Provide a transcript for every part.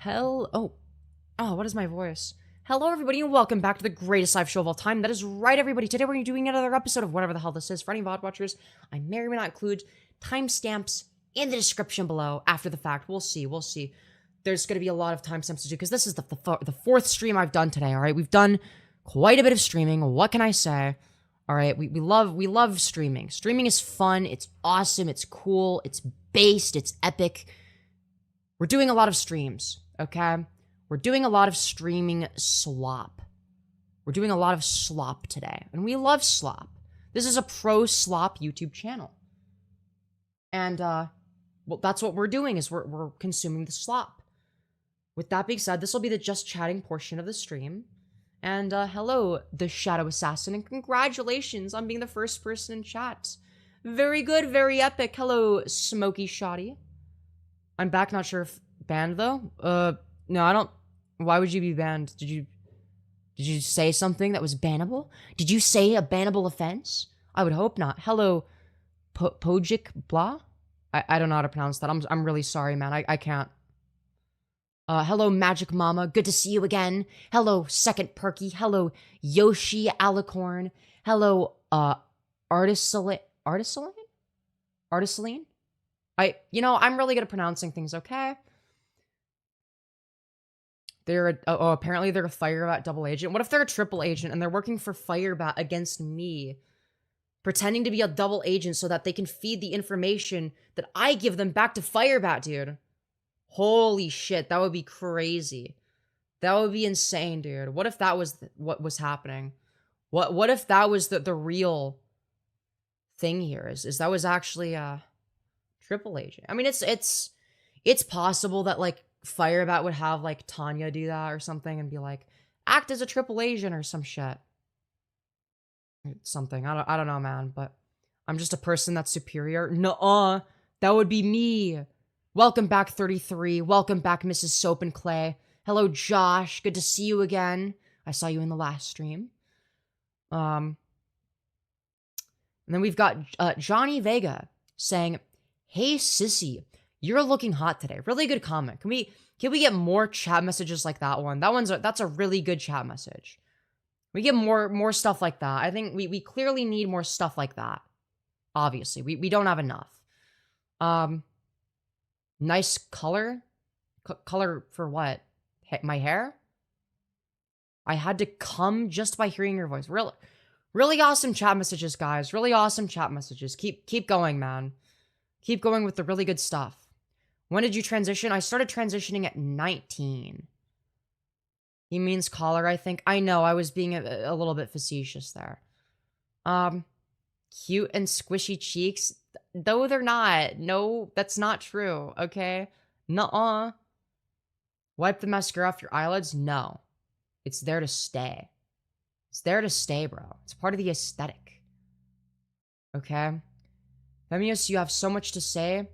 Oh, what is my voice? Hello, everybody, and welcome back to the greatest live show of all time. That is right, everybody. Today we're doing another episode of whatever the hell this is. For any VOD watchers, I may or may not include timestamps in the description below after the fact. We'll see. There's going to be a lot of timestamps to do because this is the fourth stream I've done today, all right? We've done quite a bit of streaming. What can I say? All right, we love streaming. Streaming is fun. It's awesome. It's cool. It's based. It's epic. We're doing a lot of streams, okay? We're doing a lot of streaming slop. We're doing a lot of slop today, and we love slop. This is a pro slop YouTube channel. And, well, that's what we're doing, is we're consuming the slop. With that being said, this will be the just chatting portion of the stream. And, hello, the Shadow Assassin, and congratulations on being the first person in chat. Very good, very epic. Hello, Smoky Shoddy. I'm back, not sure if banned, though. No, I don't. Why would you be banned? Did you say something that was bannable? Did you say a bannable offense? I would hope not. Hello, Pojik Blah? I don't know how to pronounce that. I'm really sorry, man. I can't. Hello, Magic Mama. Good to see you again. Hello, Second Perky. Hello, Yoshi Alicorn. Hello, Artisaline? I'm really good at pronouncing things, okay? Apparently they're a Firebat double agent. What if they're a triple agent and they're working for Firebat against me? Pretending to be a double agent so that they can feed the information that I give them back to Firebat, dude. Holy shit, that would be crazy. That would be insane, dude. What if that was what was happening? What if that was the real thing here? Is that was actually a triple agent? I mean, it's possible that, like, Firebat would have, like, Tanya do that or something and be like, act as a triple agent or some shit. Something. I don't know, man, but I'm just a person that's superior. Nuh-uh. That would be me. Welcome back, 33. Welcome back, Mrs. Soap and Clay. Hello, Josh. Good to see you again. I saw you in the last stream. And then we've got Johnny Vega saying, hey, sissy, you're looking hot today. Really good comment. Can we get more chat messages like that one? That's a really good chat message. We get more stuff like that. I think we clearly need more stuff like that. Obviously, we don't have enough. Nice color. Color for what? My hair? I had to come just by hearing your voice. Really awesome chat messages, guys. Really awesome chat messages. Keep going, man. Keep going with the really good stuff. When did you transition? I started transitioning at 19. He means collar, I think. I know, I was being a little bit facetious there. Cute and squishy cheeks. Though they're not. No, that's not true, okay? Nuh-uh. Wipe the mascara off your eyelids? No. It's there to stay. It's there to stay, bro. It's part of the aesthetic. Okay? Femyoz, you have so much to say,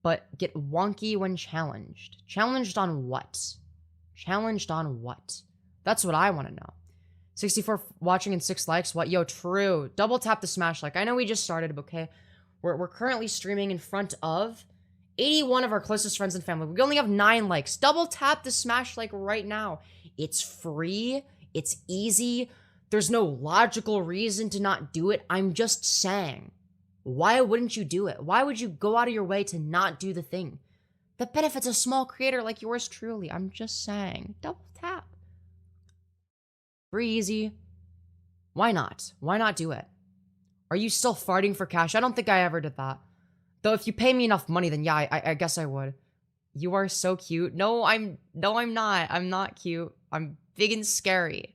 but get wonky when challenged. Challenged on what? Challenged on what? That's what I want to know. 64 watching and 6 likes. What? Yo, true. Double tap the smash like. I know we just started, okay? We're currently streaming in front of 81 of our closest friends and family. We only have 9 likes. Double tap the smash like right now. It's free. It's easy. There's no logical reason to not do it. I'm just saying. Why wouldn't you do it? Why would you go out of your way to not do the thing that benefits a small creator like yours truly? I'm just saying. Double tap. Pretty easy. Why not? Why not do it? Are you still farting for cash? I don't think I ever did that. Though if you pay me enough money, then yeah, I guess I would. You are so cute. No, I'm not. I'm not cute. I'm big and scary.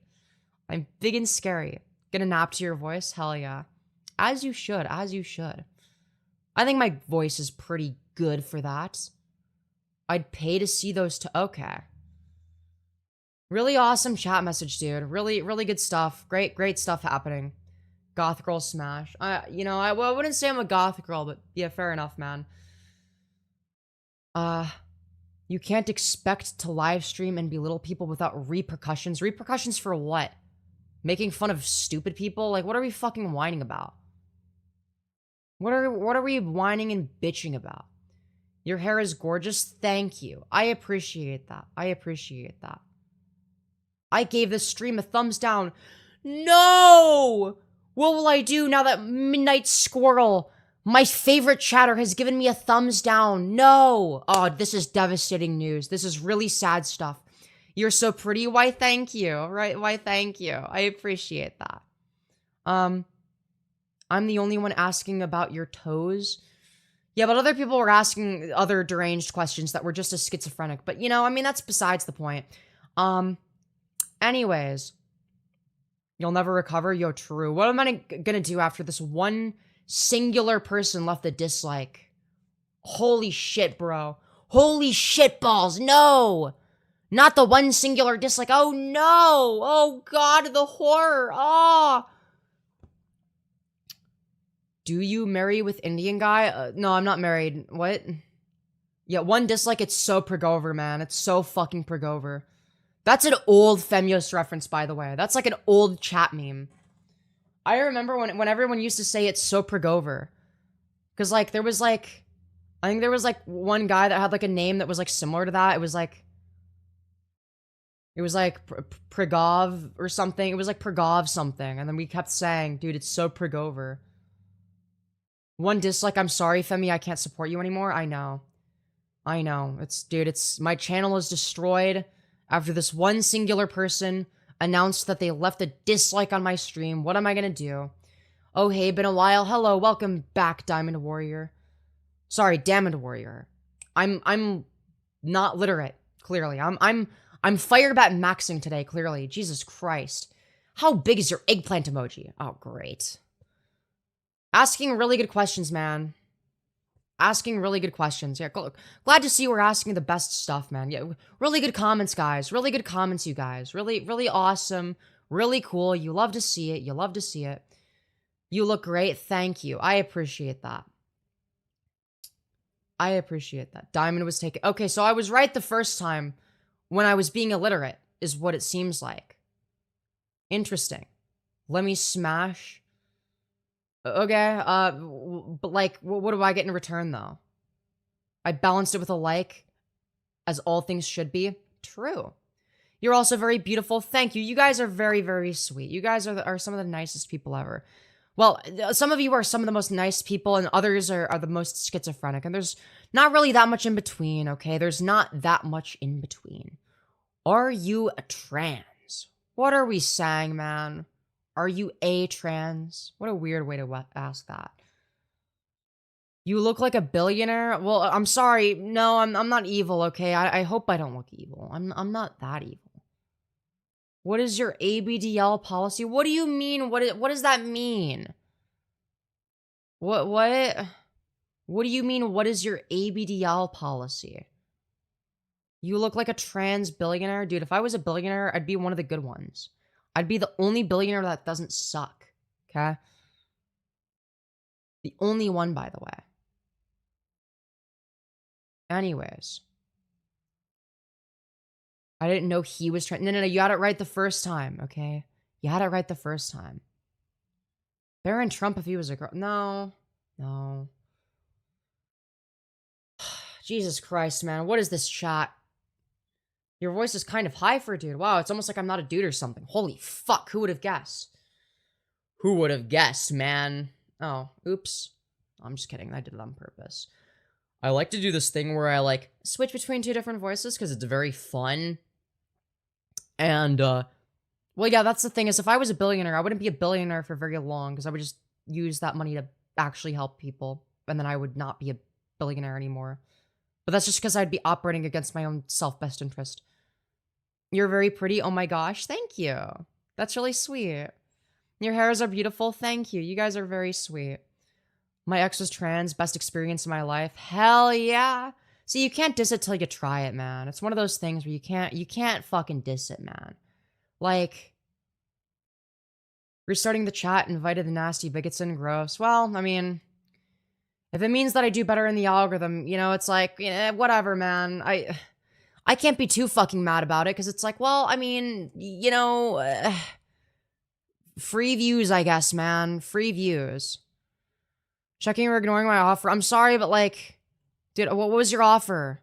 I'm big and scary. Gonna nap to your voice? Hell yeah. As you should, as you should. I think my voice is pretty good for that. I'd pay to see those okay. Really awesome chat message, dude. Really good stuff. Great stuff happening. Goth girl smash. I wouldn't say I'm a goth girl, but yeah, fair enough, man. You can't expect to live stream and belittle people without repercussions. Repercussions for what? Making fun of stupid people? Like, what are we fucking whining about? What are we whining and bitching about? Your hair is gorgeous. Thank you. I appreciate that. I appreciate that. I gave this stream a thumbs down. No! What will I do now that Midnight Squirrel, my favorite chatter, has given me a thumbs down? No! Oh, this is devastating news. This is really sad stuff. You're so pretty. Why, thank you. Right? Why, thank you. I appreciate that. I'm the only one asking about your toes. Yeah, but other people were asking other deranged questions that were just as schizophrenic. But, you know, I mean, that's besides the point. Anyways. You'll never recover? Yo, true. What am I gonna do after this one singular person left a dislike? Holy shit, bro. Holy shit balls. No! Not the one singular dislike. Oh, no! Oh, God, the horror. Oh! Do you marry with Indian guy? No, I'm not married. What? Yeah, one dislike, it's so Pregover, man. It's so fucking Pregover. That's an old Femyoz reference, by the way. That's like an old chat meme. I remember when everyone used to say it's so Pregover. Because, like, there was, like... I think there was, like, one guy that had, like, a name that was, like, similar to that. It was, like... Pregov or something. It was, like, Pregov something. And then we kept saying, dude, it's so Pregover. One dislike, I'm sorry, Femi, I can't support you anymore. I know. I know. Dude, my channel is destroyed after this one singular person announced that they left a dislike on my stream. What am I gonna do? Oh, hey, been a while. Hello, welcome back, Diamond Warrior. Sorry, Diamond Warrior. I'm not literate, clearly. I'm Firebat maxing today, clearly. Jesus Christ. How big is your eggplant emoji? Oh, great. Asking really good questions, man. Asking really good questions. Yeah, glad to see we're asking the best stuff, man. Yeah, really good comments, guys. Really good comments, you guys. Really, really awesome. Really cool. You love to see it. You love to see it. You look great. Thank you. I appreciate that. I appreciate that. Diamond was taken. Okay, so I was right the first time when I was being illiterate, is what it seems like. Interesting. Let me smash. Okay, but like, what do I get in return, though? I balanced it with a like, as all things should be. True. You're also very beautiful. Thank you. You guys are very, very sweet. You guys are some of the nicest people ever. Well, some of you are some of the most nice people, and others are the most schizophrenic, and there's not really that much in between, okay? There's not that much in between. Are you a trans? What are we saying, man? Are you a trans? What a weird way to ask that. You look like a billionaire? Well, I'm sorry. No, I'm not evil, okay? I hope I don't look evil. I'm not that evil. What is your ABDL policy? What do you mean? What does that mean? What do you mean, what is your ABDL policy? You look like a trans billionaire? Dude, if I was a billionaire, I'd be one of the good ones. I'd be the only billionaire that doesn't suck, okay? The only one, by the way. Anyways. I didn't know he was trying. No, you had it right the first time, okay? You had it right the first time. Barron Trump if he was a girl. No. Jesus Christ, man. What is this chat? Your voice is kind of high for a dude. Wow, it's almost like I'm not a dude or something. Holy fuck, who would have guessed? Who would have guessed, man? Oh, oops. I'm just kidding. I did it on purpose. I like to do this thing where I, like, switch between two different voices because it's very fun. And, well, yeah, that's the thing is if I was a billionaire, I wouldn't be a billionaire for very long because I would just use that money to actually help people. And then I would not be a billionaire anymore. But that's just because I'd be operating against my own self-best interest. You're very pretty. Oh my gosh. Thank you. That's really sweet. Your hairs are beautiful. Thank you. You guys are very sweet. My ex was trans. Best experience in my life. Hell yeah. See, you can't diss it till you try it, man. It's one of those things where you can't fucking diss it, man. Like, restarting the chat, invited the nasty bigots in, gross. Well, I mean, if it means that I do better in the algorithm, you know, it's like, whatever, man. I can't be too fucking mad about it, because it's like, well, I mean, you know, free views, I guess, man. Free views. Checking or ignoring my offer. I'm sorry, but, like, Dude, what was your offer?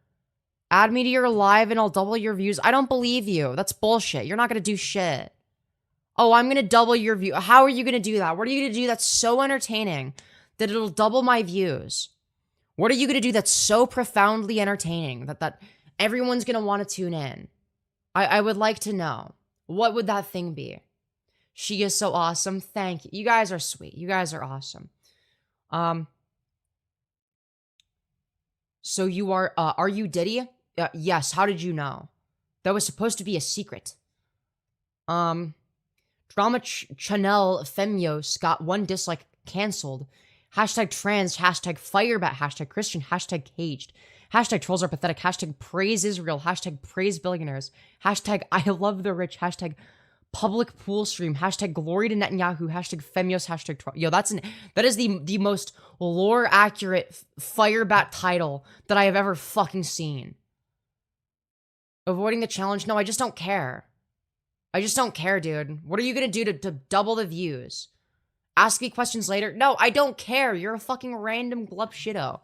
Add me to your live and I'll double your views. I don't believe you. That's bullshit. You're not gonna do shit. Oh, I'm gonna double your view. How are you gonna do that? What are you gonna do that's so entertaining that it'll double my views? What are you gonna do that's so profoundly entertaining that everyone's gonna want to tune in? I would like to know. What would that thing be? She is so awesome. Thank you. You guys are sweet. You guys are awesome. So you are you Diddy? Yes. How did you know? That was supposed to be a secret. Drama Chanel Femyoz got 1 dislike canceled. Hashtag trans, hashtag firebat, hashtag Christian, hashtag caged. Hashtag trolls are pathetic, hashtag praise Israel, hashtag praise billionaires, hashtag I love the rich, hashtag public pool stream, hashtag glory to Netanyahu, hashtag Femyoz, hashtag troll. Yo, that is the most lore accurate firebat title that I have ever fucking seen. Avoiding the challenge? No, I just don't care. I just don't care, dude. What are you gonna do to double the views? Ask me questions later? No, I don't care. You're a fucking random glup shitto.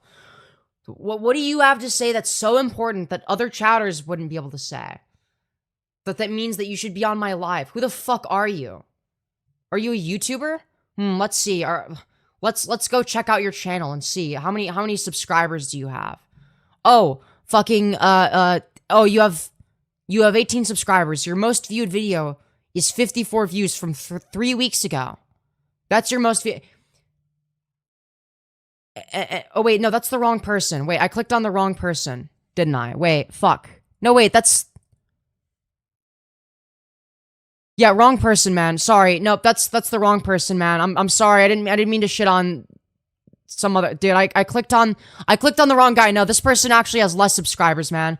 What do you have to say that's so important that other chatters wouldn't be able to say? That means that you should be on my live. Who the fuck are you? Are you a YouTuber? Let's see. Let's go check out your channel and see how many subscribers do you have? Oh, fucking oh, you have 18 subscribers. Your most viewed video is 54 views from 3 weeks ago. That's your most view. Oh, wait, no, that's the wrong person. Wait, I clicked on the wrong person, didn't I? Wait, fuck. No, wait, that's... Yeah, wrong person, man. Sorry. Nope, that's the wrong person, man. I'm sorry. I didn't mean to shit on some other... Dude, I clicked on the wrong guy. No, this person actually has less subscribers, man.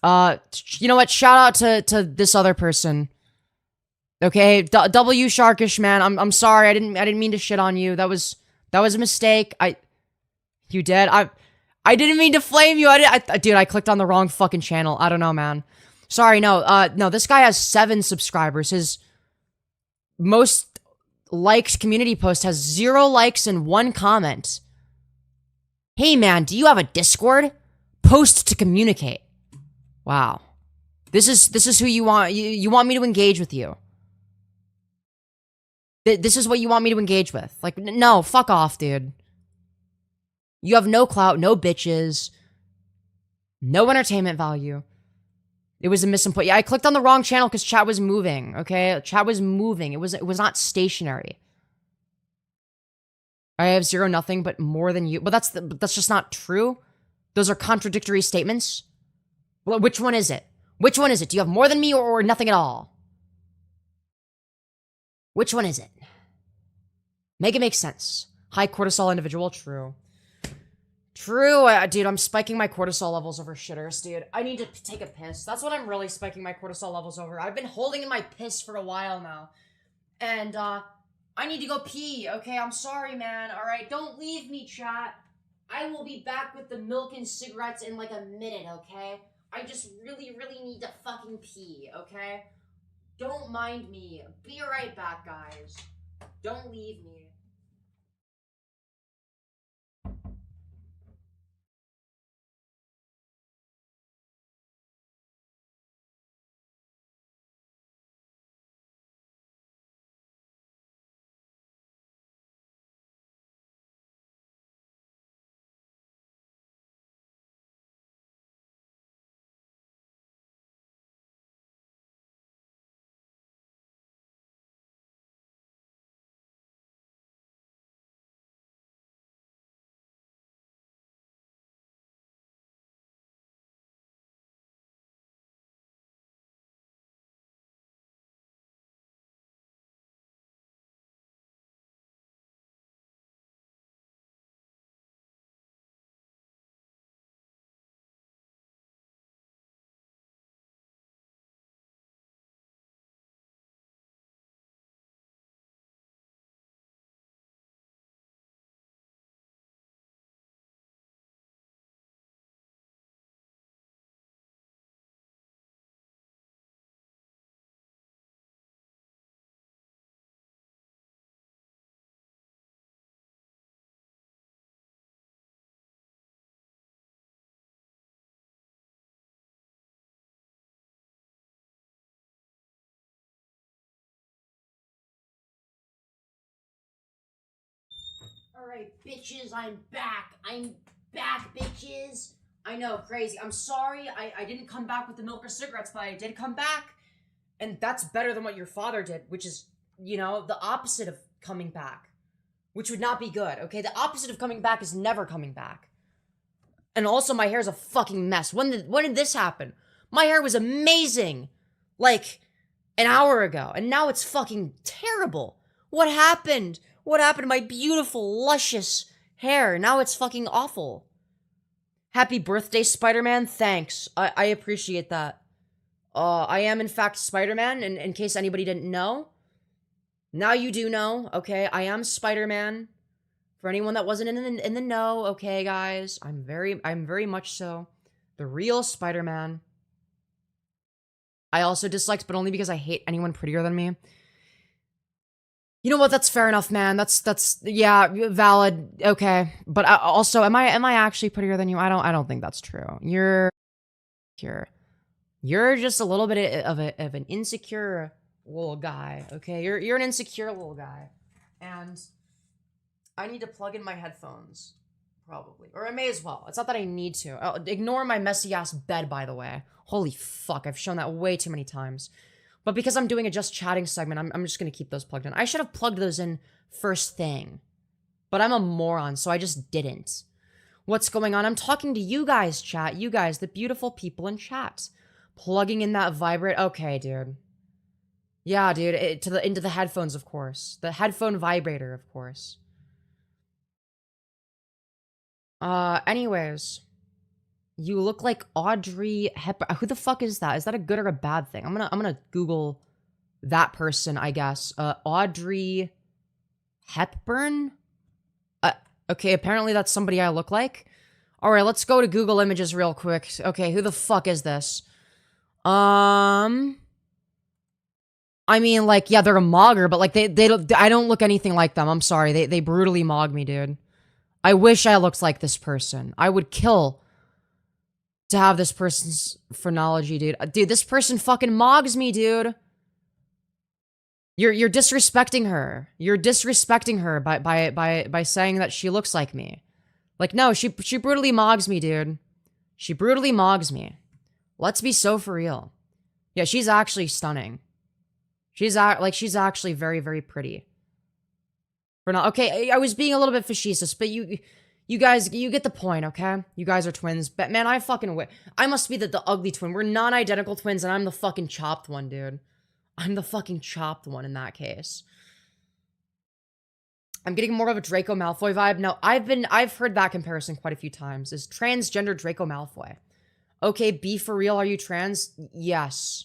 You know what? Shout out to this other person. Okay, W Sharkish, man. I'm sorry. I didn't mean to shit on you. That was a mistake. You did. I didn't mean to flame you. Dude, I clicked on the wrong fucking channel. I don't know, man. Sorry. No, this guy has 7 subscribers. His most liked community post has 0 likes and 1 comment. Hey, man, do you have a Discord? Post to communicate. Wow. This is who you want. You want me to engage with you. This is what you want me to engage with. Like, no, fuck off, dude. You have no clout, no bitches, no entertainment value. It was a misinput. Yeah, I clicked on the wrong channel because chat was moving, okay? Chat was moving. It was not stationary. I have 0 nothing, but more than you. But that's just not true. Those are contradictory statements. Well, which one is it? Which one is it? Do you have more than me or nothing at all? Which one is it? Make it make sense. High cortisol individual, true. True, dude, I'm spiking my cortisol levels over shitters, dude. I need to take a piss. That's what I'm really spiking my cortisol levels over. I've been holding in my piss for a while now. And, I need to go pee, okay? I'm sorry, man, alright? Don't leave me, chat. I will be back with the milk and cigarettes in like a minute, okay? I just really, really need to fucking pee, okay? Don't mind me. Be right back, guys. Don't leave me. Alright, bitches, I'm back. I'm back, bitches. I know, crazy. I'm sorry I didn't come back with the milk or cigarettes, but I did come back. And that's better than what your father did, which is, you know, the opposite of coming back. Which would not be good, okay? The opposite of coming back is never coming back. And also, my hair's a fucking mess. When did this happen? My hair was amazing, like, an hour ago. And now it's fucking terrible. What happened? What happened to my beautiful, luscious hair? Now it's fucking awful. Happy birthday, Spider-Man. Thanks. I appreciate that. I am, in fact, Spider-Man, in case anybody didn't know. Now you do know, okay? I am Spider-Man. For anyone that wasn't in the know, okay, guys? I'm very much so the real Spider-Man. I also disliked, but only because I hate anyone prettier than me. You know what? That's fair enough, man. That's yeah, valid. Okay, but also, am I actually prettier than you? I don't think that's true. You're just a little bit of an insecure little guy. Okay, you're an insecure little guy, and I need to plug in my headphones, probably, or I may as well. It's not that I need to. Ignore my messy ass bed, by the way. Holy fuck, I've shown that way too many times. But because I'm doing a just chatting segment, I'm just gonna keep those plugged in. I should have plugged those in first thing. But I'm a moron, so I just didn't. What's going on? I'm talking to you guys, chat. You guys, the beautiful people in chat. Plugging in that vibrate. Okay, dude. Yeah, dude. Into the headphones, of course. The headphone vibrator, of course. Anyways. You look like Audrey Hepburn. Who the fuck is that? Is that a good or a bad thing? I'm gonna Google that person, I guess. Audrey Hepburn? Okay, apparently that's somebody I look like. Alright, let's go to Google Images real quick. Okay, who the fuck is this? I mean, like, yeah, they're a mogger, but like, I don't look anything like them. I'm sorry. They brutally mog me, dude. I wish I looked like this person. I would kill to have this person's phrenology, dude. Dude, this person fucking mogs me, dude. You're disrespecting her. You're disrespecting her by saying that she looks like me. Like, no, she brutally mogs me, dude. She brutally mogs me. Let's be so for real. Yeah, she's actually stunning. She's actually very, very pretty. Okay, I was being a little bit facetious, but you guys, you get the point, okay? You guys are twins. But man, I must be the ugly twin. We're non-identical twins, and I'm the fucking chopped one, dude. I'm the fucking chopped one in that case. I'm getting more of a Draco Malfoy vibe. No, I've heard that comparison quite a few times. Is transgender Draco Malfoy. Okay, be for real, are you trans? Yes.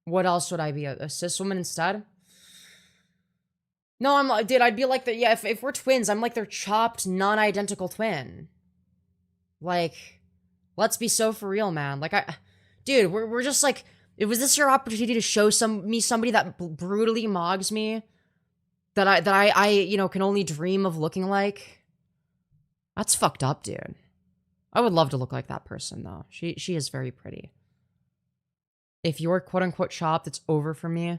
What else would I be? A cis woman instead? No, I'd be like yeah, if we're twins, I'm like their chopped, non-identical twin. Like, let's be so for real, man. Like, dude, we're just like, was this your opportunity to show somebody that brutally mogs me? That I you know, can only dream of looking like? That's fucked up, dude. I would love to look like that person, though. She is very pretty. If you're quote-unquote chopped, it's over for me.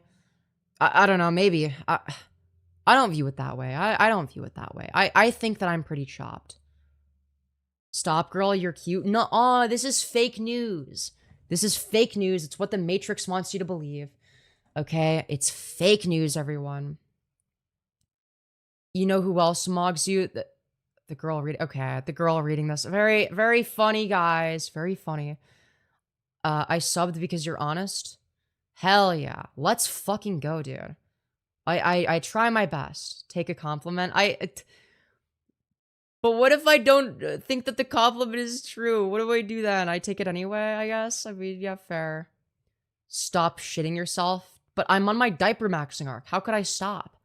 I don't know, maybe. I don't view it that way. I don't view it that way. I think that I'm pretty chopped. Stop, girl, you're cute. No, this is fake news. This is fake news. It's what the Matrix wants you to believe. Okay? It's fake news, everyone. You know who else mogs you? The girl reading... Okay, the girl reading this. Very, very funny, guys. Very funny. I subbed because you're honest. Hell yeah. Let's fucking go, dude. I try my best. Take a compliment. But what if I don't think that the compliment is true? What do I do then? I take it anyway, I guess? I mean, yeah, fair. Stop shitting yourself. But I'm on my diaper maxing arc. How could I stop?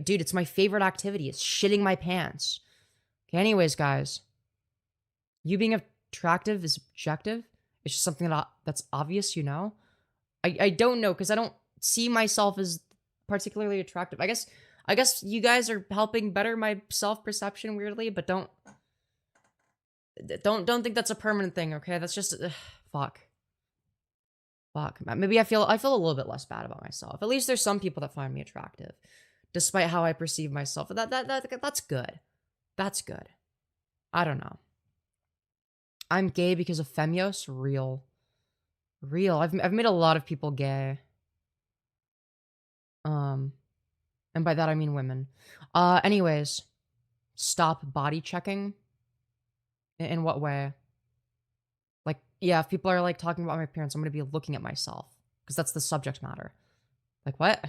Dude, it's my favorite activity. It's shitting my pants. Okay, anyways, guys. You being attractive is objective. It's just something that's obvious, you know? I don't know, because I don't see myself as particularly attractive. I guess you guys are helping better my self-perception weirdly, but don't think that's a permanent thing, okay? That's just fuck. Maybe I feel a little bit less bad about myself. At least there's some people that find me attractive. despite how I perceive myself. That's good. That's good. I don't know. I'm gay because of Femyoz? Real. Real. I've made a lot of people gay. And by that I mean women. Anyways, stop body checking. In what way? Like, yeah, if people are like talking about my appearance, I'm gonna be looking at myself because that's the subject matter. Like, what?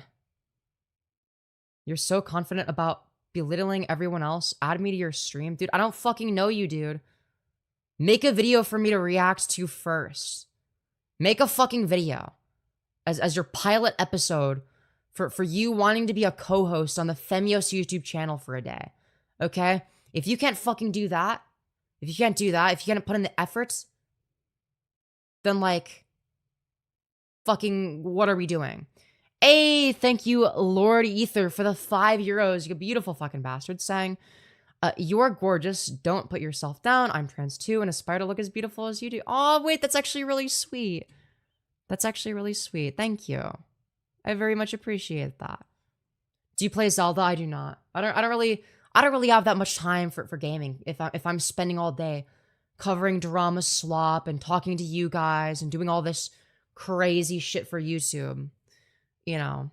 You're so confident about belittling everyone else? Add me to your stream? Dude, I don't fucking know you, dude. Make a video for me to react to first. Make a fucking video as your pilot episode for you wanting to be a co-host on the Femyoz YouTube channel for a day. Okay? If you can't fucking do that, if you can't put in the efforts, then like, fucking, what are we doing? Hey, thank you, Lord Ether, for the €5. You beautiful fucking bastard. Saying, you're gorgeous. Don't put yourself down. I'm trans too and aspire to look as beautiful as you do. Oh, wait, that's actually really sweet. That's actually really sweet. Thank you. I very much appreciate that. Do you play Zelda? I do not. I don't really have that much time for gaming. If I'm spending all day covering drama slop and talking to you guys and doing all this crazy shit for YouTube, you know,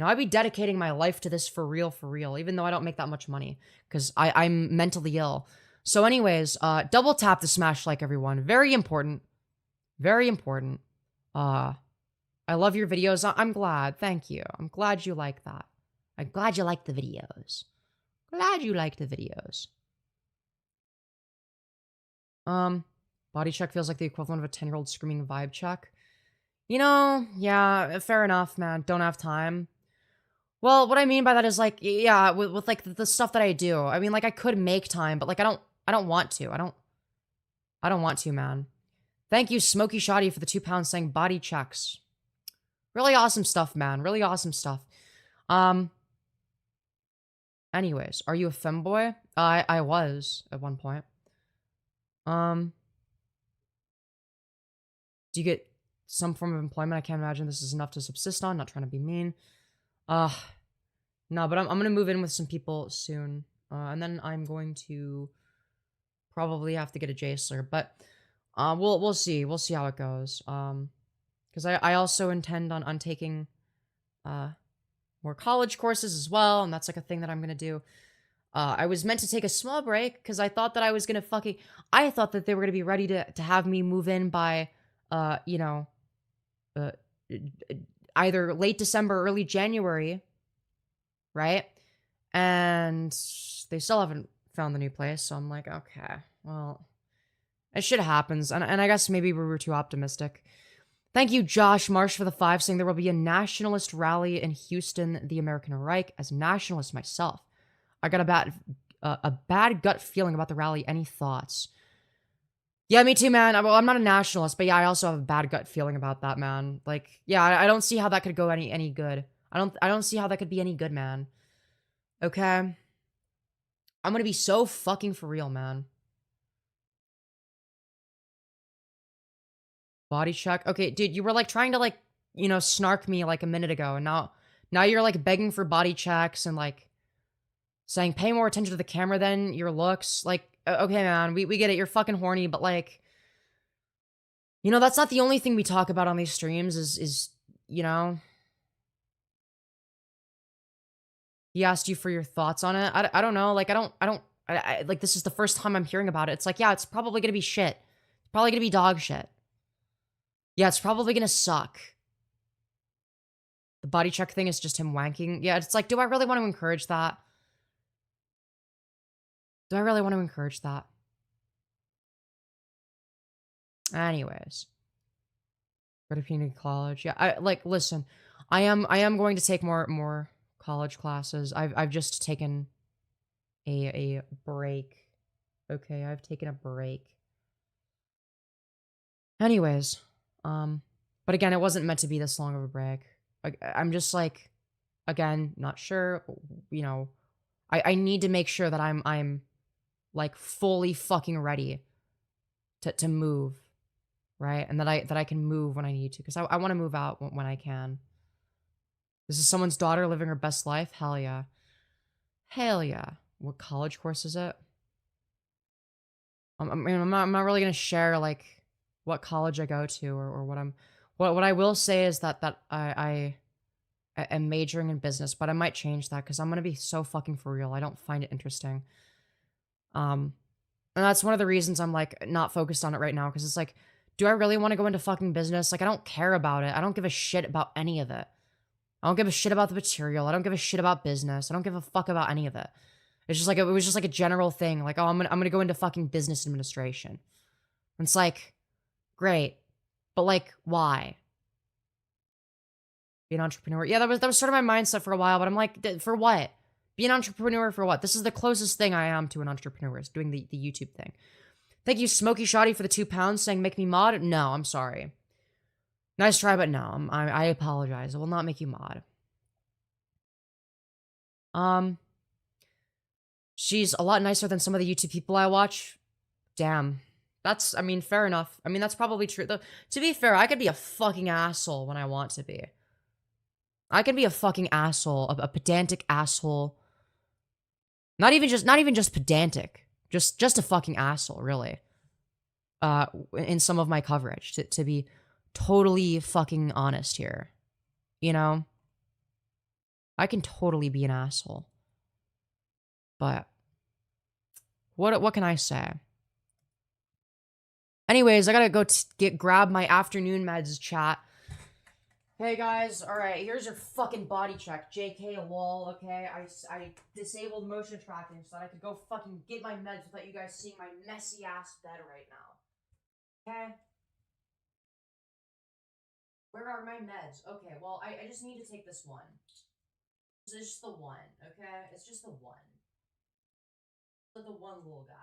I'd be dedicating my life to this for real, even though I don't make that much money because I'm mentally ill. So anyways, double tap the smash like, everyone. Very important. Very important. I love your videos. I'm glad. Thank you. I'm glad you like that. I'm glad you like the videos. Glad you like the videos. Body check feels like the equivalent of a 10-year-old screaming vibe check. You know, yeah, fair enough, man. Don't have time. Well, what I mean by that is like, yeah, with like the stuff that I do. I mean, like I could make time, but like I don't want to. I don't want to, man. Thank you, Smoky Shoddy, for the £2 saying body checks. Really awesome stuff, man. Really awesome stuff. Anyways, are you a femboy? I was at one point. Do you get some form of employment? I can't imagine this is enough to subsist on. Not trying to be mean. No, but I'm gonna move in with some people soon. And then I'm going to probably have to get a Jaceler, but we'll see. We'll see how it goes. Because I also intend on taking more college courses as well, and that's like a thing that I'm gonna do. I was meant to take a small break because I thought that I was gonna I thought that they were gonna be ready to have me move in by you know, either late December, early January, right? And they still haven't found the new place, so I'm like, okay, well, it shit happens, and I guess maybe we were too optimistic. Thank you, Josh Marsh, for the 5, saying there will be a nationalist rally in Houston, the American Reich. As a nationalist myself, I got a bad gut feeling about the rally. Any thoughts? Yeah, me too, man. Well, I'm not a nationalist, but yeah, I also have a bad gut feeling about that, man. Like, yeah, I don't see how that could go any good. I don't see how that could be any good, man. Okay? I'm gonna be so fucking for real, man. Body check. Okay, dude, you were like trying to like, snark me like a minute ago, and now you're like begging for body checks and like saying pay more attention to the camera than your looks. Like, okay, man, we get it. You're fucking horny, but like, that's not the only thing we talk about on these streams is he asked you for your thoughts on it. I don't know. Like, I like, this is the first time I'm hearing about it. It's like, yeah, it's probably gonna be shit. It's probably gonna be dog shit. Yeah, it's probably gonna suck. The body check thing is just him wanking. Yeah, it's like, do I really want to encourage that? Do I really want to encourage that? Anyways. Go to community college. Yeah, listen, I am going to take more college classes. I've just taken a break. Okay, I've taken a break. Anyways, but again, it wasn't meant to be this long of a break. I'm just like, again, not sure, I need to make sure that I'm like fully fucking ready to move, right? And that I can move when I need to, because I want to move out when I can. This is someone's daughter living her best life? Hell yeah. Hell yeah. What college course is it? I'm not really gonna share like what college I go to or what I will say is that I am majoring in business, but I might change that because I'm gonna be so fucking for real. I don't find it interesting. Um, and that's one of the reasons I'm like not focused on it right now because it's like, do I really want to go into fucking business? Like, I don't care about it. I don't give a shit about any of it. I don't give a shit about the material. I don't give a shit about business. I don't give a fuck about any of it. It's just like it was just like a general thing. Like, oh, I'm gonna go into fucking business administration. And it's like, great, but like, why? Be an entrepreneur? Yeah, that was sort of my mindset for a while. But I'm like, for what? Be an entrepreneur for what? This is the closest thing I am to an entrepreneur is doing the YouTube thing. Thank you, Smoky Shoddy, for the £2 saying make me mod. No, I'm sorry. Nice try, but no. I apologize. I will not make you mod. She's a lot nicer than some of the YouTube people I watch. Damn. That's, I mean, fair enough. I mean, that's probably true. Though, to be fair, I could be a fucking asshole when I want to be. I can be a fucking asshole, a pedantic asshole. Not even just pedantic. Just a fucking asshole, really. In some of my coverage, to be totally fucking honest here. You know? I can totally be an asshole. But what can I say? Anyways, I gotta go grab my afternoon meds, chat. Hey guys, alright, here's your fucking body check. JK lol, okay? I disabled motion tracking so that I could go fucking get my meds without you guys seeing my messy ass bed right now. Okay? Where are my meds? Okay, well, I just need to take this one. It's just the one, okay? It's just the one. The one little guy.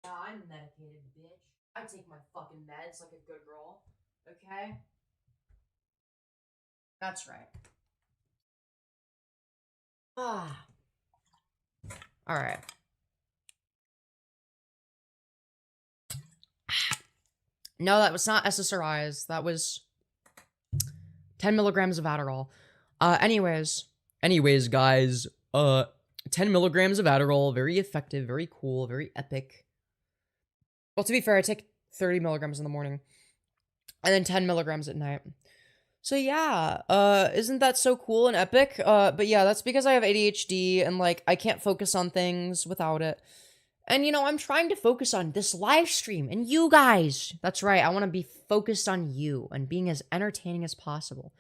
Yeah, I'm medicated, bitch. I take my fucking meds like a good girl. Okay? That's right. Ah. Alright. No, that was not SSRIs. That was 10 milligrams of Adderall. Anyways, guys. 10 milligrams of Adderall. Very effective, very cool, very epic. Well, to be fair, I take 30 milligrams in the morning. And then 10 milligrams at night. So yeah, isn't that so cool and epic? But yeah, that's because I have ADHD and like, I can't focus on things without it. And you know, I'm trying to focus on this live stream and you guys. That's right, I want to be focused on you and being as entertaining as possible.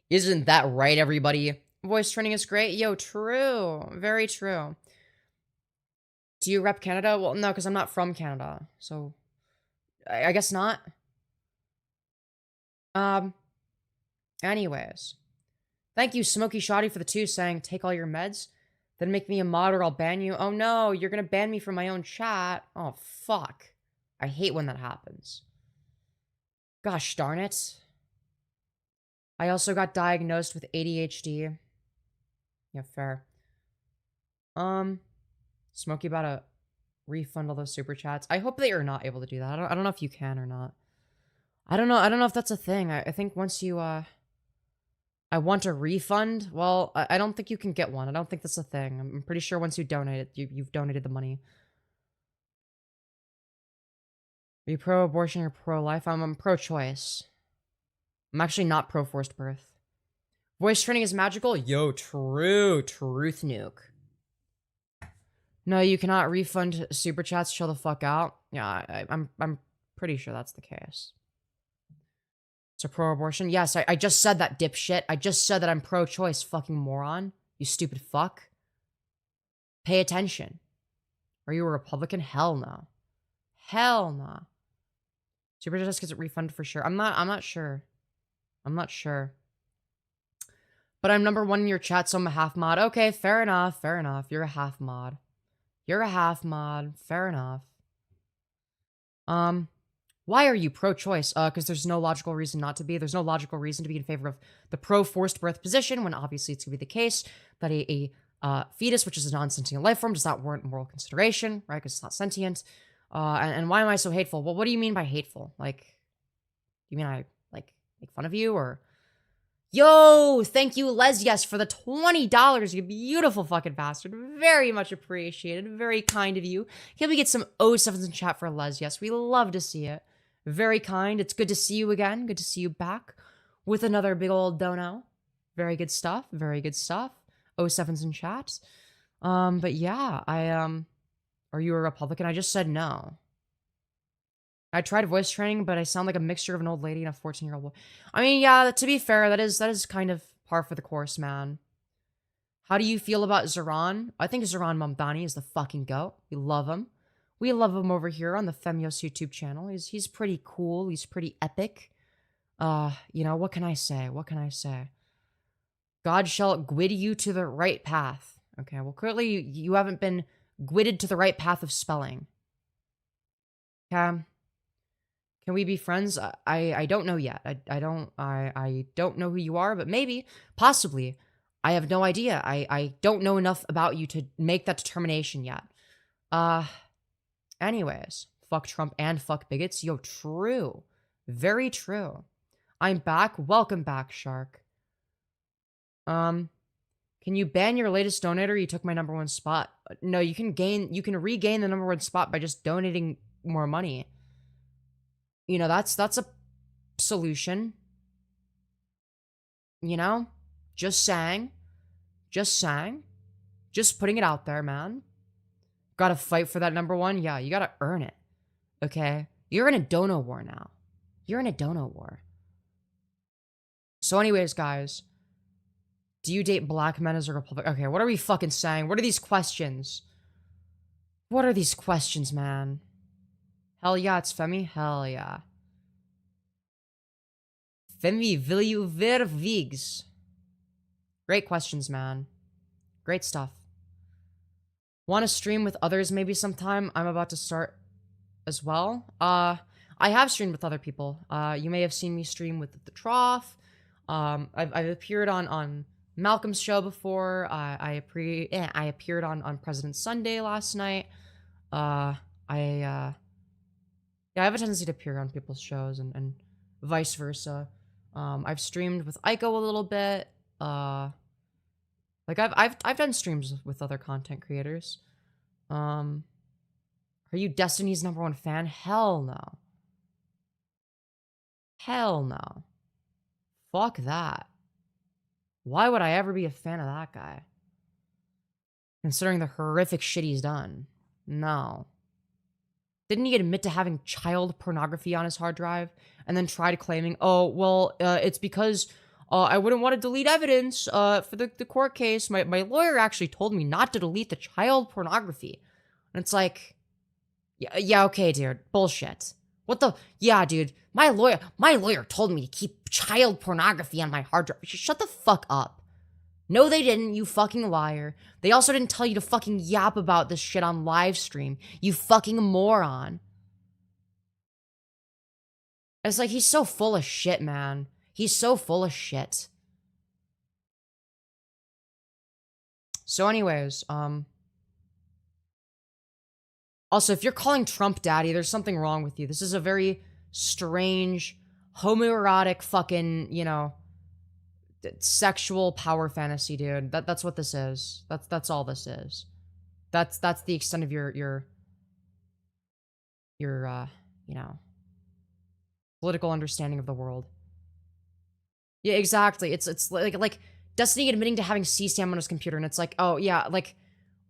Isn't that right, everybody? Voice training is great. Yo, true. Very true. Do you rep Canada? Well, no, because I'm not from Canada. So, I guess not. Anyways. Thank you, Smoky Shoddy, for the 2 saying, take all your meds. Then make me a mod or I'll ban you. Oh no, you're gonna ban me from my own chat. Oh, fuck. I hate when that happens. Gosh darn it. I also got diagnosed with ADHD. Yeah, fair. Smokey about to refund all those super chats. I hope that you're not able to do that. I don't know if you can or not. I don't know if that's a thing. I think once you, I want a refund. Well, I don't think you can get one. I don't think that's a thing. I'm pretty sure once you donate it, you've donated the money. Are you pro-abortion or pro-life? I'm pro-choice. I'm actually not pro-forced birth. Voice training is magical? Yo, true. Truth nuke. No, you cannot refund super chats. Chill the fuck out. Yeah, I'm pretty sure that's the case. So pro-abortion? Yes, I just said that, dipshit. I just said that I'm pro-choice, fucking moron. You stupid fuck. Pay attention. Are you a Republican? Hell no. Hell no. Super just gets it refunded for sure. I'm not sure. I'm not sure. But I'm number 1 in your chat, so I'm a half mod. Okay, fair enough. Fair enough. You're a half mod. You're a half mod. Fair enough. Why are you pro-choice? Because there's no logical reason not to be. There's no logical reason to be in favor of the pro-forced birth position when obviously it's going to be the case that a fetus, which is a non-sentient life form, does not warrant moral consideration, right? Because it's not sentient. And why am I so hateful? Well, what do you mean by hateful? Like, you mean I, like, make fun of you or... Yo, thank you, Les Yes, for the $20, you beautiful fucking bastard. Very much appreciated. Very kind of you. Can we get some 07s in chat for Les Yes? We love to see it. Very kind. It's good to see you again. Good to see you back with another big old dono. Very good stuff. Very good stuff. 07s in chat. But yeah, are you a Republican? I just said no. I tried voice training, but I sound like a mixture of an old lady and a 14-year-old boy. I mean, yeah, to be fair, that is kind of par for the course, man. How do you feel about Zoran? I think Zoran Mamdani is the fucking goat. We love him. We love him over here on the Femyoz YouTube channel. He's pretty cool. He's pretty epic. You know, what can I say? What can I say? God shall guide you to the right path. Okay, well, clearly you haven't been guided to the right path of spelling. Okay? Can we be friends? I don't know yet. I don't know who you are, but maybe, possibly. I have no idea. I don't know enough about you to make that determination yet. Anyways, fuck Trump and fuck bigots. Yo, true. Very true. I'm back. Welcome back, Shark. Can you ban your latest donator? You took my #1 spot. No, you can regain the #1 spot by just donating more money. You know, that's a solution. You know? Just saying. Just putting it out there, man. Gotta fight for that #1? Yeah, you gotta earn it. Okay? You're in a dono war now. You're in a dono war. So anyways, guys. Do you date black men as a Republican? Okay, what are we fucking saying? What are these questions? What are these questions, man? Hell yeah, it's Femi? Hell yeah. Femi, will you ver vigs? Great questions, man. Great stuff. Want to stream with others maybe sometime? I'm about to start as well. I have streamed with other people. You may have seen me stream with The Trough. I've appeared on Malcolm's show before. I appeared on President Sunday last night. Yeah, I have a tendency to appear on people's shows and vice versa. I've streamed with Aiko a little bit. Like I've done streams with other content creators. Are you Destiny's #1 fan? Hell no. Hell no. Fuck that. Why would I ever be a fan of that guy? Considering the horrific shit he's done. No. Didn't he admit to having child pornography on his hard drive? And then tried claiming, oh, well, it's because I wouldn't want to delete evidence for the court case. My lawyer actually told me not to delete the child pornography. And it's like, yeah, okay, dude. Bullshit. What the? Yeah, dude. My lawyer told me to keep child pornography on my hard drive. Shut the fuck up. No, they didn't, you fucking liar. They also didn't tell you to fucking yap about this shit on live stream. You fucking moron. It's like, he's so full of shit, man. He's so full of shit. So anyways, also, if you're calling Trump daddy, there's something wrong with you. This is a very strange, homoerotic fucking, you know, sexual power fantasy, dude. That's what this is. That's all this is. That's the extent of your you know, political understanding of the world. Yeah, exactly. It's like Destiny admitting to having CSAM on his computer, and it's like, oh yeah, like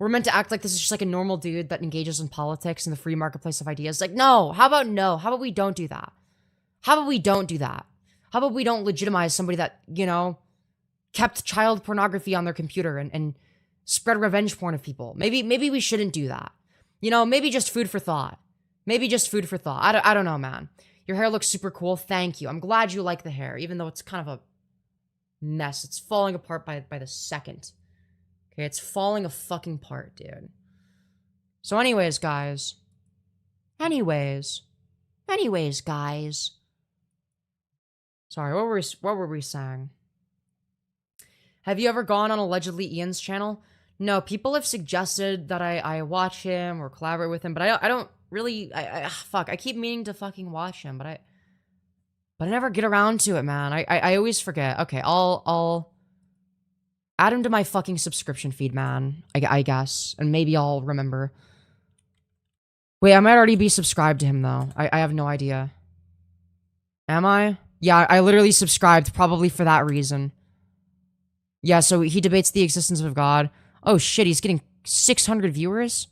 we're meant to act like this is just like a normal dude that engages in politics in the free marketplace of ideas. Like, no, how about no? How about we don't do that? How about we don't do that? How about we don't legitimize somebody that, you know, kept child pornography on their computer and spread revenge porn of people? Maybe we shouldn't do that. You know, maybe just food for thought. Maybe just food for thought. I don't know, man. Your hair looks super cool. Thank you. I'm glad you like the hair, even though it's kind of a mess. It's falling apart by the second. Okay, it's falling a fucking apart, dude. So anyways, guys. Anyways, guys. Sorry, what were we saying? Have you ever gone on allegedly Ian's channel? No, people have suggested that I watch him or collaborate with him, but I don't really, fuck, I keep meaning to fucking watch him, but But I never get around to it, man. I always forget. Okay, I'll add him to my fucking subscription feed, man. I guess. And maybe I'll remember. Wait, I might already be subscribed to him, though. I have no idea. Am I? Yeah, I literally subscribed, probably for that reason. Yeah, so he debates the existence of God. Oh shit, he's getting 600 viewers?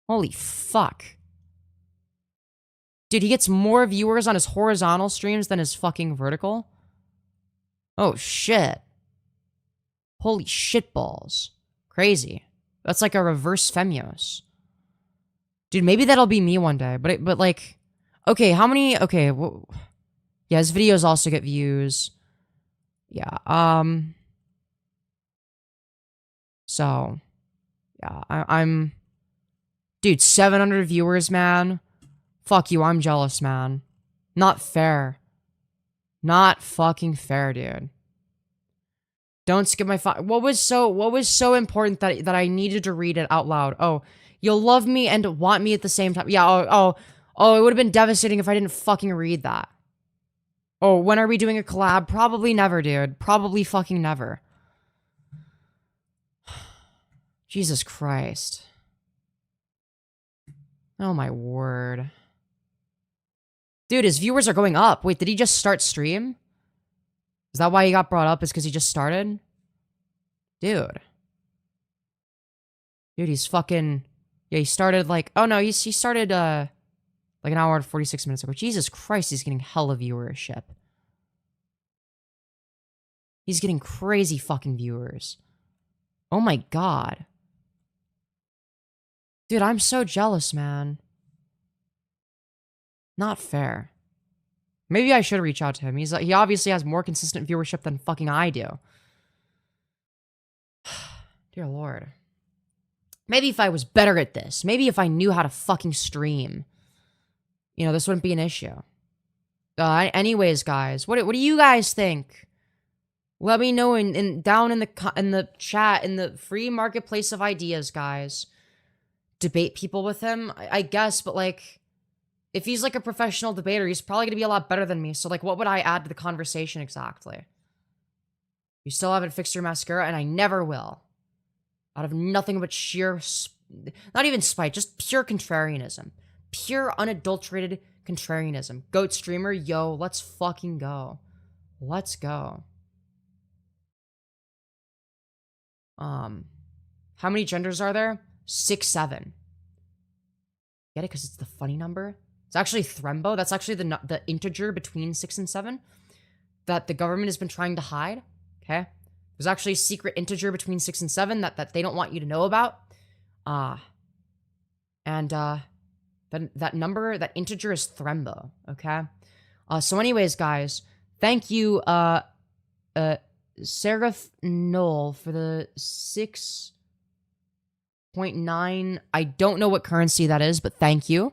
Holy fuck. Dude, he gets more viewers on his horizontal streams than his fucking vertical? Oh shit. Holy shitballs. Crazy. That's like a reverse Femyoz. Dude, maybe that'll be me one day, but like... Okay, how many... Okay, yeah, his videos also get views. Yeah, So... Yeah, I'm... Dude, 700 viewers, man. Fuck you, I'm jealous, man. Not fair. Not fucking fair, dude. Don't skip my what was so important that I needed to read it out loud? Oh, you'll love me and want me at the same time. Yeah, oh, it would have been devastating if I didn't fucking read that. Oh, when are we doing a collab? Probably never, dude. Probably fucking never. Jesus Christ. Oh my word. Dude, his viewers are going up. Wait, did he just start stream? Is that why he got brought up? Is because he just started? Dude. Dude, he's fucking... Yeah, he started like... Oh no, he started like an hour and 46 minutes ago. Jesus Christ, he's getting hella viewership. He's getting crazy fucking viewers. Oh my god. Dude, I'm so jealous, man. Not fair. Maybe I should reach out to him. He obviously has more consistent viewership than fucking I do. Dear Lord. Maybe if I was better at this. Maybe if I knew how to fucking stream. You know, this wouldn't be an issue. Anyways, guys. What do you guys think? Let me know down in the chat, in the free marketplace of ideas, guys. Debate people with him? I guess, but like... If he's like a professional debater, he's probably gonna be a lot better than me. So like, what would I add to the conversation exactly? You still haven't fixed your mascara, and I never will. Out of nothing but sheer, not even spite, just pure contrarianism. Pure, unadulterated contrarianism. Goat streamer, yo, let's fucking go. Let's go. How many genders are there? 6, 7. Get it? Because it's the funny number? It's actually Thrembo. That's actually the integer between 6 and 7 that the government has been trying to hide. Okay? There's actually a secret integer between 6 and 7 that they don't want you to know about. That number, that integer is Thrembo. Okay? So anyways, guys, thank you, Seraph Knoll for the 6.9. I don't know what currency that is, but thank you.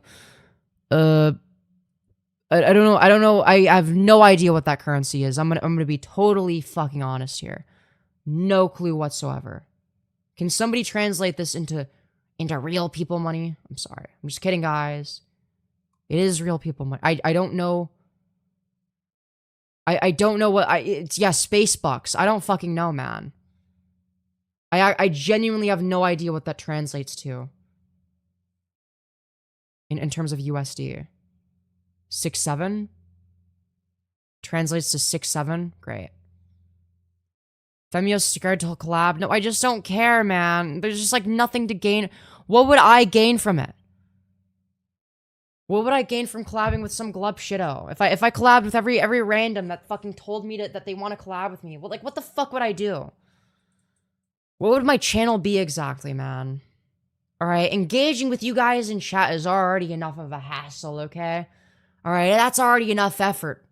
I don't know. I have no idea what that currency is. I'm gonna be totally fucking honest here. No clue whatsoever. Can somebody translate this into real people money? I'm sorry. I'm just kidding, guys. It is real people money. I don't know. I don't know what it's space bucks. I don't fucking know, man. I genuinely have no idea what that translates to. In terms of USD. 6-7? Translates to 6-7? Great. Femyoz scared to collab? No, I just don't care, man. There's just like nothing to gain. What would I gain from it? What would I gain from collabing with some glub shitto? If I collabed with every random that fucking told me that they want to collab with me, well, like what the fuck would I do? What would my channel be exactly, man? Alright, engaging with you guys in chat is already enough of a hassle, okay? Alright, that's already enough effort.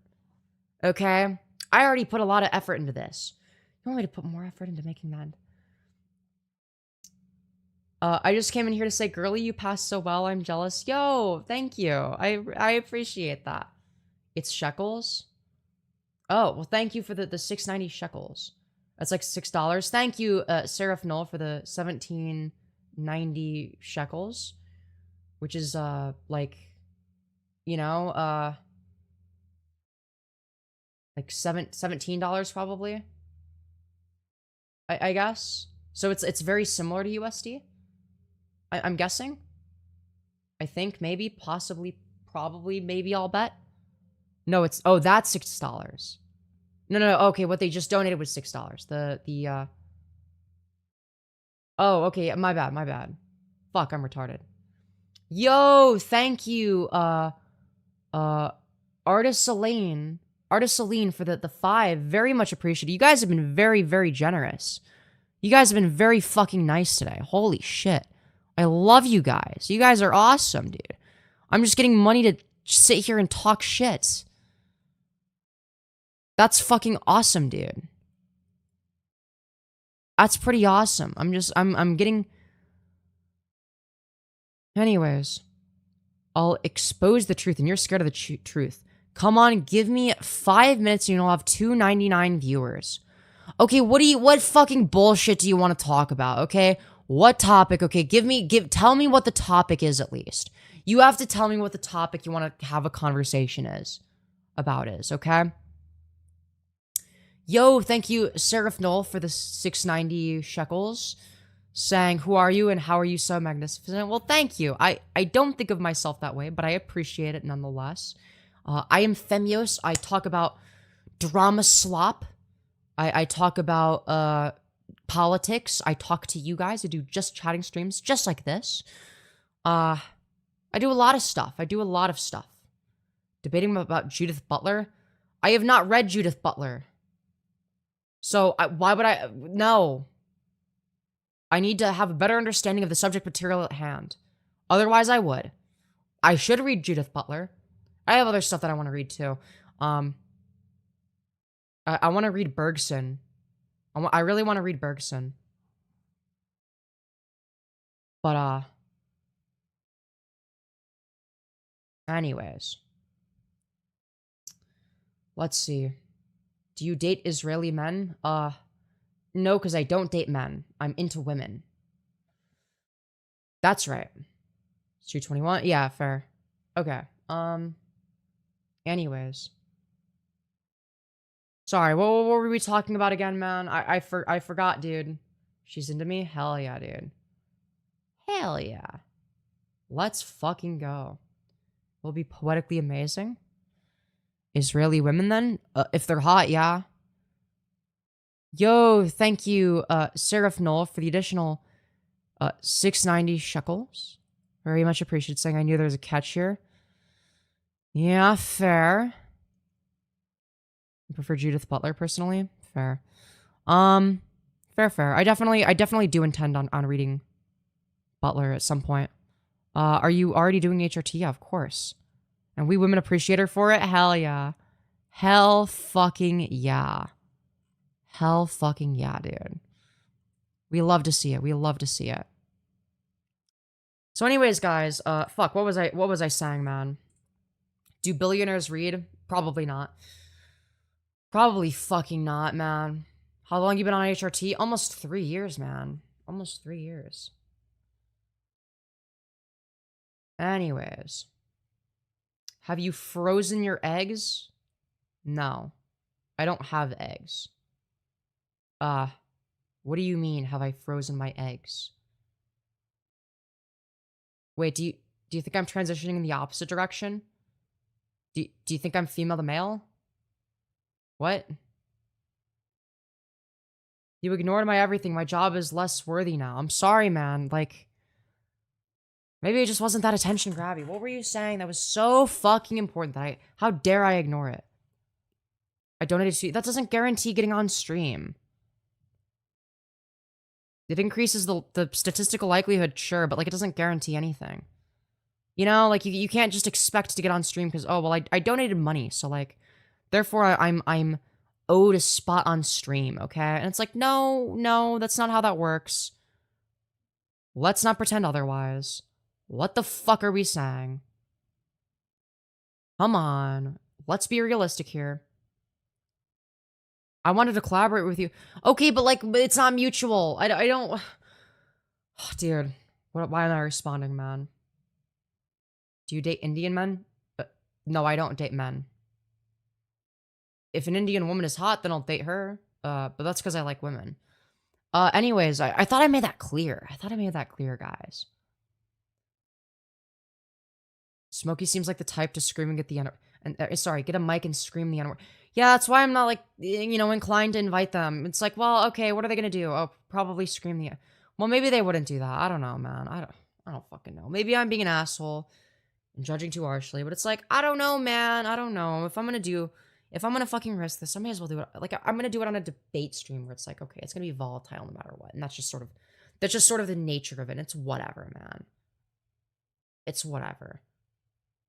Okay? I already put a lot of effort into this. You want me to put more effort into making that? I just came in here to say, girly, you passed so well, I'm jealous. Yo, thank you. I appreciate that. It's shekels? Oh, well, thank you for the 690 shekels. That's like $6. Thank you, Seraph Knoll, for the 1790 shekels. Which is, like, you know, Like $17 probably. I guess. So it's very similar to USD. I'm guessing. I think maybe, possibly, probably, maybe, I'll bet. No, it's, oh, that's $6. No. Okay, what they just donated was $6. Oh, okay, my bad. Fuck, I'm retarded. Yo, thank you, Artist Celine for the 5. Very much appreciated. You guys have been very, very generous. You guys have been very fucking nice today. Holy shit. I love you guys. You guys are awesome, dude. I'm just getting money to sit here and talk shit. That's fucking awesome, dude. That's pretty awesome. I'm getting... Anyways. I'll expose the truth, and you're scared of the truth. Come on, give me 5 minutes and you'll have 299 viewers. Okay, what fucking bullshit do you want to talk about, okay? What topic? Okay, tell me what the topic is at least. You have to tell me what the topic you want to have a conversation is, okay? Yo, thank you, Seraph Null, for the 690 shekels, saying, who are you and how are you so magnificent? Well, thank you. I don't think of myself that way, but I appreciate it nonetheless. I am Femyoz. I talk about drama slop. I talk about politics. I talk to you guys. I do just chatting streams just like this. I do a lot of stuff. Debating about Judith Butler. I have not read Judith Butler. So why would I? No. I need to have a better understanding of the subject material at hand. Otherwise, I would. I should read Judith Butler. I have other stuff that I want to read too. I want to read Bergson. I really want to read Bergson. But, anyways. Let's see. Do you date Israeli men? No, because I don't date men. I'm into women. That's right. 221? Yeah, fair. Okay. Anyways. Sorry, what were we talking about again, man? I forgot, dude. She's into me? Hell yeah, dude. Hell yeah. Let's fucking go. Will be poetically amazing. Israeli women, then? If they're hot, yeah. Yo, thank you, Seraph Null, for the additional 690 shekels. Very much appreciated, saying I knew there was a catch here. Yeah, fair. I prefer Judith Butler, personally. Fair. Fair. I definitely do intend on reading Butler at some point. Are you already doing HRT? Yeah, of course. And we women appreciate her for it? Hell yeah. Hell fucking yeah. Hell fucking yeah, dude. We love to see it. So anyways, guys, fuck, what was I saying, man? Do billionaires read? Probably not. Probably fucking not, man. How long you been on HRT? Almost 3 years, man. Almost 3 years. Anyways. Have you frozen your eggs? No. I don't have eggs. What do you mean, have I frozen my eggs? Wait, do you think I'm transitioning in the opposite direction? Do you think I'm female to male? What? You ignored my everything. My job is less worthy now. I'm sorry, man. Like, maybe it just wasn't that attention grabby. What were you saying that was so fucking important that how dare I ignore it? I donated to you. That doesn't guarantee getting on stream. It increases the statistical likelihood, sure, but, like, it doesn't guarantee anything. You know, like, you can't just expect to get on stream because, oh, well, I donated money, so, like, therefore, I'm owed a spot on stream, okay? And it's like, no, that's not how that works. Let's not pretend otherwise. What the fuck are we saying? Come on. Let's be realistic here. I wanted to collaborate with you. Okay, but, like, it's not mutual. I don't... Oh, dude. Why am I responding, man? Do you date Indian men? No, I don't date men. If an Indian woman is hot, then I'll date her. But that's because I like women. Anyways, I thought I made that clear. I thought I made that clear, guys. Smokey seems like the type to scream and get the sorry, get a mic and scream the N-word. Yeah, that's why I'm not like, you know, inclined to invite them. It's like, well, okay, what are they gonna do? Oh, probably scream the. Well, maybe they wouldn't do that. I don't know, man. I don't fucking know. Maybe I'm being an asshole and judging too harshly, but it's like, I don't know, man. I don't know. If I'm gonna fucking risk this, I may as well do it. Like, I'm gonna do it on a debate stream where it's like, okay, it's gonna be volatile no matter what. And that's just sort of the nature of it. And it's whatever, man. It's whatever.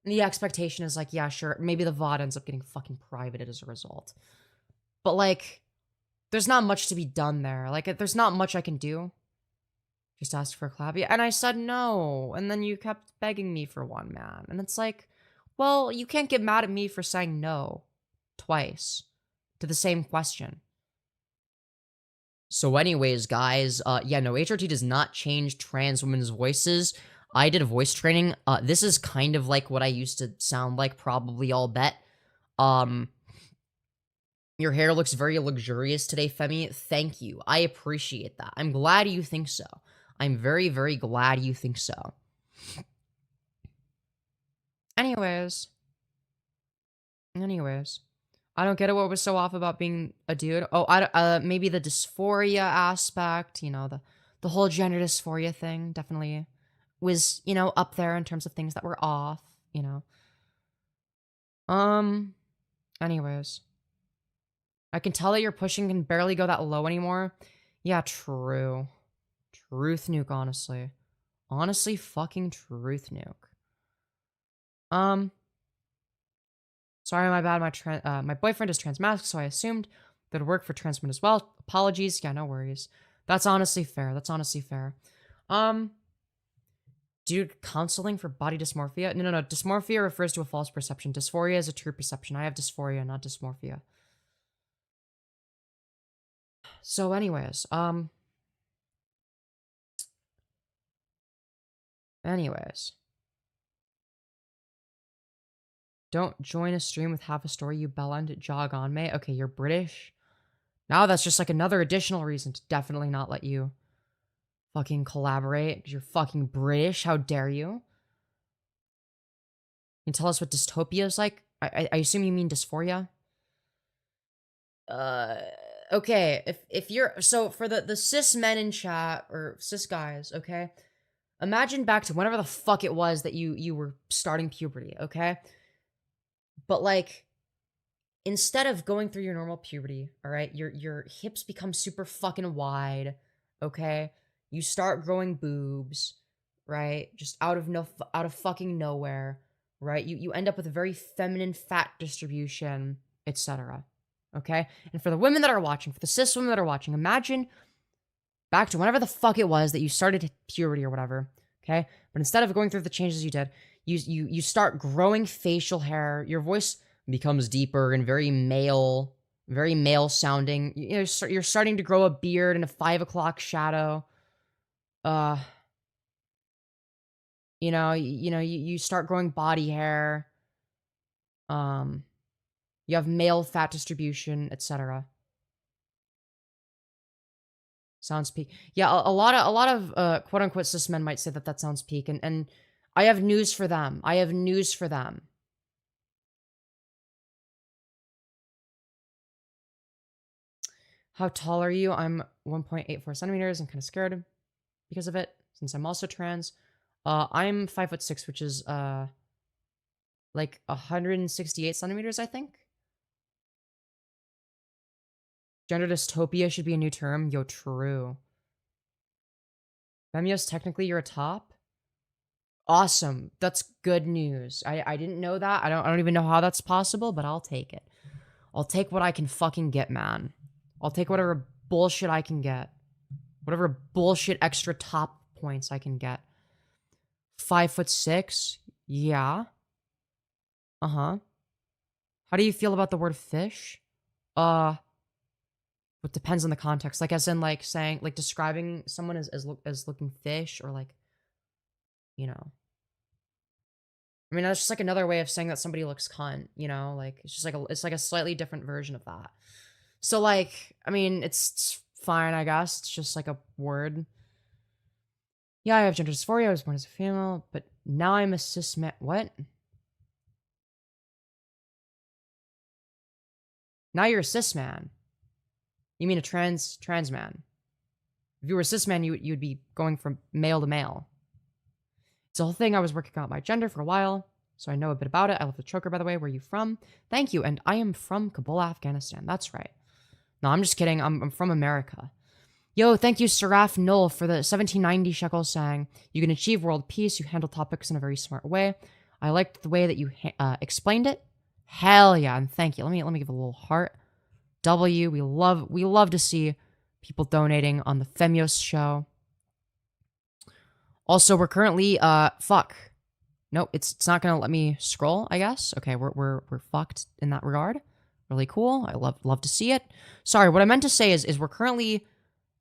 And the expectation is like, yeah, sure, maybe the VOD ends up getting fucking privated as a result. But like, there's not much to be done there. Like, there's not much I can do. Just ask for a collab. Yeah, and I said no. And then you kept begging me for one, man. And it's like, well, you can't get mad at me for saying no twice to the same question. So anyways, guys, yeah, no, HRT does not change trans women's voices. I did voice training. This is kind of like what I used to sound like, probably, I'll bet. Your hair looks very luxurious today, Femi. Thank you. I appreciate that. I'm glad you think so. I'm very, very glad you think so. Anyways. I don't get it. What was so off about being a dude? Oh, maybe the dysphoria aspect, you know, the whole gender dysphoria thing definitely was, you know, up there in terms of things that were off, you know. Anyways. I can tell that your pushing can barely go that low anymore. Yeah, true. Truth nuke, honestly. Honestly, fucking truth nuke. Sorry, my bad. My boyfriend is trans-masc, so I assumed that it'd work for trans men as well. Apologies. Yeah, no worries. That's honestly fair. Dude, counseling for body dysmorphia? No. Dysmorphia refers to a false perception. Dysphoria is a true perception. I have dysphoria, not dysmorphia. So anyways, don't join a stream with half a story, you bellend. Jog on, mate. Okay, you're British. Now that's just like another additional reason to definitely not let you fucking collaborate. You're fucking British. How dare you? Can you tell us what dystopia is like? I assume you mean dysphoria? Okay. If you're... So, for the cis men in chat, or cis guys, okay? Imagine back to whenever the fuck it was that you were starting puberty, okay? But, like, instead of going through your normal puberty, all right, your hips become super fucking wide, okay? You start growing boobs, right? Just out of fucking nowhere, right? You end up with a very feminine fat distribution, etc. Okay? And for the women that are watching, for the cis women that are watching, imagine back to whenever the fuck it was that you started puberty or whatever, okay? But instead of going through the changes you did, you start growing facial hair, your voice becomes deeper and very male sounding. You're starting to grow a beard and a 5 o'clock shadow. You start growing body hair. You have male fat distribution, etc. Sounds peak. Yeah, a lot of quote unquote cis men might say that sounds peak, and I have news for them. How tall are you? I'm 1.84 centimeters. I'm kind of scared because of it, since I'm also trans. I'm 5'6", which is like 168 centimeters, I think. Gender dystopia should be a new term. Yo, true. Femyoz, technically you're a top. Awesome. That's good news. I didn't know that. I don't even know how that's possible, but I'll take it. I'll take what I can fucking get, man. I'll take whatever bullshit I can get. Whatever bullshit extra top points I can get. 5'6"? Yeah. Uh-huh. How do you feel about the word fish? It depends on the context. Like, as in, like, saying, like, describing someone as looking fish, or, like, you know. I mean, that's just like another way of saying that somebody looks cunt, you know? Like, it's just like it's like a slightly different version of that. So, like, I mean, it's fine, I guess. It's just like a word. Yeah, I have gender dysphoria. I was born as a female, but now I'm a cis man. What? Now you're a cis man. You mean a trans man? If you were a cis man, you'd be going from male to male. It's a whole thing. I was working out my gender for a while, so I know a bit about it. I love the choker, by the way. Where are you from? Thank you. And I am from Kabul, Afghanistan. That's right. No, I'm just kidding. I'm from America. Yo, thank you, Seraph Null, for the 1790 shekels saying, you can achieve world peace. You handle topics in a very smart way. I liked the way that you explained it. Hell yeah, and thank you. Let me give a little heart. W, we love to see people donating on the Femyoz show. Also, we're currently fuck. Nope, it's not gonna let me scroll, I guess. Okay, we're fucked in that regard. Really cool. I love to see it. Sorry, what I meant to say is we're currently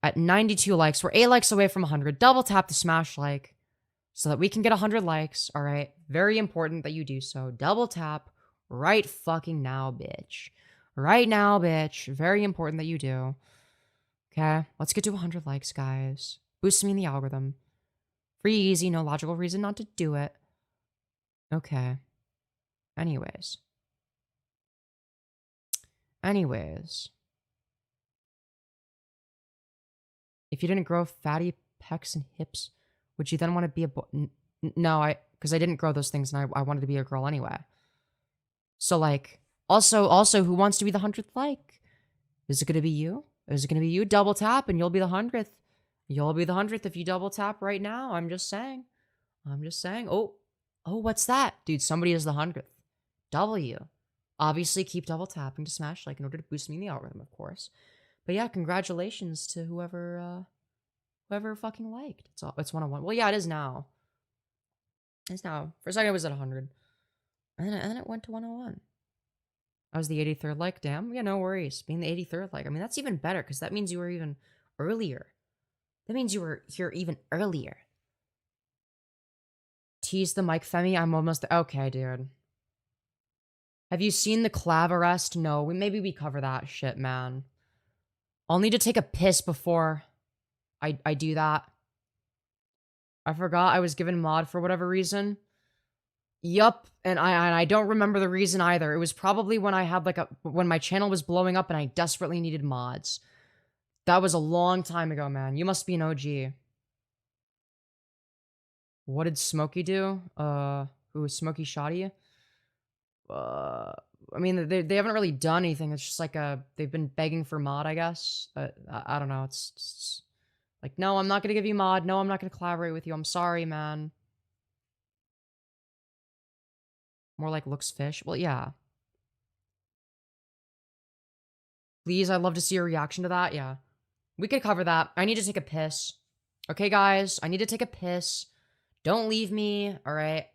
at 92 likes. We're 8 likes away from 100. Double tap the smash like so that we can get 100 likes. All right. Very important that you do so. Double tap right fucking now, bitch. Right now, bitch. Very important that you do. Okay. Let's get to 100 likes, guys. Boost me in the algorithm. Free, easy, no logical reason not to do it. Okay. Anyways. If you didn't grow fatty pecs and hips, would you then want to be a boy? No, because I didn't grow those things and I wanted to be a girl anyway. So, like, also, who wants to be the 100th like? Is it going to be you? Is it going to be you? Double tap and you'll be the 100th. You'll be the 100th if you double tap right now. I'm just saying. Oh, what's that? Dude, somebody is the 100th. W. Obviously, keep double tapping to smash like in order to boost me in the algorithm, of course. But yeah, congratulations to whoever fucking liked. It's 101. Well, yeah, it is now. It's now. For a second, it was at 100. And then it went to 101. I was the 83rd like. Damn. Yeah, no worries. Being the 83rd like. I mean, that's even better because that means you were even earlier. That means you were here even earlier. Tease the mic, Femi. I'm almost... Okay, dude. Have you seen the Clav arrest? No. Maybe we cover that shit, man. I'll need to take a piss before I do that. I forgot I was given mod for whatever reason. Yup, and I don't remember the reason either. It was probably when I had when my channel was blowing up and I desperately needed mods. That was a long time ago, man. You must be an OG. What did Smokey do? Who was Smokey Shoddy? I mean, they haven't really done anything. It's just like they've been begging for mod, I guess. I don't know. It's like, no, I'm not gonna give you mod. No, I'm not gonna collaborate with you. I'm sorry, man. More like looks fish. Well, yeah. Please, I'd love to see your reaction to that. Yeah. We could cover that. I need to take a piss. Okay, guys? I need to take a piss. Don't leave me, alright?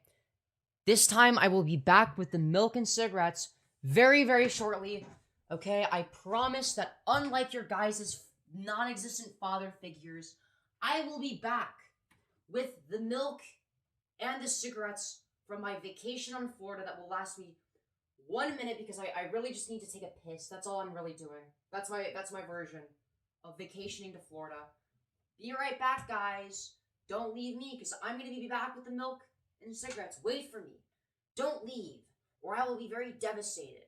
This time, I will be back with the milk and cigarettes very, very shortly. Okay? I promise that unlike your guys' non-existent father figures, I will be back with the milk and the cigarettes from my vacation on Florida that will last me 1 minute because I really just need to take a piss. That's all I'm really doing. That's my version of vacationing to Florida. Be right back, guys. Don't leave me because I'm going to be back with the milk and cigarettes. Wait for me. Don't leave or I will be very devastated.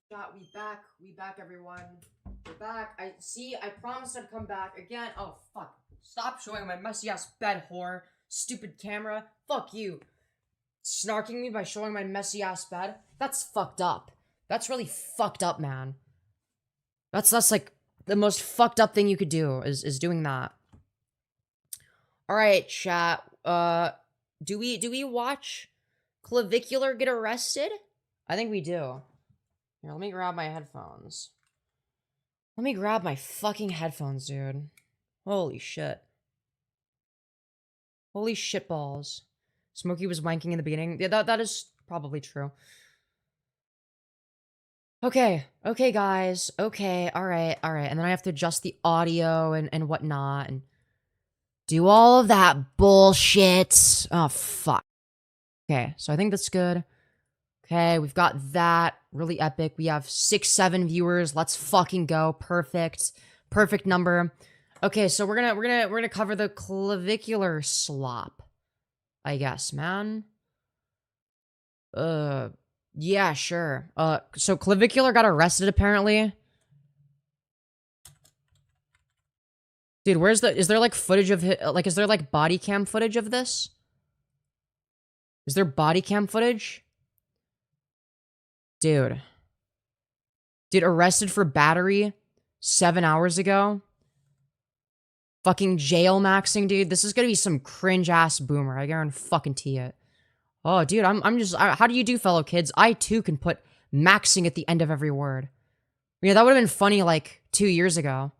Shot, we back, everyone. We're back. I promised I'd come back again. Oh, fuck. Stop showing my messy ass bed, whore. Stupid camera. Fuck you. Snarking me by showing my messy ass bed? That's fucked up. That's really fucked up, man. That's like the most fucked up thing you could do is doing that. Alright, chat. Do we watch Clavicular get arrested? I think we do. Here, let me grab my headphones. Let me grab my fucking headphones, dude. Holy shit. Holy shitballs. Smokey was wanking in the beginning. Yeah, that is probably true. Okay, guys. Okay, alright. And then I have to adjust the audio and whatnot, and do all of that bullshit. Oh, fuck. Okay, so I think that's good. Okay, we've got that. Really epic. We have 6-7 viewers. Let's fucking go. Perfect. Perfect number. Okay, so we're gonna cover the clavicular slop, I guess, man. Yeah, sure. So Clavicular got arrested, apparently. Dude, is there, like, footage of is there, like, body cam footage of this? Is there body cam footage? Dude, arrested for battery 7 hours ago? Fucking jail maxing, dude. This is gonna be some cringe-ass boomer. I guarantee it. Oh, dude, how do you do, fellow kids? I, too, can put maxing at the end of every word. Yeah, that would have been funny, like, 2 years ago.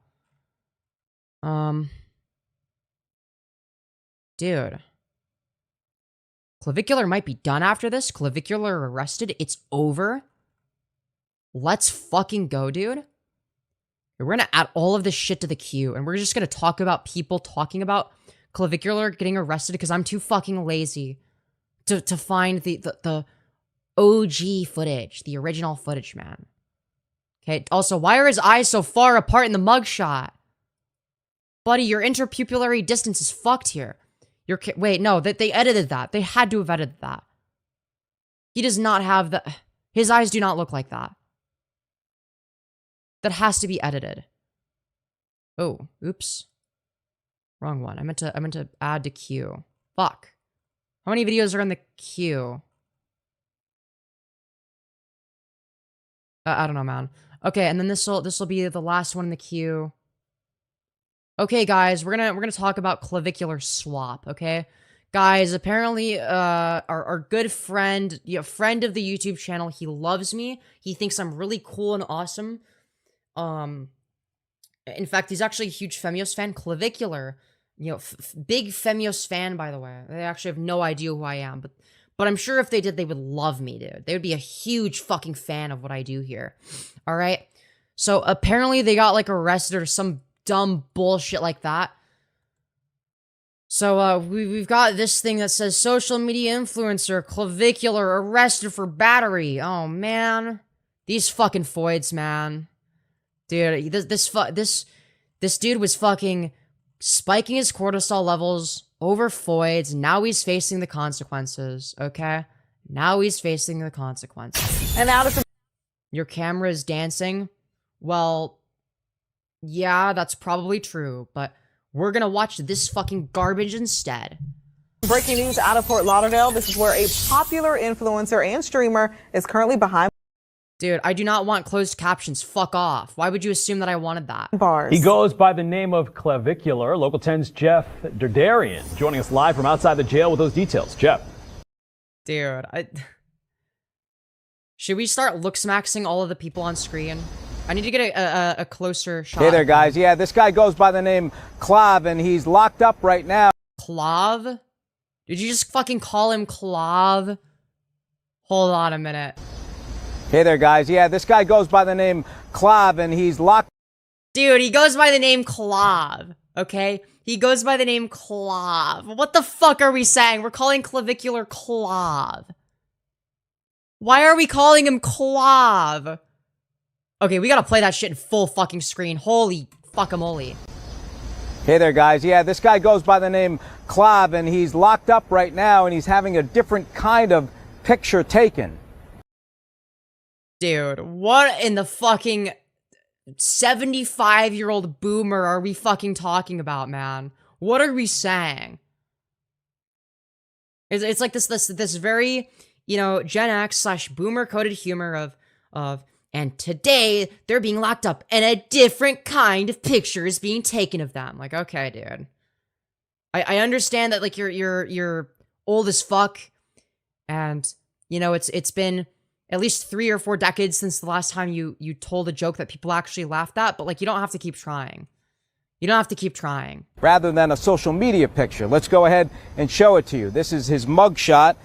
Dude. Clavicular might be done after this. Clavicular arrested. It's over. Let's fucking go, dude. We're gonna add all of this shit to the queue, and we're just gonna talk about people talking about Clavicular getting arrested because I'm too fucking lazy to find the OG footage, the original footage, man. Okay, also, why are his eyes so far apart in the mugshot? Buddy, your interpupillary distance is fucked here. Wait, no, they edited that. They had to have edited that. He does not have his eyes do not look like that. That has to be edited. Oh, oops. Wrong one. I meant to add to queue. Fuck. How many videos are in the queue? I don't know, man. Okay, and then this'll be the last one in the queue. Okay, guys, we're gonna talk about clavicular slop, okay? Guys, apparently, our good friend, friend of the YouTube channel, he loves me. He thinks I'm really cool and awesome. In fact, he's actually a huge Femyoz fan. Clavicular, big Femyoz fan, by the way. They actually have no idea who I am, but I'm sure if they did, they would love me, dude. They would be a huge fucking fan of what I do here. All right? So, apparently, they got, like, arrested or some dumb bullshit like that. So, we've got this thing that says social media influencer Clavicular arrested for battery. Oh, man. These fucking foids, man. Dude, this dude was fucking spiking his cortisol levels over foids. Now he's facing the consequences, okay? Now he's facing the consequences. And out of your camera is dancing? Well, yeah, that's probably true, but we're gonna watch this fucking garbage instead. breaking news out of Fort Lauderdale. This is where a popular influencer and streamer is currently behind Dude, I do not want closed captions. Fuck off. Why would you assume that I wanted that? bars. He goes by the name of Clavicular. Local 10's Jeff Derdarian joining us live from outside the jail with those details. Jeff. Dude, should we start looks-maxing all of the people on screen? I need to get a closer shot. Hey there, guys. Yeah, this guy goes by the name Clav, and he's locked up right now. Clav? Did you just fucking call him Clav? Hold on a minute. Hey there, guys. Yeah, this guy goes by the name Clav, and he's locked. Dude, he goes by the name Clav, okay? He goes by the name Clav. What the fuck are we saying? We're calling Clavicular Clav. Why are we calling him Clav? Okay, we gotta play that shit in full fucking screen. Holy fuckamole. Hey there, guys. Yeah, this guy goes by the name Clav, and he's locked up right now, and he's having a different kind of picture taken. Dude, what in the fucking 75-year-old boomer are we fucking talking about, man? What are we saying? It's like this very, you know, Gen X / boomer coded humor of, and today they're being locked up and a different kind of picture is being taken of them. Like, okay, dude. I understand that, like, you're old as fuck, and, you know, it's been at least 3 or 4 decades since the last time you told a joke that people actually laughed at, but, like, you don't have to keep trying. You don't have to keep trying. Rather than a social media picture. Let's go ahead and show it to you. This is his mugshot.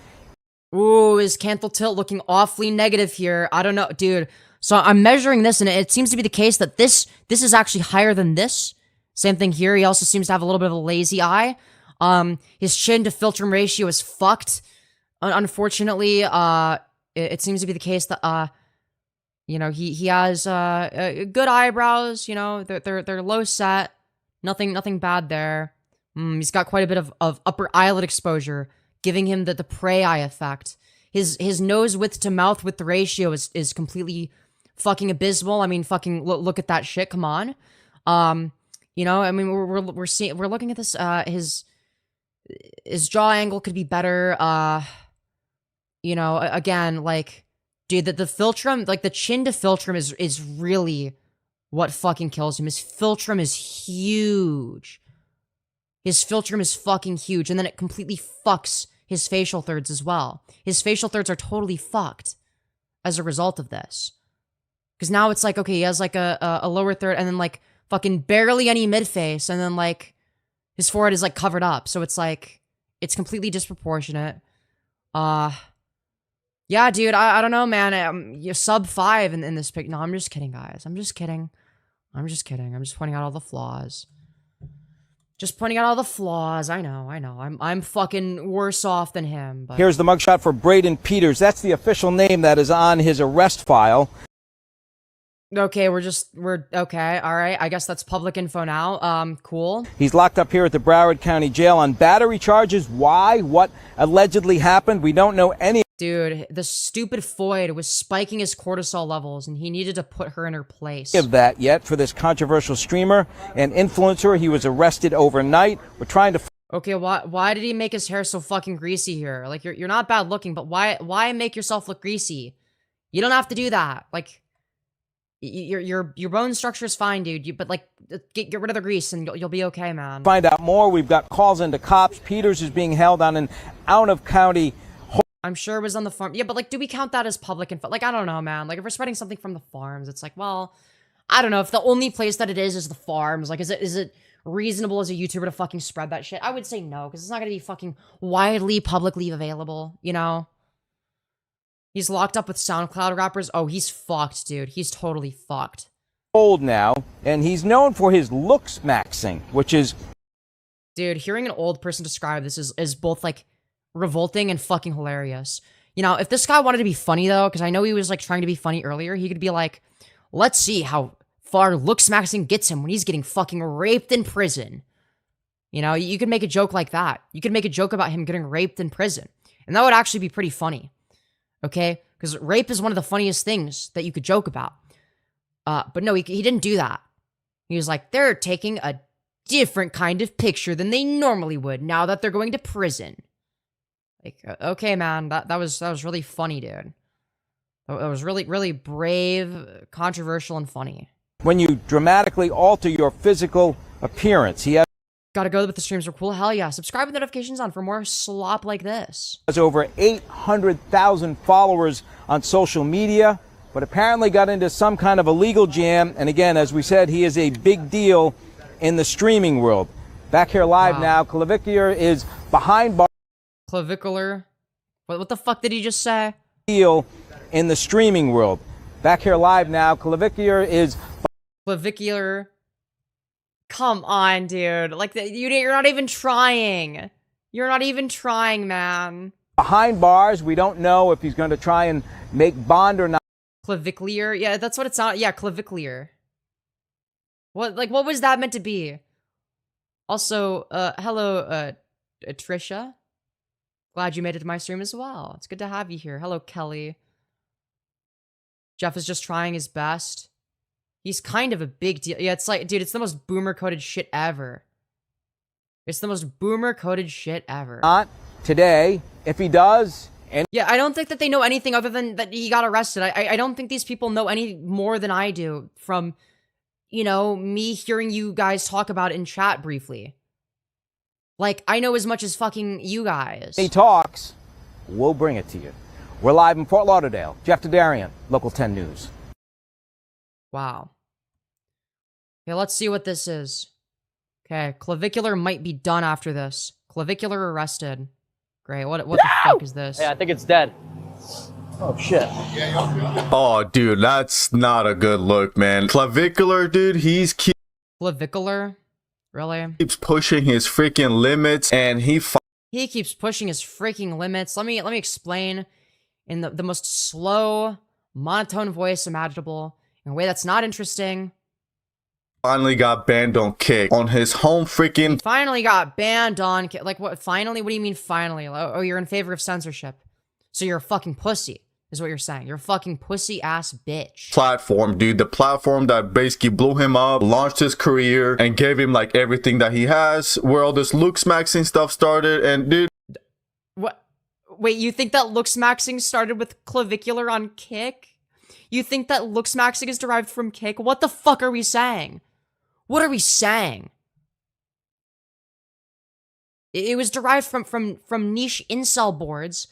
Ooh, is Canthal Tilt looking awfully negative here? I don't know, dude. So I'm measuring this, and it seems to be the case that this is actually higher than this. Same thing here. He also seems to have a little bit of a lazy eye. His chin to philtrum ratio is fucked. Unfortunately, it seems to be the case that, you know, he has good eyebrows. You know, they're low set. Nothing bad there. He's got quite a bit of upper eyelid exposure, giving him the prey eye effect. His nose width to mouth width ratio is completely fucking abysmal. I mean, fucking look at that shit. Come on. You know, I mean, we're looking at this. His jaw angle could be better. You know, again, like, dude, the philtrum, like the chin to philtrum is really what fucking kills him. His philtrum is huge. His philtrum is fucking huge, and then it completely fucks his facial thirds as well. His facial thirds are totally fucked as a result of this. Because now it's like, okay, he has like a lower third, and then like fucking barely any mid-face, and then like his forehead is like covered up. So it's like, it's completely disproportionate. Yeah, dude, I don't know, man. You're sub 5 in this pic. No, I'm just kidding, guys. I'm just kidding. I'm just pointing out all the flaws. Just pointing out all the flaws. I know. I'm fucking worse off than him. But Here's the mugshot for Braden Peters. That's the official name that is on his arrest file. okay, we're okay. All right. I guess that's public info now. Cool. He's locked up here at the Broward County Jail on battery charges. Why? What allegedly happened? We don't know any Dude, the stupid Foyd was spiking his cortisol levels, and he needed to put her in her place. of that yet for this controversial streamer and influencer. He was arrested overnight. We're trying to Okay, why did he make his hair so fucking greasy here? Like, you're not bad looking, but why make yourself look greasy? You don't have to do that. Like, your bone structure is fine, dude. But like, get rid of the grease and you'll be okay, man. find out more. We've got calls into cops. Peters is being held on an out-of-county. I'm sure it was on the farm. Yeah, but like, do we count that as public info? Like, I don't know, man. Like, if we're spreading something from the farms, it's like, well, I don't know. If the only place that it is the farms, like, is it reasonable as a YouTuber to fucking spread that shit? I would say no, because it's not gonna be fucking widely publicly available, you know? He's locked up with SoundCloud rappers. Oh, he's fucked, dude. He's totally fucked. Old now, and he's known for his looks maxing, which is Dude, hearing an old person describe this is both, like, revolting and fucking hilarious. You know, if this guy wanted to be funny, though, because I know he was, like, trying to be funny earlier, he could be like, let's see how far looks maxing gets him when he's getting fucking raped in prison. You know, you could make a joke like that. You could make a joke about him getting raped in prison. And that would actually be pretty funny. Okay? Because rape is one of the funniest things that you could joke about. But no, he didn't do that. He was like, they're taking a different kind of picture than they normally would now that they're going to prison. Like, okay, man, that was really funny, dude. That was really, really brave, controversial, and funny. when you dramatically alter your physical appearance. He has Gotta go with the streams are cool. Hell yeah. Subscribe with notifications on for more slop like this. over 800,000 followers on social media, but apparently got into some kind of a legal jam. And again, as we said, he is a big deal in the streaming world. Back here live now, Clavicular is behind bars. Clavicular? What the fuck did he just say? Deal in the streaming world. Back here live now, Clavicular is... Clavicular. Come on, dude. Like, you're not even trying. You're not even trying, man. behind bars. We don't know if he's going to try and make bond or not. Clavicular? Yeah, that's what it sounds. Yeah, clavicular. What was that meant to be? Also, hello, Trisha. Glad you made it to my stream as well. It's good to have you here. Hello, Kelly. Jeff is just trying his best. He's kind of a big deal. Yeah, it's like, dude, it's the most boomer-coded shit ever. It's the most boomer-coded shit ever. Not today. If he does... Yeah, I don't think that they know anything other than that he got arrested. I don't think these people know any more than I do from, you know, me hearing you guys talk about it in chat briefly. Like, I know as much as fucking you guys. He talks, we'll bring it to you. We're live in Fort Lauderdale. Jeff Derderian, Local 10 News. Wow. Okay, let's see what this is. Okay, Clavicular might be done after this. Clavicular Arrested. Great, what the fuck is this? Yeah, I think it's dead. Oh, shit. Oh, dude, that's not a good look, man. Clavicular, dude, Clavicular? Really? keeps pushing his freaking limits, and he keeps pushing his freaking limits. Let me explain in the most slow, monotone voice imaginable, in a way that's not interesting. finally got banned on Kick on his home freaking. Finally got banned on, like, what, finally? What do you mean finally? Oh, you're in favor of censorship. So you're a fucking pussy, is what you're saying. You're a fucking pussy-ass bitch. Platform, dude. The platform that basically blew him up, launched his career, and gave him, like, everything that he has, where all this looks maxing stuff started, and, dude. What? Wait, you think that looks maxing started with Clavicular on Kick? You think that looks maxing is derived from Kick? What the fuck are we saying? What are we saying? It was derived from niche incel boards,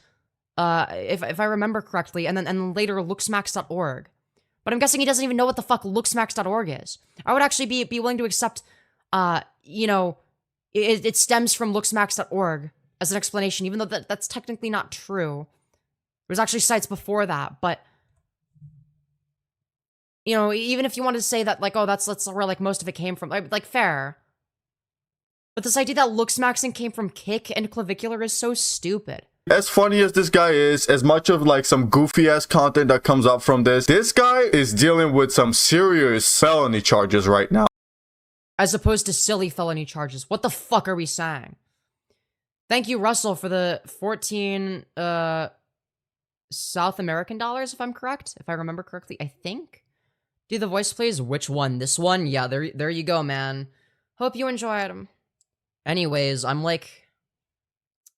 if I remember correctly, and then later looksmax.org. But I'm guessing he doesn't even know what the fuck looksmax.org is. I would actually be willing to accept, you know, it stems from looksmax.org as an explanation, even though that's technically not true. There's actually sites before that, but you know, even if you wanted to say that, like, oh, that's where, like, most of it came from, like, fair. But this idea that looksmaxing came from Kick and Clavicular is so stupid. As funny as this guy is, as much of, like, some goofy-ass content that comes up from this guy is dealing with some serious felony charges right now. As opposed to silly felony charges. What the fuck are we saying? Thank you, Russell, for the 14, South American dollars, if I'm correct. If I remember correctly, I think. Do the voice please? Which one? This one? Yeah, there you go, man. Hope you enjoyed them. Anyways, I'm like,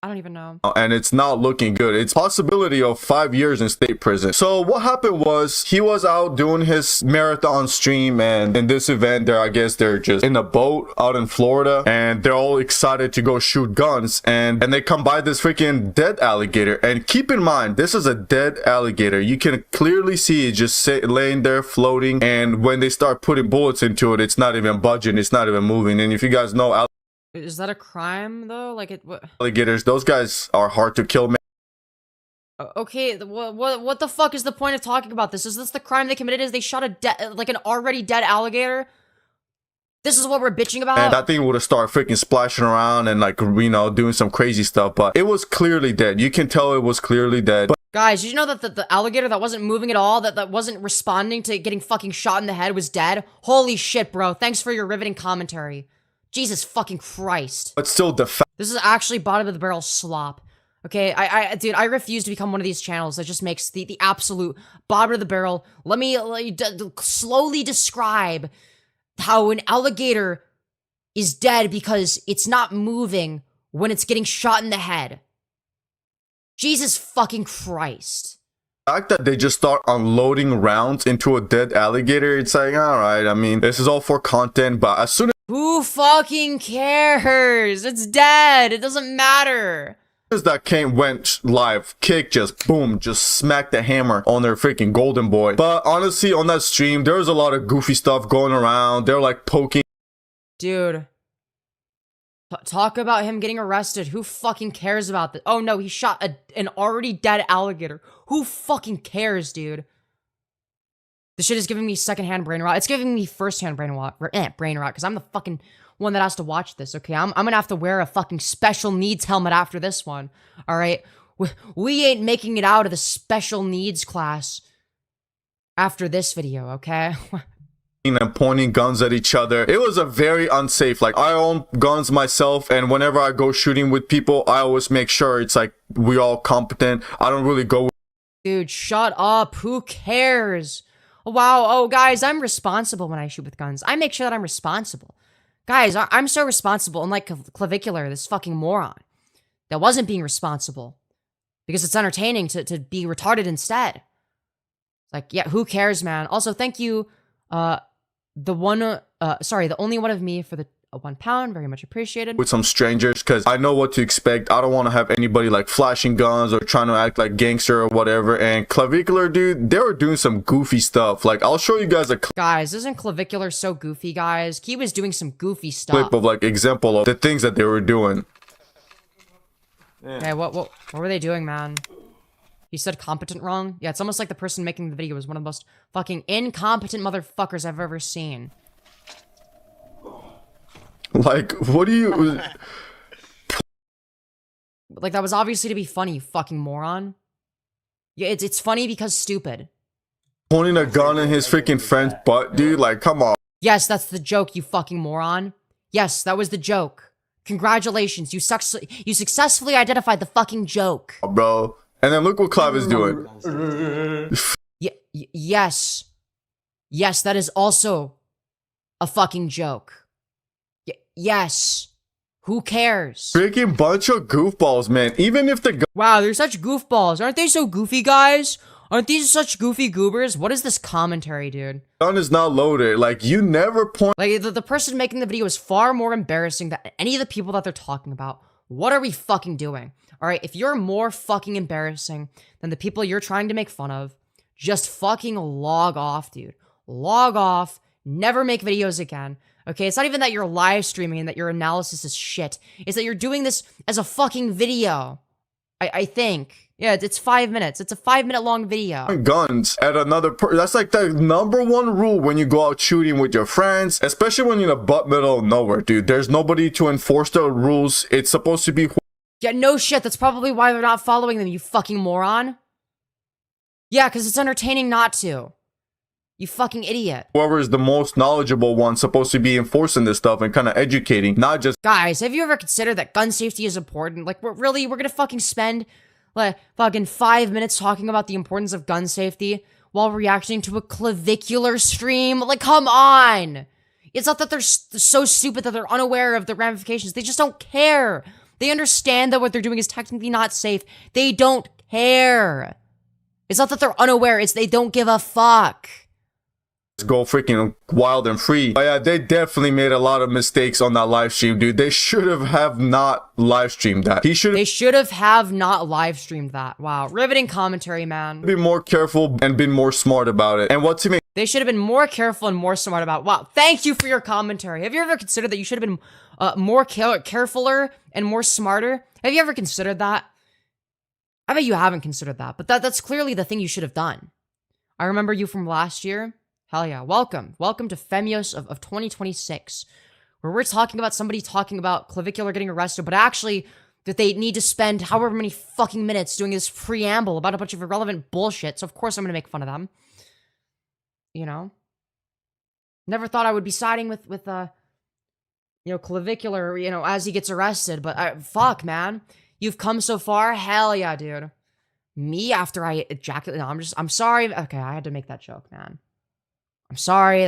I don't even know. And it's not looking good. It's possibility of 5 years in state prison. So what happened was he was out doing his marathon stream, and in this event there, I guess they're just in a boat out in Florida, and they're all excited to go shoot guns, and they come by this freaking dead alligator. And keep in mind, this is a dead alligator. You can clearly see it just laying there floating, and when they start putting bullets into it, it's not even budging, it's not even moving. And if you guys know, is that a crime though? Like, what? Alligators, those guys are hard to kill, man. Okay, what the fuck is the point of talking about this? Is this the crime they committed? Is they shot an already dead alligator? This is what we're bitching about? And that thing would have started freaking splashing around and, like, you know, doing some crazy stuff, but it was clearly dead. You can tell it was clearly dead. But guys, did you know that the alligator that wasn't moving at all, that wasn't responding to getting fucking shot in the head was dead? Holy shit, bro. Thanks for your riveting commentary. Jesus fucking Christ. But still, this is actually bottom of the barrel slop. Okay, dude, I refuse to become one of these channels that just makes the absolute bottom of the barrel. Let me slowly describe how an alligator is dead because it's not moving when it's getting shot in the head. Jesus fucking Christ. The fact that they just start unloading rounds into a dead alligator, it's like, alright, I mean, this is all for content, but as soon who fucking cares? It's dead. It doesn't matter. as that went live, Kick just boom, just smacked the hammer on their freaking golden boy. But honestly, on that stream, there was a lot of goofy stuff going around. They're like poking. Dude. Talk about him getting arrested. Who fucking cares about this? Oh no, he shot an already dead alligator. Who fucking cares, dude? This shit is giving me secondhand brain rot. It's giving me firsthand brain rot, because I'm the fucking one that has to watch this, okay? I'm gonna have to wear a fucking special needs helmet after this one, alright? We ain't making it out of the special needs class after this video, okay? And pointing guns at each other. It was a very unsafe, like, I own guns myself, and whenever I go shooting with people, I always make sure it's like we all competent. I don't really go. Dude, shut up. Who cares? wow, oh, guys, I'm responsible when I shoot with guns. I make sure that I'm responsible. Guys, I'm so responsible, unlike Clavicular, this fucking moron that wasn't being responsible because it's entertaining to be retarded instead. Like, yeah, who cares, man? Also, thank you, the only one of me for the £1, very much appreciated. With some strangers, because I know what to expect. I don't want to have anybody like flashing guns or trying to act like gangster or whatever. And Clavicular, dude, they were doing some goofy stuff. Like, I'll show you guys a Guys, isn't Clavicular so goofy, guys? He was doing some goofy stuff. clip of like example of the things that they were doing. Okay, what were they doing, man? You said competent wrong? Yeah, it's almost like the person making the video was one of the most fucking incompetent motherfuckers I've ever seen. Like, what do you... Like, that was obviously to be funny, you fucking moron. Yeah, it's funny because stupid. Pointing a gun in his freaking friend's butt, dude? Like, come on. Yes, that's the joke, you fucking moron. Yes, that was the joke. Congratulations, you successfully identified the fucking joke. Bro. And then look what Clav is doing. Yes. Yes, that is also a fucking joke. Yes. Who cares? Freaking bunch of goofballs, man. Even if the Wow, they're such goofballs. Aren't they so goofy, guys? Aren't these such goofy goobers? What is this commentary, dude? gun is not loaded, like, you never point... Like, the person making the video is far more embarrassing than any of the people that they're talking about. What are we fucking doing? Alright, if you're more fucking embarrassing than the people you're trying to make fun of, just fucking log off, dude. Log off. Never make videos again. Okay, it's not even that you're live streaming and that your analysis is shit. It's that you're doing this as a fucking video. I think. Yeah, it's 5 minutes. It's a 5-minute long video. Guns at another that's like the #1 rule when you go out shooting with your friends, especially when you're in the butt middle of nowhere, dude. There's nobody to enforce the rules. It's supposed to be... Yeah, no shit. That's probably why they're not following them, you fucking moron. Yeah, because it's entertaining not to. You fucking idiot. Whoever is the most knowledgeable one supposed to be enforcing this stuff and kind of educating, not just... Guys, have you ever considered that gun safety is important? Like, we're gonna fucking spend, like, fucking 5 minutes talking about the importance of gun safety while reacting to a clavicular stream? Like, come on! It's not that they're so stupid that they're unaware of the ramifications. They just don't care. They understand that what they're doing is technically not safe. They don't care. It's not that they're unaware, it's they don't give a fuck. Go freaking wild and free. But yeah, they definitely made a lot of mistakes on that live stream, dude. They should have not live streamed that. They should have not live streamed that. Wow, riveting commentary, man. Be more careful and been more smart about it. And what to make... They should have been more careful and more smart about. Wow, thank you for your commentary. Have you ever considered that you should have been more carefuler and more smarter? Have you ever considered that? I bet you haven't considered that, but that's clearly the thing you should have done. I remember you from last year. Hell yeah, welcome. Welcome to Femyoz of 2026, where we're talking about somebody talking about Clavicular getting arrested, but actually that they need to spend however many fucking minutes doing this preamble about a bunch of irrelevant bullshit, so of course I'm gonna make fun of them. You know? Never thought I would be siding with you know, Clavicular, you know, as he gets arrested, but fuck, man. You've come so far? Hell yeah, dude. Me after I ejaculate? No, I'm sorry. Okay, I had to make that joke, man. I'm sorry,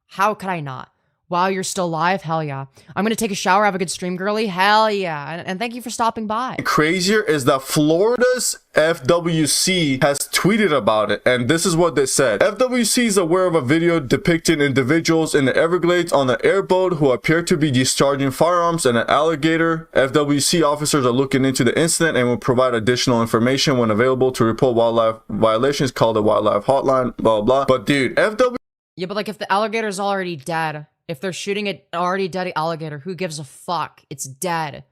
how could I not? While you're still live? Hell yeah. I'm gonna take a shower, have a good stream, girly. Hell yeah. And thank you for stopping by. Crazier is that Florida's FWC has tweeted about it, and this is what they said. FWC is aware of a video depicting individuals in the Everglades on an airboat who appear to be discharging firearms and an alligator. FWC officers are looking into the incident and will provide additional information when available to report wildlife violations. Call the wildlife hotline, blah blah. But dude, Yeah, but like if the alligator's already dead, if they're shooting an already dead alligator, who gives a fuck? It's dead.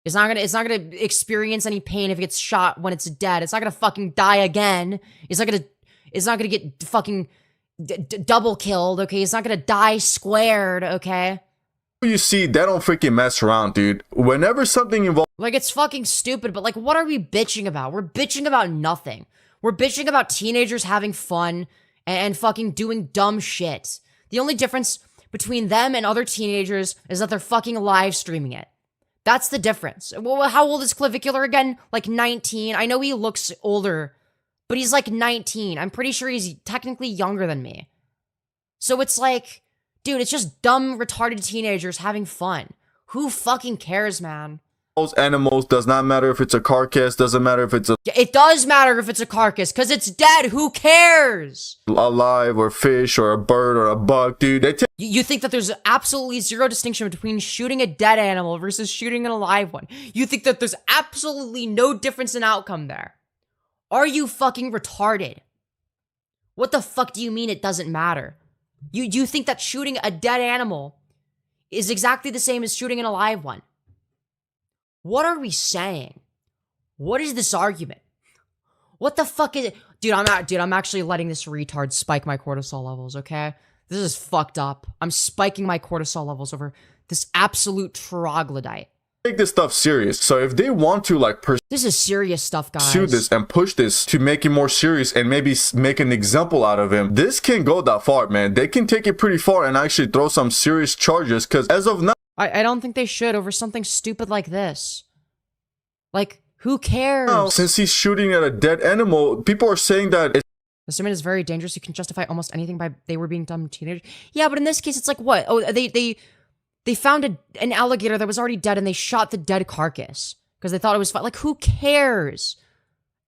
It's not gonna experience any pain if it gets shot when it's dead. It's not gonna fucking die again. It's not gonna get fucking double killed, okay? It's not gonna die squared, okay? you see, they don't freaking mess around, dude. Whenever something involves... Like, it's fucking stupid, but like, what are we bitching about? We're bitching about nothing. We're bitching about teenagers having fun and fucking doing dumb shit. The only difference between them and other teenagers is that they're fucking live streaming it. That's the difference. Well, how old is Clavicular again? Like 19? I know he looks older but he's like 19. I'm pretty sure he's technically younger than me. So it's like, dude, it's just dumb, retarded teenagers having fun. Who fucking cares, man? Those animals, does not matter if it's a carcass, doesn't matter if it's It does matter if it's a carcass, because it's dead. Who cares? alive or fish or a bird or a bug, dude. They take You think that there's absolutely zero distinction between shooting a dead animal versus shooting an alive one. You think that there's absolutely no difference in outcome there. Are you fucking retarded? What the fuck do you mean it doesn't matter? You think that shooting a dead animal is exactly the same as shooting an alive one? What are we saying? What is this argument? What the fuck is it? Dude, I'm actually letting this retard spike my cortisol levels, okay? This is fucked up. I'm spiking my cortisol levels over this absolute troglodyte. this stuff serious. So if they want to like This is serious stuff, guys. pursue this and push this to make it more serious and maybe make an example out of him, this can go that far, man. They can take it pretty far and actually throw some serious charges, because as of now, I don't think they should over something stupid like this. Like, who cares? since he's shooting at a dead animal, people are saying that it's Assuming it's very dangerous, you can justify almost anything by they were being dumb teenagers. Yeah, but in this case, it's like what? Oh, they found an alligator that was already dead and they shot the dead carcass because they thought it was fun. Like, who cares?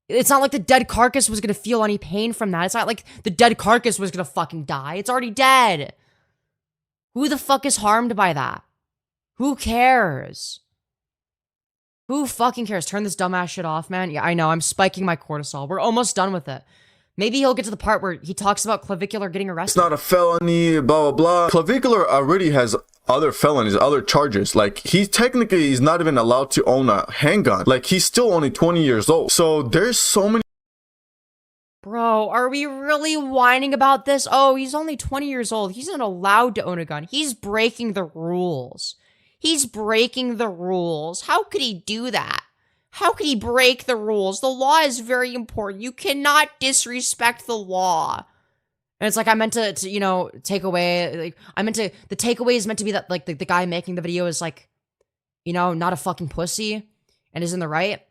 It's not like the dead carcass was gonna feel any pain from that. It's not like the dead carcass was gonna fucking die. It's already dead. Who the fuck is harmed by that? Who cares? Who fucking cares? Turn this dumbass shit off, man. Yeah, I know. I'm spiking my cortisol. We're almost done with it. Maybe he'll get to the part where he talks about Clavicular getting arrested. not a felony, blah, blah, blah. Clavicular already has other felonies, other charges. Like, he technically is not even allowed to own a handgun. Like, he's still only 20 years old. So there's so many Bro, are we really whining about this? Oh, he's only 20 years old. He's not allowed to own a gun. He's breaking the rules. He's breaking the rules. How could he do that? How could he break the rules? The law is very important. You cannot disrespect the law. And it's like, I meant to you know, take away, like, the takeaway is meant to be that, like, the guy making the video is, like, you know, not a fucking pussy and is in the right.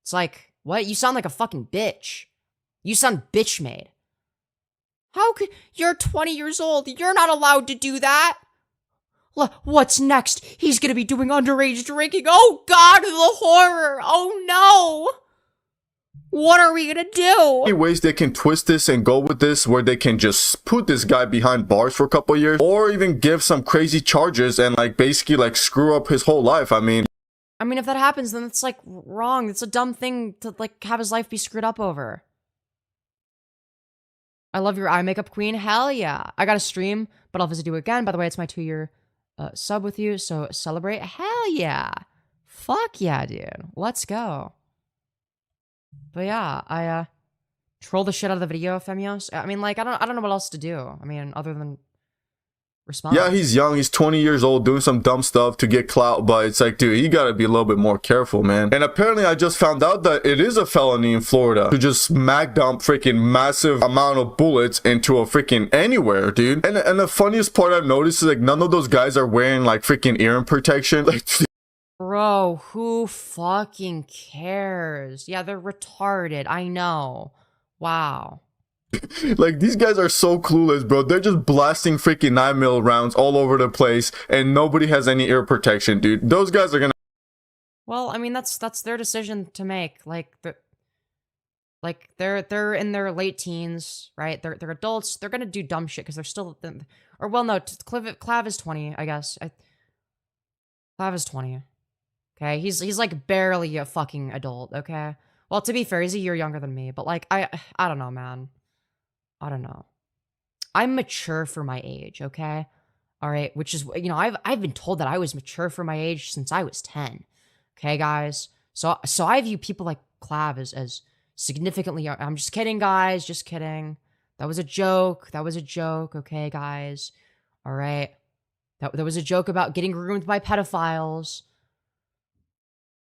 It's like, what? You sound like a fucking bitch. You sound bitch made. How could, you're 20 years old. You're not allowed to do that. What's next? He's gonna be doing underage drinking. Oh God, the horror. Oh no. What are we gonna do? ways they can twist this and go with this, where they can just put this guy behind bars for a couple years, or even give some crazy charges and like basically like screw up his whole life. I mean, if that happens, then it's like wrong. It's a dumb thing to like have his life be screwed up over. I love your eye makeup queen. Hell yeah. I got a stream, but I'll visit you again. By the way, it's my 2-year sub with you, so celebrate. Hell yeah. Fuck yeah, dude. Let's go. But yeah, I troll the shit out of the video, Femyoz. I mean, like, I don't know what else to do. I mean, other than respond. yeah, he's young, he's 20 years old, doing some dumb stuff to get clout, but it's like, dude, you gotta be a little bit more careful, man. And apparently I just found out that it is a felony in Florida to just smack dump freaking massive amount of bullets into a freaking anywhere, dude. And the funniest part I've noticed is like none of those guys are wearing like freaking ear protection. Like, Bro, who fucking cares? Yeah, they're retarded. I know. Wow. like, these guys are so clueless, bro. They're just blasting freaking 9mm rounds all over the place and nobody has any ear protection, dude. Those guys are gonna... Well, I mean, that's their decision to make. They're in their late teens, right? They're adults. They're gonna do dumb shit because they're still... Or, well, no, Clav is 20, I guess. Clav is 20. Okay, he's like barely a fucking adult, okay? Well, to be fair, he's a year younger than me, but like, I don't know, man. I don't know. I'm mature for my age, okay? All right, which is, you know, I've been told that I was mature for my age since I was 10. Okay, guys? So I view people like Clav as significantly young. I'm just kidding, guys, just kidding. That was a joke. That was a joke, okay, guys? All right. That was a joke about getting groomed by pedophiles.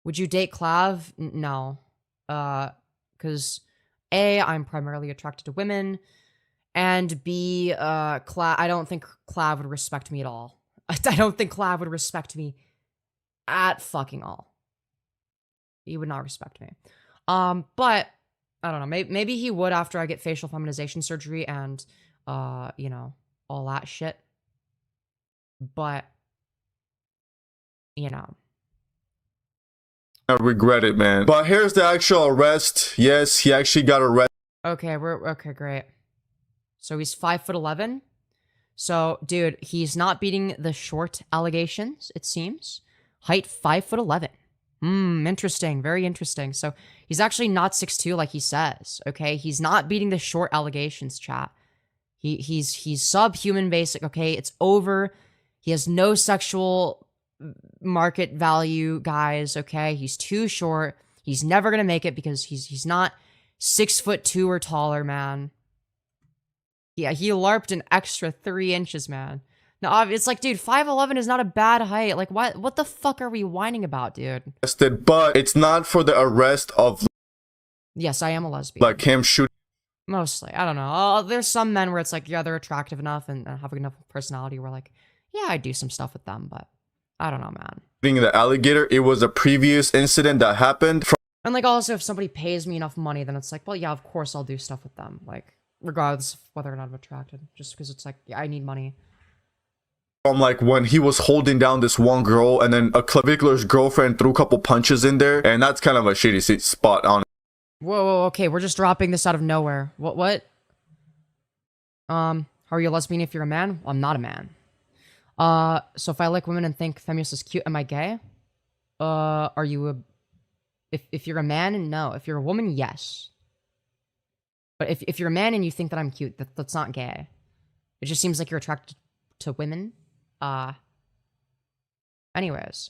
Would you date Clav? No. Because A, I'm primarily attracted to women, and B, I don't think Clav would respect me at all. I don't think Clav would respect me at fucking all. He would not respect me. But I don't know. Maybe he would after I get facial feminization surgery and, you know, all that shit. But, you know. I regret it, man. But here's the actual arrest. Yes, he actually got arrested. Okay, okay, great. So he's 5'11". So, dude, he's not beating the short allegations, it seems. Height 5'11". Interesting. Very interesting. So he's actually not 6'2" like he says. Okay, he's not beating the short allegations, chat. He's subhuman basic. Okay, it's over. He has no sexual market value, guys. Okay, he's too short. He's never gonna make it because he's not 6'2" or taller, man. Yeah, he larped an extra 3 inches, man. Now, it's like, dude, 5'11" is not a bad height. Like, what the fuck are we whining about, dude? But it's not for the arrest of... Yes, I am a lesbian. Like him shooting... Mostly. I don't know. There's some men where it's like, yeah, they're attractive enough and have enough personality where like, yeah, I do some stuff with them, but I don't know, man. Being the alligator, it was a previous incident that happened. And like, also, if somebody pays me enough money, then it's like, well, yeah, of course I'll do stuff with them. Like, regardless of whether or not I'm attracted. Just because it's like, yeah, I need money. From like when he was holding down this one girl and then a Clavicular's girlfriend threw a couple punches in there. And that's kind of a shitty spot on it. Whoa, okay, we're just dropping this out of nowhere. What? How are you a lesbian if you're a man? Well, I'm not a man. So if I like women and think Femyoz is cute, am I gay? Are you a... If you're a man, no. If you're a woman, yes. But if you're a man and you think that I'm cute, that's not gay. It just seems like you're attracted to women. Anyways.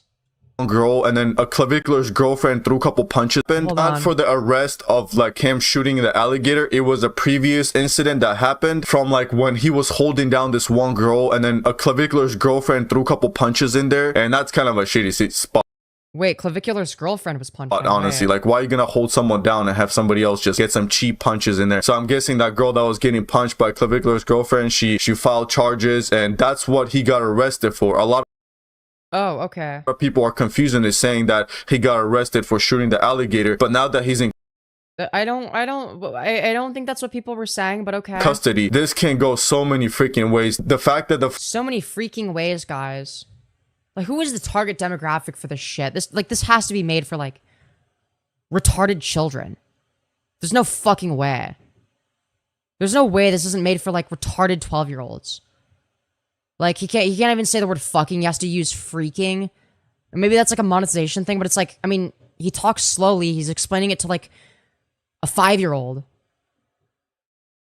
Girl and then a Clavicular's girlfriend threw a couple punches. Not for the arrest of like him shooting the alligator. It was a previous incident that happened from like when he was holding down this one girl and then a Clavicular's girlfriend threw a couple punches in there. And that's kind of a shitty spot. Wait, Clavicular's girlfriend was punching. Honestly, like, why are you gonna hold someone down and have somebody else just get some cheap punches in there? So I'm guessing that girl that was getting punched by Clavicular's girlfriend, she filed charges, and that's what he got arrested for. A lot of people are confused and is saying that he got arrested for shooting the alligator, but now that he's in I don't think that's what people were saying, but okay. Custody, this can go so many freaking ways. The fact that so many freaking ways, guys. Like, who is the target demographic for this shit? This has to be made for, like, retarded children. There's no fucking way. There's no way this isn't made for, like, retarded 12-year-olds. Like, he can't even say the word fucking. He has to use freaking. Maybe that's, like, a monetization thing, but it's like, I mean, he talks slowly. He's explaining it to, like, a 5-year-old.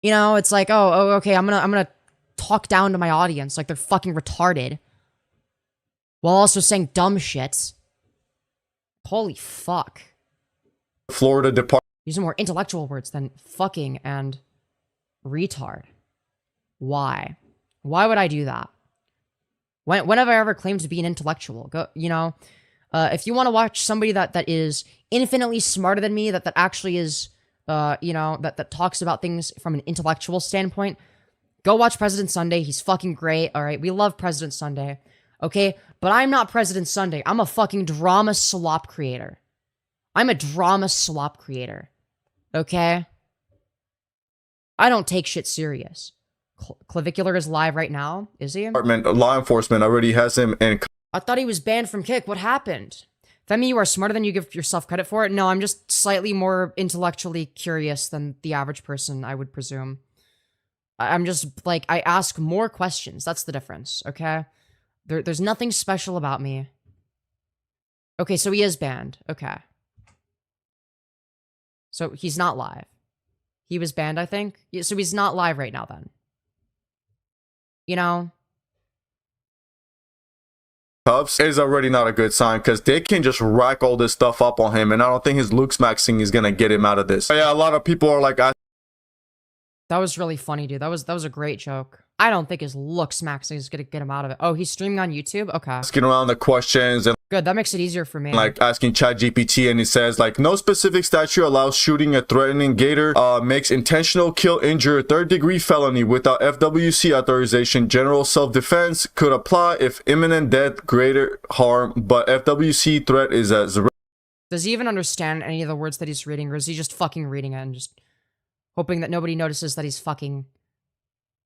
You know, it's like, oh, okay, I'm gonna talk down to my audience like they're fucking retarded. While also saying dumb shit. Holy fuck. Florida Department using more intellectual words than fucking and retard. Why? Why would I do that? When have I ever claimed to be an intellectual? You know, if you want to watch somebody that is infinitely smarter than me, that actually is, you know, that talks about things from an intellectual standpoint, go watch President Sunday. He's fucking great. All right, we love President Sunday. Okay, but I'm not President Sunday. I'm a fucking drama slop creator. I'm a drama slop creator. Okay? I don't take shit serious. Clavicular is live right now, is he? Law enforcement already has him in. I thought he was banned from Kick. What happened? Femi, you are smarter than you give yourself credit for. No, I'm just slightly more intellectually curious than the average person, I would presume. I'm just, like, I ask more questions. That's the difference, okay? There's nothing special about me. Okay, so he is banned. Okay. So he's not live. He was banned, I think. Yeah, so he's not live right now then. You know? Cubs is already not a good sign because they can just rack all this stuff up on him, and I don't think his looks maxing is gonna get him out of this. But yeah, a lot of people are like, that was really funny, dude. That was a great joke. I don't think his looks maxing is gonna get him out of it. Oh, he's streaming on YouTube? Okay. Asking around the questions and good, that makes it easier for me. Like asking ChatGPT, and he says like, no specific statute allows shooting a threatening gator, makes intentional kill injure 3rd-degree felony without FWC authorization. General self-defense could apply if imminent death, greater harm, but FWC threat is as Does he even understand any of the words that he's reading, or is he just fucking reading it and just hoping that nobody notices that he's fucking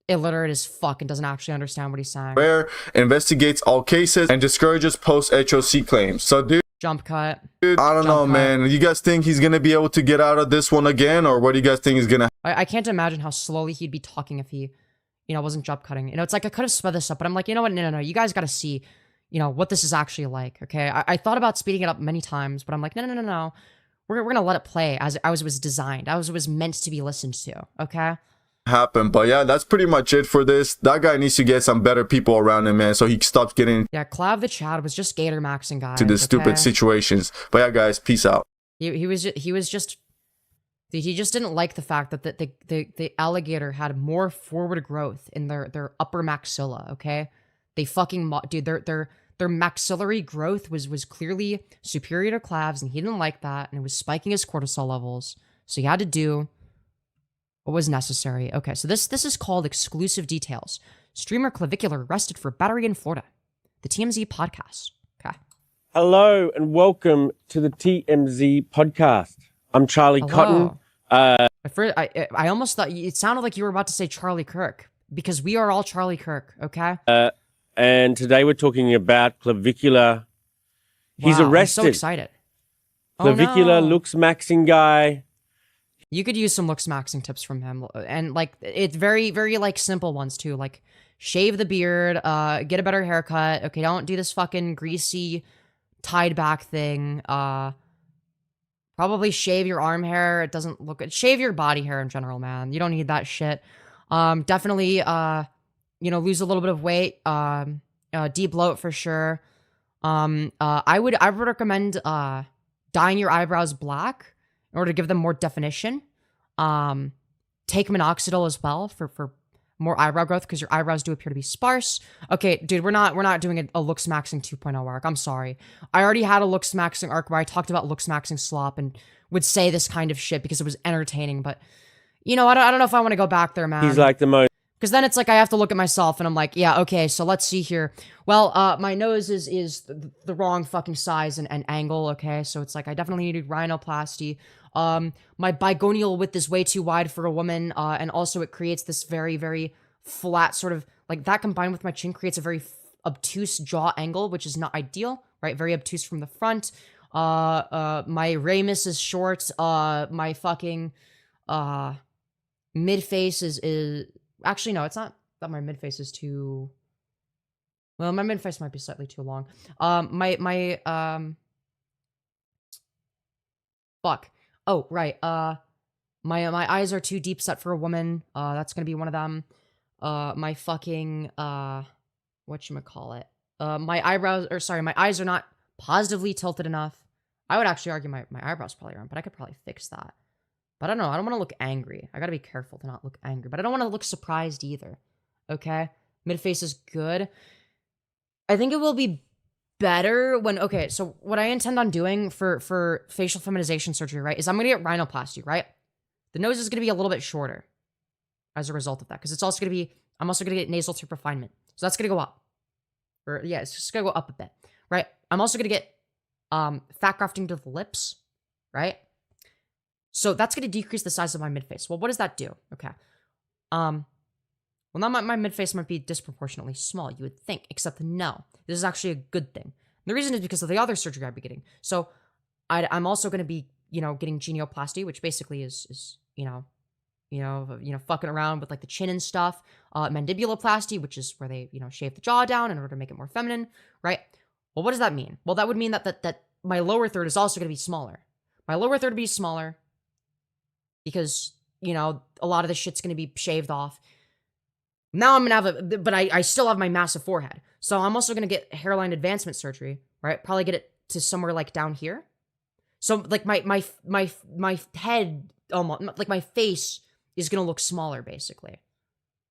illiterate as fuck and doesn't actually understand what he's saying? Where investigates all cases and discourages post-HOC claims. So, dude, Jump cut. I don't know, man. You guys think he's gonna be able to get out of this one again, or what do you guys think he's gonna? I can't imagine how slowly he'd be talking if he, wasn't jump cutting. It's like I could have sped this up, but I'm like, you know what? No. You guys got to see, what this is actually like. Okay, I thought about speeding it up many times, but I'm like, no. We're gonna let it play as it was designed, as it was meant to be listened to. Okay. Happen, but yeah, that's pretty much it for this. That guy needs to get some better people around him, man, so he stops getting Clav the Chad was just gator maxing guys to the stupid situations. But yeah, guys, peace out. He just didn't like the fact that the alligator had more forward growth in their upper maxilla. Okay, they fucking dude, their maxillary growth was clearly superior to Clav's, and he didn't like that, and it was spiking his cortisol levels. So he had to do what was necessary. Okay, so this is called Exclusive Details. Streamer Clavicular arrested for battery in Florida. The TMZ podcast. Okay. Hello and welcome to the TMZ podcast. I'm Charlie Cotton. At first, I almost thought it sounded like you were about to say Charlie Kirk, because we are all Charlie Kirk, okay? And today we're talking about Clavicular. He's arrested. I'm so excited. Clavicular looks maxing guy. You could use some looks maxing tips from him, and like it's very, very like simple ones too. Like shave the beard, get a better haircut. Okay, don't do this fucking greasy tied back thing. Probably shave your arm hair. It doesn't look good. Shave your body hair in general, man. You don't need that shit. Definitely, lose a little bit of weight. De-bloat for sure. I would recommend dyeing your eyebrows black in order to give them more definition. Take minoxidil as well for more eyebrow growth, because your eyebrows do appear to be sparse. Okay, dude, we're not doing a looks maxing 2.0 arc. I'm sorry. I already had a looks maxing arc where I talked about looks maxing Slop and would say this kind of shit because it was entertaining, but I don't know if I want to go back there, man. He's like the most. Because then it's like I have to look at myself and I'm like, yeah, okay, so let's see here. Well, my nose is the wrong fucking size and angle, okay? So it's like I definitely needed rhinoplasty. My bigonial width is way too wide for a woman, and also it creates this very, very flat sort of, like that combined with my chin creates a very obtuse jaw angle, which is not ideal, right? Very obtuse from the front. My ramus is short. My fucking, mid-face is actually, no, it's not that my mid-face is too... Well, my mid-face might be slightly too long. Fuck. Oh, right. My eyes are too deep set for a woman. That's gonna be one of them. My fucking, whatchamacallit. My eyes are not positively tilted enough. I would actually argue my eyebrows probably aren't, but I could probably fix that. But I don't know. I don't want to look angry. I gotta be careful to not look angry. But I don't want to look surprised either. Okay? Mid-face is good. I think it will be better when... Okay, so what I intend on doing for facial feminization surgery, right, is I'm gonna get rhinoplasty, right? The nose is gonna be a little bit shorter as a result of that. Because it's also gonna be... I'm also gonna get nasal tip refinement. So that's gonna go up. Or, yeah, it's just gonna go up a bit. Right? I'm also gonna get fat grafting to the lips. Right? So that's going to decrease the size of my midface. Well, what does that do? Okay. Well, now my midface might be disproportionately small, you would think, except no. This is actually a good thing. And the reason is because of the other surgery I'd be getting. So I'm also going to be, getting genioplasty, which basically is fucking around with like the chin and stuff. Mandibuloplasty, which is where they, shave the jaw down in order to make it more feminine, right? Well, what does that mean? Well, that would mean that my lower third is also going to be smaller. My lower third would be smaller because, a lot of this shit's going to be shaved off. Now I'm going to have but I still have my massive forehead. So I'm also going to get hairline advancement surgery, right? Probably get it to somewhere like down here. So like my head, almost, like my face is going to look smaller basically.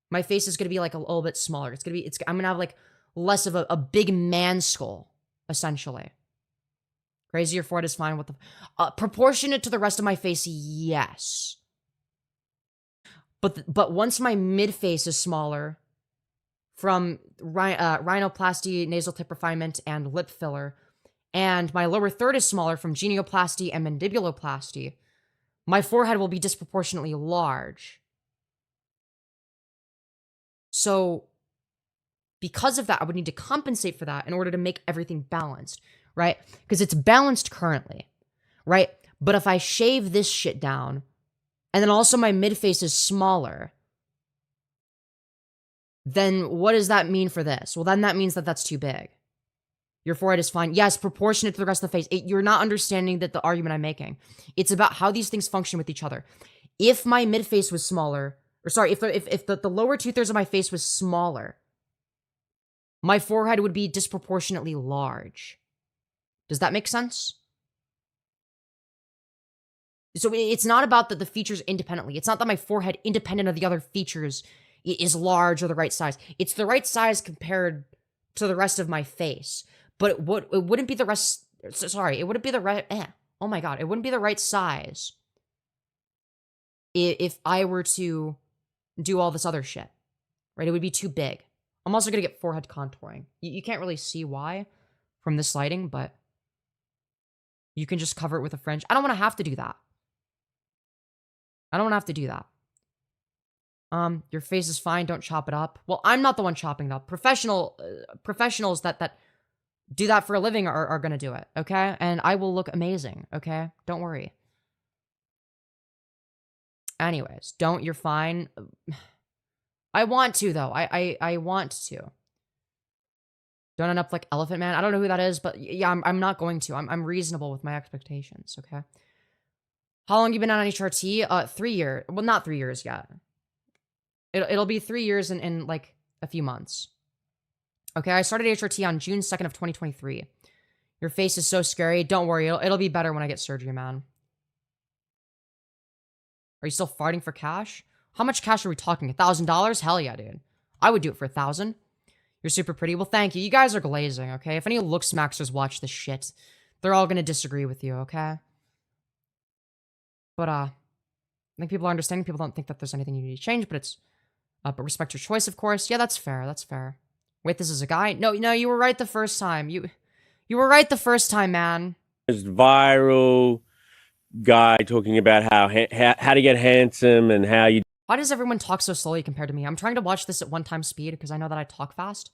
My face is going to be like a little bit smaller. I'm going to have like less of a big man skull, essentially. Crazier forehead is fine. What the... proportionate to the rest of my face, yes. But once my mid-face is smaller from rhinoplasty, nasal tip refinement, and lip filler, and my lower third is smaller from genioplasty and mandibuloplasty, my forehead will be disproportionately large. So because of that, I would need to compensate for that in order to make everything balanced, right? Because it's balanced currently, right? But if I shave this shit down, and then also my mid-face is smaller, then what does that mean for this? Well, then that means that that's too big. Your forehead is fine. Yes, proportionate to the rest of the face. You're not understanding that the argument I'm making. It's about how these things function with each other. If my mid-face was smaller, or sorry, if the lower 2/3 of my face was smaller, my forehead would be disproportionately large. Does that make sense? So it's not about the features independently. It's not that my forehead, independent of the other features, is large or the right size. It's the right size compared to the rest of my face. But it wouldn't be the rest. Sorry, it wouldn't be the right. Oh my god, it wouldn't be the right size if I were to do all this other shit. Right? It would be too big. I'm also gonna get forehead contouring. You can't really see why from this lighting, but you can just cover it with a fringe. I don't want to have to do that. I don't want to have to do that. Your face is fine. Don't chop it up. Well, I'm not the one chopping it up. Professionals that do that for a living are gonna do it. Okay, and I will look amazing. Okay, don't worry. Anyways, you're fine. I want to though. I want to. Don't end up like Elephant Man. I don't know who that is, but yeah, I'm not going to. I'm reasonable with my expectations. Okay. How long you been on HRT? 3 years. Well, not 3 years yet. It'll be 3 years in like a few months. Okay, I started HRT on June 2nd of 2023. Your face is so scary. Don't worry, it'll be better when I get surgery, man. Are you still farting for cash? How much cash are we talking? $1,000? Hell yeah, dude. I would do it for 1,000. You're super pretty. Well, thank you. You guys are glazing, okay? If any look smaxers watch this shit, they're all gonna disagree with you, okay? But, I think people are understanding. People don't think that there's anything you need to change, but it's, but respect your choice, of course. Yeah, that's fair. That's fair. Wait, this is a guy? No, you were right the first time. You were right the first time, man. This viral guy talking about how to get handsome and how you Why does everyone talk so slowly compared to me? I'm trying to watch this at 1x speed because I know that I talk fast.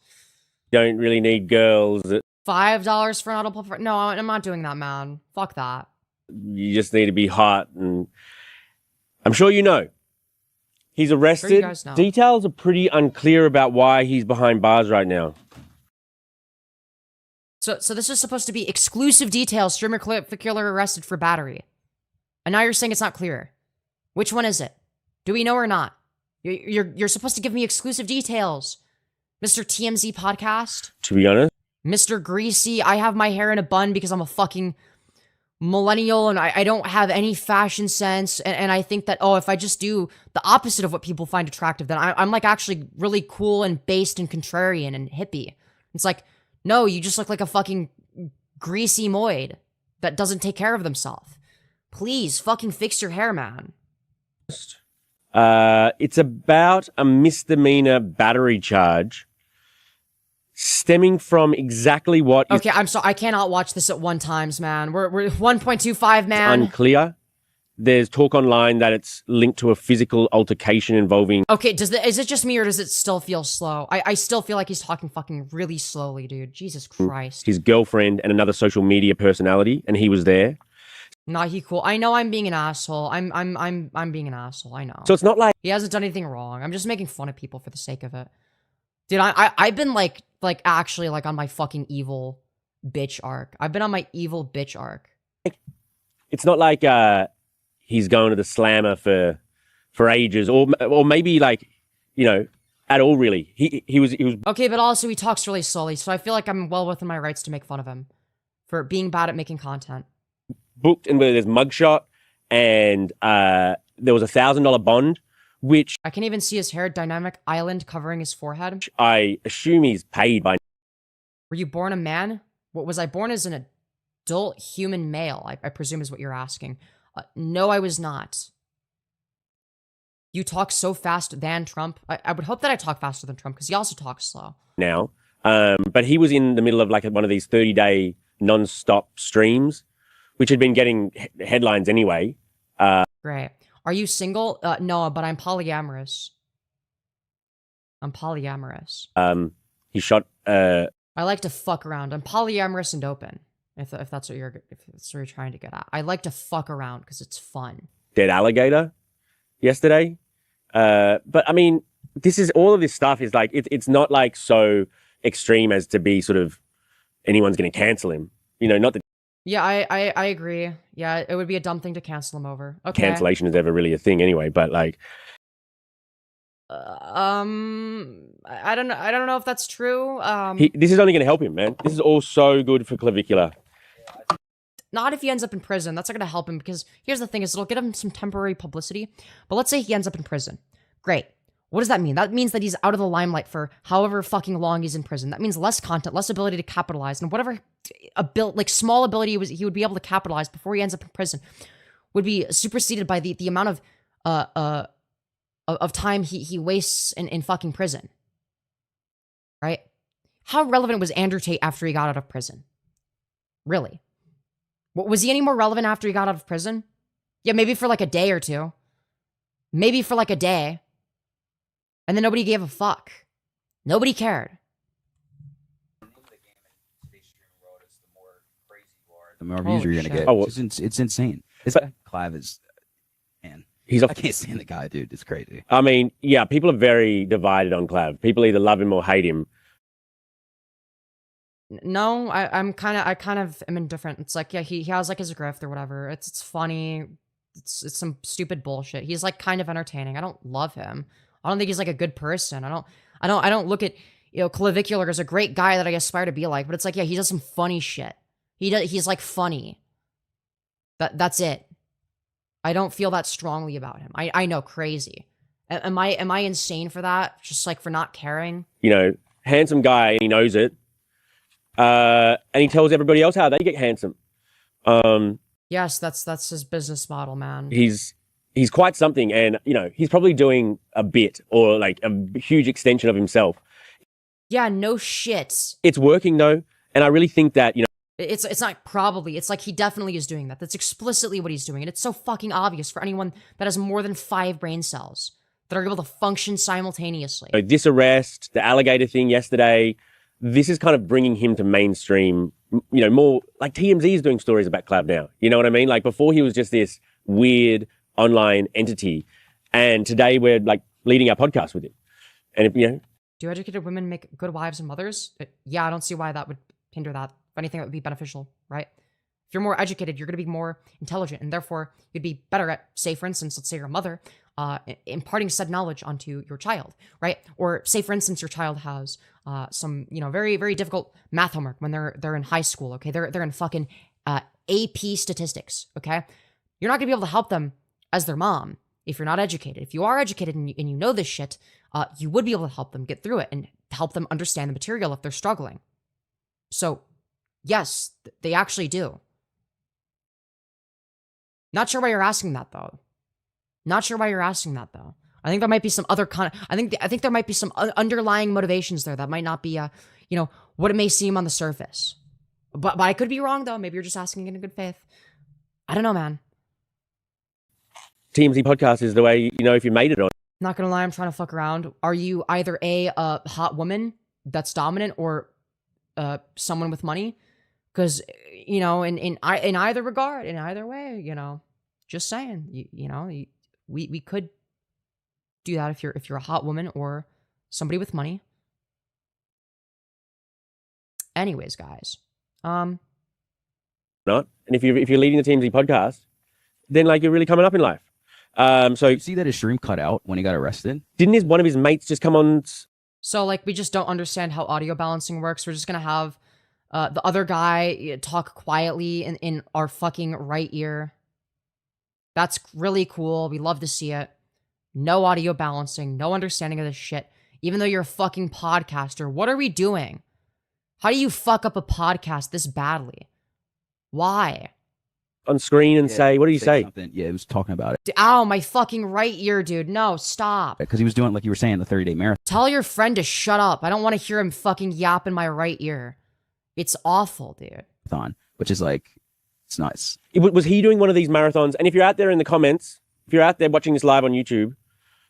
don't really need girls. $5 for an audible. No, I'm not doing that, man. Fuck that. You just need to be hot, and I'm sure you know. He's arrested. Sure you guys know. Details are pretty unclear about why he's behind bars right now. So this is supposed to be exclusive details. Streamer Clavicular arrested for battery. And now you're saying it's not clear. Which one is it? Do we know or not? You're supposed to give me exclusive details. Mr. TMZ podcast. To be honest. Mr. Greasy, I have my hair in a bun because I'm a fucking millennial and I don't have any fashion sense. And I think that, oh, if I just do the opposite of what people find attractive, then I'm like actually really cool and based and contrarian and hippie. It's like, no, you just look like a fucking greasy moid that doesn't take care of themselves. Please fucking fix your hair, man. It's about a misdemeanor battery charge stemming from exactly what Okay, I'm sorry. I cannot watch this at 1x, man. We're 1.25, man. unclear. There's talk online that it's linked to a physical altercation involving... Okay, is it just me or does it still feel slow? I still feel like he's talking fucking really slowly, dude. Jesus Christ. his girlfriend and another social media personality, and he was there. Nah, he cool. I know I'm being an asshole. I'm being an asshole. I know. So it's not like... He hasn't done anything wrong. I'm just making fun of people for the sake of it. Dude, I've been like actually like on my fucking evil bitch arc. I've been on my evil bitch arc. It's not like he's going to the slammer for ages, or maybe like, you know, at all really. He was Okay, but also he talks really slowly, so I feel like I'm well within my rights to make fun of him for being bad at making content. booked, and there's mugshot, and there was $1,000 bond, which I can even see his hair, dynamic island covering his forehead. I assume he's paid by. Were you born a man? What was I born as an adult human male? I presume is what you're asking. No, I was not. You talk so fast than Trump. I would hope that I talk faster than Trump because he also talks slow. Now, but he was in the middle of like one of these 30-day non-stop streams, which had been getting headlines anyway. Great. Are you single? No, but I'm polyamorous. I'm polyamorous. He shot I like to fuck around. I'm polyamorous and open. If that's what you're trying to get at. I like to fuck around because it's fun. dead alligator yesterday. But I mean, all of this stuff is like, it's not like so extreme as to be sort of anyone's going to cancel him. You know, not that Yeah, I agree. Yeah, it would be a dumb thing to cancel him over. Okay. cancellation is ever really a thing anyway, but like, I don't know if that's true. this is only going to help him, man. This is all so good for Clavicular. Not if he ends up in prison. That's not going to help him because here's the thing is it'll get him some temporary publicity. But let's say he ends up in prison. Great. What does that mean? That means that he's out of the limelight for however fucking long he's in prison. That means less content, less ability to capitalize, and whatever small ability he would be able to capitalize before he ends up in prison would be superseded by the amount of time he wastes in fucking prison. Right? How relevant was Andrew Tate after he got out of prison? Really? Was he any more relevant after he got out of prison? Yeah, maybe for like a day or two. Maybe for like a day. And then nobody gave a fuck. Nobody cared. The more views you're gonna get. Oh, well, It's insane. Clav is, man. he's off. I can't stand the guy, dude. It's crazy. I mean, yeah, people are very divided on Clav. People either love him or hate him. No, I kind of am indifferent. It's like, yeah, he has like his grift or whatever. It's funny. It's some stupid bullshit. He's like kind of entertaining. I don't love him. I don't think he's like a good person. I don't look at, Clavicular as a great guy that I aspire to be like, but it's like, yeah, he does some funny shit. He's like funny. That's it. I don't feel that strongly about him. I know, crazy. Am I insane for that? Just like for not caring? Handsome guy, and he knows it. And he tells everybody else how they get handsome. Yes, that's his business model, man. He's quite something, and he's probably doing a bit or like a huge extension of himself. Yeah, no shit. It's working though, and I really think that It's not probably. It's like he definitely is doing that. That's explicitly what he's doing. And it's so fucking obvious for anyone that has more than 5 brain cells that are able to function simultaneously. this arrest, the alligator thing yesterday, this is kind of bringing him to mainstream, more like TMZ is doing stories about Clav now. You know what I mean? Like before he was just this weird online entity. And today we're like leading our podcast with him. And Do educated women make good wives and mothers? Yeah, I don't see why that would hinder that. If anything, that would be beneficial, right? If you're more educated, you're going to be more intelligent, and therefore you'd be better at, say, for instance, let's say your mother, imparting said knowledge onto your child, right? Or say, for instance, your child has some, very, very difficult math homework when they're in high school, okay? They're in fucking AP statistics, okay? You're not going to be able to help them as their mom if you're not educated. If you are educated and you know this shit, you would be able to help them get through it and help them understand the material if they're struggling. So, yes, they actually do. Not sure why you're asking that, though. I think there might be some other I think there might be some underlying motivations there that might not be, what it may seem on the surface. But I could be wrong, though. Maybe you're just asking in good faith. I don't know, man. TMZ podcast is the way, if you made it on. Not gonna lie, I'm trying to fuck around. Are you either a hot woman that's dominant or someone with money? Because in either regard, in either way, just saying, we could do that if you're a hot woman or somebody with money. Anyways, guys, Not, and if you're leading the TMZ podcast, then like you're really coming up in life. So You see that his stream cut out when he got arrested? Didn't one of his mates just come on? so like we just don't understand how audio balancing works. We're just gonna have the other guy talk quietly in our fucking right ear. That's really cool. We love to see it. No audio balancing, no understanding of this shit. Even though you're a fucking podcaster, what are we doing? How do you fuck up a podcast this badly? Why? On screen and say, what do you say? Something. Yeah, he was talking about it. Ow, my fucking right ear, dude. No, stop. Because he was doing, like you were saying, the 30-day marathon. Tell your friend to shut up. I don't want to hear him fucking yap in my right ear. It's awful, dude. which is like, it's nice. Was he doing one of these marathons? And if you're out there in the comments, if you're out there watching this live on YouTube,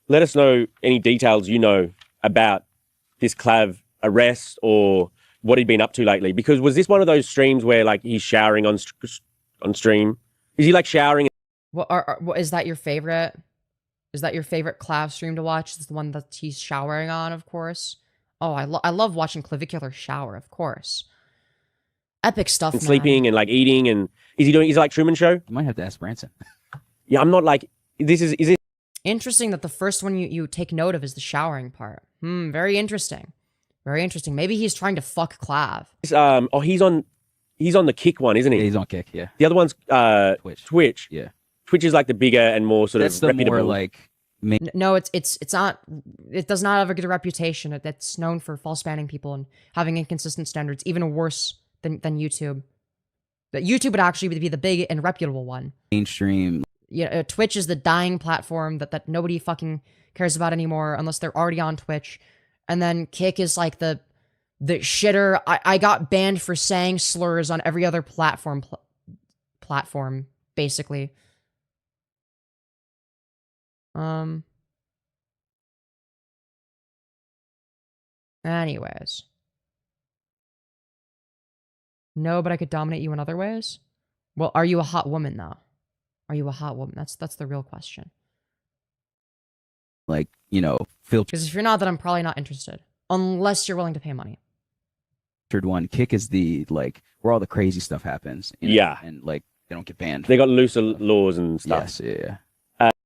let us know any details you know about this Clav arrest or what he'd been up to lately. Because was this one of those streams where like he's showering on stream? Is he like showering? What is that your favorite? Is that your favorite Clav stream to watch? Is the one that he's showering on, of course. Oh, I love watching Clavicular shower, of course. Epic stuff, And man. sleeping and like eating, and is it like Truman Show? You might have to ask Branson. Yeah, I'm not like is it Interesting that the first one you take note of is the showering part. Very interesting. Very interesting. Maybe he's trying to fuck Clav. he's on the Kick one, isn't he? Yeah, he's on Kick, yeah. The other one's Twitch. Yeah. Twitch is like the bigger and more sort That's of the reputable. more like No, it's not. It does not have a good reputation. It's known for false banning people and having inconsistent standards, even worse than YouTube. That YouTube would actually be the big and reputable one. mainstream. Yeah, Twitch is the dying platform that nobody fucking cares about anymore unless they're already on Twitch. And then Kick is like the shitter. I got banned for saying slurs on every other platform basically. Anyways. No, but I could dominate you in other ways? Well, are you a hot woman, though? Are you a hot woman? That's the real question. Like, you know, filtered Because if you're not, then I'm probably not interested. Unless you're willing to pay money. one. Kick is the, like, where all the crazy stuff happens. You know, Yeah. And, like, they don't get banned. They got looser laws and stuff. Yes, yeah.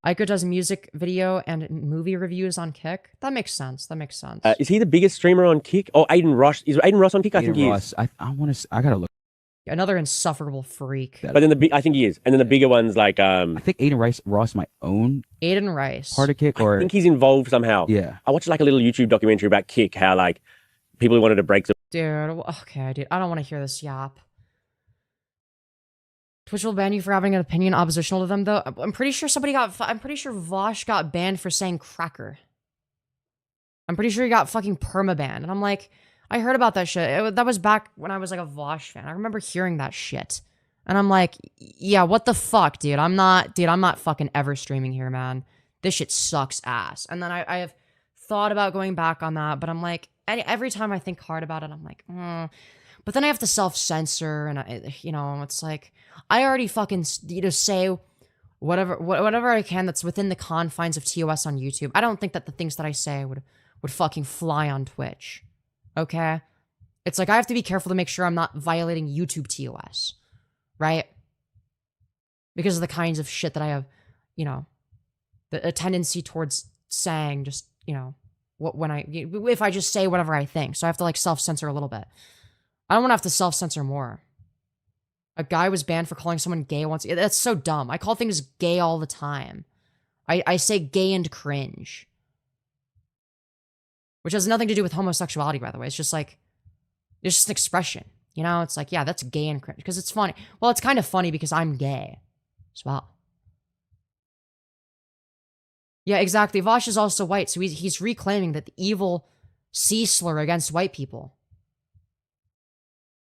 Ico does music video and movie reviews on Kick. That makes sense. That makes sense. Is he the biggest streamer on Kick? Oh, Aiden Ross. Is Aiden Ross on Kick? I think he is. I want to. I gotta look. Another insufferable freak. But then I think he is. And then the bigger ones like I think Aiden Ross might own Aiden Rice. part of Kick, or I think he's involved somehow. yeah. I watched like a little YouTube documentary about Kick, how like people who wanted to break some. Dude, okay, dude. I don't want to hear this yap. Twitch will ban you for having an opinion oppositional to them, though. I'm pretty sure I'm pretty sure Vosh got banned for saying cracker. I'm pretty sure he got fucking permabanned. And I'm like, I heard about that shit. That was back when I was like a Vosh fan. I remember hearing that shit. And I'm like, yeah, what the fuck, dude? I'm not fucking ever streaming here, man. This shit sucks ass. And then I have thought about going back on that, but I'm like, every time I think hard about it, I'm like, But then I have to self-censor, and it's like, I already fucking, say whatever I can that's within the confines of TOS on YouTube. I don't think that the things that I say would fucking fly on Twitch. Okay? It's like, I have to be careful to make sure I'm not violating YouTube TOS. Right? Because of the kinds of shit that I have, a tendency towards saying just, if I just say whatever I think. So I have to, like, self-censor a little bit. I don't want to have to self-censor more. A guy was banned for calling someone gay once. That's so dumb. I call things gay all the time. I say gay and cringe. Which has nothing to do with homosexuality, by the way. It's just like, it's just an expression. It's like, yeah, that's gay and cringe. Because it's funny. Well, it's kind of funny because I'm gay as well. Yeah, exactly. Vosh is also white, so he's reclaiming that the evil C slur against white people.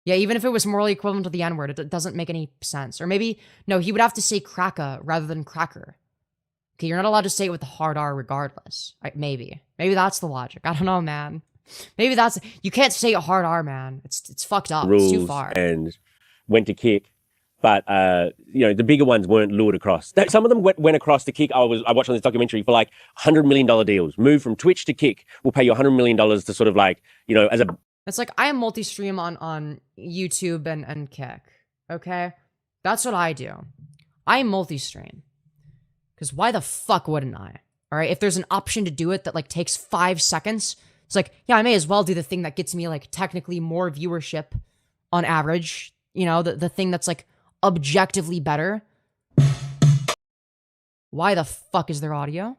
Yeah, even if it was morally equivalent to the N-word, it doesn't make any sense. Or maybe, no, he would have to say cracka rather than cracker. Okay, you're not allowed to say it with the hard R regardless. Maybe. Maybe that's the logic. I don't know, man. Maybe that's... You can't say a hard R, man. It's fucked up. Rules it's too far. And went to Kick. But, the bigger ones weren't lured across. Some of them went across to Kick. I watched on this documentary for like $100 million deals. Move from Twitch to Kick. We'll pay you $100 million to sort of like, as a... It's like, I am multi-stream on YouTube and Kick, okay? That's what I do. I multi-stream. Because why the fuck wouldn't I? All right, if there's an option to do it that, like, takes 5 seconds, it's like, yeah, I may as well do the thing that gets me, like, technically more viewership on average. The thing that's, like, objectively better. Why the fuck is there audio?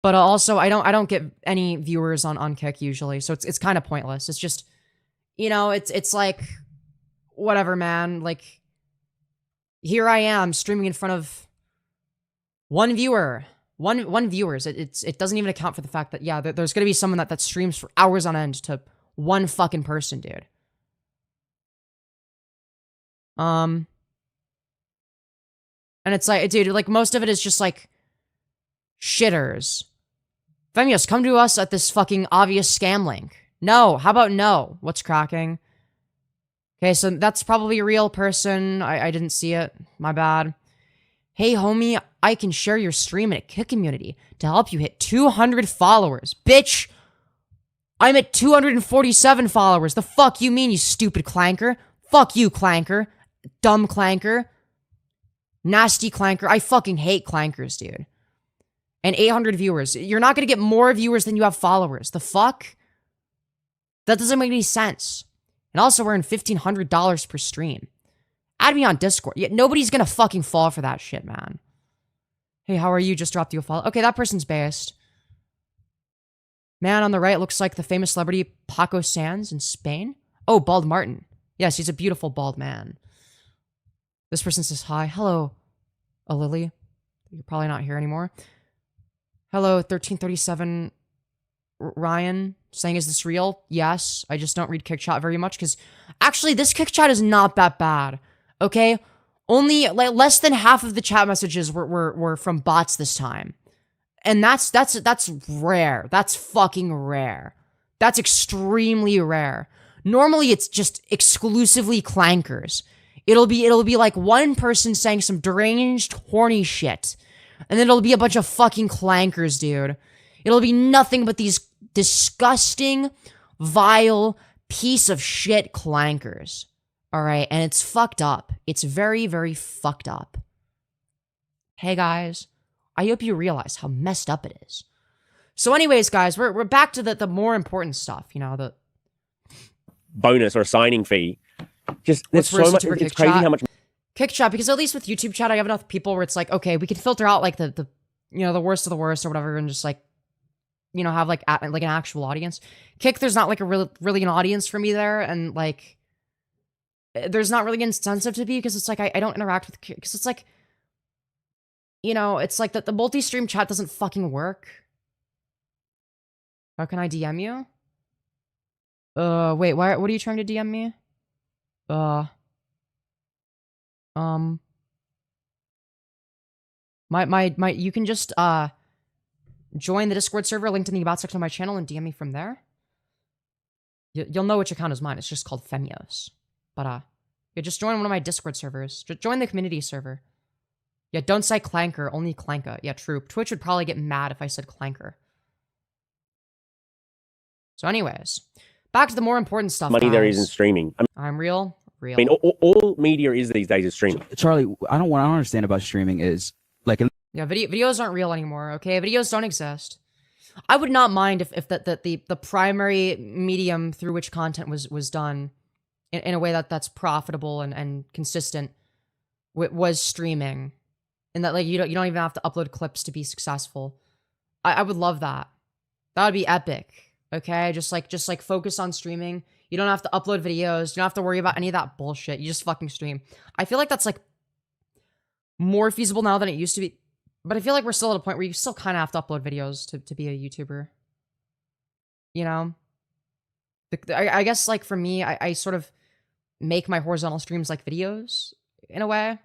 But also, I don't get any viewers on Kick usually, so it's kind of pointless. It's just, it's like, whatever, man. Like, here I am streaming in front of one viewer, one viewers. It doesn't even account for the fact that there's gonna be someone that streams for hours on end to one fucking person, dude. And it's like, dude, like most of it is just like shitters. Femyoz, come to us at this fucking obvious scam link. No, how about no? What's cracking? Okay, so that's probably a real person. I didn't see it. My bad. Hey, homie, I can share your stream in a Kick community to help you hit 200 followers. Bitch, I'm at 247 followers. The fuck you mean, you stupid clanker? Fuck you, clanker. Dumb clanker. Nasty clanker. I fucking hate clankers, dude. And 800 viewers. You're not gonna get more viewers than you have followers. The fuck? That doesn't make any sense. And also, we're in $1,500 per stream. Add me on Discord. Yeah, nobody's gonna fucking fall for that shit, man. Hey, how are you? Just dropped you a follow. Okay, that person's based. Man on the right looks like the famous celebrity Paco Sanz in Spain. Oh, Bald Martin. Yes, he's a beautiful bald man. This person says hi. Hello, Lily. You're probably not here anymore. Hello, 1337 Ryan. Saying, is this real? Yes. I just don't read Kick Chat very much because actually this Kick Chat is not that bad. Okay? Only like less than half of the chat messages were from bots this time. And that's rare. That's fucking rare. That's extremely rare. Normally it's just exclusively clankers. It'll be like one person saying some deranged, horny shit. And then it'll be a bunch of fucking clankers, dude. It'll be nothing but these disgusting, vile piece of shit clankers. Alright, and it's fucked up. It's very, very fucked up. Hey guys, I hope you realize how messed up it is. So anyways, guys, we're back to the more important stuff, you know, the bonus or a signing fee. Just there's so much. It's crazy how much Kick Chat, because at least with YouTube chat, I have enough people where it's like, okay, we can filter out like the you know, the worst of the worst or whatever, and just like, you know, have like an actual audience. Kick, there's not like a really an audience for me there, and like there's not really an incentive to be, because it's like I don't interact with, because it's like, you know, it's like that the multi-stream chat doesn't fucking work. How can I DM you? Wait, what are you trying to DM me? You can just, join the Discord server linked in the about section of my channel and DM me from there. You'll know which account is mine. It's just called Femyoz. But, yeah, just join one of my Discord servers. Join the community server. Yeah, don't say clanker, only clanka. Yeah, true. Twitch would probably get mad if I said clanker. So anyways, back to the more important stuff, money guys. there is in streaming. I'm real. I mean, all media is these days is streaming. Charlie, I don't understand about streaming is like, yeah, videos aren't real anymore. Okay, videos don't exist. I would not mind if the primary medium through which content was done in a way that's profitable and consistent was streaming, and that like you don't even have to upload clips to be successful. I would love that. That would be epic. Okay, just like focus on streaming. You don't have to upload videos. You don't have to worry about any of that bullshit. You just fucking stream. I feel like that's like more feasible now than it used to be. But I feel like we're still at a point where you still kind of have to upload videos to be a YouTuber. You know? I guess like for me, I sort of make my horizontal streams like videos in a way.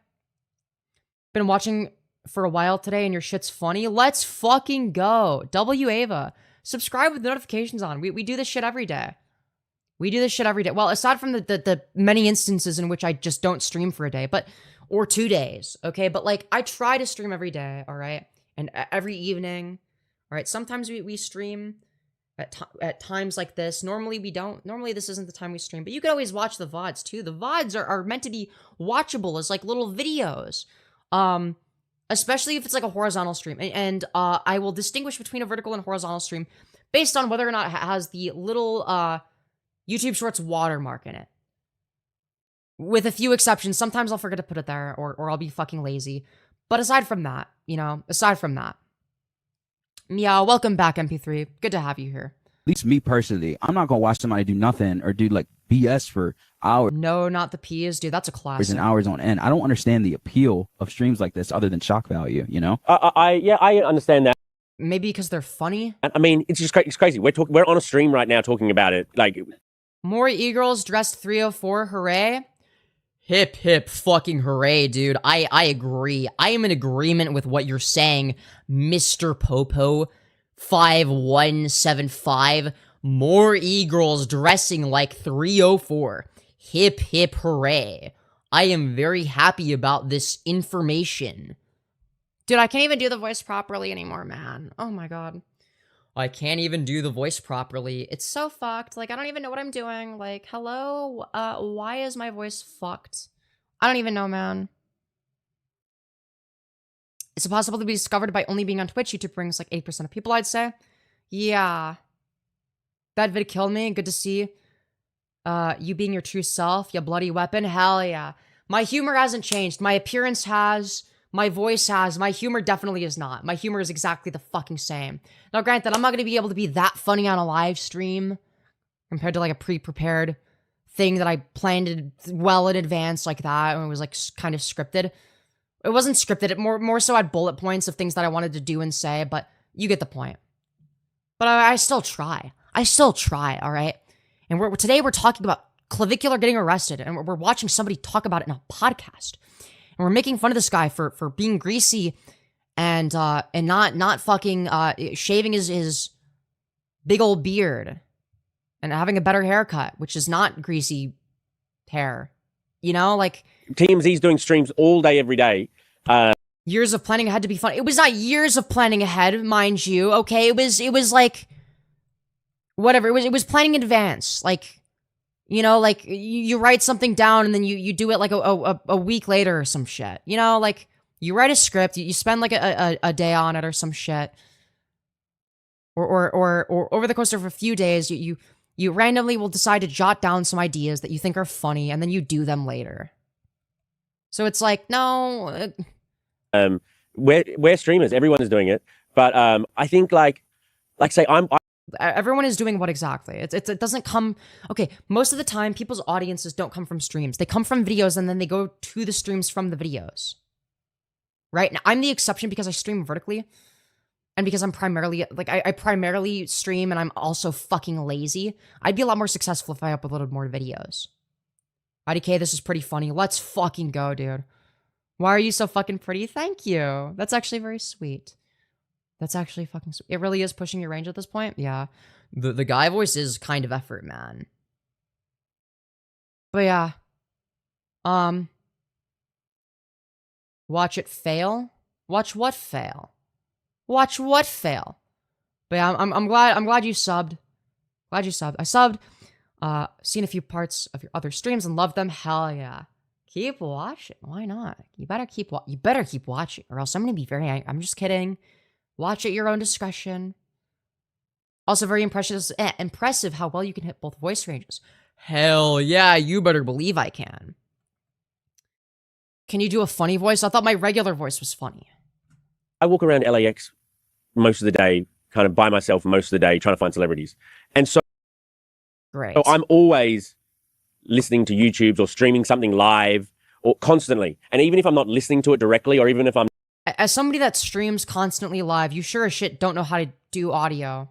Been watching for a while today and your shit's funny. Let's fucking go. W Ava. Subscribe with notifications on. We do this shit every day. We do this shit every day. Well, aside from the many instances in which I just don't stream for a day, or 2 days, okay? But like, I try to stream every day, all right? And every evening, all right? Sometimes we stream at times like this. Normally we don't. Normally this isn't the time we stream, but you can always watch the VODs too. The VODs are meant to be watchable as like little videos. Especially if it's like a horizontal stream. And I will distinguish between a vertical and horizontal stream based on whether or not it has the little YouTube Shorts watermark in it. With a few exceptions. Sometimes I'll forget to put it there, or I'll be fucking lazy. But aside from that, you know, Meow, welcome back, MP3. Good to have you here. At least me personally, I'm not gonna watch somebody do nothing or do like BS for hours. No, not the P's, dude. That's a classic. And hours on end. I don't understand the appeal of streams like this other than shock value, you know? I understand that. Maybe because they're funny. I mean, it's just it's crazy. We're on a stream right now talking about it. Like, more e-girls dressed 304. Hooray! Hip hip fucking hooray, dude. I agree. I am in agreement with what you're saying, Mr. Popo 5175. More e-girls dressing like 304. Hip hip hooray. I am very happy about this information. Dude, I can't even do the voice properly anymore, man. Oh my god. I can't even do the voice properly. It's so fucked. Like, I don't even know what I'm doing. Like, hello? Why is my voice fucked? I don't even know, man. Is it possible to be discovered by only being on Twitch? YouTube brings like 8% of people, I'd say. Yeah. That vid killed me. Good to see you being your true self, you bloody weapon. Hell yeah. My humor hasn't changed. My appearance has. My voice has. My humor definitely is not. My humor is exactly the fucking same. Now, granted, I'm not going to be able to be that funny on a live stream compared to like a pre-prepared thing that I planned well in advance like that, and it was like kind of scripted. It wasn't scripted. It more so had bullet points of things that I wanted to do and say, but you get the point. But I still try. I still try, all right? And today we're talking about Clavicular getting arrested, and we're watching somebody talk about it in a podcast. And we're making fun of this guy for being greasy and not fucking shaving his big old beard and having a better haircut, which is not greasy hair. You know, like TMZ's doing streams all day, every day. Years of planning ahead to be fun. It was not years of planning ahead, mind you. Okay, it was like whatever. It was planning in advance. Like, you know, like you write something down and then you do it like a week later or some shit. You know, like you write a script, you spend like a day on it or some shit, or over the course of a few days, you randomly will decide to jot down some ideas that you think are funny and then you do them later. So it's like, no. We're streamers. Everyone is doing it, but I think like say everyone is doing what exactly? It doesn't come. Okay, most of the time, people's audiences don't come from streams. They come from videos, and then they go to the streams from the videos. Right? Now, I'm the exception because I stream vertically, and because I'm primarily like I primarily stream, and I'm also fucking lazy. I'd be a lot more successful if I uploaded more videos. IDK, this is pretty funny. Let's fucking go, dude. Why are you so fucking pretty? Thank you. That's actually very sweet. That's actually fucking sweet. It really is pushing your range at this point. Yeah. The guy voice is kind of effort, man. But yeah. Watch it fail? Watch what fail? Watch what fail? But yeah, I'm glad you subbed. Glad you subbed. I subbed. Seen a few parts of your other streams and loved them. Hell yeah. Keep watching. Why not? You better keep watching, or else I'm gonna be very angry. I'm just kidding. Watch at your own discretion. Also very impressive how well you can hit both voice ranges. Hell yeah, you better believe I can. Can you do a funny voice? I thought my regular voice was funny. I walk around LAX most of the day, kind of by myself most of the day, trying to find celebrities. And so, Great. So I'm always listening to YouTubes or streaming something live or constantly. And even if I'm not listening to it directly, or even if I'm as somebody that streams constantly live, you sure as shit don't know how to do audio.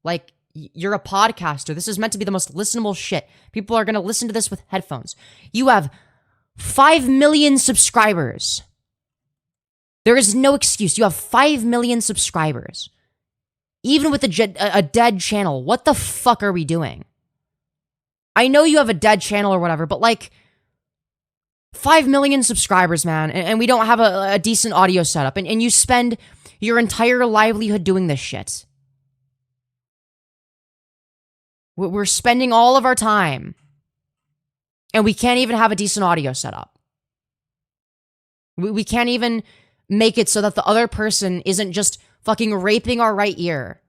Like, you're a podcaster. This is meant to be the most listenable shit. People are gonna listen to this with headphones. You have 5 million subscribers. There is no excuse. You have 5 million subscribers. Even with a dead channel, what the fuck are we doing? I know you have a dead channel or whatever, but like 5 million subscribers, man, and we don't have a decent audio setup, and you spend your entire livelihood doing this shit. We're spending all of our time, and we can't even have a decent audio setup. We can't even make it so that the other person isn't just fucking raping our right ear.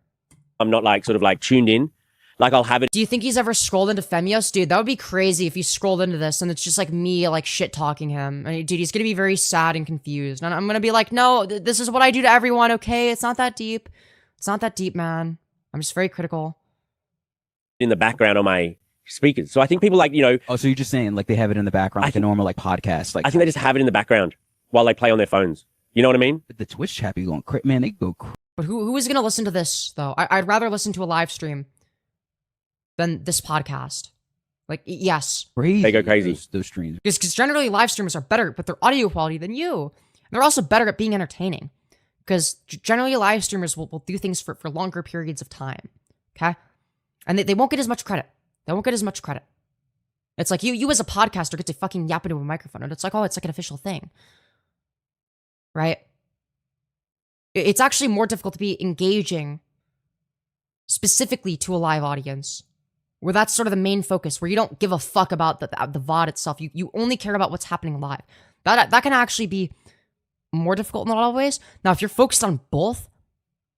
I'm not like sort of like tuned in. Like I'll have it. Do you think he's ever scrolled into Femyoz? Dude, that would be crazy if he scrolled into this and it's just like me like shit talking him. I mean, dude, he's gonna be very sad and confused. And I'm gonna be like, no, this is what I do to everyone, okay? It's not that deep. It's not that deep, man. I'm just very critical. In the background on my speakers. So I think people like, you know. Oh, so you're just saying like they have it in the background like a normal like podcast. Like I think they just have it in the background while they play on their phones. You know what I mean? The Twitch chat be going crazy, man. They go crazy. But who is gonna listen to this though? I'd rather listen to a live stream than this podcast. Like, yes. Crazy. They go crazy. Those streams. Because generally live streamers are better with their audio quality than you. And they're also better at being entertaining. Because generally live streamers will do things for longer periods of time. Okay? And they won't get as much credit. They won't get as much credit. It's like you as a podcaster get to fucking yap into a microphone. And it's like, oh, it's like an official thing. Right? It's actually more difficult to be engaging specifically to a live audience, where that's sort of the main focus, where you don't give a fuck about the VOD itself. You only care about what's happening live. That can actually be more difficult in a lot of ways. Now, if you're focused on both,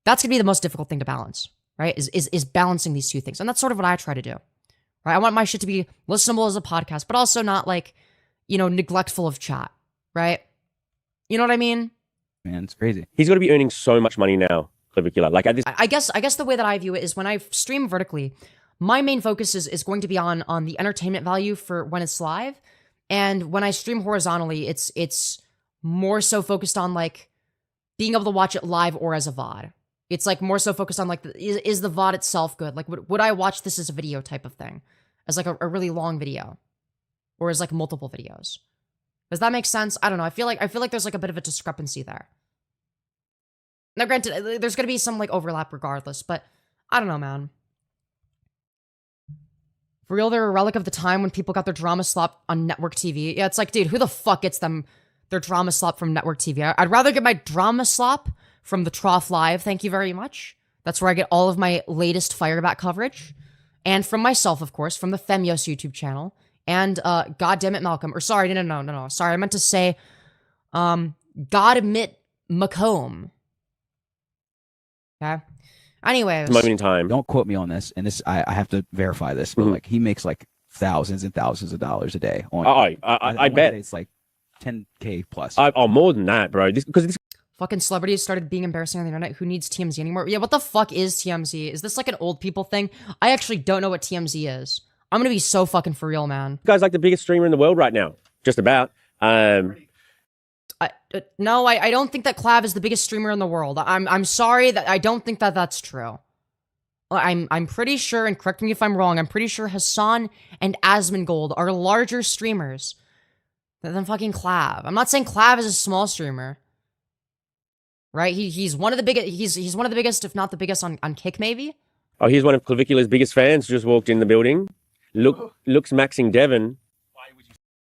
that's gonna be the most difficult thing to balance, right? Is balancing these two things. And that's sort of what I try to do. Right? I want my shit to be listenable as a podcast, but also not like, neglectful of chat, right? You know what I mean? Man, it's crazy. He's got to be earning so much money now, Clavicular. Like at this. I guess the way that I view it is when I stream vertically, my main focus is going to be on the entertainment value for when it's live. And when I stream horizontally, it's more so focused on like being able to watch it live or as a VOD. It's like more so focused on like, is the VOD itself good? Like, would I watch this as a video type of thing? As like a really long video? Or as like multiple videos? Does that make sense? I don't know. I feel like there's like a bit of a discrepancy there. Now, granted, there's gonna be some like overlap regardless, but I don't know, man. For real, they're a relic of the time when people got their drama slop on network TV. Yeah, it's like, dude, who the fuck gets them their drama slop from network TV? I'd rather get my drama slop from the Trough Live, thank you very much. That's where I get all of my latest Fireback coverage. And from myself, of course, from the Femyoz YouTube channel. And, goddammit Malcolm. Or sorry, no. Sorry, I meant to say, Goddammit Macomb. Okay? Anyways. Moment in time. Don't quote me on this, and this I have to verify this, but like he makes like thousands and thousands of dollars a day. I bet it's like 10K plus. More than that, bro. Because fucking celebrities started being embarrassing on the internet. Who needs TMZ anymore? Yeah, what the fuck is TMZ? Is this like an old people thing? I actually don't know what TMZ is. I'm gonna be so fucking for real, man. this guy's like the biggest streamer in the world right now. Just about. No, I don't think that Clav is the biggest streamer in the world. I'm sorry that I don't think that that's true. I'm pretty sure, and correct me if I'm wrong, I'm pretty sure Hassan and Asmongold are larger streamers than fucking Clav. I'm not saying Clav is a small streamer. Right? He's one of the biggest, he's one of the biggest, if not the biggest on Kick, maybe? Oh, here's one of Clavicular's biggest fans just walked in the building. Looks maxing Devon.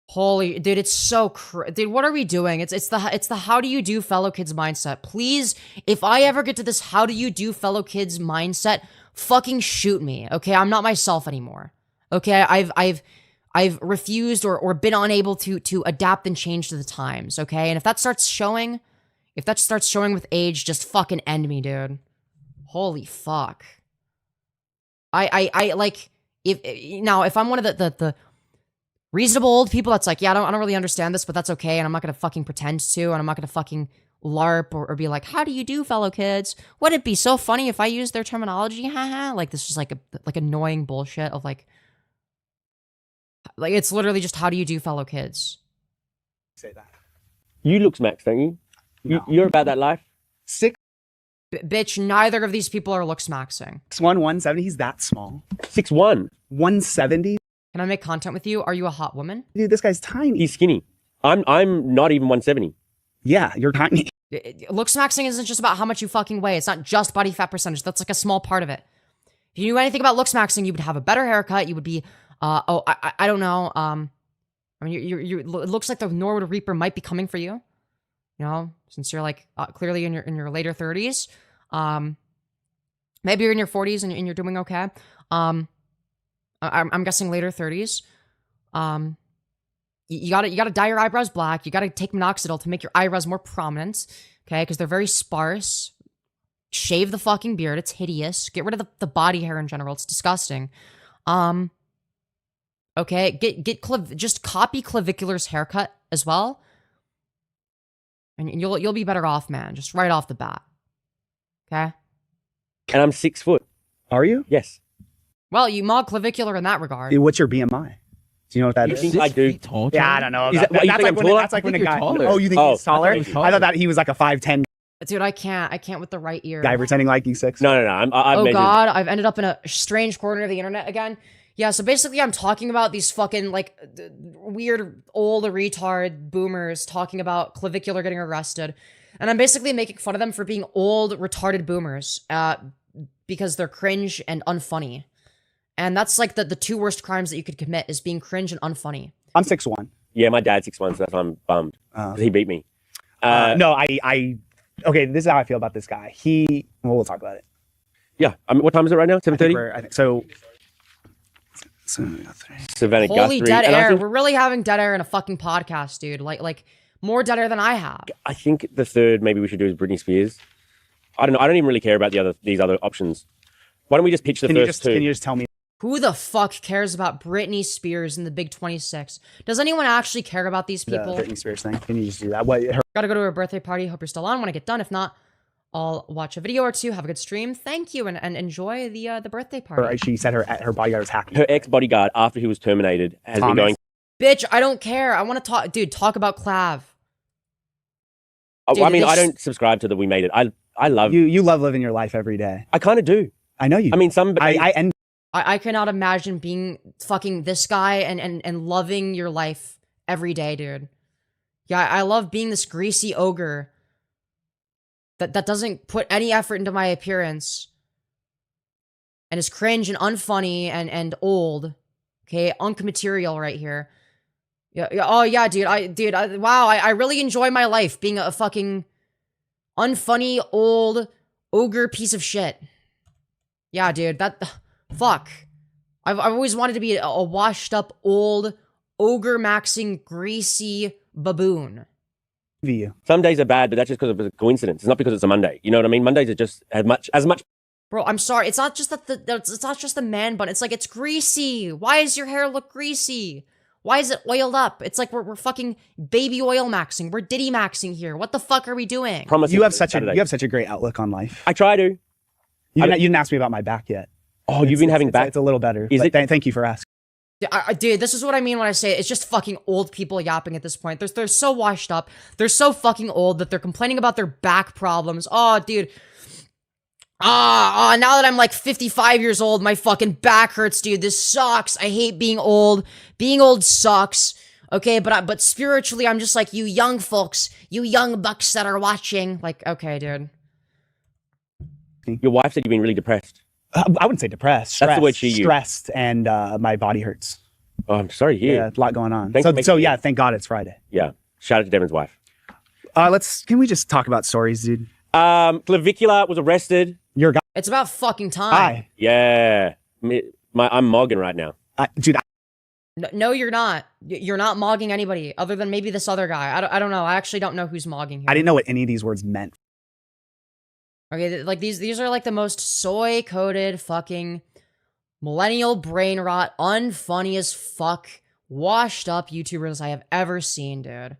Holy, dude, it's so dude, what are we doing? It's the how do you do fellow kids mindset. Please, if I ever get to this how do you do fellow kids mindset, fucking shoot me. Okay, I'm not myself anymore. Okay, I've refused or been unable to adapt and change to the times. Okay, and if that starts showing with age, just fucking end me, dude. Holy fuck. I like if I'm one of the reasonable old people that's like, yeah, I don't really understand this, but that's okay, and I'm not gonna fucking pretend to, and I'm not gonna fucking LARP or be like, how do you do, fellow kids? Would it be so funny if I used their terminology? Haha. Like, this is like annoying bullshit of like it's literally just how do you do, fellow kids? Say that. You looks max, don't you? No. You're about that life. 6'1", Bitch, neither of these people are looks maxing. 170. He's that small. 6'1". 170. Can I make content with you? Are you a hot woman? Dude, this guy's tiny. He's skinny. I'm not even 170. Yeah, you're tiny. Looks maxing isn't just about how much you fucking weigh. It's not just body fat percentage. That's like a small part of it. If you knew anything about looks maxing, you would have a better haircut. You would be, I don't know. I mean, it looks like the Norwood Reaper might be coming for you. You know, since you're like clearly in your later 30s. Maybe you're in your 40s and you're doing okay. I'm guessing later 30s. You gotta dye your eyebrows black. You gotta take minoxidil to make your eyebrows more prominent. Okay, because they're very sparse. Shave the fucking beard. It's hideous. Get rid of the body hair in general. It's disgusting. Okay, just copy Clavicular's haircut as well, and you'll be better off, man. Just right off the bat. Okay. And I'm 6 foot. Are you? Yes. Well, you mod Clavicular in that regard. What's your BMI? Do you know what that You is? think I do? Tall, Yeah, I don't know. Is that- what, you think I'm taller? That's like when a I think guy. you're taller. Oh, you think Oh, he's taller? I thought he was taller. I thought that he was like a 5'10" Dude, I can't with the right ear. guy pretending like he's 6. No. I've Oh measured. God, I've ended up in a strange corner of the internet again. Yeah, so basically I'm talking about these fucking, like, weird old retard boomers talking about Clavicular getting arrested. And I'm basically making fun of them for being old, retarded boomers, because they're cringe and unfunny. And that's, like, the two worst crimes that you could commit, is being cringe and unfunny. I'm 6'1". Yeah, my dad's 6'1", so that's why I'm bummed. 'Cause he beat me. No, okay, this is how I feel about this guy. We'll talk about it. Yeah, I mean, what time is it right now? 7:30? I think so. Savannah Holy Guthrie. dead And I air. think- We're really having dead air in a fucking podcast, dude. Like more dead air than I have. I think the third maybe we should do is Britney Spears. I don't know. I don't even really care about these other options. Why don't we just pitch the first two? Can you just tell me? Who the fuck cares about Britney Spears in the Big 26? Does anyone actually care about these The people? Britney Spears thing. Can you just do that? What? Gotta go to her birthday party. Hope you're still on when I get done. If not, I'll watch a video or two. Have a good stream. Thank you, and enjoy the birthday party. She said her bodyguard was hacking. Her ex-bodyguard, after he was terminated, has been Thomas. going... Bitch, I don't care. I want to talk, dude. Talk about Clav. Dude, I mean, I this- don't subscribe to the We Made It. I love... You love living your life every day. I kind of do. I know you. I mean, some... I cannot imagine being fucking this guy and loving your life every day, dude. Yeah, I love being this greasy ogre that doesn't put any effort into my appearance and is cringe and unfunny and old. Okay, unk material right here. Yeah, oh yeah, dude. Wow, I really enjoy my life being a fucking unfunny old ogre piece of shit. Yeah, dude, fuck. I've always wanted to be a washed up old ogre maxing greasy baboon. Some days are bad, but that's just because of a coincidence. It's not because it's a Monday. You know what I mean? Mondays are just as much. Bro, I'm sorry. It's not just it's not just the man bun. It's like it's greasy. Why does your hair look greasy? Why is it oiled up? It's like we're fucking baby oil maxing. We're Diddy maxing here. What the fuck are we doing? You have such a great outlook on life. I try to. You didn't ask me about my back yet. Oh, you've been having back. It's a little better. Thank you for asking. Dude, this is what I mean when I say it's just fucking old people yapping at this point. They're so washed up. They're so fucking old that they're complaining about their back problems. Oh, dude. Now that I'm like 55 years old, my fucking back hurts, dude. This sucks. I hate being old. Being old sucks. Okay, but spiritually, I'm just like, you young folks, you young bucks that are watching. Like, okay, dude. Your wife said you've been really depressed. I wouldn't say depressed. That's the word she used. Stressed, and my body hurts. Oh, I'm sorry to hear. Yeah, a lot going on. Thanks So yeah, thank God it's Friday. Yeah. Shout out to Devin's wife. Can we just talk about stories, dude? Clavicular was arrested. Your guy. It's about fucking time. Hi. Yeah. I'm mogging right now. Dude. No, you're not. You're not mogging anybody other than maybe this other guy. I don't know. I actually don't know who's mogging here. I didn't know what any of these words meant. Okay, like these are like the most soy-coded fucking millennial brain rot, unfunny as fuck, washed up YouTubers I have ever seen, dude.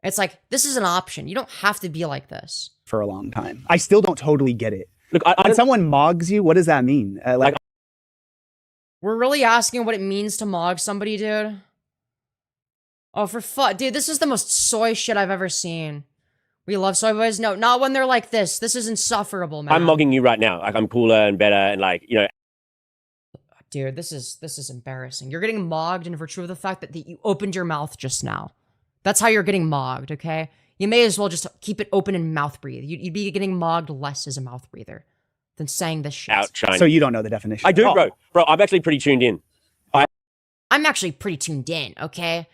It's like, this is an option. You don't have to be like this. For a long time. I still don't totally get it. Look, when someone mogs you, what does that mean? We're really asking what it means to mog somebody, dude? Oh, for fuck. Dude, this is the most soy shit I've ever seen. We love soy boys. No, not when they're like this. This is insufferable, man. I'm mogging you right now. Like, I'm cooler and better and like, you know. Dude, this is embarrassing. You're getting mogged in virtue of the fact that you opened your mouth just now. That's how you're getting mogged, okay? You may as well just keep it open and mouth breathe. You'd be getting mogged less as a mouth breather than saying this shit. Outshining. So you don't know the definition. I do, bro. Bro, I'm actually pretty tuned in. I'm actually pretty tuned in, okay?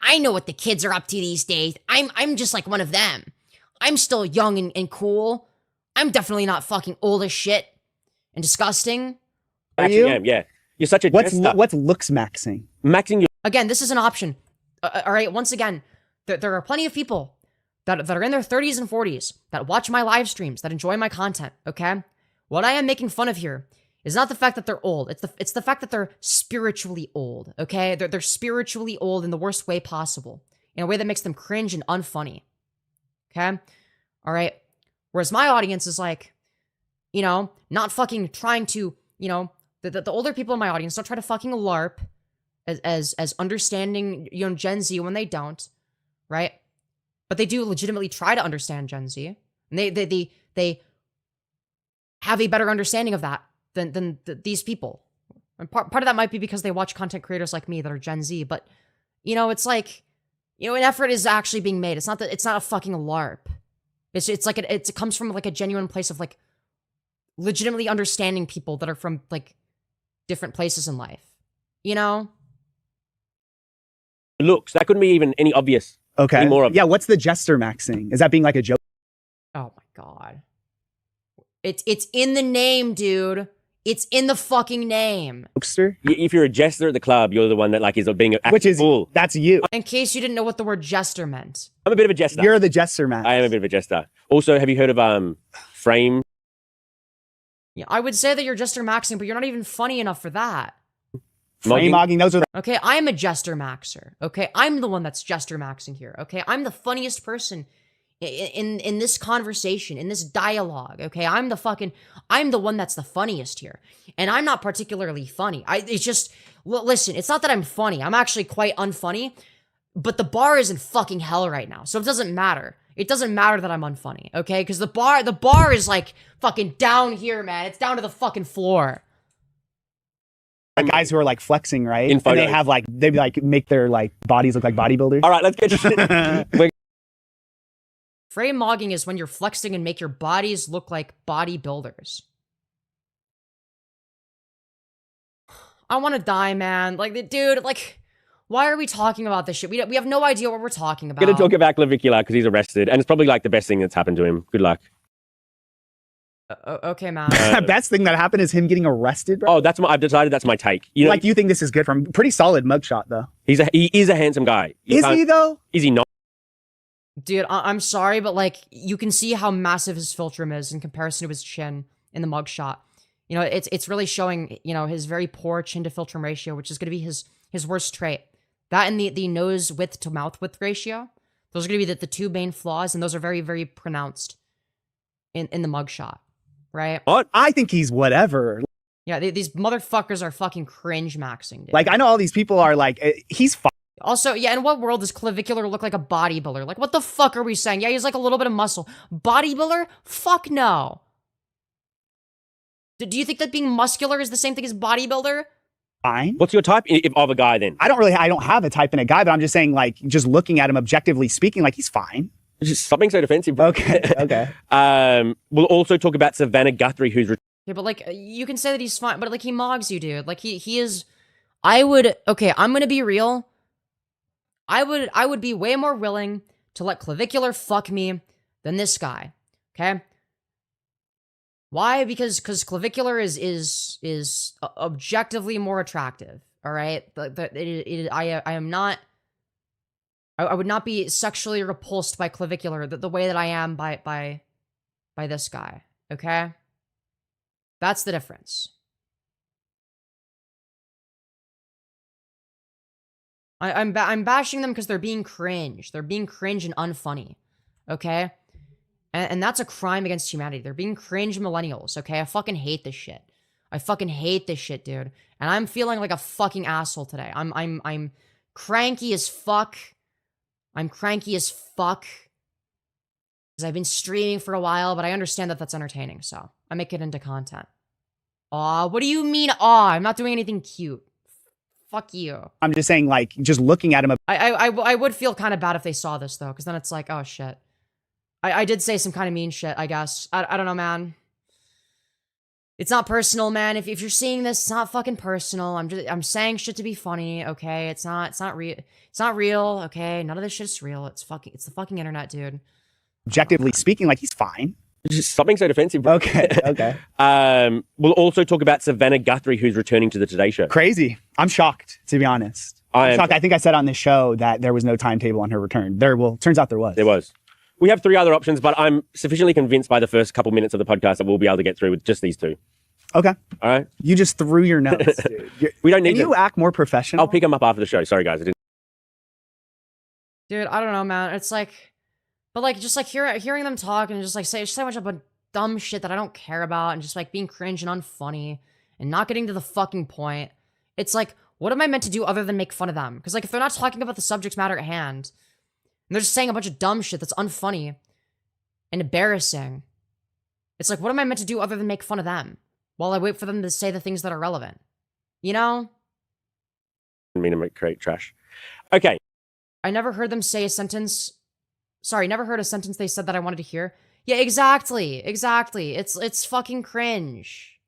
I know what the kids are up to these days. I'm just like one of them. I'm still young and cool. I'm definitely not fucking old as shit and disgusting. Are you? Yeah. You're such a What's looks maxing? Maxing your... Again, this is an option. All right, once again, there are plenty of people that are in their 30s and 40s that watch my live streams, that enjoy my content, okay? What I am making fun of here is not the fact that they're old. It's the fact that they're spiritually old, okay? They're spiritually old in the worst way possible, in a way that makes them cringe and unfunny, okay? All right? Whereas my audience is like, you know, not fucking trying to, you know, the older people in my audience don't try to fucking LARP as understanding, you know, Gen Z when they don't, right? But they do legitimately try to understand Gen Z. And they have a better understanding of that than these people. And part of that might be because they watch content creators like me that are Gen Z, but, you know, it's like, you know, an effort is actually being made. It's not a fucking LARP. It's like, it comes from like a genuine place of like legitimately understanding people that are from like different places in life, you know? Looks, that couldn't be even any obvious. Okay. Any more obvious. Yeah, what's the jester maxing? Is that being like a joke? Oh my God. It's in the name, dude. It's in the fucking name. Jokester? If you're a jester at the club, you're the one that like is being a Which is, fool. that's you. In case you didn't know what the word jester meant. I'm a bit of a jester. You're the jester max. I am a bit of a jester. Also, have you heard of frame? Yeah, I would say that you're jester maxing, but you're not even funny enough for that. Frame mogging, those are Okay, I am a jester maxer. Okay, I'm the one that's jester maxing here. Okay, I'm the funniest person in this conversation, in this dialogue. Okay, I'm the one that's the funniest here, and I'm not particularly funny. It's just listen. It's not that I'm funny. I'm actually quite unfunny, but the bar is in fucking hell right now, so it doesn't matter. It doesn't matter that I'm unfunny. Okay, because the bar is like fucking down here, man. It's down to the fucking floor. like guys who are like flexing, right? In And photos. they have like, they like make their like bodies look like bodybuilders. All right, let's get Frame mogging is when you're flexing and make your bodies look like bodybuilders. I want to die, man. Like, dude, like, why are we talking about this shit? We have no idea what we're talking about. Gonna talk about Clavicular because he's arrested, and it's probably like the best thing that's happened to him. Good luck. Okay, man. Best thing that happened is him getting arrested, bro. Oh, I've decided that's my take. You know, Like, you think this is good from pretty solid mugshot though. he is a handsome guy. Is he though? Is he not? Dude, I'm sorry, but like, you can see how massive his philtrum is in comparison to his chin in the mugshot. You know, it's really showing, you know, his very poor chin to philtrum ratio, which is going to be his worst trait. That and the nose width to mouth width ratio. Those are going to be the two main flaws, and those are very, very pronounced in the mugshot, right? What? I think he's whatever. Yeah, these motherfuckers are fucking cringe maxing, dude. Like, I know all these people are like, he's fine. Also, yeah, in what world does Clavicular look like a bodybuilder? Like, what the fuck are we saying? Yeah, he's like a little bit of muscle. Bodybuilder? Fuck no. Do you think that being muscular is the same thing as bodybuilder? Fine. What's your type of a guy then? I don't have a type in a guy, but I'm just saying, like, just looking at him objectively speaking, like, he's fine. Just stop being so defensive, bro. Okay. We'll also talk about Savannah Guthrie, who's Yeah, but like, you can say that he's fine, but like, he mogs you, dude. Like, he is. Okay, I'm gonna be real. I would be way more willing to let Clavicular fuck me than this guy. Okay. Why? Because Clavicular is objectively more attractive. All right. I am not. I would not be sexually repulsed by Clavicular the way that I am by this guy. Okay. That's the difference. I'm bashing them because they're being cringe. They're being cringe and unfunny. Okay? And that's a crime against humanity. They're being cringe millennials, okay? I fucking hate this shit. I fucking hate this shit, dude. And I'm feeling like a fucking asshole today. I'm cranky as fuck. I'm cranky as fuck. Because I've been streaming for a while, but I understand that that's entertaining, so I make it into content. Aw, what do you mean, aw? I'm not doing anything cute. Fuck you. I'm just saying, like, just looking at him. I would feel kind of bad if they saw this, though, because then it's like, oh, shit. I did say some kind of mean shit, I guess. I don't know, man. It's not personal, man. If you're seeing this, it's not fucking personal. I'm saying shit to be funny, okay? It's not real. It's not real, okay? None of this shit's real. It's the fucking internet, dude. Objectively speaking, like, he's fine. just stop being so defensive, bro. Okay. We'll also talk about Savannah Guthrie, who's returning to the Today Show. Crazy. I'm shocked, to be honest. I'm shocked. I think I said on this show that there was no timetable on her return. Turns out there was. There was. We have 3 other options, but I'm sufficiently convinced by the first couple minutes of the podcast that we'll be able to get through with just these 2. Okay. All right. You just threw your notes, dude. We don't need Can you act more professional? I'll pick them up after the show. Sorry, guys. I didn't. Dude, I don't know, man. It's like, but like, just like hearing them talk and just like say a bunch of dumb shit that I don't care about and just like being cringe and unfunny and not getting to the fucking point. It's like, what am I meant to do other than make fun of them? Because like, if they're not talking about the subject matter at hand, and they're just saying a bunch of dumb shit that's unfunny and embarrassing, it's like, what am I meant to do other than make fun of them while I wait for them to say the things that are relevant? You know? I mean, to create trash. Okay. I never heard them say a sentence. Sorry, never heard a sentence they said that I wanted to hear. Yeah, exactly. Exactly. It's fucking cringe.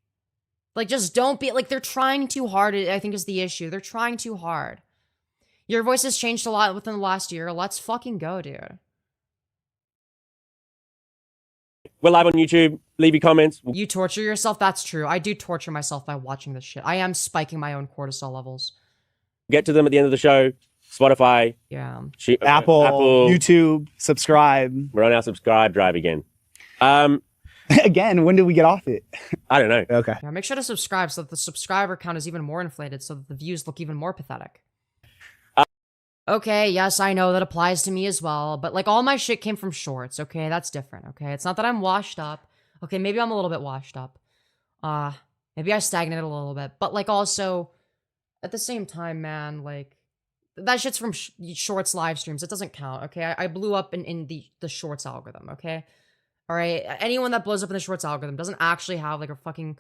Like, just don't be, like, they're trying too hard, I think is the issue. They're trying too hard. Your voice has changed a lot within the last year. Let's fucking go, dude. We're live on YouTube. Leave your comments. You torture yourself? That's true. I do torture myself by watching this shit. I am spiking my own cortisol levels. Get to them at the end of the show. Spotify. Yeah. Apple, YouTube, subscribe. We're on our subscribe drive again. Again, when did we get off it? I don't know. Okay. Yeah, make sure to subscribe so that the subscriber count is even more inflated, so that the views look even more pathetic. Okay, yes, I know that applies to me as well, but like all my shit came from shorts, okay? That's different, okay? It's not that I'm washed up. Okay, maybe I'm a little bit washed up. Maybe I stagnated a little bit, but like also, at the same time, man, like, that shit's from shorts live streams. It doesn't count, okay? I blew up in the shorts algorithm, okay? All right, anyone that blows up in the shorts algorithm doesn't actually have like a fucking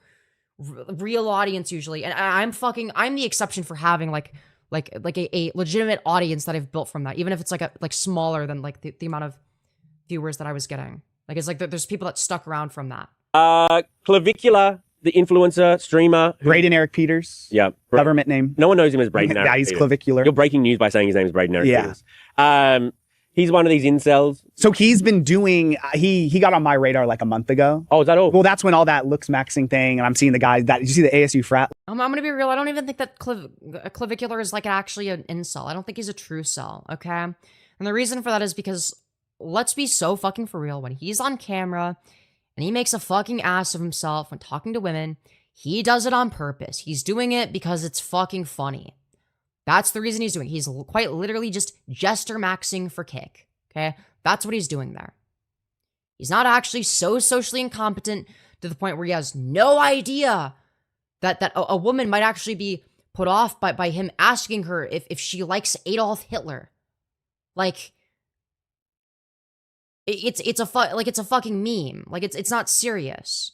real audience usually, and I'm the exception for having like a legitimate audience that I've built from that, even if it's like smaller than like the amount of viewers that I was getting. Like it's like there's people that stuck around from that. Clavicular, the influencer streamer, Braden Eric Peters. Yeah, government name. No one knows him as Braden Eric. Yeah, he's Peters. Clavicular. You're breaking news by saying his name is Braden Eric Peters. He's one of these incels. So he's been doing, he got on my radar like a month ago. Oh, is that all? Well, that's when all that looks maxing thing, and I'm seeing the guys that, did you see the ASU frat? I'm gonna be real, I don't even think that Clavicular is like actually an incel. I don't think he's a true cell, okay? And the reason for that is because, let's be so fucking for real, when he's on camera, and he makes a fucking ass of himself when talking to women, he does it on purpose. He's doing it because it's fucking funny. That's the reason he's doing it. He's quite literally just jester maxing for kick. Okay? That's what he's doing there. He's not actually so socially incompetent to the point where he has no idea that a woman might actually be put off by him asking her if she likes Adolf Hitler. Like, it's a fucking meme. Like, it's not serious.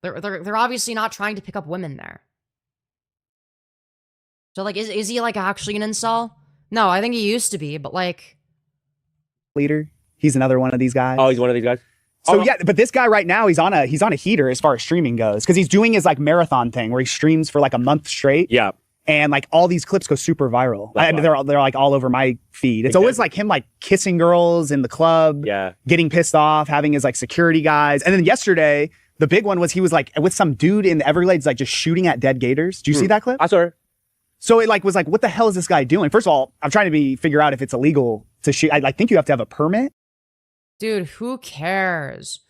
They're obviously not trying to pick up women there. So, like, is he, like, actually an incel? No, I think he used to be, but, like... Leader. He's another one of these guys. Oh, he's one of these guys? So, yeah, but this guy right now, he's on a heater as far as streaming goes, because he's doing his, like, marathon thing where he streams for, like, a month straight. Yeah. And, like, all these clips go super viral. They're like, all over my feed. It's always, like, him, like, kissing girls in the club. Yeah. Getting pissed off, having his, like, security guys. And then yesterday, the big one was he was, like, with some dude in the Everglades, like, just shooting at dead gators. Do you see that clip? I saw it. So it like was like, what the hell is this guy doing? First of all, I'm trying to figure out if it's illegal to shoot. I think you have to have a permit. Dude, who cares?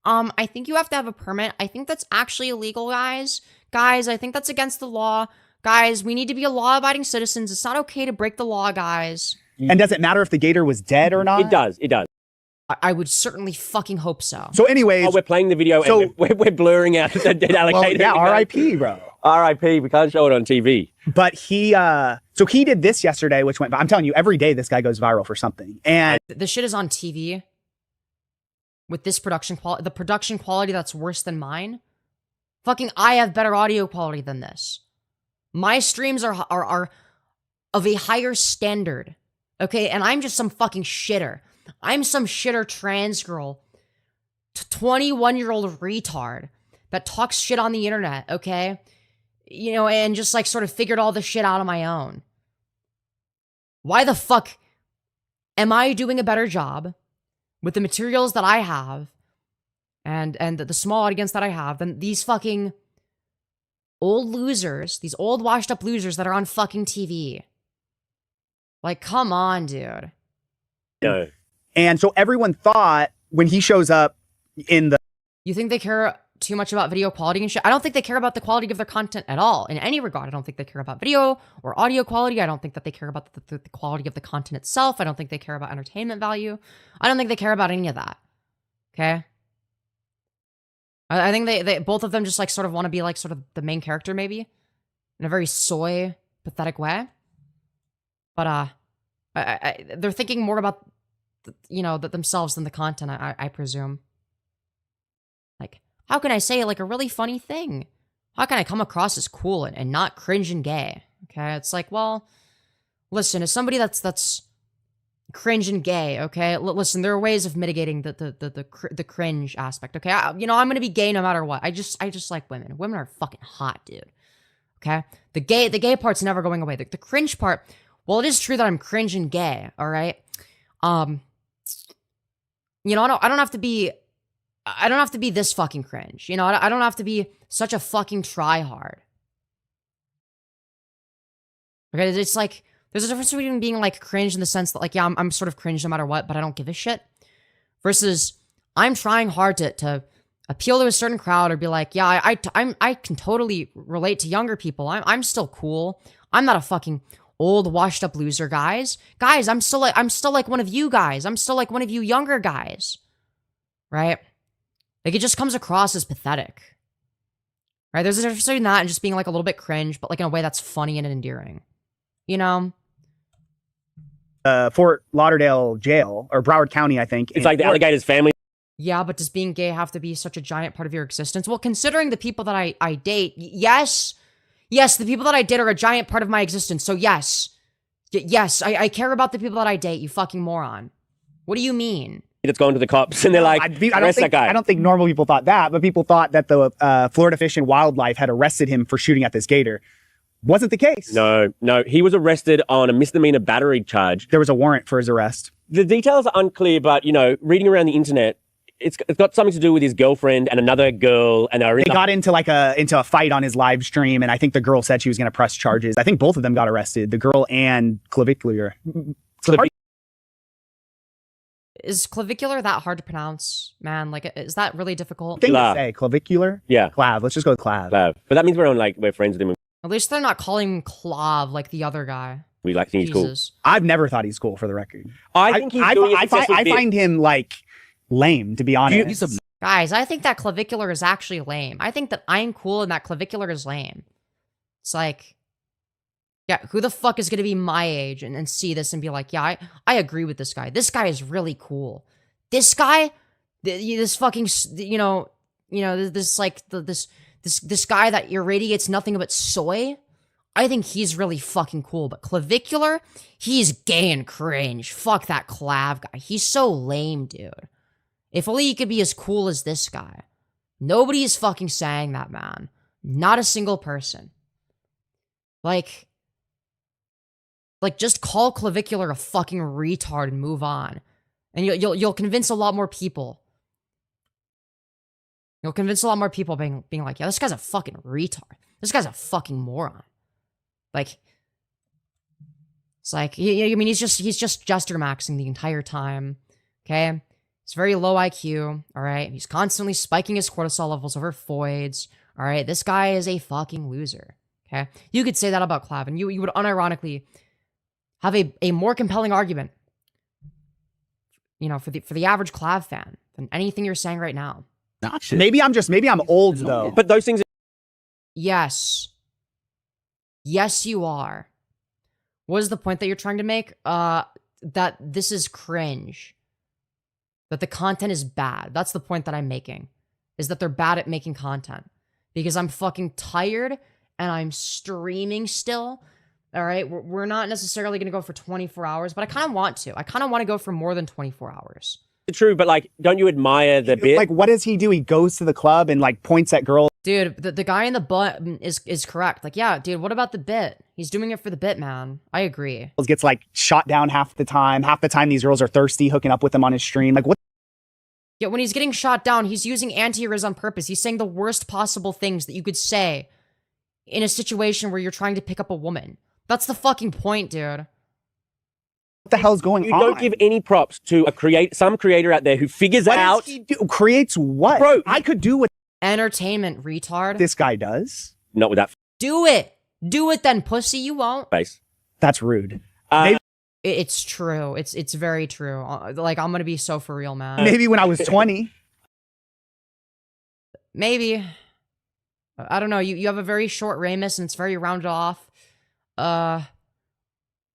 I think you have to have a permit. I think that's actually illegal, guys. Guys, I think that's against the law. Guys, we need to be a law-abiding citizens. It's not okay to break the law, guys. And does it matter if the gator was dead or not? It does. It does. I would certainly fucking hope so. So anyways... Oh, we're playing the video and we're blurring out the dead alligator. Well, yeah, R.I.P., bro. R.I.P. We can't show it on TV. But so he did this yesterday, which went, I'm telling you, every day this guy goes viral for something. And the shit is on TV with this production quality, the production quality that's worse than mine. Fucking, I have better audio quality than this. My streams are of a higher standard. Okay, and I'm just some fucking shitter. I'm some shitter trans girl, 21-year-old retard that talks shit on the internet, okay? You know, and just like sort of figured all this shit out on my own. Why the fuck am I doing a better job with the materials that I have and the small audience that I have than these fucking old losers, these old washed up losers that are on fucking TV? Like, come on, dude. No. And so everyone thought when he shows up in the... You think they care too much about video quality and shit? I don't think they care about the quality of their content at all. In any regard, I don't think they care about video or audio quality. I don't think that they care about the quality of the content itself. I don't think they care about entertainment value. I don't think they care about any of that. Okay? I think they both of them just like sort of want to be like sort of the main character maybe in a very soy, pathetic way. But they're thinking more about themselves than the content, I presume. Like, how can I say like a really funny thing How can I come across as cool and not cringe and gay? Okay, it's like, well, listen, as somebody that's cringe and gay, okay, listen, there are ways of mitigating the cringe aspect, okay? I'm gonna be gay no matter what. I just like women. Women are fucking hot, dude. Okay, the gay part's never going away. The cringe part, well, it is true that I'm cringe and gay, all right? I don't have to be this fucking cringe. I don't have to be such a fucking tryhard. Okay, it's like, there's a difference between being, like, cringe in the sense that, like, yeah, I'm sort of cringe no matter what, but I don't give a shit, versus I'm trying hard to appeal to a certain crowd or be like, yeah, I can totally relate to younger people. I'm still cool. I'm not a fucking old washed up loser, guys. Guys, I'm still like one of you guys. I'm still like one of you younger guys. Right? Like, it just comes across as pathetic. Right? There's a difference between that and just being, like, a little bit cringe, but, like, in a way that's funny and endearing. Fort Lauderdale jail, or Broward County, I think. It's like the alligator's family. Yeah, but does being gay have to be such a giant part of your existence? Well, considering the people that I date, yes, the people that I date are a giant part of my existence. So yes, I care about the people that I date, you fucking moron. What do you mean? That's going to the cops, and they're like, arrest that guy. I don't think normal people thought that, but people thought that the Florida Fish and Wildlife had arrested him for shooting at this gator. Wasn't the case. No. He was arrested on a misdemeanor battery charge. There was a warrant for his arrest. The details are unclear, but, reading around the internet, it's got something to do with his girlfriend and another girl, and they got into a fight on his live stream, and I think the girl said she was going to press charges. I think both of them got arrested, the girl and Clavicular. Is clavicular that hard to pronounce, man? Like, is that really difficult? Thing to say, clavicular? Yeah. Clav. Let's just go with Clav. But that means we're friends with him. At least they're not calling him Clav like the other guy. We think he's cool. I've never thought he's cool, for the record. I think I find him, like, lame, to be honest. Guys, I think that clavicular is actually lame. I think that I'm cool and that clavicular is lame. It's like, yeah, who the fuck is going to be my age and see this and be like, yeah, I agree with this guy. This guy is really cool. This guy, this fucking, this guy that irradiates nothing but soy, I think he's really fucking cool. But clavicular, he's gay and cringe. Fuck that Clav guy. He's so lame, dude. If only he could be as cool as this guy. Nobody's fucking saying that, man. Not a single person. Like, just call clavicular a fucking retard and move on. And you'll convince a lot more people. You'll convince a lot more people being like, yeah, this guy's a fucking retard. This guy's a fucking moron. Like, it's like, I mean, he's just jester maxing the entire time. Okay? He's very low IQ. All right? He's constantly spiking his cortisol levels over foids. All right? This guy is a fucking loser. Okay? You could say that about Clav, and you would unironically have a more compelling argument, for the average Clav fan than anything you're saying right now. Maybe I'm old, though. But those things. Yes, you are. What is the point that you're trying to make? That this is cringe. That the content is bad. That's the point that I'm making. Is that they're bad at making content. Because I'm fucking tired and I'm streaming still. All right? We're not necessarily going to go for 24 hours, but I kind of want to. I kind of want to go for more than 24 hours. True, but, like, don't you admire the bit? Like, what does he do? He goes to the club and, like, points at girls. Dude, the guy in the butt is correct. Like, yeah, dude, what about the bit? He's doing it for the bit, man. I agree. Gets, like, shot down half the time. Half the time these girls are thirsty, hooking up with him on his stream. Like, what? Yeah, when he's getting shot down, he's using anti-riz on purpose. He's saying the worst possible things that you could say in a situation where you're trying to pick up a woman. That's the fucking point, dude. What the hell's going on? You don't give any props to some creator out there who figures out. Does he do? Creates what? Bro, I could do what entertainment, retard. This guy does. Not with that. Do it. Do it then, pussy. You won't. Face. That's rude. It's true. It's very true. Like, I'm gonna be so for real, man. Maybe when I was 20. Maybe. I don't know. You have a very short ramus and it's very rounded off.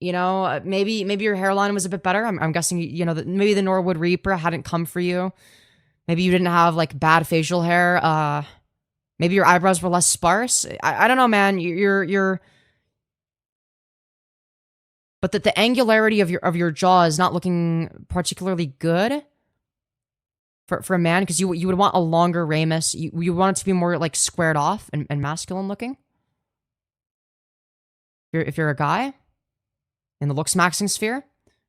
Maybe your hairline was a bit better. I'm guessing, that maybe the Norwood Reaper hadn't come for you. Maybe you didn't have, like, bad facial hair. Maybe your eyebrows were less sparse. I don't know, man. You're but that the angularity of your jaw is not looking particularly good for a man, because you would want a longer ramus. You want it to be more like squared off and masculine looking. If you're a guy in the looks maxing sphere,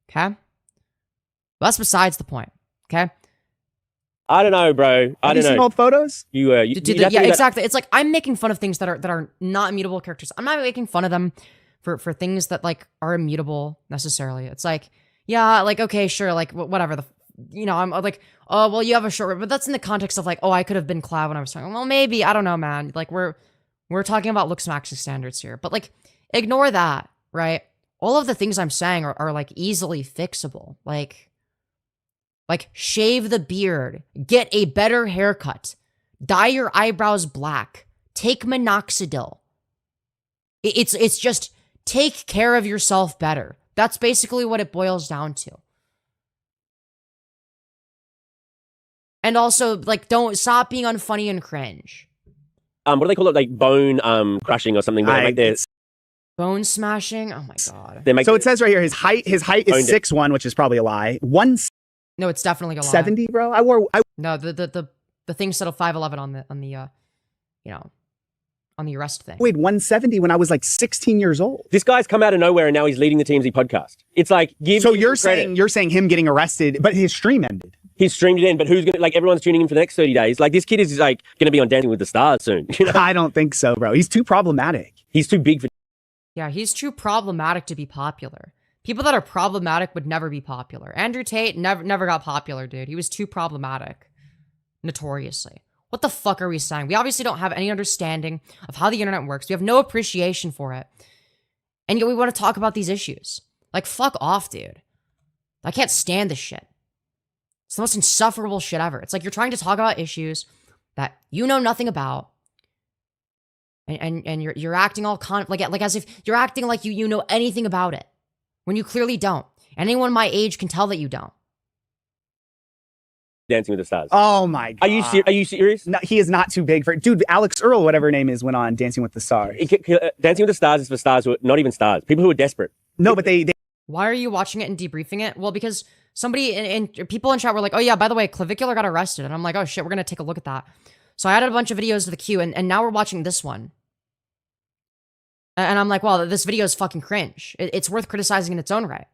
okay? Well, that's besides the point, okay? I don't know, bro. I Have you don't seen know. old photos? You Yeah, have to do that- exactly. It's like I'm making fun of things that are not immutable characters. I'm not making fun of them for things that like are immutable necessarily. It's like, yeah, like okay, sure, like whatever. I'm like, oh well, you have a short, but that's in the context of like, oh, I could have been Cloud when I was talking. Well, maybe, I don't know, man. Like we're talking about looks maxing standards here, but like ignore that, right? All of the things I'm saying are like easily fixable. Like shave the beard, get a better haircut, dye your eyebrows black, take minoxidil. It's just take care of yourself better. That's basically what it boils down to. And also, like, don't stop being unfunny and cringe. What do they call it? Like bone crushing or something? Where, like, Bone smashing? Oh my god. So it says right here, his height is 6'1", which is probably a lie. No, it's definitely a lie. 170, bro. No, the thing said a 5'11" on the arrest thing. Wait, 170 when I was like 16 years old. This guy's come out of nowhere and now he's leading the TMZ podcast. It's like, So you're saying him getting arrested, but his stream ended. He's streamed it in, but who's gonna, like, everyone's tuning in for the next 30 days. Like, this kid is like gonna be on Dancing with the Stars soon. You know? I don't think so, bro. He's too problematic. He's too big for. Yeah, he's too problematic to be popular. People that are problematic would never be popular. Andrew Tate never got popular, dude. He was too problematic. Notoriously. What the fuck are we saying? We obviously don't have any understanding of how the internet works. We have no appreciation for it. And yet we want to talk about these issues. Like, fuck off, dude. I can't stand this shit. It's the most insufferable shit ever. It's like you're trying to talk about issues that you know nothing about. And you're acting all like as if you're acting like you know anything about it. When you clearly don't. Anyone my age can tell that you don't. Dancing with the Stars. Oh my god. Are you serious? No, he is not too big for it. Dude, Alex Earl, whatever her name is, went on Dancing with the Stars. Dancing with the Stars is for stars who are not even stars. People who are desperate. No, but they Why are you watching it and debriefing it? Well, because somebody and people in chat were like, oh yeah, by the way, Clavicular got arrested. And I'm like, oh shit, we're going to take a look at that. So I added a bunch of videos to the queue and now we're watching this one. And I'm like, wow, this video is fucking cringe. It's worth criticizing in its own right.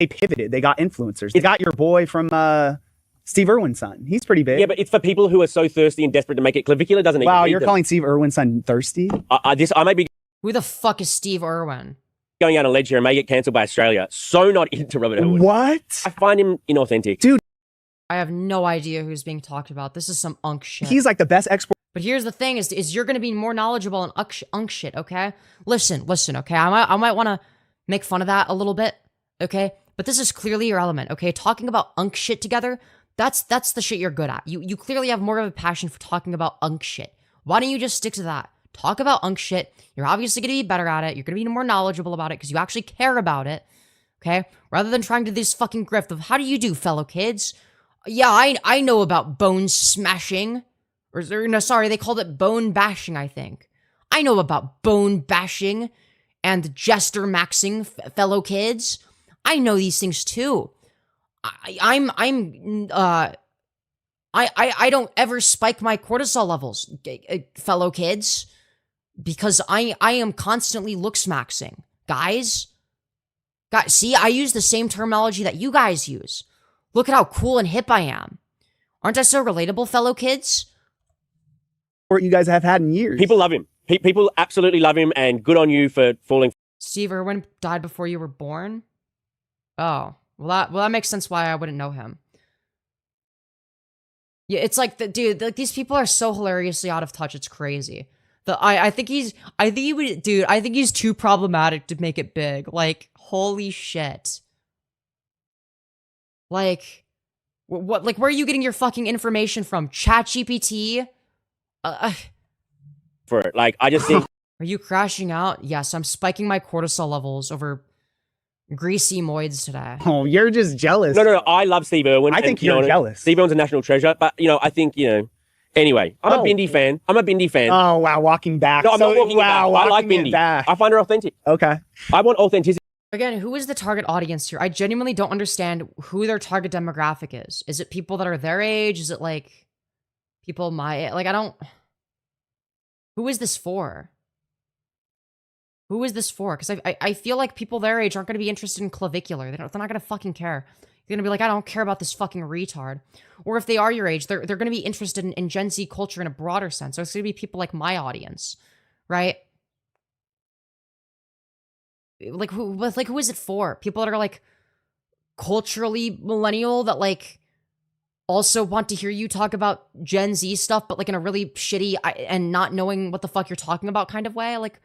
They pivoted. They got influencers. They got your boy from Steve Irwin's son. He's pretty big. Yeah, but it's for people who are so thirsty and desperate to make it. Clavicular doesn't even. Wow, you're calling Steve Irwin's son thirsty? I might be. Who the fuck is Steve Irwin? Going out on a ledge here and may get cancelled by Australia. So not into Robert Elwood. What? I find him inauthentic. Dude. I have no idea who's being talked about. This is some unk shit. He's like the best export. But here's the thing is you're going to be more knowledgeable on unk shit, okay? Listen, okay? I might want to make fun of that a little bit, okay? But this is clearly your element, okay? Talking about unk shit together, that's the shit you're good at. You clearly have more of a passion for talking about unk shit. Why don't you just stick to that? Talk about unk shit. You're obviously going to be better at it. You're going to be more knowledgeable about it because you actually care about it, okay? Rather than trying to do this fucking grift of, how do you do, fellow kids? Yeah, I know about bone smashing. Or no, sorry, they called it bone bashing, I think. I know about bone bashing and jester maxing, fellow kids. I know these things too. I don't ever spike my cortisol levels, fellow kids, because I am constantly looks maxing. Guys, see, I use the same terminology that you guys use. Look at how cool and hip I am. Aren't I so relatable, fellow kids? You guys have had in years. People love him. People absolutely love him, and good on you for falling. Steve Irwin died before you were born? Oh, well that makes sense why I wouldn't know him. Yeah, it's like, dude, like, these people are so hilariously out of touch, it's crazy. I think he's too problematic to make it big. Like, holy shit. Like, what, like, where are you getting your fucking information from? ChatGPT? For it. Like, I just think. Are you crashing out? Yes, I'm spiking my cortisol levels over greasy moids today. Oh, you're just jealous. No, I love Steve Irwin. I think you're jealous. Steve Irwin's a national treasure, but, I think, Anyway, I'm a Bindi fan. Oh wow, walking back. No, I'm not walking back. I like walking it Bindi. back. I find her authentic. Okay. I want authenticity. Again, who is the target audience here? I genuinely don't understand who their target demographic is. Is it people that are their age? Is it like people my like I don't who is this for? Who is this for? Because I feel like people their age aren't going to be interested in Clavicular. They're not going to fucking care. They're going to be like, I don't care about this fucking retard. Or if they are your age, they're going to be interested in Gen Z culture in a broader sense. So it's going to be people like my audience, right? Like who is it for? People that are like culturally millennial that like also want to hear you talk about Gen Z stuff, but like in a really shitty and not knowing what the fuck you're talking about kind of way. Like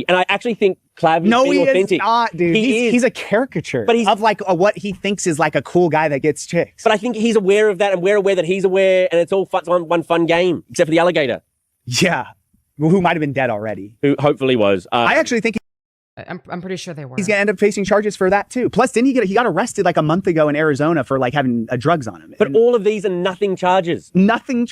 And I actually think Clav is being authentic. Is not, dude. He's a caricature of like what he thinks is like a cool guy that gets chicks. But I think he's aware of that, and we're aware that he's aware, and it's all one fun game, except for the alligator. Yeah. Who might have been dead already. Who hopefully was. I actually think I'm pretty sure they were. He's gonna end up facing charges for that too. Plus, didn't he got arrested like a month ago in Arizona for like having drugs on him? But all of these are nothing charges. Nothing.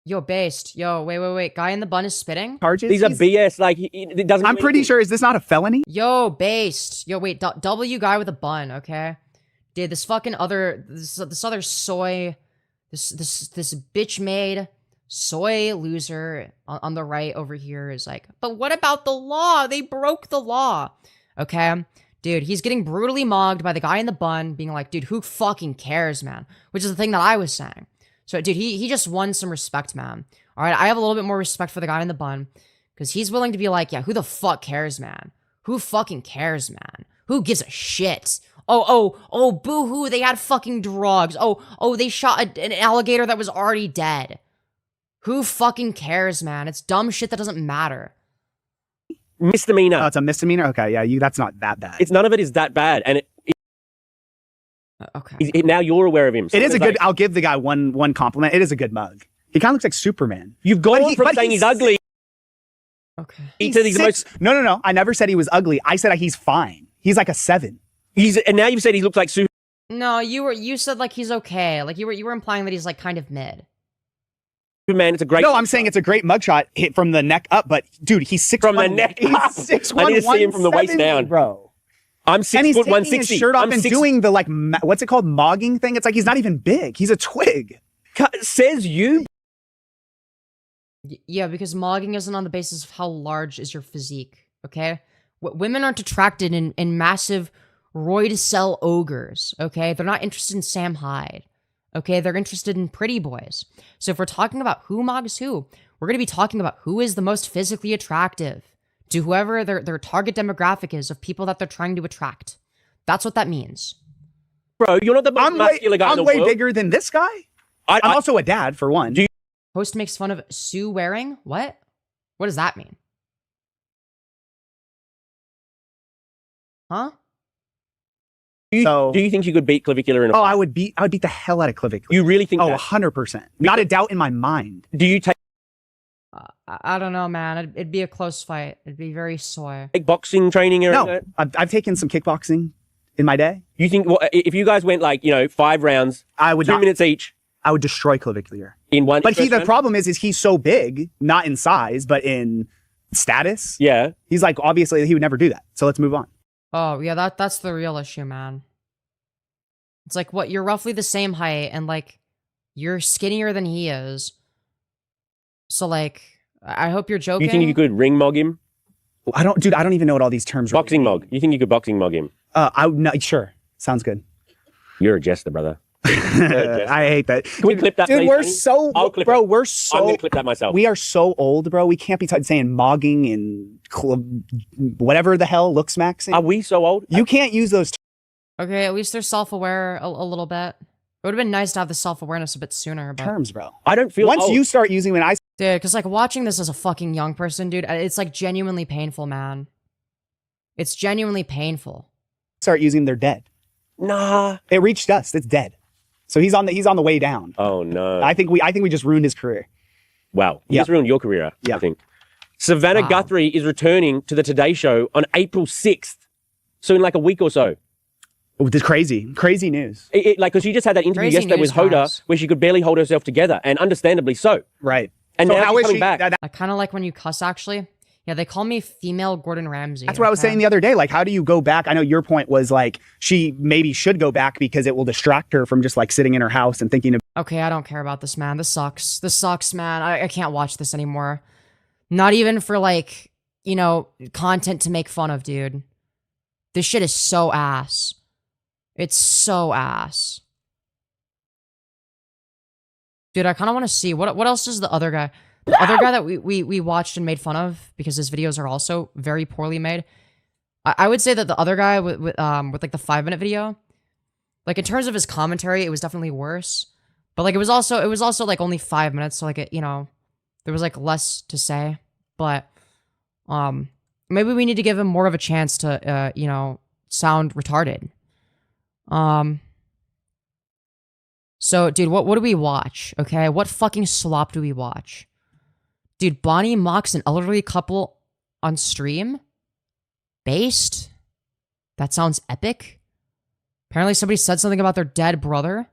Yo, based. Yo, wait. Guy in the bun is spitting. Charges. These are BS. Like it doesn't. I'm pretty sure. Is this not a felony? Yo, based. Yo, wait. W guy with a bun. Okay, dude. This fucking other this other soy, this bitch made soy loser on the right over here is like, but what about the law? They broke the law. Okay, dude. He's getting brutally mogged by the guy in the bun, being like, dude, who fucking cares, man? Which is the thing that I was saying. So, dude, he just won some respect, man. All right, I have a little bit more respect for the guy in the bun because he's willing to be like, yeah, who the fuck cares, man? Who fucking cares, man? Who gives a shit? Oh, boo-hoo, they had fucking drugs. Oh, they shot an alligator that was already dead. Who fucking cares, man? It's dumb shit that doesn't matter. Misdemeanor. Oh, it's a misdemeanor? Okay, yeah, that's not that bad. It's none of it is that bad, and okay. Now you're aware of him. So it is a good. I'll give the guy one compliment. It is a good mug. He kind of looks like Superman. You've gone from saying he's ugly. Okay. No. I never said he was ugly. I said he's fine. He's like a 7. And now you've said he looks like Superman. No, you said like he's okay. Like you were implying that he's like kind of mid. Superman, it's a great. No, I'm saying it's a great mugshot hit from the neck up. But dude, he's 6'1". From the neck up. He's 6'1", I need to see him from the waist down, bro. I'm 6 and he's foot taking 160. His shirt off and doing the like what's it called, mogging thing. It's like he's not even big. He's a twig. Says you. Yeah, because mogging isn't on the basis of how large is your physique. Okay, women aren't attracted in massive roid cell ogres. Okay, they're not interested in Sam Hyde. Okay, they're interested in pretty boys. So if we're talking about who mogs who, we're gonna be talking about who is the most physically attractive to whoever their target demographic is of people that they're trying to attract. That's what that means. Bro, you're not the most muscular guy in the world. I'm way bigger than this guy. I'm also a dad, for one. Host makes fun of Sue wearing? What? What does that mean? Huh? Do you think you could beat Clavicular in a fight? I would beat the hell out of Clavicular. You really think that? 100%. Not a doubt in my mind. Do you take I don't know, man. It'd be a close fight. It'd be very soy. like boxing training or No, I've taken some kickboxing in my day. You think if you guys went like 5 rounds, I would 2 minutes each, I would destroy Clavicular in one. But the problem is he's so big, not in size, but in status. Yeah, he's like obviously he would never do that. So let's move on. Oh yeah, that's the real issue, man. It's like what you're roughly the same height, and like you're skinnier than he is. So like, I hope you're joking. You think you could ring mog him? I don't even know what all these terms are. Boxing mog. You think you could boxing mog him? Sure. Sounds good. You're a jester, brother. I hate that. Can we clip that, dude? please? We're so, I'll clip bro. it. We're so. I'm gonna clip that myself. We are so old, bro. We can't be saying mogging and whatever the hell looks maxing. Are we so old? You can't use those. Okay, at least they're self-aware a little bit. It would have been nice to have the self-awareness a bit sooner. But terms, bro. I don't feel once old. you start using when I. Dude, because like watching this as a fucking young person, dude, it's like genuinely painful, man. It's genuinely painful. Start using, they're dead. Nah, it reached us. It's dead. So he's on the way down. Oh no! I think we just ruined his career. Wow, you just ruined your career. Yeah, I think. Savannah Guthrie is returning to the Today Show on April 6th, so in like a week or so. This crazy news. Like, because she just had that interview Crazy yesterday with news, Hoda guys. where she could barely hold herself together, and understandably so. Right. And so now how she's is coming she? back. I kind of like when you cuss, actually. Yeah, they call me female Gordon Ramsay. That's what I was saying the other day. Like, how do you go back? I know your point was like, she maybe should go back because it will distract her from just like sitting in her house and thinking of. Okay, I don't care about this, man. This sucks. This sucks, man. I can't watch this anymore. Not even for like, you know, content to make fun of, dude. This shit is so ass. It's so ass. Dude, I kind of want to see what else does the other guy... The other guy that we watched and made fun of, because his videos are also very poorly made. I would say that the other guy with like the 5-minute video, like in terms of his commentary, it was definitely worse. But like it was also like only 5 minutes, so like it, you know, there was like less to say. But maybe we need to give him more of a chance to you know, sound retarded. So dude, what do we watch? Okay, what fucking slop do we watch? Dude, Bonnie mocks an elderly couple on stream? Based? That sounds epic. Apparently somebody said something about their dead brother.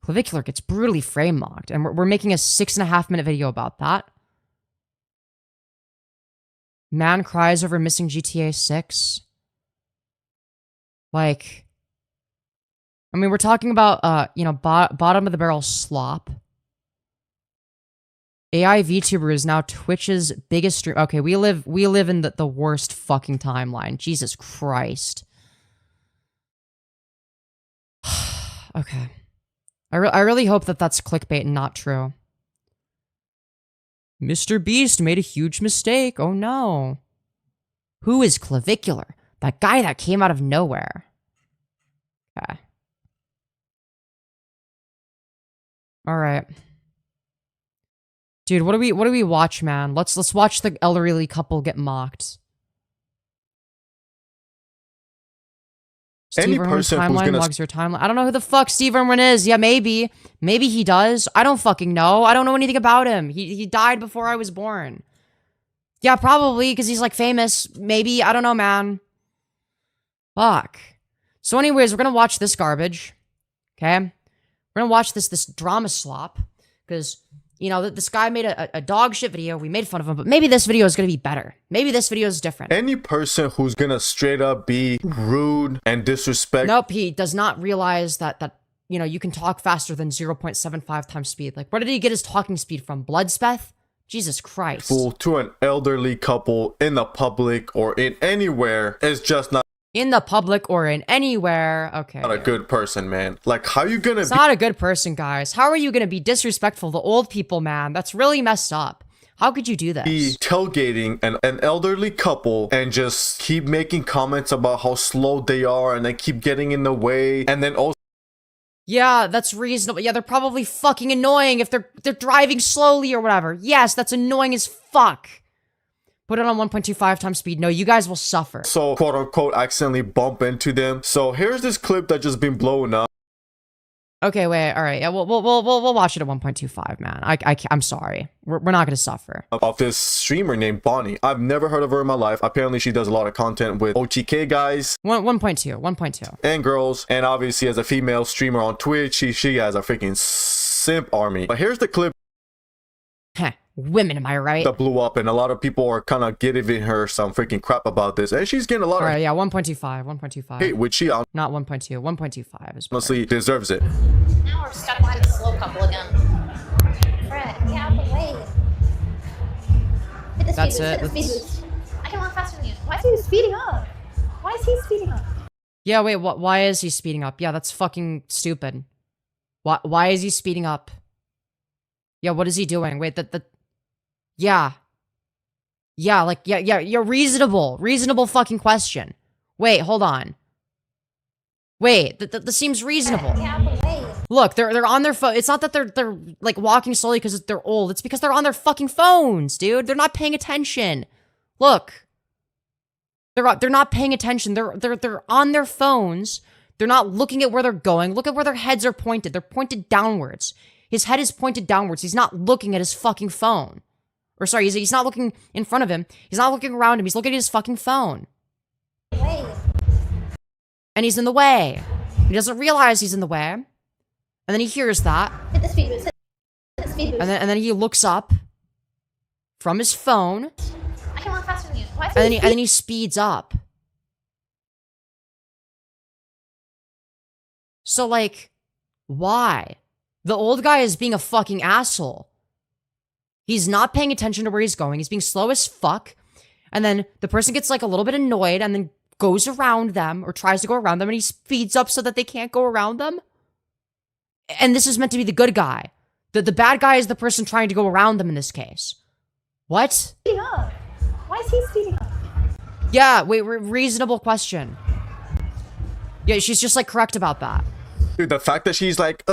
Clavicular gets brutally frame mocked, and we're making a 6.5-minute video about that. Man cries over missing GTA 6. Like, I mean, we're talking about, you know, bottom of the barrel slop. AI VTuber is now Twitch's biggest stream. Okay, we live in the worst fucking timeline. Jesus Christ. Okay. I really hope that that's clickbait and not true. Mr. Beast made a huge mistake. Oh no. Who is Clavicular? That guy that came out of nowhere. Okay. All right. Dude, what do we watch, man? Let's watch the elderly couple get mocked. Any Steve Irwin's person who's timeline gonna logs your timeline. I don't know who the fuck Steve Irwin is. Yeah, maybe he does. I don't fucking know. I don't know anything about him. He died before I was born. Yeah, probably because he's like famous. Maybe, I don't know, man. Fuck. So, anyways, we're gonna watch this garbage. Okay, we're gonna watch this drama slop because, you know, this guy made a dog shit video. We made fun of him, but maybe this video is going to be better. Maybe this video is different. Any person who's gonna straight up be rude and disrespect. Nope, he does not realize that you know, you can talk faster than 0.75 times speed. Like, where did he get his talking speed from? Bloodspeth? Jesus Christ. To an elderly couple in the public or in anywhere is just not In the public or in anywhere. Okay. a good person, man. Like, how you gonna It's be not a good person, guys. How are you going to be disrespectful to old people, man? That's really messed up. How could you do this? tailgating an elderly couple and just keep making comments about how slow they are and then keep getting in the way, and then also Yeah, that's reasonable. Yeah, they're probably fucking annoying if they're driving slowly or whatever. Yes, that's annoying as fuck. Put it on 1.25 times speed. No, you guys will suffer. so quote unquote accidentally bump into them. So here's this clip that just been blowing up Okay, wait. All right. Yeah, we'll watch it at 1.25, man. I'm sorry. We're not gonna suffer. of this streamer named Bonnie. I've never heard of her in my life. Apparently she does a lot of content with OTK guys 1.2. and girls, and obviously as a female streamer on Twitch, she has a freaking simp army. But here's the clip Heh. Women, am I right? that blew up, and a lot of people are kind of giving her some freaking crap about this, and she's getting a lot All of right. Yeah, 1.25. hate, which she Not 1.2. 1.25 is better. honestly deserves it. Now we're stuck behind the slow couple again. Fred, get out of the way. Hit the That's speed boost, it. hit the speed boost. I can walk faster than you. Why is he speeding up? Why is he speeding up? Yeah, wait. Why is he speeding up? Yeah, that's fucking stupid. Why is he speeding up? Yeah, what is he doing? Wait, yeah. Yeah, like, yeah, you're reasonable. Reasonable fucking question. Wait, hold on. Wait, this seems reasonable. Get out of the way. Look, they're on their phone. It's not that they're like walking slowly because they're old. It's because they're on their fucking phones, dude. They're not paying attention. Look. They're not paying attention. They're on their phones. They're not looking at where they're going. Look at where their heads are pointed. They're pointed downwards. His head is pointed downwards. He's not looking at his fucking phone. Or sorry, he's not looking in front of him. He's not looking around him. He's looking at his fucking phone. Wait. And he's in the way. He doesn't realize he's in the way. And then he hears that. Hit the speed boost. Hit the speed boost. And then he looks up from his phone. I can walk faster than you. Why is And then he speeds up. So, like, why? The old guy is being a fucking asshole. He's not paying attention to where he's going. He's being slow as fuck. And then the person gets, like, a little bit annoyed and then goes around them or tries to go around them and he speeds up so that they can't go around them. And this is meant to be the good guy. The bad guy is the person trying to go around them in this case. What? speeding up? Why is he speeding up? Yeah, wait, reasonable question. Yeah, she's just, like, correct about that. Dude, the fact that she's like,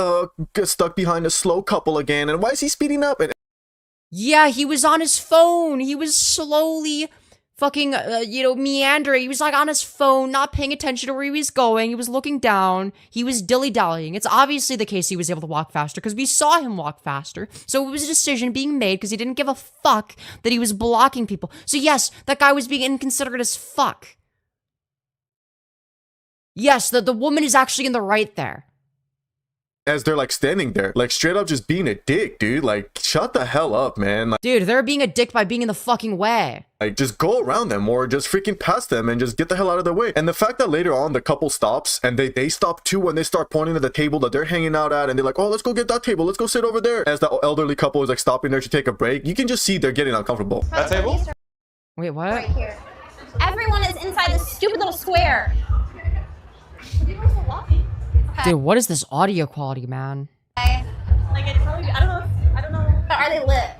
stuck behind a slow couple again, and why is he speeding up? And yeah, he was on his phone. He was slowly fucking, meandering. He was, like, on his phone, not paying attention to where he was going. He was looking down. He was dilly-dallying. It's obviously the case he was able to walk faster because we saw him walk faster. So it was a decision being made because he didn't give a fuck that he was blocking people. So yes, that guy was being inconsiderate as fuck. Yes, the woman is actually in the right there. as they're like standing there, like straight up just being a dick, dude. Like, shut the hell up, man. Like, dude, they're being a dick by being in the fucking way. Like, just go around them or just freaking past them and just get the hell out of their way. And the fact that later on the couple stops and they stop too when they start pointing to the table that they're hanging out at and they're like, oh, let's go get that table. Let's go sit over there. As the elderly couple is like stopping there to take a break, you can just see they're getting uncomfortable. That table? Wait, what? Right here. Everyone is inside this stupid little square. Dude, what is this audio quality, man? Like, it's probably, I don't know. But are they lit?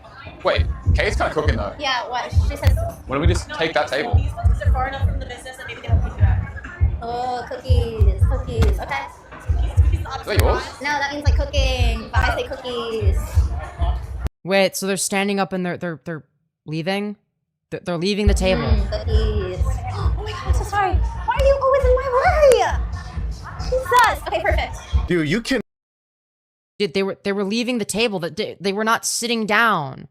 Wait, Kate's kind of cooking though. Yeah, what? She says. Why don't we just take that table? These ones are far enough from the business that maybe they don't pick you up. Oh, cookies, cookies. Okay. Is that yours? No, that means like cooking. But I say cookies. Wait, so they're standing up and they're leaving? They're leaving the table. Cookies. Oh my god, I'm so sorry. Why are you always in my way? Jesus. Okay, perfect. Dude, you can. Dude, they were leaving the table. They were not sitting down.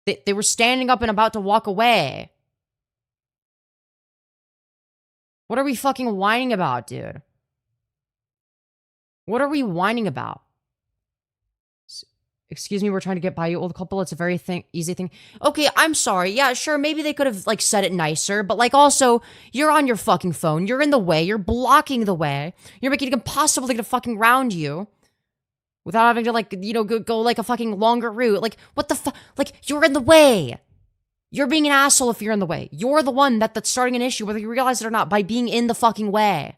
They were standing up and about to walk away. What are we fucking whining about, dude? What are we whining about? Excuse me, we're trying to get by you, old couple. It's a very easy thing. Okay, I'm sorry. Yeah, sure, maybe they could have, like, said it nicer, but, like, also, you're on your fucking phone. You're in the way. You're blocking the way. You're making it impossible to get a fucking round you without having to, like, you know, go like, a fucking longer route. Like, what the fuck? Like, you're in the way. You're being an asshole if you're in the way. You're the one that's starting an issue, whether you realize it or not, by being in the fucking way.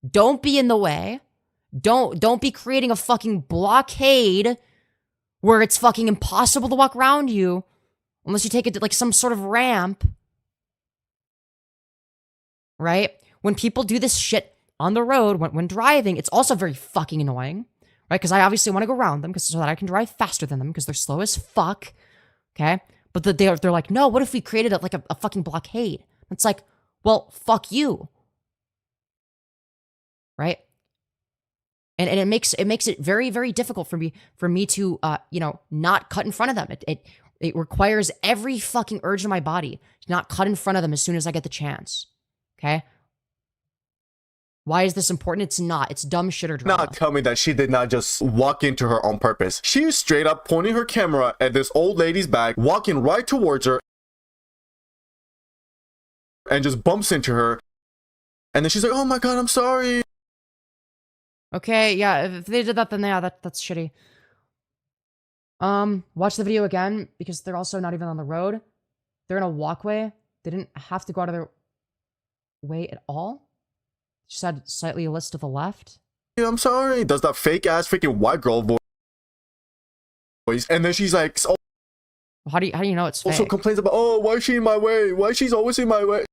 Don't be in the way. Don't be creating a fucking blockade where it's fucking impossible to walk around you unless you take it to, like, some sort of ramp. Right? When people do this shit on the road, when driving, it's also very fucking annoying. Right? Because I obviously want to go around them so that I can drive faster than them because they're slow as fuck. Okay? But they're like, no, what if we created a fucking blockade? It's like, well, fuck you. Right? And it makes it very, very difficult for me to not cut in front of them. It requires every fucking urge in my body to not cut in front of them as soon as I get the chance. Okay? Why is this important? It's not. It's dumb shit or drama. Not tell me that she did not just walk into her on purpose. She is straight up pointing her camera at this old lady's back, walking right towards her, and just bumps into her. And then she's like, oh my god, I'm sorry. Okay, yeah, if they did that, then yeah, that's shitty. Watch the video again, because they're also not even on the road. They're in a walkway. They didn't have to go out of their way at all. Just had slightly a list to the left. Yeah, I'm sorry. Does that fake ass freaking white girl voice. And then she's like, oh, how do you know it's fake? Also complains about, oh, why is she in my way? Why she's always in my way?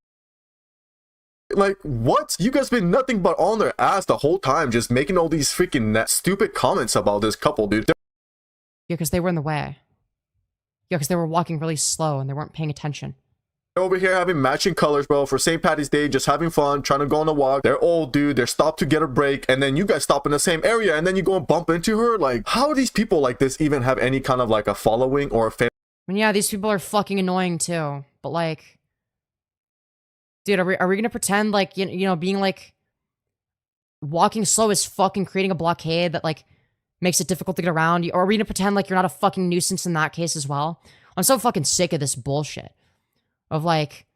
Like, what? You guys been nothing but on their ass the whole time, just making all these freaking stupid comments about this couple, dude. Yeah, because they were in the way. Yeah, because they were walking really slow and they weren't paying attention. They're over here having matching colors, bro, for St. Patty's Day, just having fun, trying to go on a walk. They're old, dude. They're stopped to get a break, and then you guys stop in the same area, and then you go and bump into her. Like, how do these people like this even have any kind of, like, a following or a fan? I mean, yeah, these people are fucking annoying, too. But, like, Dude, are we gonna pretend like, you know, being like walking slow is fucking creating a blockade that like makes it difficult to get around? Or are we gonna pretend like you're not a fucking nuisance in that case as well? I'm so fucking sick of this bullshit. Of like,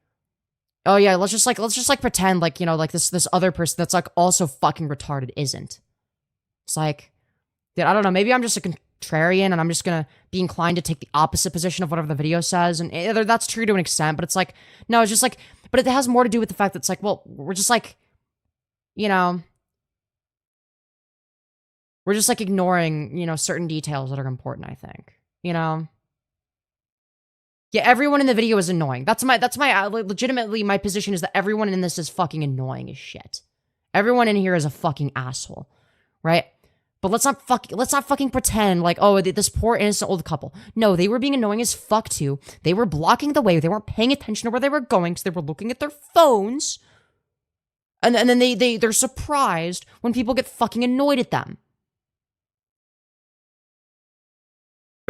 oh yeah, let's just like pretend like, you know, like this other person that's like also fucking retarded isn't. It's like, dude, I don't know, maybe I'm just a contrarian and I'm just gonna be inclined to take the opposite position of whatever the video says, and that's true to an extent, but it's like, no, it's just like, but it has more to do with the fact that it's like, well, we're just like, you know, we're just like ignoring, you know, certain details that are important, I think, you know? Yeah, everyone in the video is annoying. That's my legitimately, my position is that everyone in this is fucking annoying as shit. Everyone in here is a fucking asshole, right? But let's not fucking pretend like, oh, this poor innocent old couple. No, they were being annoying as fuck too. They were blocking the way. They weren't paying attention to where they were going because they were looking at their phones. And then they're surprised when people get fucking annoyed at them.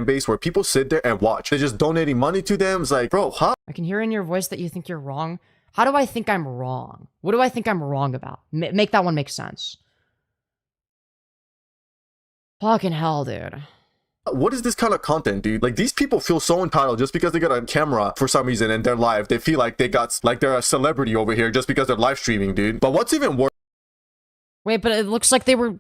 Base where people sit there and watch. They're just donating money to them. It's like, bro, huh? I can hear in your voice that you think you're wrong. How do I think I'm wrong? What do I think I'm wrong about? Make that one make sense. Fucking hell, dude. What is this kind of content, dude? Like, these people feel so entitled just because they got a camera for some reason and they're live. They feel like they're a celebrity over here just because they're live streaming, dude. But what's even worse? Wait, but it looks like they were...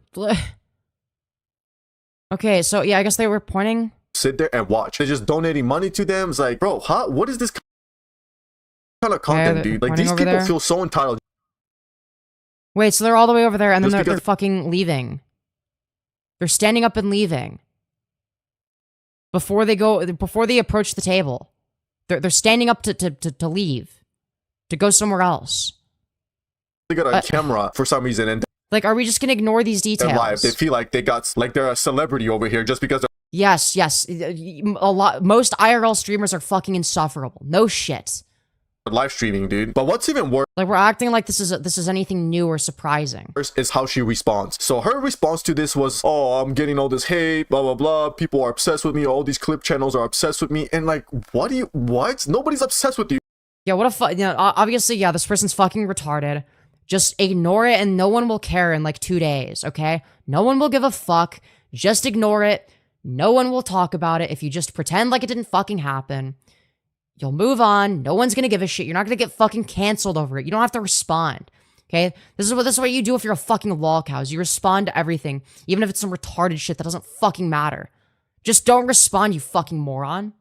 Okay, so yeah, I guess they were pointing... Sit there and watch. They're just donating money to them. It's like, bro, huh? What is this kind of content, dude? Like, these people feel so entitled. Wait, so they're all the way over there and then they're fucking leaving. They're standing up and leaving. Before they approach the table. They're standing up to leave. To go somewhere else. They got a camera for some reason and like, are we just gonna ignore these details? they're live. They feel like they're a celebrity over here just because they're... Yes. Most IRL streamers are fucking insufferable. No shit. Live streaming, dude. But what's even worse, like, we're acting like this is anything new or surprising, is how she responds. So her response to this was, oh, I'm getting all this hate, blah blah blah, people are obsessed with me, all these clip channels are obsessed with me, and like, what? Nobody's obsessed with you. Yeah, what a you know, obviously, yeah, this person's fucking retarded. Just ignore it and no one will care in like 2 days, okay? No one will give a fuck. Just ignore it. No one will talk about it. If you just pretend like it didn't fucking happen, you'll move on. No one's gonna give a shit. You're not gonna get fucking canceled over it. You don't have to respond. Okay? This is what you do if you're a fucking lolcows. You respond to everything, even if it's some retarded shit that doesn't fucking matter. Just don't respond, you fucking moron.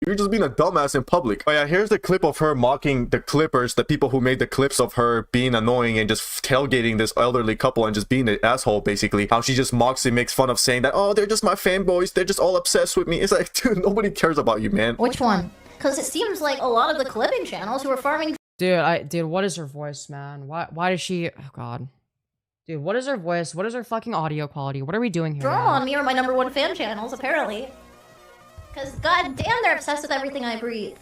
You're just being a dumbass in public. Oh yeah, here's the clip of her mocking the clippers, the people who made the clips of her being annoying and just tailgating this elderly couple and just being an asshole, basically. How she just mocks and makes fun of saying that, oh, they're just my fanboys, they're just all obsessed with me. It's like, dude, nobody cares about you, man. Which one? Because it seems like a lot of the clipping channels who are farming... Dude, what is her voice, man? Why does she... Oh, God. Dude, what is her voice? What is her fucking audio quality? What are we doing here, Draw man? on me are my #1 fan channels, apparently. Because, goddamn, they're obsessed with everything I breathe.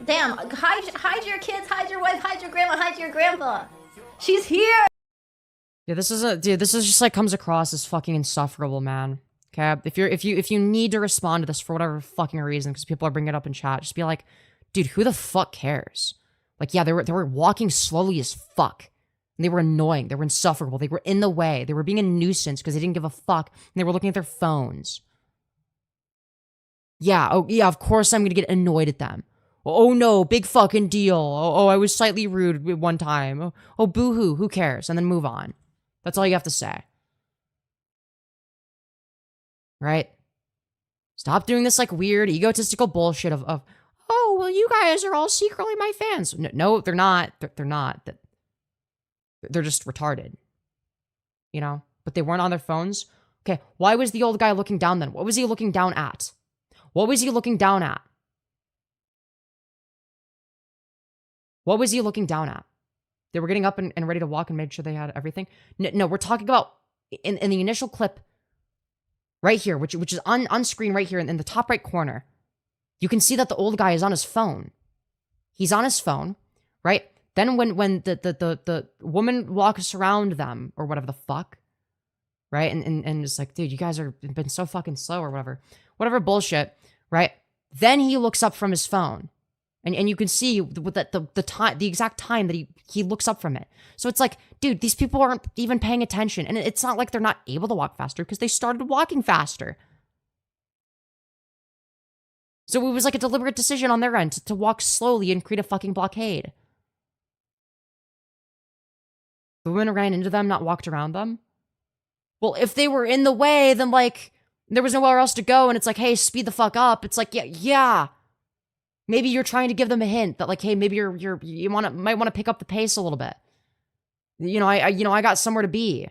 Damn, hide your kids, hide your wife, hide your grandma, hide your grandpa. She's here! Yeah, this is just like comes across as fucking insufferable, man. Okay? If you need to respond to this for whatever fucking reason, because people are bringing it up in chat, just be like, dude, who the fuck cares? Like, yeah, they were walking slowly as fuck. And they were annoying. They were insufferable. They were in the way. They were being a nuisance because they didn't give a fuck. And they were looking at their phones. Yeah, oh yeah, of course I'm gonna get annoyed at them. Oh no, big fucking deal. Oh, I was slightly rude one time. Oh, boo-hoo, who cares? And then move on. That's all you have to say. Right? Stop doing this like weird, egotistical bullshit of oh, well, you guys are all secretly my fans. No, they're not. They're not. They're just retarded. You know? But they weren't on their phones. Okay, why was the old guy looking down then? What was he looking down at? What was he looking down at? What was he looking down at? They were getting up and ready to walk and made sure they had everything. No, we're talking about in the initial clip right here, which is on screen right here in the top right corner. You can see that the old guy is on his phone. He's on his phone, right? Then when the woman walks around them or whatever the fuck, right? And it's like, dude, you guys are been so fucking slow or whatever bullshit, right? Then he looks up from his phone And you can see the time, the exact time that he looks up from it. So it's like, dude, these people aren't even paying attention. And it's not like they're not able to walk faster because they started walking faster. So it was like a deliberate decision on their end to walk slowly and create a fucking blockade. The women ran into them, not walked around them. Well, if they were in the way, then like there was nowhere else to go, and it's like, hey, speed the fuck up. It's like, yeah. Maybe you're trying to give them a hint that like, hey, maybe you might want to pick up the pace a little bit. I got somewhere to be.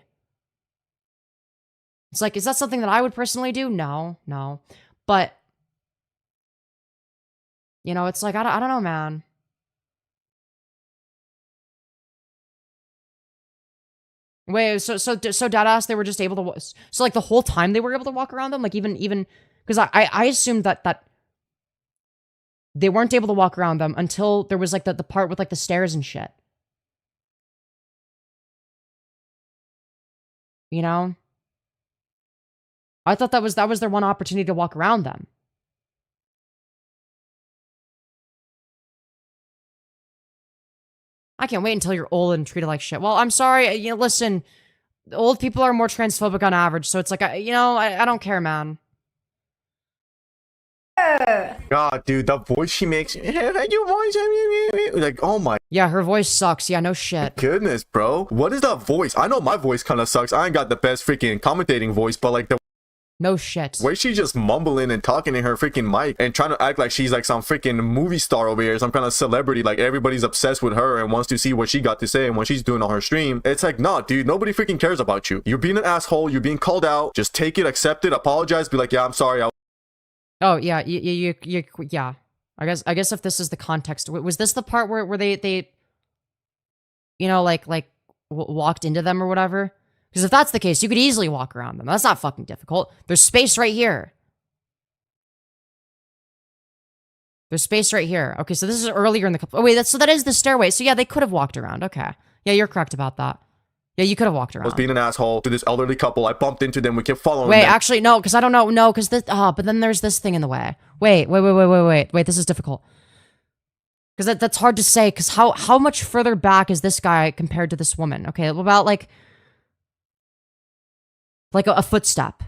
It's like, is that something that I would personally do? No. But it's like I don't know, man. Wait, so deadass, they were just able to, so like the whole time they were able to walk around them, like even because I assumed that they weren't able to walk around them until there was like the part with like the stairs and shit. I thought that was their one opportunity to walk around them. I can't wait until you're old and treated like shit. Well, I'm sorry. Listen, old people are more transphobic on average, so it's like, I don't care, man. God, dude, that voice she makes. Like, oh my. Yeah, her voice sucks. Yeah, no shit. Goodness, bro. What is that voice? I know my voice kind of sucks. I ain't got the best freaking commentating voice, but like the no shit. way she's just mumbling and talking in her freaking mic and trying to act like she's like some freaking movie star over here, some kind of celebrity, like everybody's obsessed with her and wants to see what she got to say and what she's doing on her stream. It's like, nah, dude, nobody freaking cares about you. You're being an asshole. You're being called out. Just take it, accept it, apologize, be like, yeah, I'm sorry. Oh, yeah, yeah. I guess if this is the context, was this the part where they walked into them or whatever? Because if that's the case, you could easily walk around them. That's not fucking difficult. There's space right here. There's space right here. Okay, so this is earlier in the... Oh, wait, that is the stairway. So, yeah, they could have walked around. Okay. Yeah, you're correct about that. Yeah, you could have walked around. I was being an asshole to this elderly couple. I bumped into them. We kept following them. Wait, actually, no, because I don't know. No, because this... but then there's this thing in the way. Wait, this is difficult. Because that's hard to say, because how much further back is this guy compared to this woman? Okay, about, like a footstep.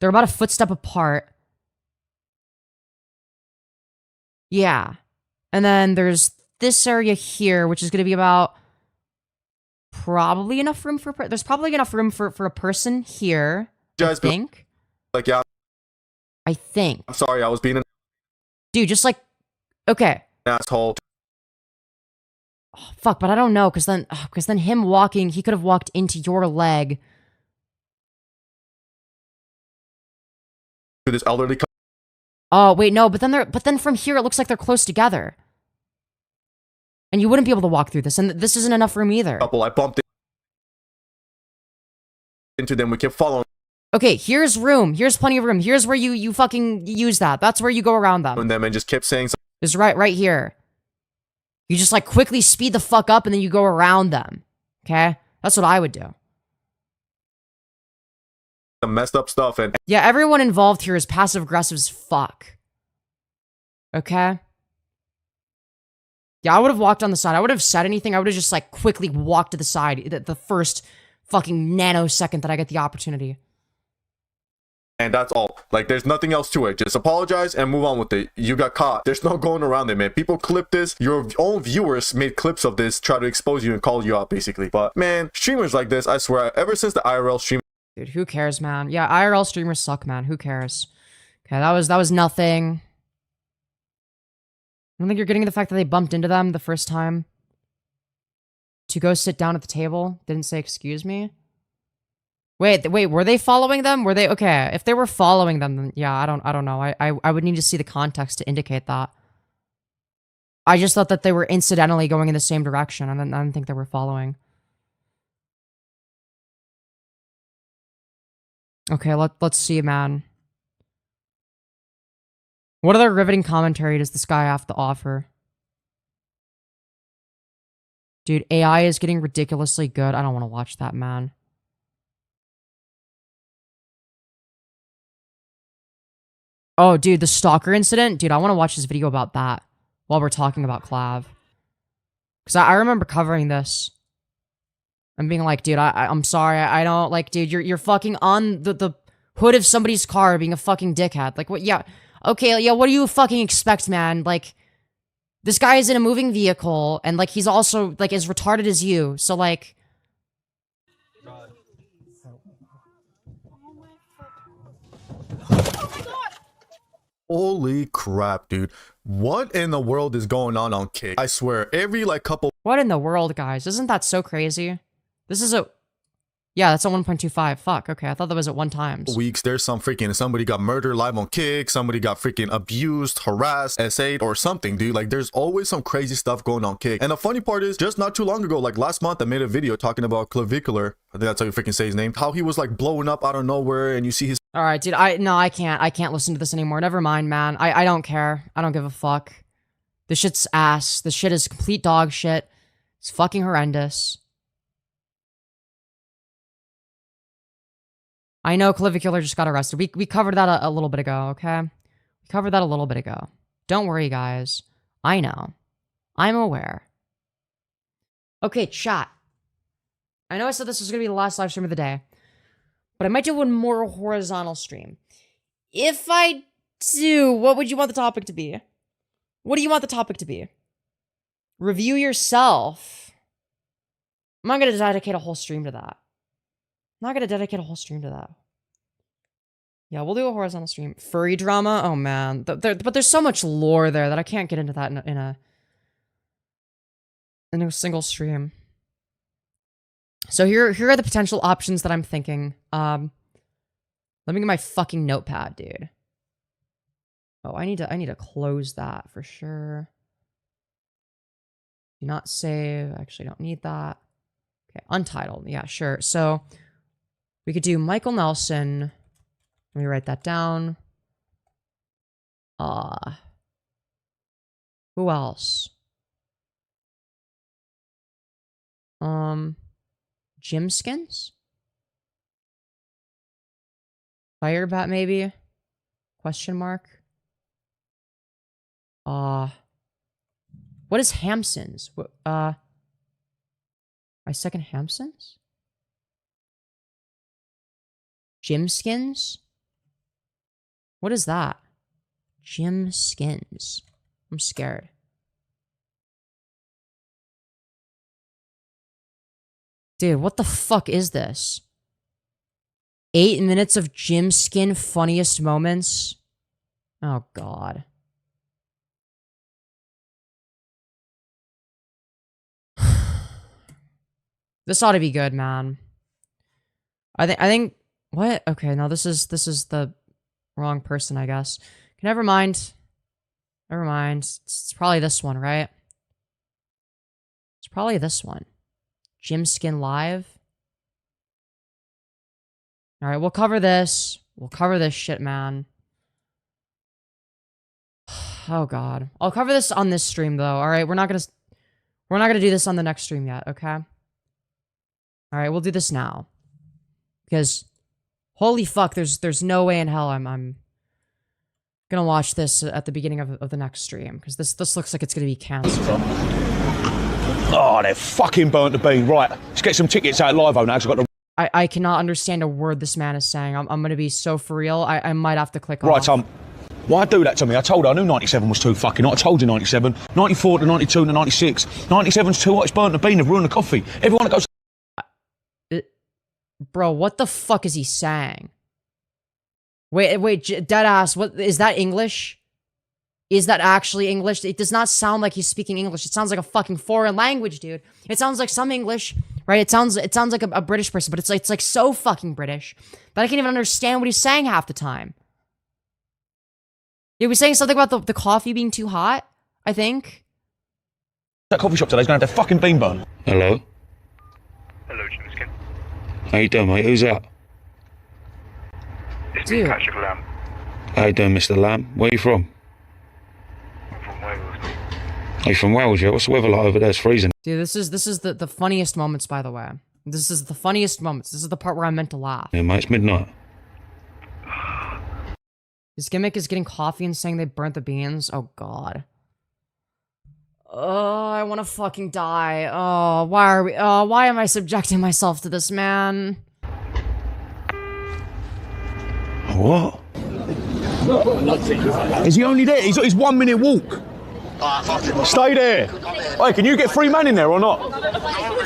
They're about a footstep apart. Yeah. And then there's this area here, which is going to be about probably enough room for... There's probably enough room for a person here, I think. Like, yeah. I think. I'm sorry, I was being an... Dude, just like... Okay. Asshole. Oh, fuck, but I don't know, because then him walking, he could have walked into your leg. To this elderly couple. Oh, wait, no, but then from here, it looks like they're close together. And you wouldn't be able to walk through this, and this isn't enough room either. Couple, I bumped into them, we kept following Okay, here's room. Here's plenty of room. Here's where you fucking use that. That's where you go around them. And just kept saying something. It's right here. You just like quickly speed the fuck up and then you go around them. Okay? That's what I would do. Some messed up stuff and... Yeah, everyone involved here is passive aggressive as fuck. Okay? Yeah, I would have walked on the side. I would have said anything. I would have just like quickly walked to the side the first fucking nanosecond that I get the opportunity. And that's all. Like, there's nothing else to it. Just apologize and move on with it. You got caught. There's no going around it, man. People clip this. Your own viewers made clips of this, try to expose you and call you out, basically. But, man, streamers like this, I swear, ever since the IRL stream... Dude, who cares, man? Yeah, IRL streamers suck, man. Who cares? Okay, that was nothing. I don't think you're getting the fact that they bumped into them the first time. To go sit down at the table. Didn't say excuse me. Wait, were they following them? Were they okay? If they were following them, then yeah, I don't know. I would need to see the context to indicate that. I just thought that they were incidentally going in the same direction. I didn't think they were following. Okay, let's see, man. What other riveting commentary does this guy have to offer? Dude, AI is getting ridiculously good. I don't want to watch that, man. Oh, dude, the stalker incident? Dude, I want to watch this video about that. while we're talking about Clav. Because I remember covering this. And being like, dude, I'm sorry, I don't, like, dude, you're fucking on the hood of somebody's car being a fucking dickhead. Like, what, yeah, okay, yeah, what do you fucking expect, man? Like, this guy is in a moving vehicle, and, like, he's also, like, as retarded as you, so, like... Holy crap, dude. What in the world is going on Kick? I swear, every, like, couple... What in the world, guys? Isn't that so crazy? This is a... Yeah, that's a 1.25. Fuck, okay, I thought that was at 1 times. Weeks, there's some freaking... Somebody got murdered live on Kick, somebody got freaking abused, harassed, SA'd, or something, dude. Like, there's always some crazy stuff going on Kick. And the funny part is, just not too long ago, like last month, I made a video talking about Clavicular. I think that's how you freaking say his name. How he was, like, blowing up out of nowhere, and you see his... Alright, dude, I can't listen to this anymore. Never mind, man. I don't care. I don't give a fuck. This shit's ass. This shit is complete dog shit. It's fucking horrendous. I know Clavicular just got arrested. We covered that a little bit ago, okay? We covered that a little bit ago. Don't worry, guys. I know. I'm aware. Okay, chat. I know I said this was going to be the last live stream of the day, but I might do one more horizontal stream. If I do, what would you want the topic to be? What do you want the topic to be? Review yourself. I'm not going to dedicate a whole stream to that. I'm not going to dedicate a whole stream to that. Yeah, we'll do a horizontal stream. Furry drama? Oh, man. But there's so much lore there that I can't get into that in a single stream. So here are the potential options that I'm thinking. Let me get my fucking notepad, dude. Oh, I need to close that for sure. Do not save. Actually, don't need that. Okay, untitled. Yeah, sure. So we could do Michael Nelson. Let me write that down. Who else? Gym skins? Firebat maybe? Question mark? What is Hampsons? My second Hampsons? Gym skins? What is that? Gym skins. I'm scared. Dude, what the fuck is this? 8 minutes of gym skin funniest moments? Oh, God. This ought to be good, man. I think what? Okay, no, this is the wrong person, I guess. Never mind. Never mind. It's probably this one, right? It's probably this one. Gym Skin Live. Alright, we'll cover this. We'll cover this shit, man. Oh, God. I'll cover this on this stream, though. Alright, we're not gonna do this on the next stream yet, okay? Alright, we'll do this now. Because, holy fuck, there's no way in hell I'm gonna watch this at the beginning of the next stream. Because this looks like it's gonna be cancelled. Oh, they're fucking burnt the bean. Right, let's get some tickets out live now, because I've got the... I cannot understand a word this man is saying. I'm gonna be so for real. I might have to click right, off. Why do that to me? I told her I knew 97 was too fucking hot. I told you 97. 94 to 92 to 96. 97's too hot. It's burnt the bean. They've ruined the coffee. Everyone that goes... Bro, what the fuck is he saying? Wait, deadass, what, is that English? Is that actually English? It does not sound like he's speaking English. It sounds like a fucking foreign language, dude. It sounds like some English, right? It sounds like a British person, but it's like so fucking British that I can't even understand what he's saying half the time. He was saying something about the coffee being too hot, I think. That coffee shop today's gonna have their fucking bean burn. Hello? Hello, Jim Skin. How you doing, mate? Who's that? It's me, Patrick Lamb. How you doing, Mr. Lamb? Where you from? I'm from Wales. Are you from Wales, yeah? What's the weather like over there? It's freezing. Dude, this is the funniest moments, by the way. This is the funniest moments. This is the part where I'm meant to laugh. Yeah, mate, it's midnight. His gimmick is getting coffee and saying they burnt the beans. Oh, God. Oh, I want to fucking die. Oh, why am I subjecting myself to this, man? What? Is he only there? He's 1 minute walk. Stay there. Hey, can you get 3 men in there or not?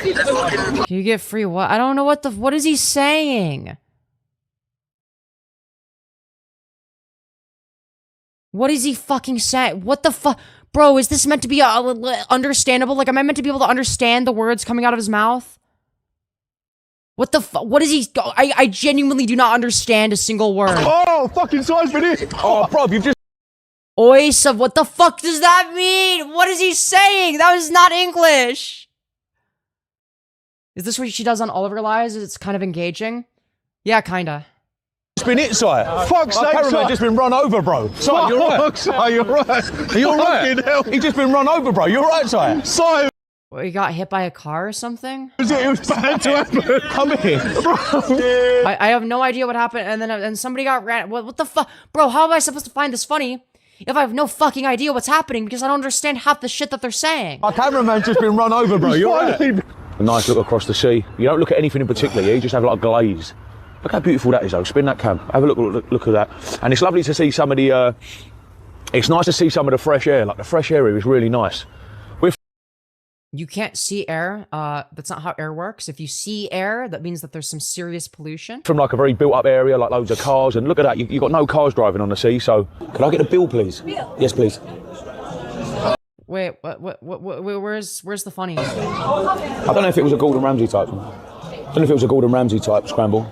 Can you get free what? I don't know what is he saying? What is he fucking saying? What the fuck? Bro, is this meant to be understandable? Like, am I meant to be able to understand the words coming out of his mouth? What the fuck? What is he? I genuinely do not understand a single word. Oh, fucking size for this. Oh, bro, you've just... Oisa, what the fuck does that mean? What is he saying? That was not English. Is this what she does on all of her lives? It's kind of engaging. Yeah, kinda. It's been it, sire. Fuck's sake, cameraman just been run over, bro. Sire, you're right. Sire, you're right. Are you alright? He's just been run over, bro. You're right, sire. Sire. What, he got hit by a car or something? It was bad to happen. Come here, bro. I have no idea what happened, and then somebody got ran. What the fuck? Bro, how am I supposed to find this funny if I have no fucking idea what's happening because I don't understand half the shit that they're saying? Our cameraman's just been run over, bro. You're right. A nice look across the sea. You don't look at anything in particular, you just have like a glaze. Look how beautiful that is, though. Spin that cam. Have a look at that. And it's lovely to see some of the. It's nice to see some of the fresh air. Like the fresh air here is really nice. You can't see air. That's not how air works. If you see air, that means that there's some serious pollution. From like a very built-up area, like loads of cars, and look at that. You got no cars driving on the sea. So, can I get a bill, please? Yes, please. Wait, where's the funny? I don't know if it was a Gordon Ramsay type. I don't know if it was a Gordon Ramsay type scramble.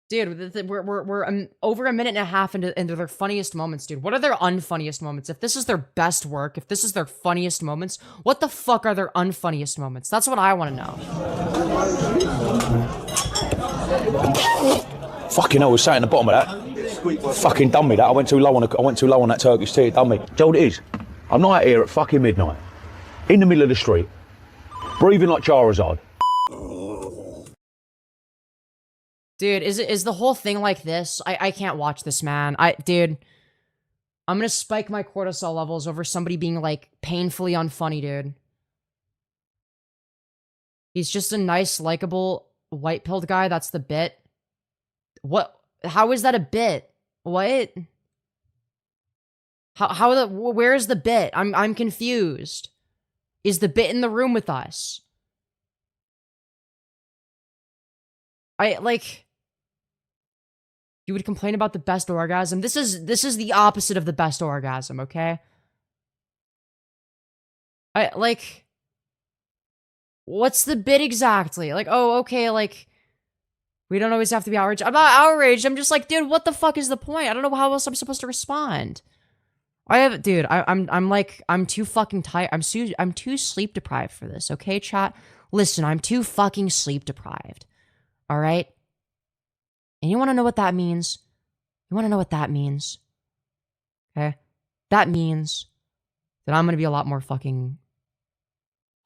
Dude, we're over a minute and a half into their funniest moments, dude. What are their unfunniest moments? If this is their best work, if this is their funniest moments, what the fuck are their unfunniest moments? That's what I want to know. Fucking hell, I was sat in the bottom of that. Fucking done me that. I went too low on that Turkish tea. It done me. Do you know what it is? I'm not out here at fucking midnight, in the middle of the street, breathing like Charizard. Dude, is the whole thing like this? I can't watch this, man. Dude, I'm gonna spike my cortisol levels over somebody being, like, painfully unfunny, dude. He's just a nice, likable, white-pilled guy. That's the bit. What? How is that a bit? What? Where is the bit? I'm confused. Is the bit in the room with us? You would complain about the best orgasm. This is the opposite of the best orgasm, okay? What's the bit exactly? Like, oh, okay, like, we don't always have to be outraged. I'm not outraged. I'm just like, dude, what the fuck is the point? I don't know how else I'm supposed to respond. I'm too fucking tired. I'm too sleep deprived for this, okay, chat? Listen, I'm too fucking sleep deprived. All right? And you want to know what that means? You want to know what that means? Okay? That means that I'm going to be a lot more fucking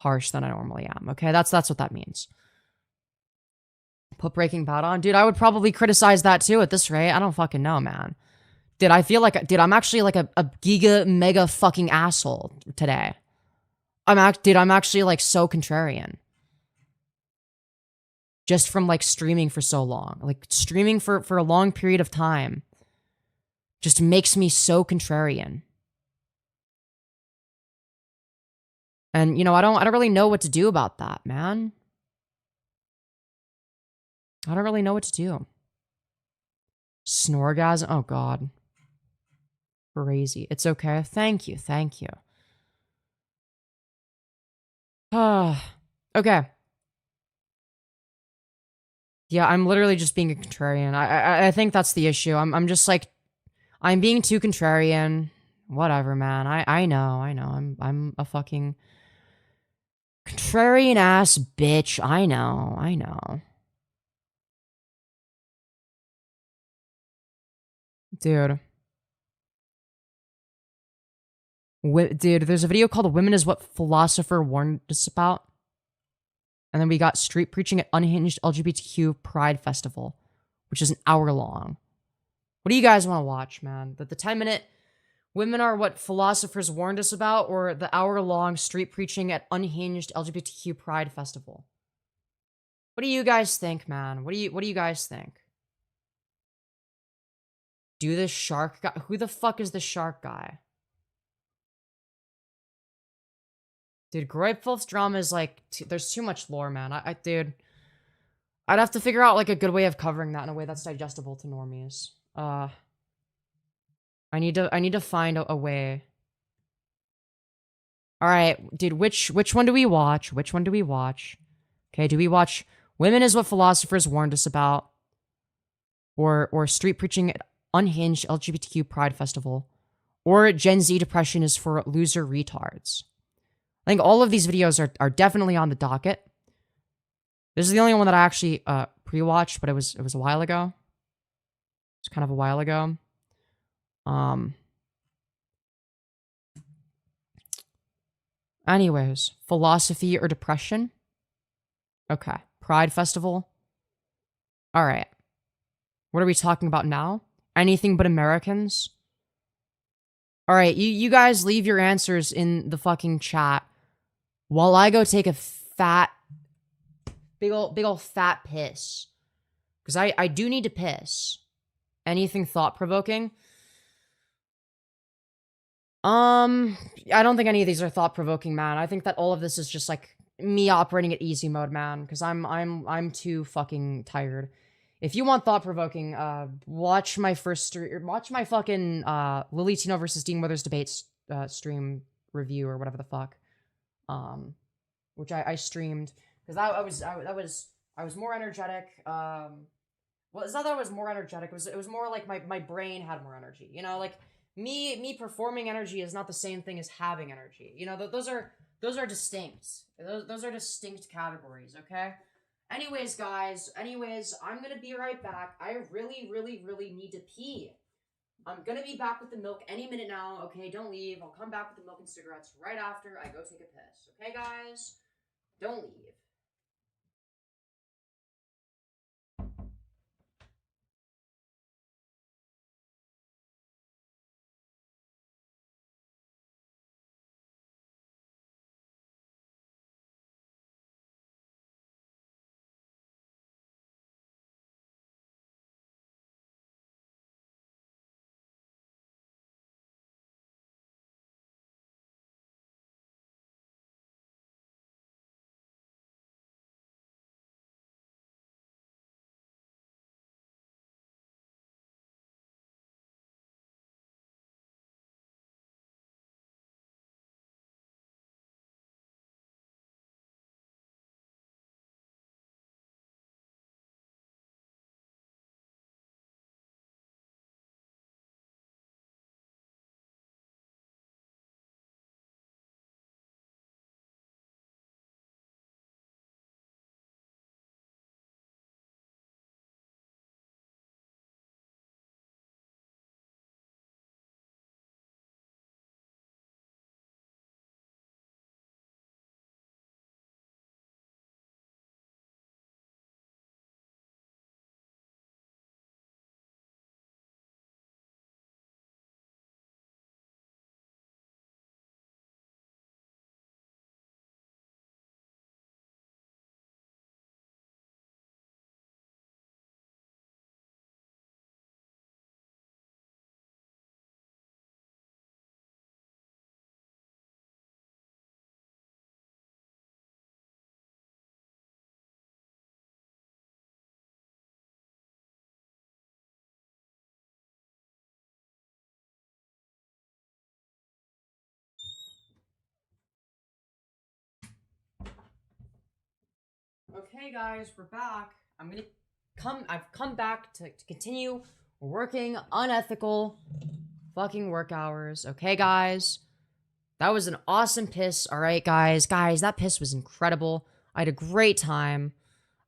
harsh than I normally am, okay? That's what that means. Put Breaking Bad on? Dude, I would probably criticize that too at this rate. I don't fucking know, man. Dude, I feel like, I'm actually like a giga mega fucking asshole today. I'm actually like so contrarian. Just from like streaming for so long. Like streaming for a long period of time just makes me so contrarian. And you know, I don't really know what to do about that, man. I don't really know what to do. Snorgasm? Oh god. Crazy. It's okay. Thank you. Okay. Yeah, I'm literally just being a contrarian. I think that's the issue. I'm just like, I'm being too contrarian. Whatever, man. I know. I'm a fucking contrarian ass bitch. I know. Dude. Dude, there's a video called Women is What Philosopher Warned Us About. And then we got street preaching at Unhinged LGBTQ Pride Festival, which is an hour long. What do you guys want to watch, man? The 10-minute Women are what philosophers warned us about, or the hour-long street preaching at unhinged LGBTQ Pride Festival? What do you guys think, man? What do you guys think? Do the shark guy? Who the fuck is the shark guy? Dude, Groipfulf's drama is like, there's too much lore, man. Dude, I'd have to figure out like a good way of covering that in a way that's digestible to normies. I need to find a way. All right, dude, which one do we watch? Which one do we watch? Okay, do we watch Women is What Philosophers Warned Us About, or Street Preaching at Unhinged LGBTQ Pride Festival, or Gen Z Depression is for Loser Retards? I think all of these videos are definitely on the docket. This is the only one that I actually pre-watched, but it was a while ago. It's kind of a while ago. Anyways, philosophy or depression? Okay. Pride Festival. All right. What are we talking about now? Anything but Americans? All right, you guys leave your answers in the fucking chat while I go take a big ol' fat piss. Because I do need to piss. Anything thought-provoking? I don't think any of these are thought-provoking, man. I think that all of this is just like me operating at easy mode, man, because I'm too fucking tired. If you want thought-provoking, watch my watch my fucking Lily Tino versus Dean Withers debates stream review or whatever the fuck, which I streamed because I was more energetic. Well, it's not that I was more energetic. It was more like my brain had more energy. You know, like me performing energy is not the same thing as having energy. You know, those are distinct. Those are distinct categories. Okay. Anyways, guys. I'm gonna be right back. I really need to pee. I'm gonna be back with the milk any minute now. Okay, don't leave. I'll come back with the milk and cigarettes right after I go take a piss. Okay, guys? Don't leave. Okay, guys, we're back. I've come back to continue working unethical fucking work hours. Okay, guys? That was an awesome piss. All right, guys. Guys, that piss was incredible. I had a great time.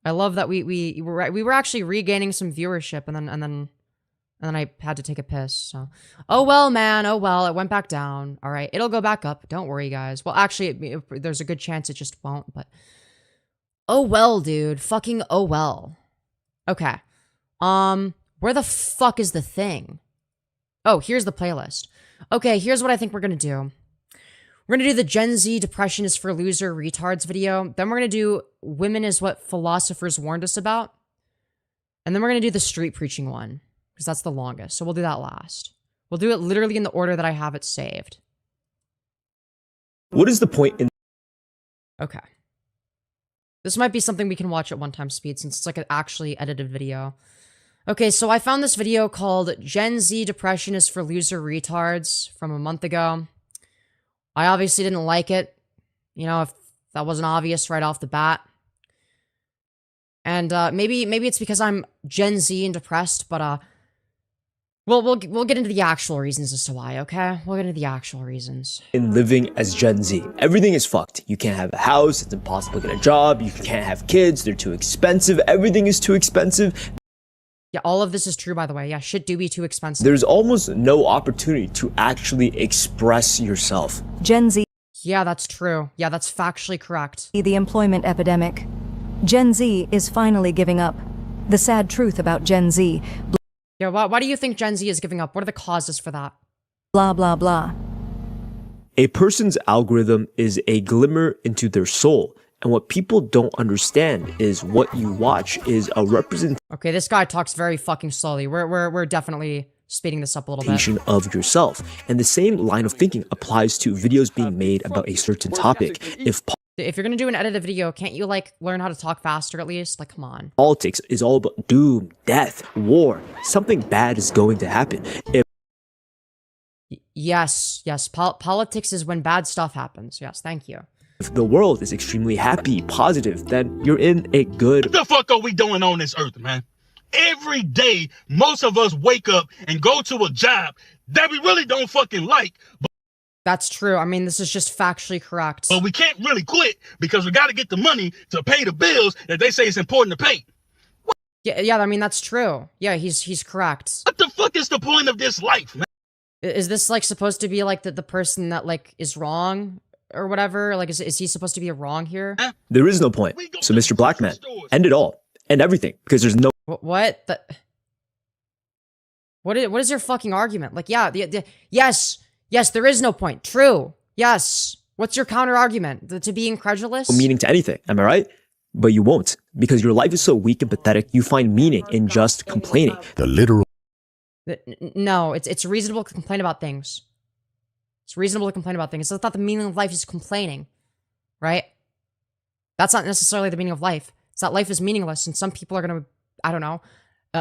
I love that we were actually regaining some viewership, and then I had to take a piss. So, oh well, man. Oh well, it went back down. All right, it'll go back up. Don't worry, guys. Well, actually, there's a good chance it just won't. But oh well, dude. Fucking oh well. Okay. Where the fuck is the thing? Oh, here's the playlist. Okay, here's what I think we're gonna do. We're gonna do the Gen Z depression is for loser retards video. Then we're gonna do women is what philosophers warned us about. And then we're gonna do the street preaching one, because that's the longest. So we'll do that last. We'll do it literally in the order that I have it saved. What is the point in... Okay. This might be something we can watch at 1x speed since it's like an actually edited video. Okay, so I found this video called Gen Z Depression is for Loser Retards from a month ago. I obviously didn't like it. You know, if that wasn't obvious right off the bat. And maybe it's because I'm Gen Z and depressed, but we'll get into the actual reasons as to why, okay? We'll get into the actual reasons. In living as Gen Z, everything is fucked. You can't have a house, it's impossible to get a job, you can't have kids, they're too expensive, everything is too expensive. Yeah, all of this is true, by the way. Yeah, shit do be too expensive. There's almost no opportunity to actually express yourself. Gen Z. Yeah, that's true. Yeah, that's factually correct. The employment epidemic. Gen Z is finally giving up. The sad truth about Gen Z. Yeah, why do you think Gen Z is giving up? What are the causes for that? Blah, blah, blah. A person's algorithm is a glimmer into their soul. And what people don't understand is what you watch is a representation. Okay, this guy talks very fucking slowly. We're definitely speeding this up a little bit. Of yourself. And the same line of thinking applies to videos being made about a certain topic. If you're gonna do an edited video, can't you like learn how to talk faster at least? Like, come on. Politics is all about doom, death, war. Something bad is going to happen. Yes. Politics is when bad stuff happens. Yes, thank you. If the world is extremely happy, positive, then you're in a good... What the fuck are we doing on this earth, man? Every day, most of us wake up and go to a job that we really don't fucking like. That's true. I mean, this is just factually correct. But we can't really quit because we got to get the money to pay the bills that they say it's important to pay. Yeah, I mean, that's true. Yeah, he's correct. What the fuck is the point of this life, man? Is this like supposed to be like the person that like is wrong or whatever? Like, is he supposed to be wrong here? There is no point. So, Mr. Blackman, end it all. End everything. Because there's no... What? What is your fucking argument? Like, yeah, yes, there is no point. True. Yes. What's your counter argument? To be incredulous? Meaning to anything. Am I right? But you won't. Because your life is so weak and pathetic, you find meaning in just complaining. The literal... No, it's reasonable to complain about things. It's reasonable to complain about things. It's not the meaning of life is complaining, right? That's not necessarily the meaning of life. It's that life is meaningless, and some people are gonna, I don't know,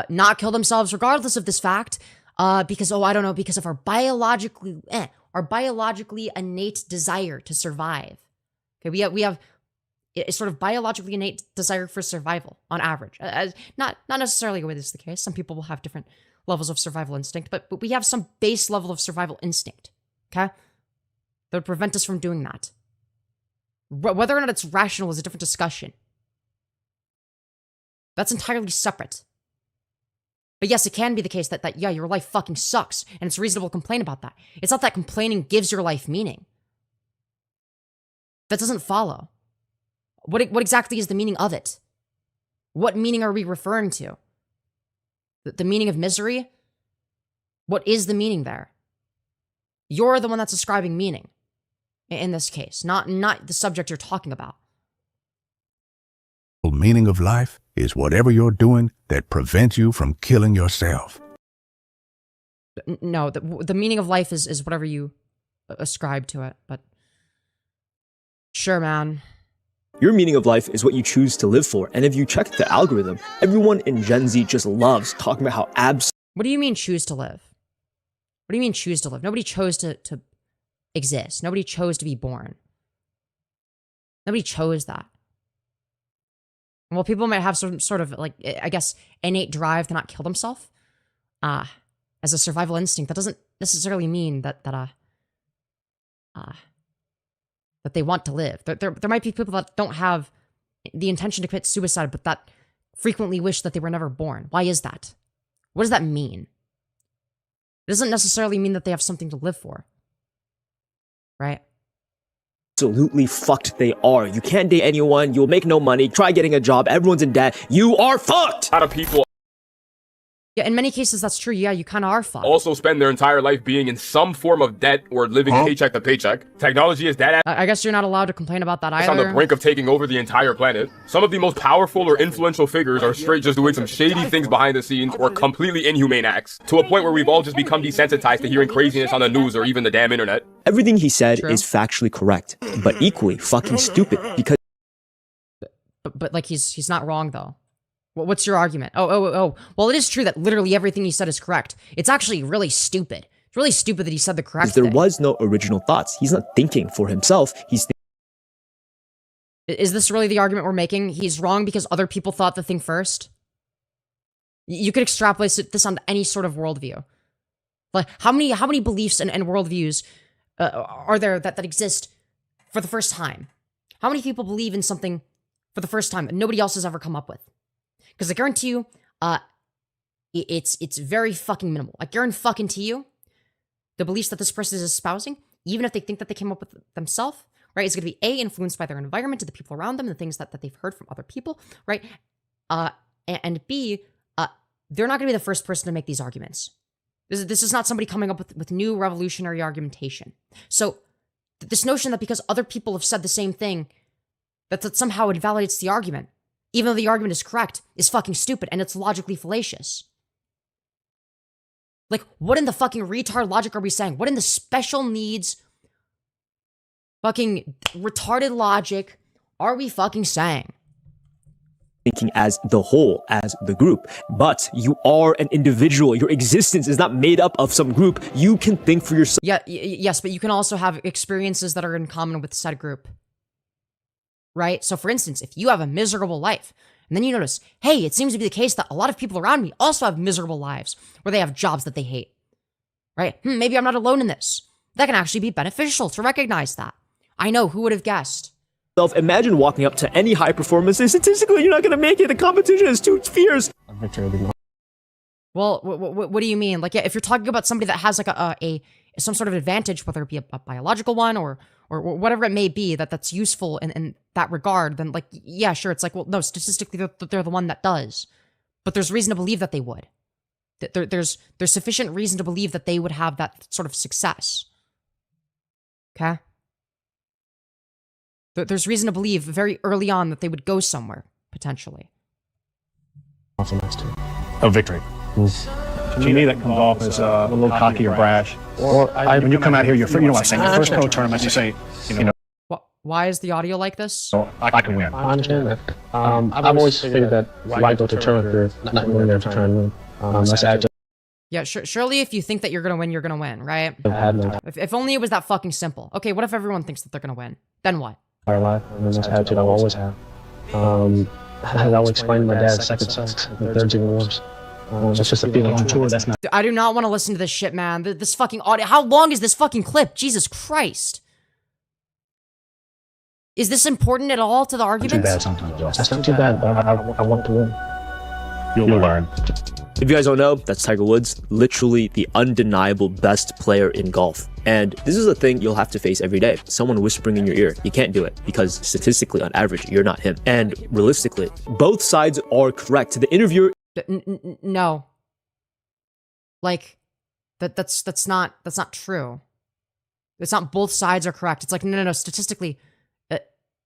not kill themselves regardless of this fact, because because of our biologically innate desire to survive. Okay, we have a sort of biologically innate desire for survival on average. Not necessarily always this is the case. Some people will have different levels of survival instinct, but we have some base level of survival instinct. Okay? That would prevent us from doing that. Whether or not it's rational is a different discussion. That's entirely separate. But yes, it can be the case that yeah, your life fucking sucks, and it's reasonable to complain about that. It's not that complaining gives your life meaning. That doesn't follow. What exactly is the meaning of it? What meaning are we referring to? The meaning of misery? What is the meaning there? You're the one that's ascribing meaning in this case, not the subject you're talking about. The meaning of life is whatever you're doing that prevents you from killing yourself. No, the meaning of life is whatever you ascribe to it, but sure, man. Your meaning of life is what you choose to live for, and if you check the algorithm, everyone in Gen Z just loves talking about how What do you mean choose to live? What do you mean choose to live? Nobody chose to exist. Nobody chose to be born. Nobody chose that. Well, people might have some sort of, like, I guess, innate drive to not kill themselves as a survival instinct. That doesn't necessarily mean that they want to live. There might be people that don't have the intention to commit suicide, but that frequently wish that they were never born. Why is that? What does that mean? It doesn't necessarily mean that they have something to live for. Right? Absolutely fucked they are. You can't date anyone, you'll make no money, try getting a job, everyone's in debt, you are fucked! A lot of people Yeah, in many cases that's true. Yeah, you kind of are fucked. Also spend their entire life being in some form of debt or living paycheck to paycheck. Technology is dead. I guess you're not allowed to complain about that It's either. on the brink of taking over the entire planet. Some of the most powerful or influential figures are straight just doing some shady things behind the scenes or completely inhumane acts, to a point where we've all just become desensitized to hearing craziness on the news or even the damn internet. Everything he said is factually correct, but equally fucking stupid because. But like he's not wrong though. What's your argument? Oh. Well, it is true that literally everything he said is correct. It's actually really stupid. It's really stupid that he said the correct There thing. was no original thoughts. He's not thinking for himself. Is this really the argument we're making? He's wrong because other people thought the thing first? You could extrapolate this onto any sort of worldview. Like, how many beliefs and worldviews are there that exist for the first time? How many people believe in something for the first time that nobody else has ever come up with? Because I guarantee you, it's very fucking minimal. I guarantee you, the beliefs that this person is espousing, even if they think that they came up with themselves, right, is going to be A, influenced by their environment and the people around them and the things that they've heard from other people, right? And B, they're not going to be the first person to make these arguments. This is not somebody coming up with new revolutionary argumentation. So this notion that because other people have said the same thing, that somehow invalidates the argument, even though the argument is correct, is fucking stupid and it's logically fallacious. Like, what in the fucking retard logic are we saying? What in the special needs fucking retarded logic are we fucking saying? Thinking as the whole, as the group. But you are an individual. Your existence is not made up of some group. You can think for yourself. Yeah, yes, but you can also have experiences that are in common with said group. Right? So for instance, if you have a miserable life, and then you notice, hey, it seems to be the case that a lot of people around me also have miserable lives, where they have jobs that they hate. Right? Maybe I'm not alone in this. That can actually be beneficial to recognize that. I know, who would have guessed? Imagine walking up to any high performance and statistically you're not going to make it. The competition is too fierce. Well, what do you mean? Like, yeah, if you're talking about somebody that has like some sort of advantage, whether it be a biological one or whatever it may be, that's useful in that regard, then like, yeah, sure. It's like, well, no, statistically they're the one that does, but there's reason to believe that they would. There's sufficient reason to believe that they would have that sort of success. Okay? There's reason to believe very early on that they would go somewhere, potentially. Also nice too. Oh, victory. To me, that comes off as a little cocky or brash. Or when you come out here, you know what I'm saying, your first pro tournament, you say, you know. Why is the audio like this? So I can win. I understand that. I've always figured that why go to tournament if you're not going there to try and win. That's agile. Yeah, surely if you think that you're gonna win, you're gonna win, right? I've had no if only it was that fucking simple. Okay, what if everyone thinks that they're gonna win? Then what? entire life, and that's the attitude I've always had. As I always explained to my dad, second sucks, the third's even worse. That's just a feeling on tour, that's not. I do not want to listen to this shit, man. This fucking audio. How long is this fucking clip? Jesus Christ. Is this important at all to the argument? Too bad sometimes, Josh. That's not too bad, but I want to win. You'll learn. If you guys don't know, that's Tiger Woods, literally the undeniable best player in golf. And this is a thing you'll have to face every day. Someone whispering in your ear. You can't do it because statistically, on average, you're not him. And realistically, both sides are correct. The interviewer... No. Like, that's not true. It's not both sides are correct. It's like, no. Statistically,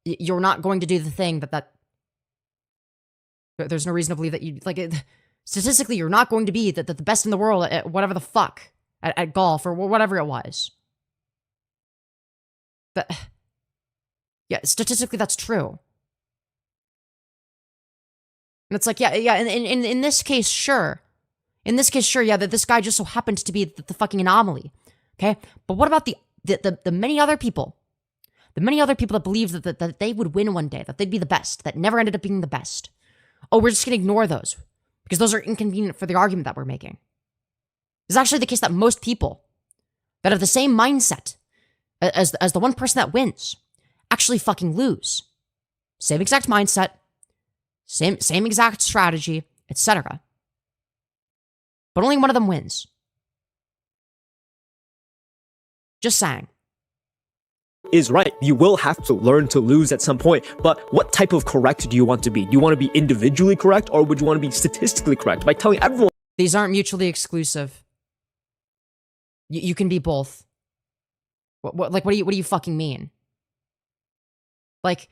you're not going to do the thing that there's no reason to believe that you, like, statistically, you're not going to be the best in the world at whatever the fuck, at golf or whatever it was. Yeah, statistically, that's true. And it's like, yeah, in this case, sure. In this case, sure, yeah, that this guy just so happened to be the fucking anomaly, okay? But what about the many other people? The many other people that believed that they would win one day, that they'd be the best, that never ended up being the best. Oh, we're just going to ignore those because those are inconvenient for the argument that we're making. It's actually the case that most people that have the same mindset as the one person that wins actually fucking lose. Same exact mindset, same exact strategy, etc. But only one of them wins. Just saying. Is right. You will have to learn to lose at some point. But what type of correct do you want to be? Do you want to be individually correct, or would you want to be statistically correct by telling everyone? These aren't mutually exclusive. You can be both. What do you fucking mean? Like,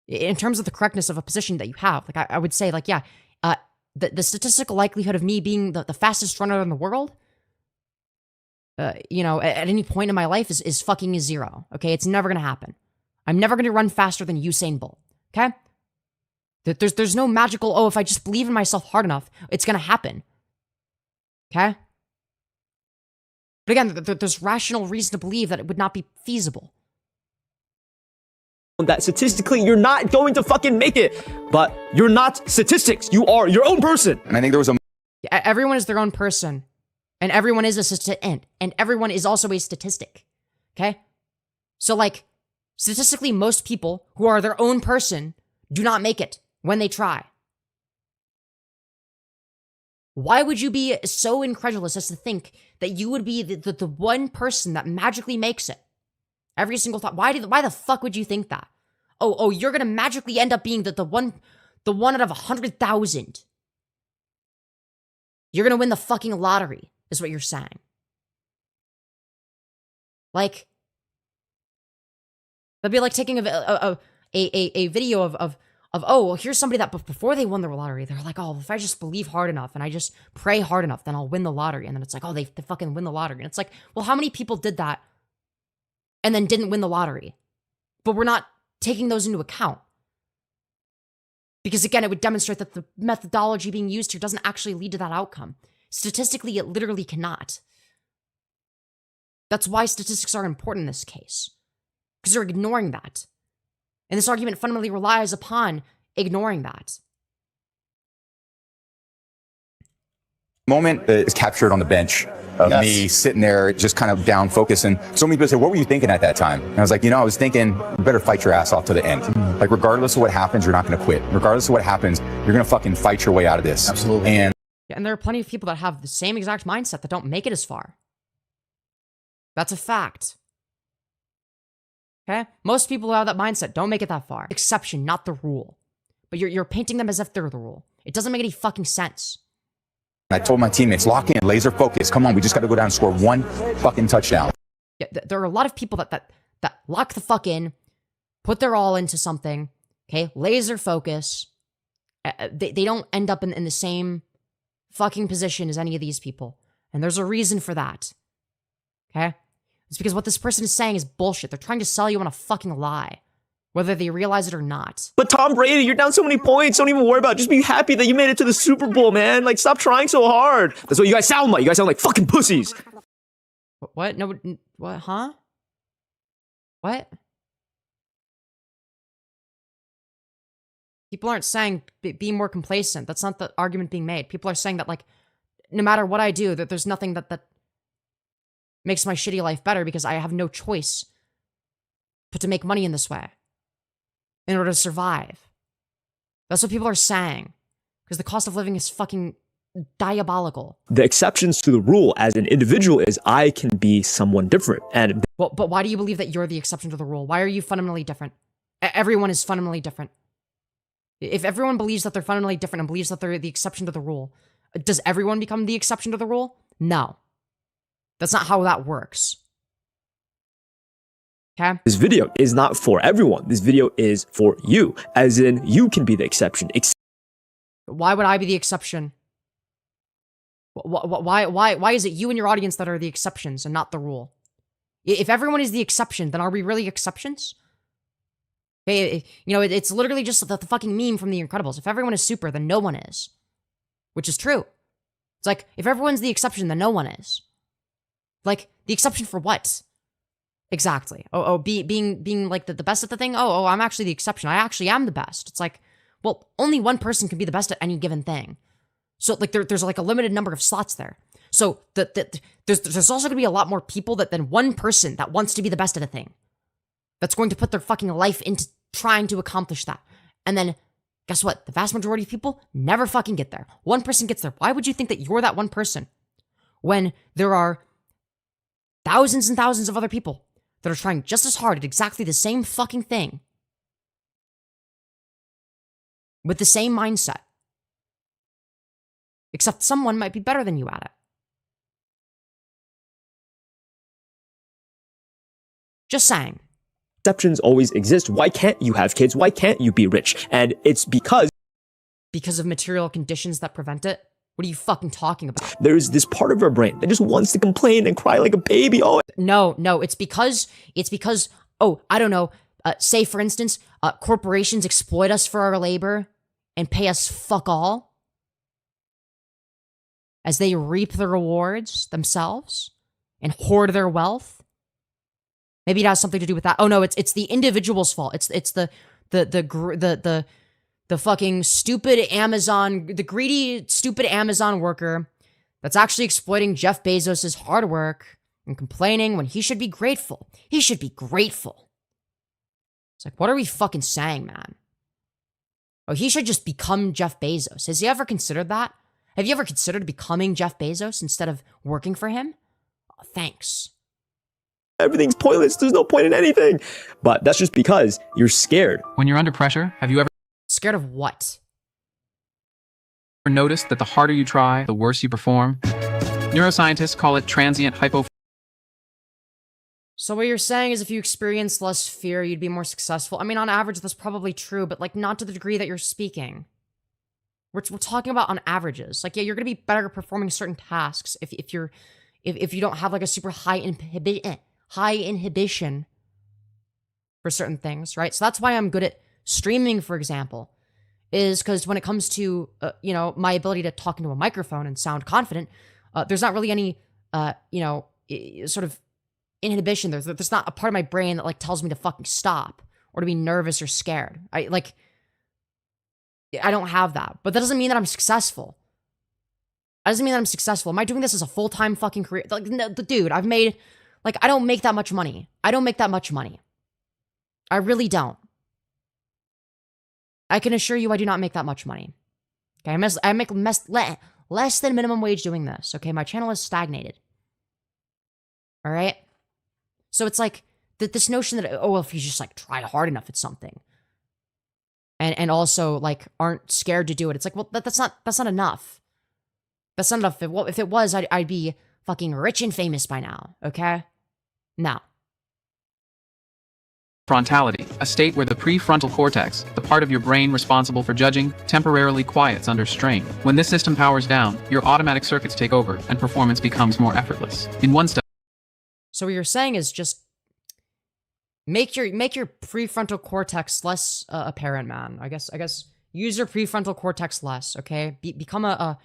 in terms of the correctness of a position that you have, like I would say, like, yeah, the statistical likelihood of me being the fastest runner in the world, you know, at any point in my life is fucking 0. Okay, it's never gonna happen. I'm never gonna run faster than Usain Bolt. Okay, there's no magical, oh, if I just believe in myself hard enough, it's gonna happen. Okay, but again, there's rational reason to believe that it would not be feasible. That statistically you're not going to fucking make it, but you're not statistics. You are your own person. And I think there was a everyone is their own person, and everyone is and everyone is also a statistic. Okay, so like statistically, most people who are their own person do not make it when they try. Why would you be so incredulous as to think that you would be the one person that magically makes it? Every single thought. Why the fuck would you think that? Oh, you're gonna magically end up being the one out of 100,000. You're gonna win the fucking lottery, is what you're saying. Like, that'd be like taking a video of oh, well, here's somebody that before they won the lottery, they're like, oh, if I just believe hard enough and I just pray hard enough, then I'll win the lottery. And then it's like, oh, they fucking win the lottery. And it's like, well, how many people did that and then didn't win the lottery? But we're not taking those into account. Because again, it would demonstrate that the methodology being used here doesn't actually lead to that outcome. Statistically, it literally cannot. That's why statistics are important in this case. Because they're ignoring that. And this argument fundamentally relies upon ignoring that. moment is captured on the bench of me sitting there just kind of down focused, and so many people say, what were you thinking at that time? And I was like, I was thinking, you better fight your ass off to the end. Like, regardless of what happens, you're not going to quit. Regardless of what happens, you're going to fucking fight your way out of this. Absolutely. And there are plenty of people that have the same exact mindset that don't make it as far. That's a fact. Okay? Most people who have that mindset don't make it that far. Exception, not the rule. But you're painting them as if they're the rule. It doesn't make any fucking sense. I told my teammates, lock in, laser focus. Come on, we just got to go down and score one fucking touchdown. Yeah, there are a lot of people that lock the fuck in, put their all into something, okay? Laser focus. They don't end up in the same fucking position as any of these people. And there's a reason for that. Okay? It's because what this person is saying is bullshit. They're trying to sell you on a fucking lie, whether they realize it or not. But Tom Brady, you're down so many points. Don't even worry about it. Just be happy that you made it to the Super Bowl, man. Like, stop trying so hard. That's what you guys sound like. You guys sound like fucking pussies. What? No, what? Huh? What? People aren't saying be more complacent. That's not the argument being made. People are saying that, like, no matter what I do, that there's nothing that makes my shitty life better because I have no choice but to make money in this way in order to survive. That's what people are saying. Because the cost of living is fucking diabolical. The exceptions to the rule as an individual is I can be someone different. And well, but why do you believe that you're the exception to the rule? Why are you fundamentally different? Everyone is fundamentally different. If everyone believes that they're fundamentally different and believes that they're the exception to the rule, does everyone become the exception to the rule? No. That's not how that works. Okay? This video is not for everyone. This video is for you, as in you can be the exception. Why would I be the exception? Why is it you and your audience that are the exceptions and not the rule? If everyone is the exception, then are we really exceptions? Hey, it's literally just the fucking meme from The Incredibles. If everyone is super, then no one is. Which is true. It's like, if everyone's the exception, then no one is. Like, the exception for what? Exactly. Being like the best at the thing? I'm actually the exception. I actually am the best. It's like, well, only one person can be the best at any given thing. So, like, there's like a limited number of slots there. So, there's also going to be a lot more people than one person that wants to be the best at a thing. That's going to put their fucking life into trying to accomplish that. And then, guess what? The vast majority of people never fucking get there. One person gets there. Why would you think that you're that one person when there are thousands and thousands of other people that are trying just as hard at exactly the same fucking thing with the same mindset? Except someone might be better than you at it. Just saying. Exceptions always exist. Why can't you have kids? Why can't you be rich? And it's because of material conditions that prevent it? What are you fucking talking about? There's this part of our brain that just wants to complain and cry like a baby. Oh, no, it's because, oh, I don't know, say for instance, corporations exploit us for our labor and pay us fuck all as they reap the rewards themselves and hoard their wealth. Maybe it has something to do with that. Oh no, it's the individual's fault. It's the fucking stupid Amazon, the greedy, stupid Amazon worker that's actually exploiting Jeff Bezos' hard work and complaining when he should be grateful. He should be grateful. It's like, what are we fucking saying, man? Oh, he should just become Jeff Bezos. Has he ever considered that? Have you ever considered becoming Jeff Bezos instead of working for him? Oh, thanks. everything's pointless. There's no point in anything. But that's just because you're scared. When you're under pressure, have you ever scared of what? Noticed that the harder you try, the worse you perform? Neuroscientists call it transient hypo. So what you're saying is if you experience less fear, you'd be more successful. I mean, on average, that's probably true, but like not to the degree that you're speaking. We're talking about on averages. Like, yeah, you're gonna be better at performing certain tasks if you don't have like a super high inhibition for certain things, right? So that's why I'm good at streaming, for example, is because when it comes to you know, my ability to talk into a microphone and sound confident, there's not really any you know, sort of inhibition. There's not a part of my brain that like tells me to fucking stop or to be nervous or scared. I don't have that, but that doesn't mean that I'm successful. That doesn't mean that I'm successful. Am I doing this as a full-time fucking career? Like, no, dude, I've made, like, I don't make that much money. I don't make that much money. I really don't. I can assure you I do not make that much money. Okay, I make less than minimum wage doing this. Okay, my channel is stagnated. All right? So it's like, this notion that, oh, well, if you just, like, try hard enough at something, and also, like, aren't scared to do it. It's like, well, that's not enough. That's not enough. If it was, I'd be fucking rich and famous by now, okay? No. Frontality, a state where the prefrontal cortex, the part of your brain responsible for judging, temporarily quiets under strain. When this system powers down, your automatic circuits take over, and performance becomes more effortless. In one step. So what you're saying is just make your prefrontal cortex less apparent, man. I guess use your prefrontal cortex less, okay? Become a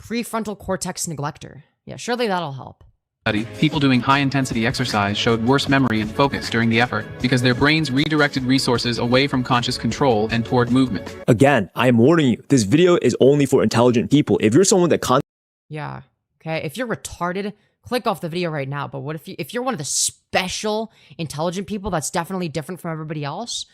prefrontal cortex neglector. Yeah, surely that'll help. People doing high-intensity exercise showed worse memory and focus during the effort because their brains redirected resources away from conscious control and toward movement. Again, I am warning you, this video is only for intelligent people. If you're someone that yeah, okay? If you're retarded, click off the video right now. But what if you're one of the special intelligent people that's definitely different from everybody else?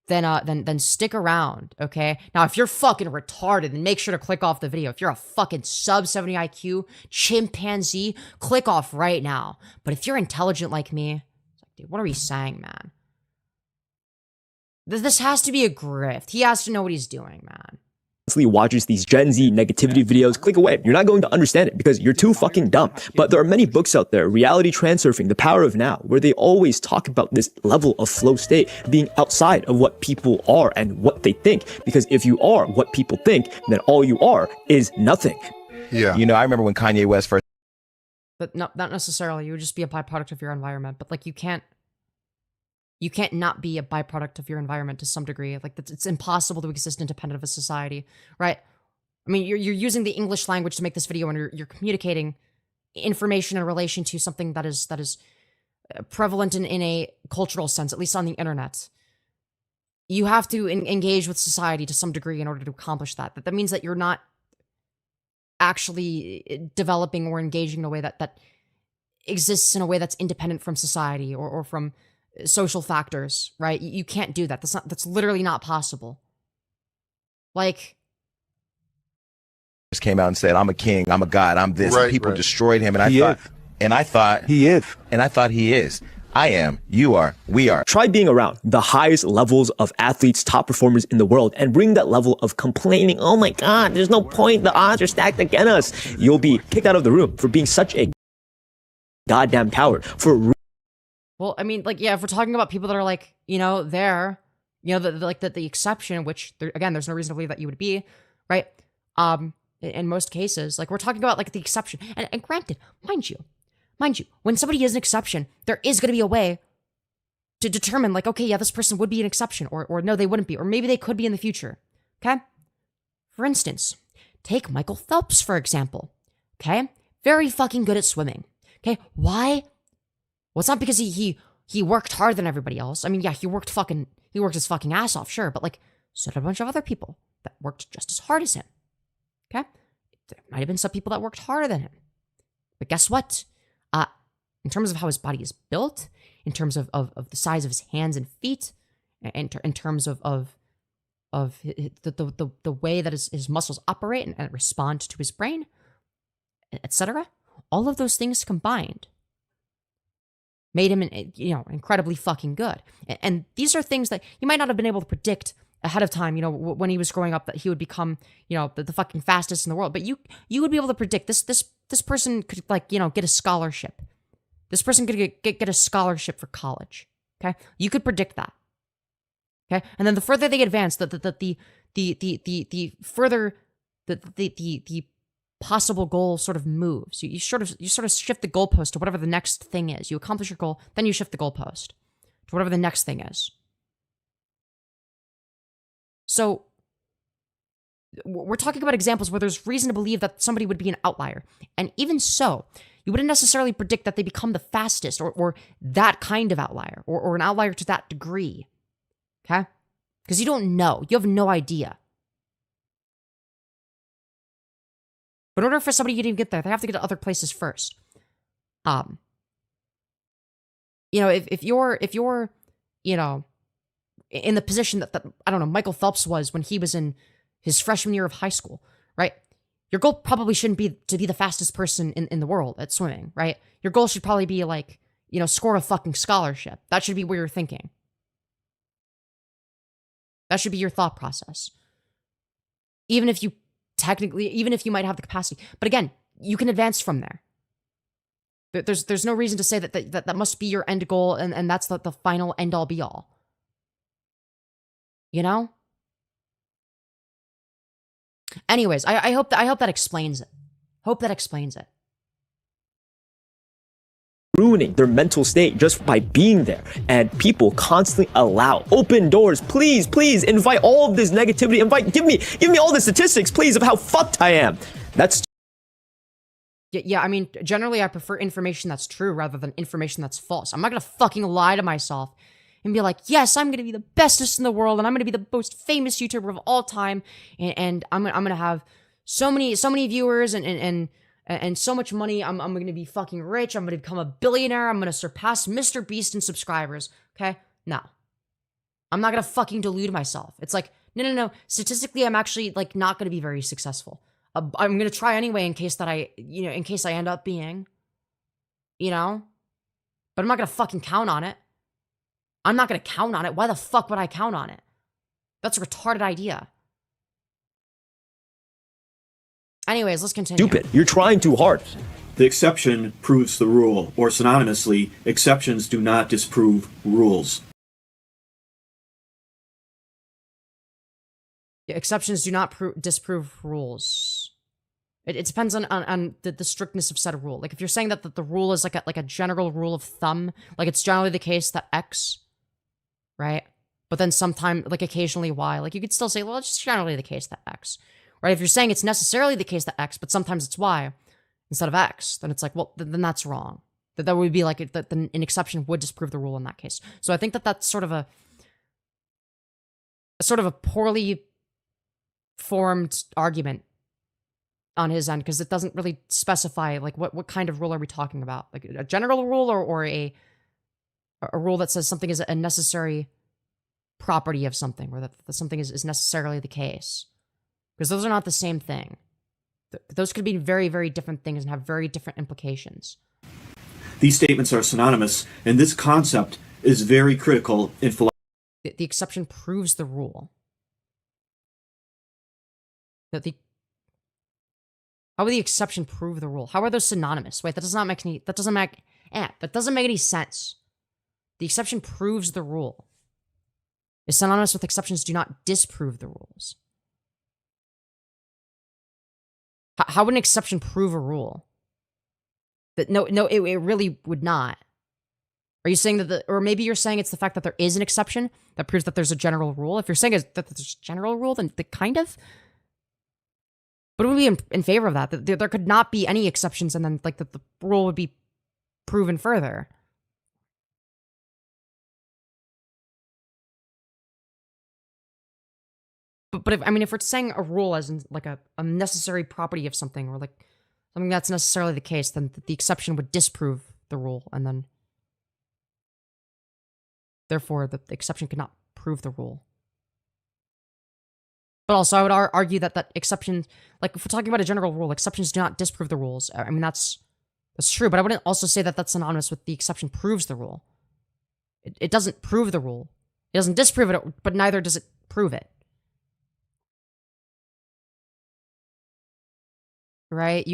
Then stick around, okay? Now, if you're fucking retarded, then make sure to click off the video. If you're a fucking sub 70 IQ chimpanzee, click off right now. But if you're intelligent like me, dude, what are we saying, man? This has to be a grift. He has to know what he's doing, man. Watches these Gen Z negativity videos, click away. You're not going to understand it because you're too fucking dumb. But there are many books out there, Reality Transurfing, The Power of Now, where they always talk about this level of flow state being outside of what people are and what they think. Because if you are what people think, then all you are is nothing. Yeah. You know, I remember when Kanye West first... But not necessarily. You would just be a byproduct of your environment. But like, you can't not be a byproduct of your environment to some degree. Like, it's impossible to exist independent of a society, right? I mean, you're using the English language to make this video, and you're communicating information in relation to something that is prevalent in a cultural sense, at least on the internet. You have to engage with society to some degree in order to accomplish that. That means that you're not actually developing or engaging in a way that exists in a way that's independent from society or from social factors, right? You can't do that. That's literally not possible. Like, just came out and said, I'm a king, I'm a god, I'm this. Right, and people right. destroyed him, and I thought he is. I am, you are, we are. Try being around the highest levels of athletes, top performers in the world, and bring that level of complaining. Oh my God, there's no point. The odds are stacked against us. You'll be kicked out of the room for being such a goddamn coward. Well, I mean, like, yeah, if we're talking about people that are like, you know, there, you know, the exception, which again, there's no reason to believe that you would be, right? In most cases, like we're talking about like the exception, and granted, mind you, when somebody is an exception, there is going to be a way to determine like, okay, yeah, this person would be an exception, or no, they wouldn't be, or maybe they could be in the future. Okay. For instance, take Michael Phelps, for example. Okay. Very fucking good at swimming. Okay. Why? Well, it's not because he worked harder than everybody else. I mean, yeah, he worked his fucking ass off, sure, but like, so did a bunch of other people that worked just as hard as him. Okay? There might have been some people that worked harder than him. But guess what? In terms of how his body is built, in terms of the size of his hands and feet, in terms of the way that his muscles operate and respond to his brain, etc., all of those things combined made him, incredibly fucking good. And these are things that you might not have been able to predict ahead of time, when he was growing up, that he would become, the fucking fastest in the world. But you would be able to predict this person could, like, get a scholarship. This person could get a scholarship for college. Okay, you could predict that. Okay, and then the further they advance, the further the possible goal sort of moves. You sort of shift the goalpost to whatever the next thing is. You accomplish your goal, then you shift the goalpost to whatever the next thing is. So we're talking about examples where there's reason to believe that somebody would be an outlier. And even so, you wouldn't necessarily predict that they become the fastest or that kind of outlier or an outlier to that degree. Okay? Because you don't know. You have no idea. But in order for somebody to even get there, they have to get to other places first. If you're, in the position that I don't know, Michael Phelps was when he was in his freshman year of high school, right? Your goal probably shouldn't be to be the fastest person in the world at swimming, right? Your goal should probably be like, score a fucking scholarship. That should be where you're thinking. That should be your thought process. Even if you might have the capacity. But again, you can advance from there. There's no reason to say that must be your end goal and that's the final end all be all. Anyways, I hope that explains it. Hope that explains it. Ruining their mental state just by being there, and people constantly allow open doors. Please invite all of this negativity. Give me all the statistics, please, of how fucked I am. That's yeah. I mean, generally, I prefer information that's true rather than information that's false. I'm not gonna fucking lie to myself and be like, yes, I'm gonna be the bestest in the world, and I'm gonna be the most famous YouTuber of all time, and I'm gonna have so many viewers and so much money. I'm gonna be fucking rich. I'm gonna become a billionaire. I'm gonna surpass Mr. Beast in subscribers. Okay? No. I'm not gonna fucking delude myself. It's like, no. Statistically, I'm actually like not gonna be very successful. I'm gonna try anyway in case I end up being, but I'm not gonna fucking count on it. I'm not gonna count on it. Why the fuck would I count on it? That's a retarded idea. Anyways, let's continue. Stupid. You're trying too hard. The exception proves the rule, or synonymously, exceptions do not disprove rules. Yeah, exceptions do not disprove rules. It depends on the strictness of said rule. Like if you're saying that the rule is like a general rule of thumb, like it's generally the case that X, right? But then sometime, like occasionally Y, like you could still say, well, it's just generally the case that X. Right? If you're saying it's necessarily the case that X, but sometimes it's Y instead of X, then it's like, well, then that's wrong. That would be like an exception would disprove the rule in that case. So I think that's sort of a poorly formed argument on his end, because it doesn't really specify like what kind of rule are we talking about, like a general rule or a rule that says something is a necessary property of something, or that something is necessarily the case. Because those are not the same thing. Those could be very, very different things and have very different implications. These statements are synonymous, and this concept is very critical in philosophy. The exception proves the rule. How would the exception prove the rule? How are those synonymous? Wait, that doesn't make any sense. The exception proves the rule. Is synonymous with exceptions do not disprove the rules. How would an exception prove a rule? That no, it really would not. Are you saying that or maybe you're saying it's the fact that there is an exception that proves that there's a general rule? If you're saying that there's a general rule, then the kind of. But would we be in favor of that? That there could not be any exceptions, and then like the rule would be proven further. But if we're saying a rule as in like a necessary property of something, or like something that's necessarily the case, then the exception would disprove the rule, and then therefore the exception could not prove the rule. But also, I would argue that exception, like if we're talking about a general rule, exceptions do not disprove the rules. I mean, that's true, but I wouldn't also say that that's synonymous with the exception proves the rule. It doesn't prove the rule. It doesn't disprove it, but neither does it prove it. Right?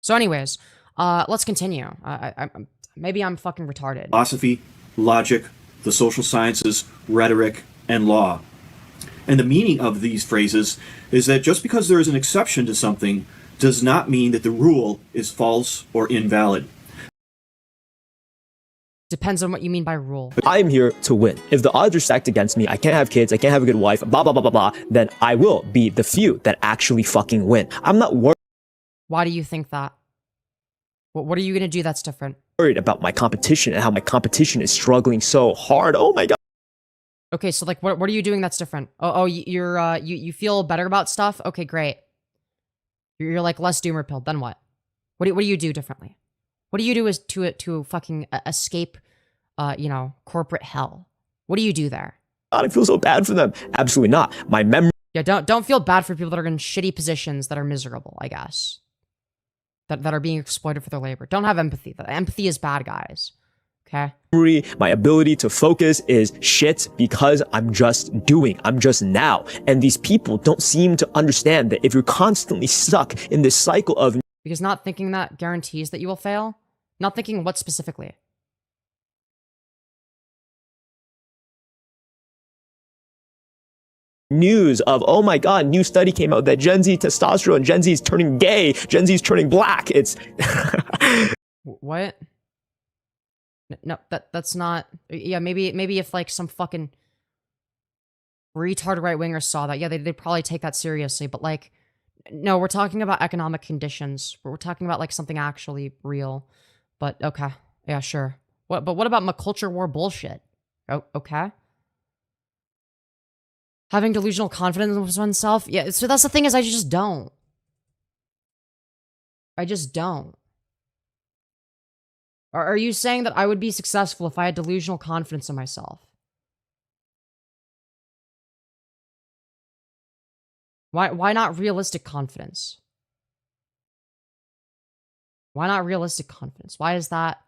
So anyways, let's continue. Maybe I'm fucking retarded. Philosophy, logic, the social sciences, rhetoric, and law. And the meaning of these phrases is that just because there is an exception to something does not mean that the rule is false or invalid. Depends on what you mean by rule. I'm here to win. If the odds are stacked against me, I can't have kids, I can't have a good wife, blah, blah, blah, blah, blah, then I will be the few that actually fucking win. I'm not Why do you think that? What are you going to do that's different? Worried about my competition and how my competition is struggling so hard. Oh my God. Okay, so like, what are you doing that's different? You feel better about stuff? Okay, great. You're like less doomer pilled. Then what? What do you do differently? What do you do to fucking escape, corporate hell? What do you do there? God, I feel so bad for them. Absolutely not. My memory. Yeah, don't feel bad for people that are in shitty positions that are miserable, I guess. That are being exploited for their labor. Don't have empathy. Empathy is bad, guys. Okay? My ability to focus is shit because I'm just doing. I'm just now. And these people don't seem to understand that if you're constantly stuck in this cycle of... Because not thinking that guarantees that you will fail. Not thinking what specifically. News of, oh my God, new study came out that Gen Z testosterone, Gen Z is turning gay, Gen Z is turning black. It's... What? No, that's not... Yeah, maybe if like some fucking retard right-winger saw that, yeah, they'd probably take that seriously, but like, no, we're talking about economic conditions. We're talking about like something actually real. But okay, yeah, sure. But what about my culture war bullshit? Oh, okay. Having delusional confidence in oneself? Yeah, so that's the thing is I just don't. I just don't. Are you saying that I would be successful if I had delusional confidence in myself? Why not realistic confidence? Why not realistic confidence? Why is that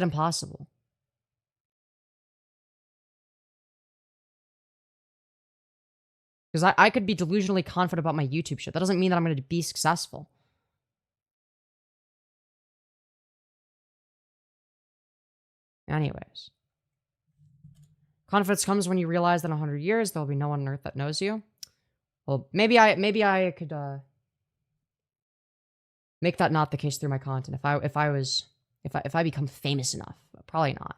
impossible? Because I could be delusionally confident about my YouTube shit. That doesn't mean that I'm going to be successful. Anyways. Confidence comes when you realize that in 100 years, there'll be no one on earth that knows you. Well, maybe I could make that not the case through my content. If I become famous enough, but probably not.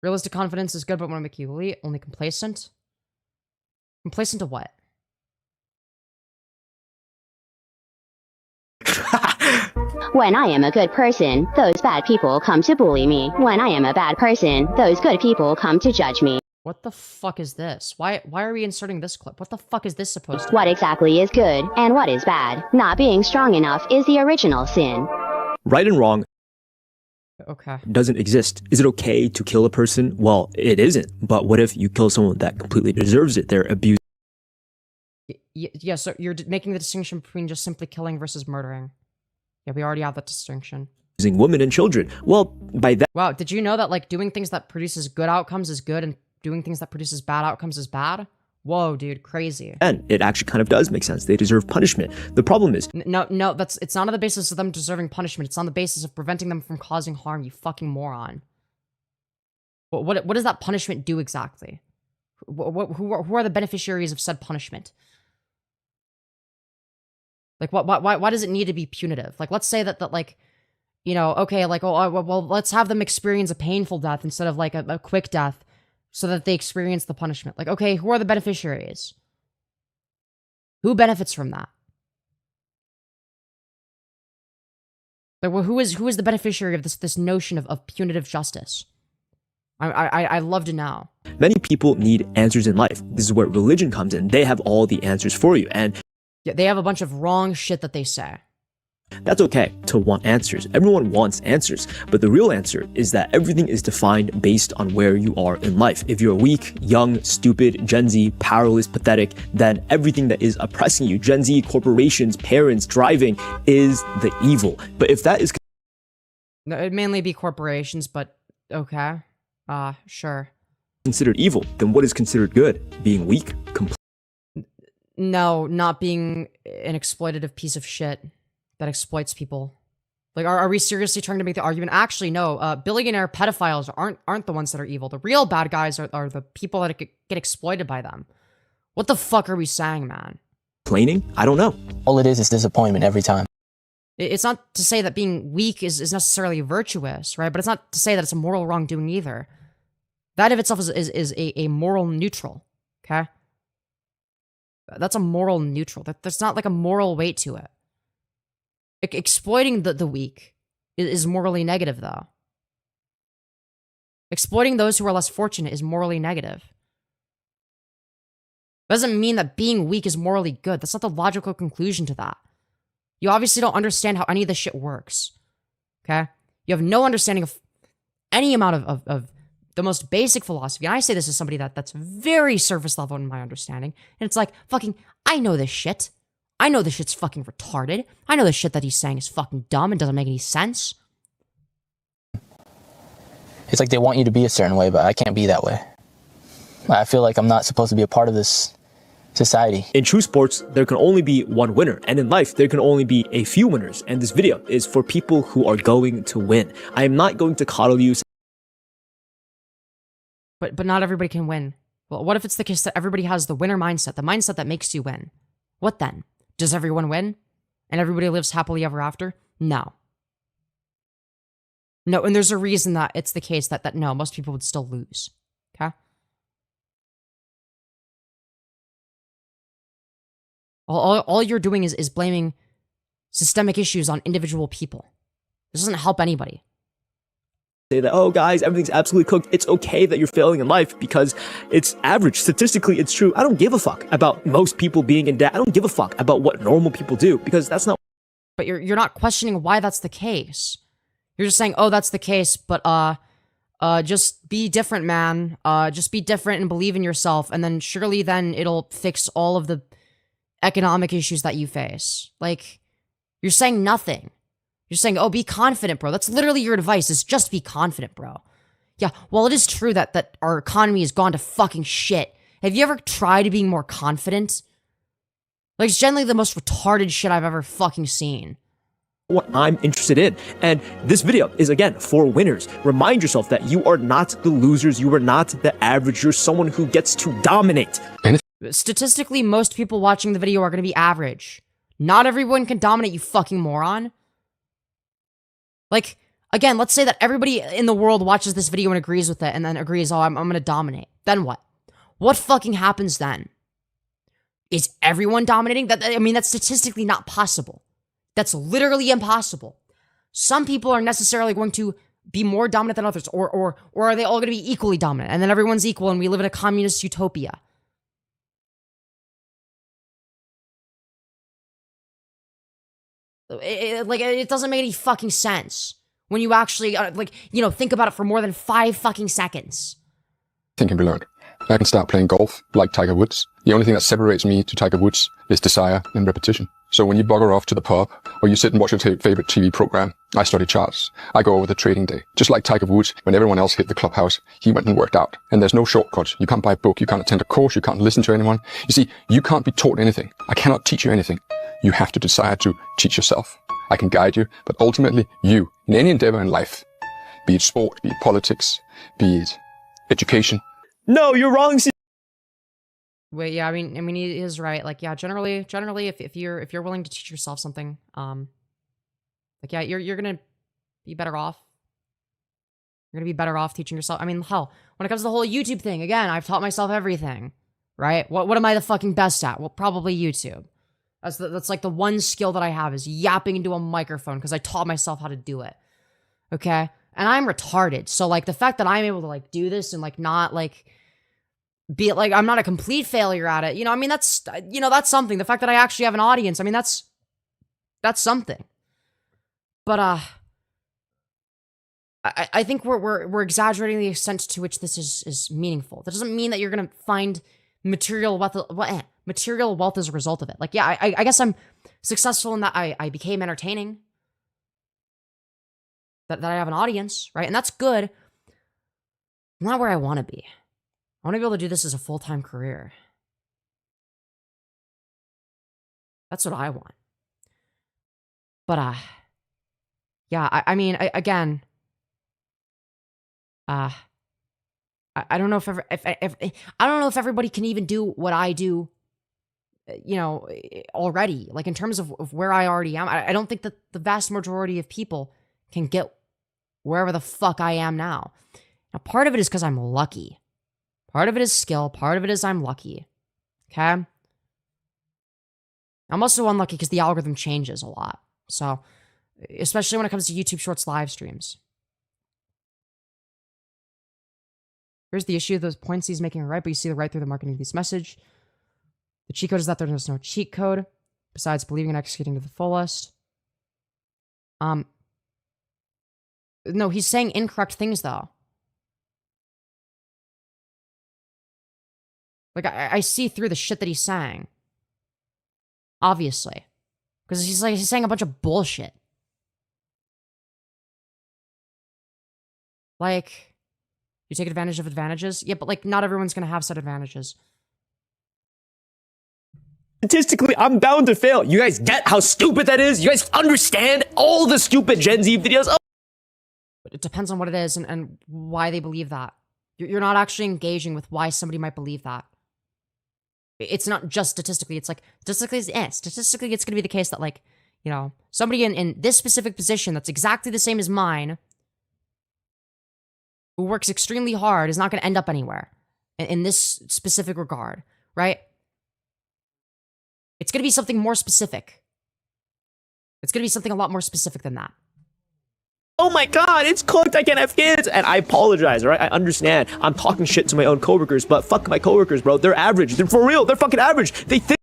Realistic confidence is good, but when I make you elite, only complacent. Complacent to what? When I am a good person, those bad people come to bully me. When I am a bad person, those good people come to judge me. What the fuck is this? Why are we inserting this clip? What the fuck is this supposed to be? What exactly is good and what is bad? Not being strong enough is the original sin. Right and wrong. Okay. Doesn't exist. Is it okay to kill a person? Well, it isn't. But what if you kill someone that completely deserves it? They're abused. Yeah, so you're making the distinction between just simply killing versus murdering. Yeah, we already have that distinction. Using women and children. Well, by that. Wow, did you know that like doing things that produces good outcomes is good and doing things that produces bad outcomes is bad? Whoa, dude, crazy. And it actually kind of does make sense. They deserve punishment. The problem is. No, it's not on the basis of them deserving punishment. It's on the basis of preventing them from causing harm, you fucking moron. What does that punishment do exactly? Who are the beneficiaries of said punishment? Like, why does it need to be punitive? Like, let's say that like, you know, okay, like, oh, well, let's have them experience a painful death instead of like a quick death so that they experience the punishment. Like, okay, who are the beneficiaries? Who benefits from that? Like, well, who is the beneficiary of this notion of punitive justice? I'd love to know. Many people need answers in life. This is where religion comes in. They have all the answers for you. And yeah, they have a bunch of wrong shit that they say. That's okay to want answers. Everyone wants answers. But the real answer is that everything is defined based on where you are in life. If you're weak, young, stupid, Gen Z, powerless, pathetic, then everything that is oppressing you, Gen Z, corporations, parents, driving, is the evil. But if that is... No, it'd mainly be corporations, but okay. Sure. Considered evil, then what is considered good? Being weak? No, not being an exploitative piece of shit that exploits people. Like, are we seriously trying to make the argument? Actually, no. Billionaire pedophiles aren't the ones that are evil. The real bad guys are the people that get exploited by them. What the fuck are we saying, man? Complaining? I don't know. All it is disappointment every time. It's not to say that being weak is necessarily virtuous, right? But it's not to say that it's a moral wrongdoing either. That of itself is a moral neutral, okay? That's a moral neutral. There's not like a moral weight to it. Exploiting the weak is morally negative, though. Exploiting those who are less fortunate is morally negative. Doesn't mean that being weak is morally good. That's not the logical conclusion to that. You obviously don't understand how any of this shit works, okay? You have no understanding of any amount of the most basic philosophy. And I say this as somebody that's very surface level in my understanding. And it's like, fucking, I know this shit. I know this shit's fucking retarded. I know this shit that he's saying is fucking dumb and doesn't make any sense. It's like they want you to be a certain way, but I can't be that way. I feel like I'm not supposed to be a part of this society. In true sports, there can only be one winner, and in life, there can only be a few winners, and this video is for people who are going to win. I am not going to coddle you. But not everybody can win. Well, what if it's the case that everybody has the winner mindset, the mindset that makes you win? What then? Does everyone win? And everybody lives happily ever after? No. No, and there's a reason that it's the case that no, most people would still lose. Okay? All you're doing is blaming systemic issues on individual people. This doesn't help anybody. Say that, oh guys, everything's absolutely cooked. It's okay that you're failing in life because it's average. Statistically, it's true. I don't give a fuck about most people being in debt. I don't give a fuck about what normal people do because that's not... But you're not questioning why that's the case. You're just saying, oh, that's the case, but just be different, man. Just be different and believe in yourself, and then surely then it'll fix all of the economic issues that you face. Like, you're saying nothing. You're saying, oh, be confident, bro. That's literally your advice, is just be confident, bro. Yeah, well, it is true that our economy has gone to fucking shit. Have you ever tried being more confident? Like, it's generally the most retarded shit I've ever fucking seen. What I'm interested in. And this video is, again, for winners. Remind yourself that you are not the losers. You are not the average. You're someone who gets to dominate. Statistically, most people watching the video are going to be average. Not everyone can dominate, you fucking moron. Like, again, let's say that everybody in the world watches this video and agrees with it and then agrees, oh, I'm going to dominate. Then what? What fucking happens then? Is everyone dominating? I mean, that's statistically not possible. That's literally impossible. Some people are necessarily going to be more dominant than others, or are they all going to be equally dominant? And then everyone's equal and we live in a communist utopia. It doesn't make any fucking sense when you actually, think about it for more than 5 fucking seconds. Think can be learned. I can start playing golf like Tiger Woods. The only thing that separates me to Tiger Woods is desire and repetition. So when you bugger off to the pub, or you sit and watch your favorite TV program, I study charts. I go over the trading day. Just like Tiger Woods, when everyone else hit the clubhouse, he went and worked out. And there's no shortcuts. You can't buy a book, you can't attend a course, you can't listen to anyone. You see, you can't be taught anything. I cannot teach you anything. You have to decide to teach yourself. I can guide you, but ultimately, you, in any endeavor in life, be it sport, be it politics, be it education. No, you're wrong. Wait, yeah, I mean, he is right. Like, yeah, generally, if you're willing to teach yourself something, like, yeah, you're gonna be better off. You're gonna be better off teaching yourself. I mean, hell, when it comes to the whole YouTube thing, again, I've taught myself everything, right? What am I the fucking best at? Well, probably YouTube. That's like the one skill that I have is yapping into a microphone because I taught myself how to do it. Okay, and I'm retarded, so like the fact that I'm able to like do this and like not like be it like I'm not a complete failure at it, you know, I mean, that's, you know, that's something. The fact that I actually have an audience, I mean, that's something. But I think we're exaggerating the extent to which this is meaningful. That doesn't mean that you're gonna find material wealth as a result of it. Like, yeah, I guess I'm successful in that I became entertaining. That I have an audience, right? And that's good. I'm not where I want to be. I want to be able to do this as a full-time career. That's what I want. But, yeah, I mean, again, I don't know if I don't know if everybody can even do what I do, you know, already. Like, in terms of where I already am, I don't think that the vast majority of people can get wherever the fuck I am now. Now, part of it is because I'm lucky. Part of it is skill. Part of it is I'm lucky. Okay? I'm also unlucky because the algorithm changes a lot. So, especially when it comes to YouTube Shorts live streams. Here's the issue. Those points he's making are right, but you see the right through the marketing of this message. The cheat code is that there's no cheat code, besides believing and executing to the fullest. No, he's saying incorrect things, though. Like, I see through the shit that he's saying. Obviously. Because he's saying a bunch of bullshit. Like, you take advantage of advantages? Yeah, but, like, not everyone's gonna have said advantages. Statistically, I'm bound to fail. You guys get how stupid that is? You guys understand all the stupid Gen Z videos? Oh. It depends on what it is and why they believe that. You're not actually engaging with why somebody might believe that. It's not just statistically. It's like, statistically, it's going to be the case that, like, you know, somebody in this specific position that's exactly the same as mine, who works extremely hard, is not going to end up anywhere in this specific regard, right? It's going to be something more specific. It's going to be something a lot more specific than that. Oh my god, it's cooked, I can't have kids! And I apologize, alright? I understand. I'm talking shit to my own coworkers, but fuck my coworkers, bro. They're average. They're for real. They're fucking average. They think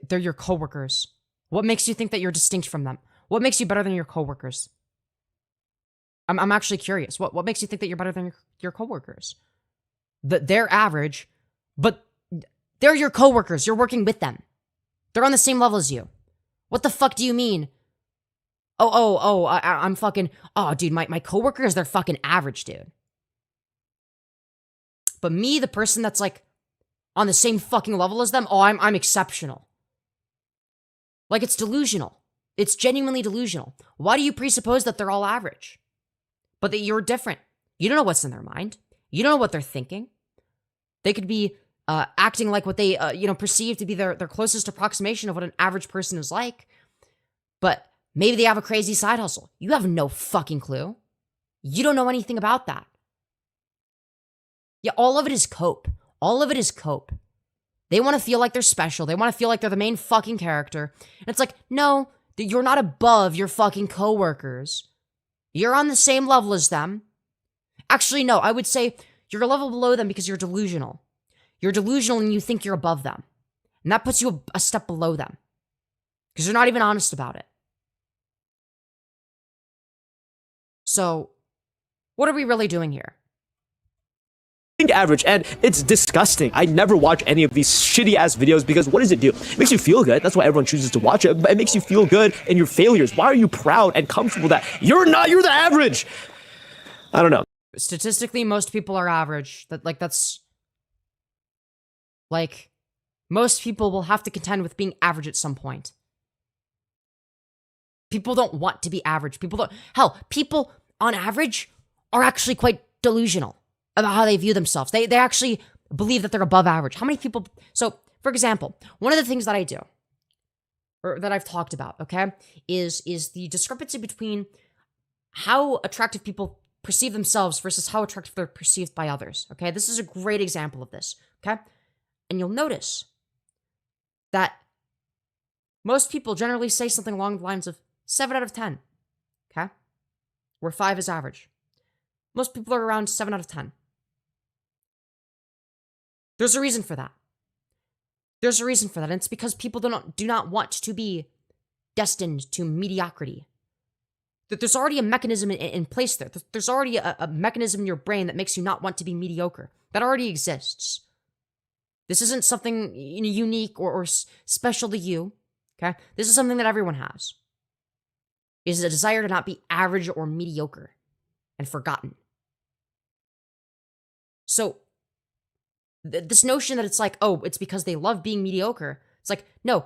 they're your coworkers. What makes you think that you're distinct from them? What makes you better than your coworkers? I'm actually curious. What makes you think that you're better than your coworkers? That they're average, but they're your coworkers. You're working with them. They're on the same level as you. What the fuck do you mean? I'm fucking, dude, my coworkers, they're fucking average, dude. But me, the person that's like on the same fucking level as them, I'm exceptional. Like, it's delusional. It's genuinely delusional. Why do you presuppose that they're all average? But that you're different. You don't know what's in their mind. You don't know what they're thinking. They could be acting like what they, perceive to be their closest approximation of what an average person is like. But maybe they have a crazy side hustle. You have no fucking clue. You don't know anything about that. Yeah, all of it is cope. All of it is cope. They want to feel like they're special. They want to feel like they're the main fucking character. And it's like, no, you're not above your fucking coworkers. You're on the same level as them. Actually, no, I would say you're a level below them because you're delusional. You're delusional and you think you're above them. And that puts you a step below them. Because you're not even honest about it. So, what are we really doing here? average, and it's disgusting. I never watch any of these shitty ass videos because what does it do? It makes you feel good. That's why everyone chooses to watch it. But it makes you feel good in your failures. Why are you proud and comfortable that you're the average? I don't know. Statistically, most people are average. That's most people will have to contend with being average at some point. People don't want to be average. People on average are actually quite delusional about how they view themselves. They actually believe that they're above average. How many people? So, for example, one of the things that I do, or that I've talked about, okay, is the discrepancy between how attractive people perceive themselves versus how attractive they're perceived by others. Okay, this is a great example of this. Okay, and you'll notice that most people generally say something along the lines of 7 out of 10. Okay, where 5 is average. Most people are around 7 out of 10. There's a reason for that. And it's because people do not want to be destined to mediocrity. That there's already a mechanism in place there. There's already a mechanism in your brain that makes you not want to be mediocre. That already exists. This isn't something unique or special to you. Okay? This is something that everyone has. It is a desire to not be average or mediocre and forgotten. So, this notion that it's like, oh, it's because they love being mediocre. It's like, no,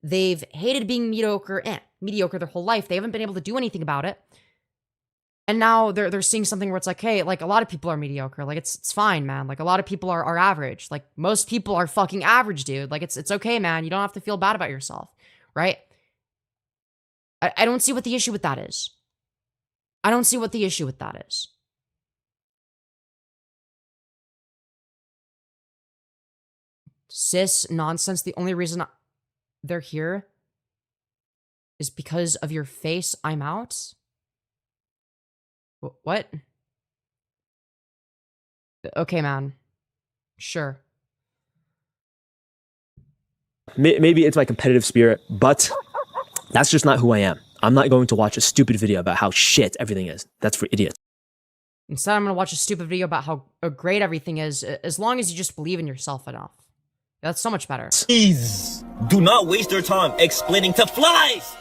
they've hated being mediocre their whole life. They haven't been able to do anything about it. And now they're seeing something where it's like, hey, like a lot of people are mediocre. Like it's fine, man. Like a lot of people are average. Like most people are fucking average, dude. Like it's okay, man. You don't have to feel bad about yourself, right? I don't see what the issue with that is. Cis nonsense. The only reason they're here is because of your face. I'm out. What? Okay, man. Sure. Maybe it's my competitive spirit, but that's just not who I am. I'm not going to watch a stupid video about how shit everything is. That's for idiots. Instead, I'm going to watch a stupid video about how great everything is, as long as you just believe in yourself enough. That's so much better. Please, do not waste your time explaining to flies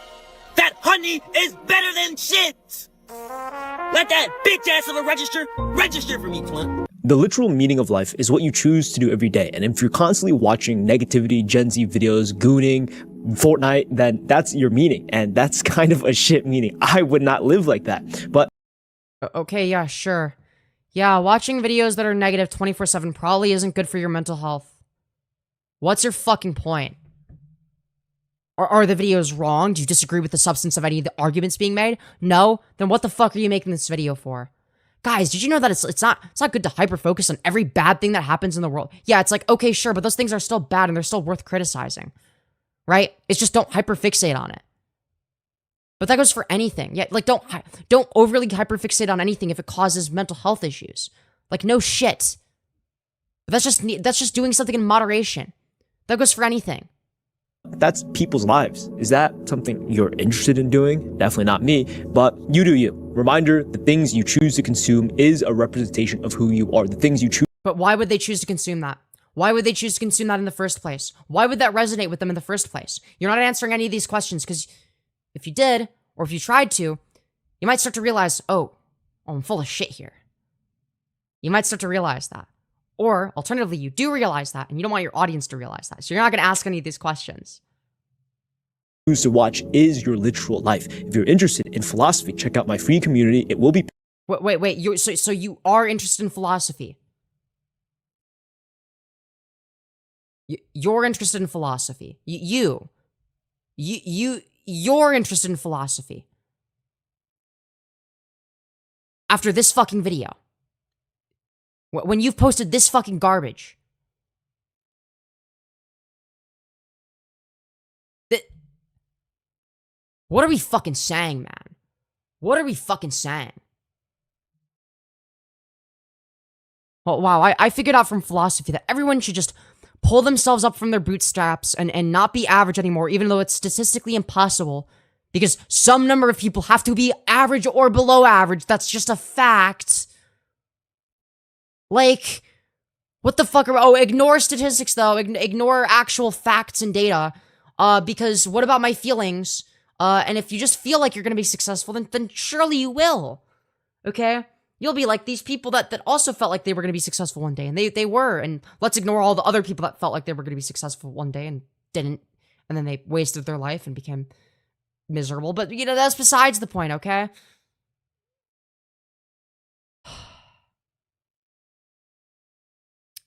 that honey is better than shit. Let that bitch ass of a register for me, Clint. The literal meaning of life is what you choose to do every day. And if you're constantly watching negativity, Gen Z videos, gooning, Fortnite, then that's your meaning. And that's kind of a shit meaning. I would not live like that. But okay, yeah, sure. Yeah, watching videos that are negative 24/7 probably isn't good for your mental health. What's your fucking point? Are the videos wrong? Do you disagree with the substance of any of the arguments being made? No? Then what the fuck are you making this video for? Guys, did you know that it's not good to hyper-focus on every bad thing that happens in the world? Yeah, it's like, okay, sure, but those things are still bad and they're still worth criticizing. Right? It's just don't hyper-fixate on it. But that goes for anything. Yeah, like don't overly hyper-fixate on anything if it causes mental health issues. Like, no shit. But that's just doing something in moderation. That goes for anything. that's people's lives. Is that something you're interested in doing? Definitely not me, but you do you. Reminder, the things you choose to consume is a representation of who you are. The things you choose. But why would they choose to consume that? Why would they choose to consume that in the first place? Why would that resonate with them in the first place? You're not answering any of these questions, because if you did, or if you tried to, you might start to realize, oh, I'm full of shit here. You might start to realize that. Or, alternatively, you do realize that, and you don't want your audience to realize that. So you're not going to ask any of these questions. Choose to watch is your literal life. If you're interested in philosophy, check out my free community. It will be... Wait. So you are interested in philosophy? You're interested in philosophy. You're interested in philosophy. After this fucking video. When you've posted this fucking garbage. What are we fucking saying, man? What are we fucking saying? Oh, wow, I figured out from philosophy that everyone should just pull themselves up from their bootstraps and not be average anymore, even though it's statistically impossible, because some number of people have to be average or below average. That's just a fact. Like, what the fuck ignore statistics though, ignore actual facts and data, because what about my feelings? And if you just feel like you're gonna be successful, then surely you will, okay? You'll be like these people that also felt like they were gonna be successful one day, and they were, and let's ignore all the other people that felt like they were gonna be successful one day and didn't, and then they wasted their life and became miserable, but, you know, that's besides the point, okay?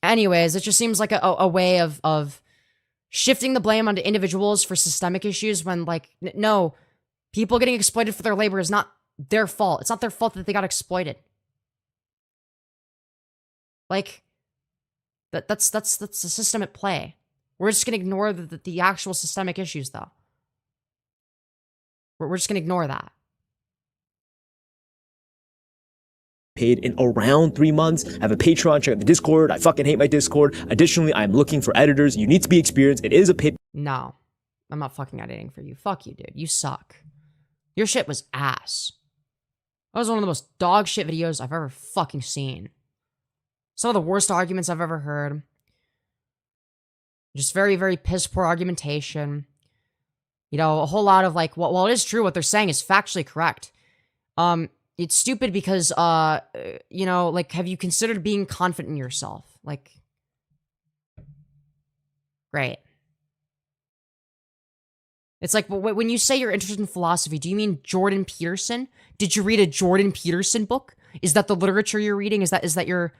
Anyways, it just seems like a way of shifting the blame onto individuals for systemic issues when, like, no, people getting exploited for their labor is not their fault. It's not their fault that they got exploited. Like, that's the system at play. We're just gonna ignore the actual systemic issues, though. We're just gonna ignore that. Paid in around 3 months. I have a Patreon, check out the Discord. I fucking hate my Discord. Additionally, I'm looking for editors. You need to be experienced. It is a paid. No, I'm not fucking editing for you. Fuck you, dude. You suck. Your shit was ass. That was one of the most dog shit videos I've ever fucking seen. Some of the worst arguments I've ever heard. Just very, very piss poor argumentation. You know, a whole lot of like, while it is true, what they're saying is factually correct. It's stupid because, you know, like, have you considered being confident in yourself? Like, great. It's like, when you say you're interested in philosophy, do you mean Jordan Peterson? Did you read a Jordan Peterson book? Is that the literature you're reading? Is that your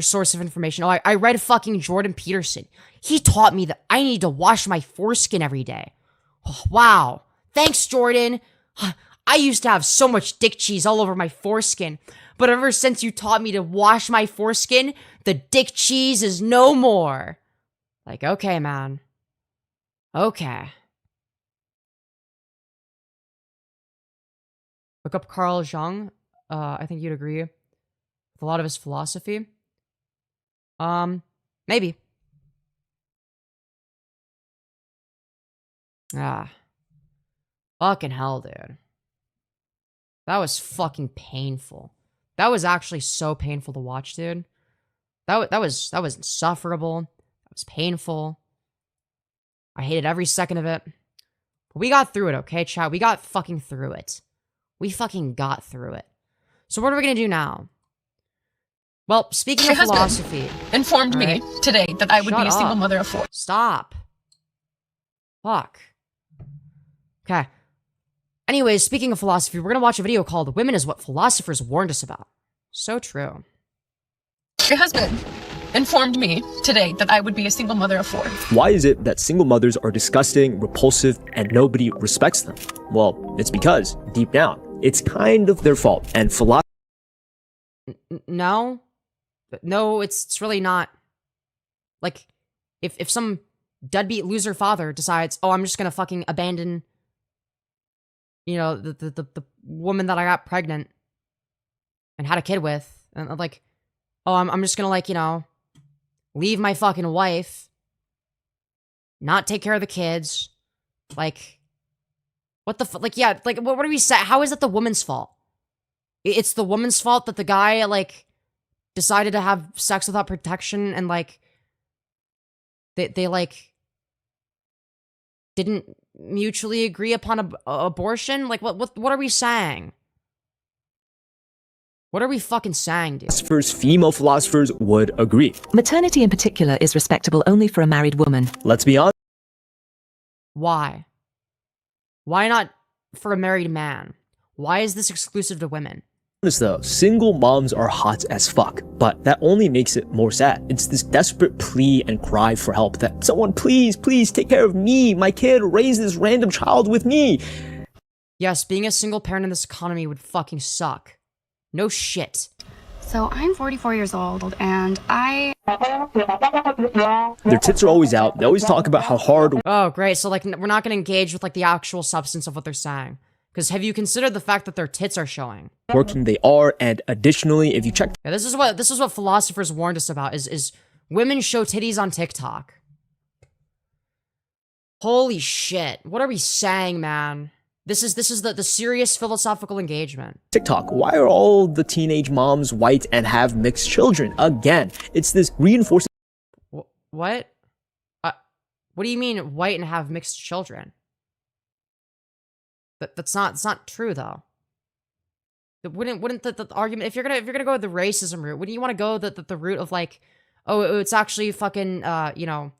source of information? Oh, I read fucking Jordan Peterson. He taught me that I need to wash my foreskin every day. Oh, wow. Thanks, Jordan. I used to have so much dick cheese all over my foreskin, but ever since you taught me to wash my foreskin, the dick cheese is no more. Like, okay, man. Okay. Look up Carl Jung. I think you'd agree with a lot of his philosophy. Maybe. Ah. Fucking hell, dude. That was fucking painful. That was actually so painful to watch, dude. That was insufferable. That was painful. I hated every second of it. But we got through it, okay, chat? We got fucking through it. We fucking got through it. So what are we gonna do now? Well, speaking of philosophy, informed me today that I would be a single mother of 4. Stop. Fuck. Okay. Anyways, speaking of philosophy, we're gonna watch a video called "Women is What Philosophers Warned Us About." So true. Your husband informed me today that I would be a single mother of 4. Why is it that single mothers are disgusting, repulsive, and nobody respects them? Well, it's because, deep down, it's kind of their fault, and philosophy... No, it's really not. Like, if some deadbeat loser father decides, oh, I'm just gonna fucking abandon, you know, the woman that I got pregnant and had a kid with, and like, oh, I'm just gonna, like, you know, leave my fucking wife, not take care of the kids, like, what the fuck, like, yeah, like, what are we saying? How is that the woman's fault? It's the woman's fault that the guy, like, decided to have sex without protection, and, like, they like, didn't mutually agree upon abortion? Like, what are we saying? What are we fucking saying, dude? Female philosophers would agree. Maternity in particular is respectable only for a married woman. Let's be honest. Why? Why not for a married man? Why is this exclusive to women? Though, single moms are hot as fuck, but that only makes it more sad. It's this desperate plea and cry for help that someone please take care of me, my kid, raise this random child with me. Yes, being a single parent in this economy would fucking suck. No shit. So I'm 44 years old, and Their tits are always out. They always talk about how hard. Oh, great. So, like, we're not gonna engage with, like, the actual substance of what they're saying. Because have you considered the fact that their tits are showing? Working they are, and additionally, if you check... Yeah, this is what philosophers warned us about, is women show titties on TikTok. Holy shit. What are we saying, man? This is the serious philosophical engagement. TikTok. Why are all the teenage moms white and have mixed children? Again, it's this reinforcing. What? What do you mean white and have mixed children? That's not true though. Wouldn't the argument, if you're gonna go the racism route, wouldn't you want to go the route of like, oh, it's actually fucking you know,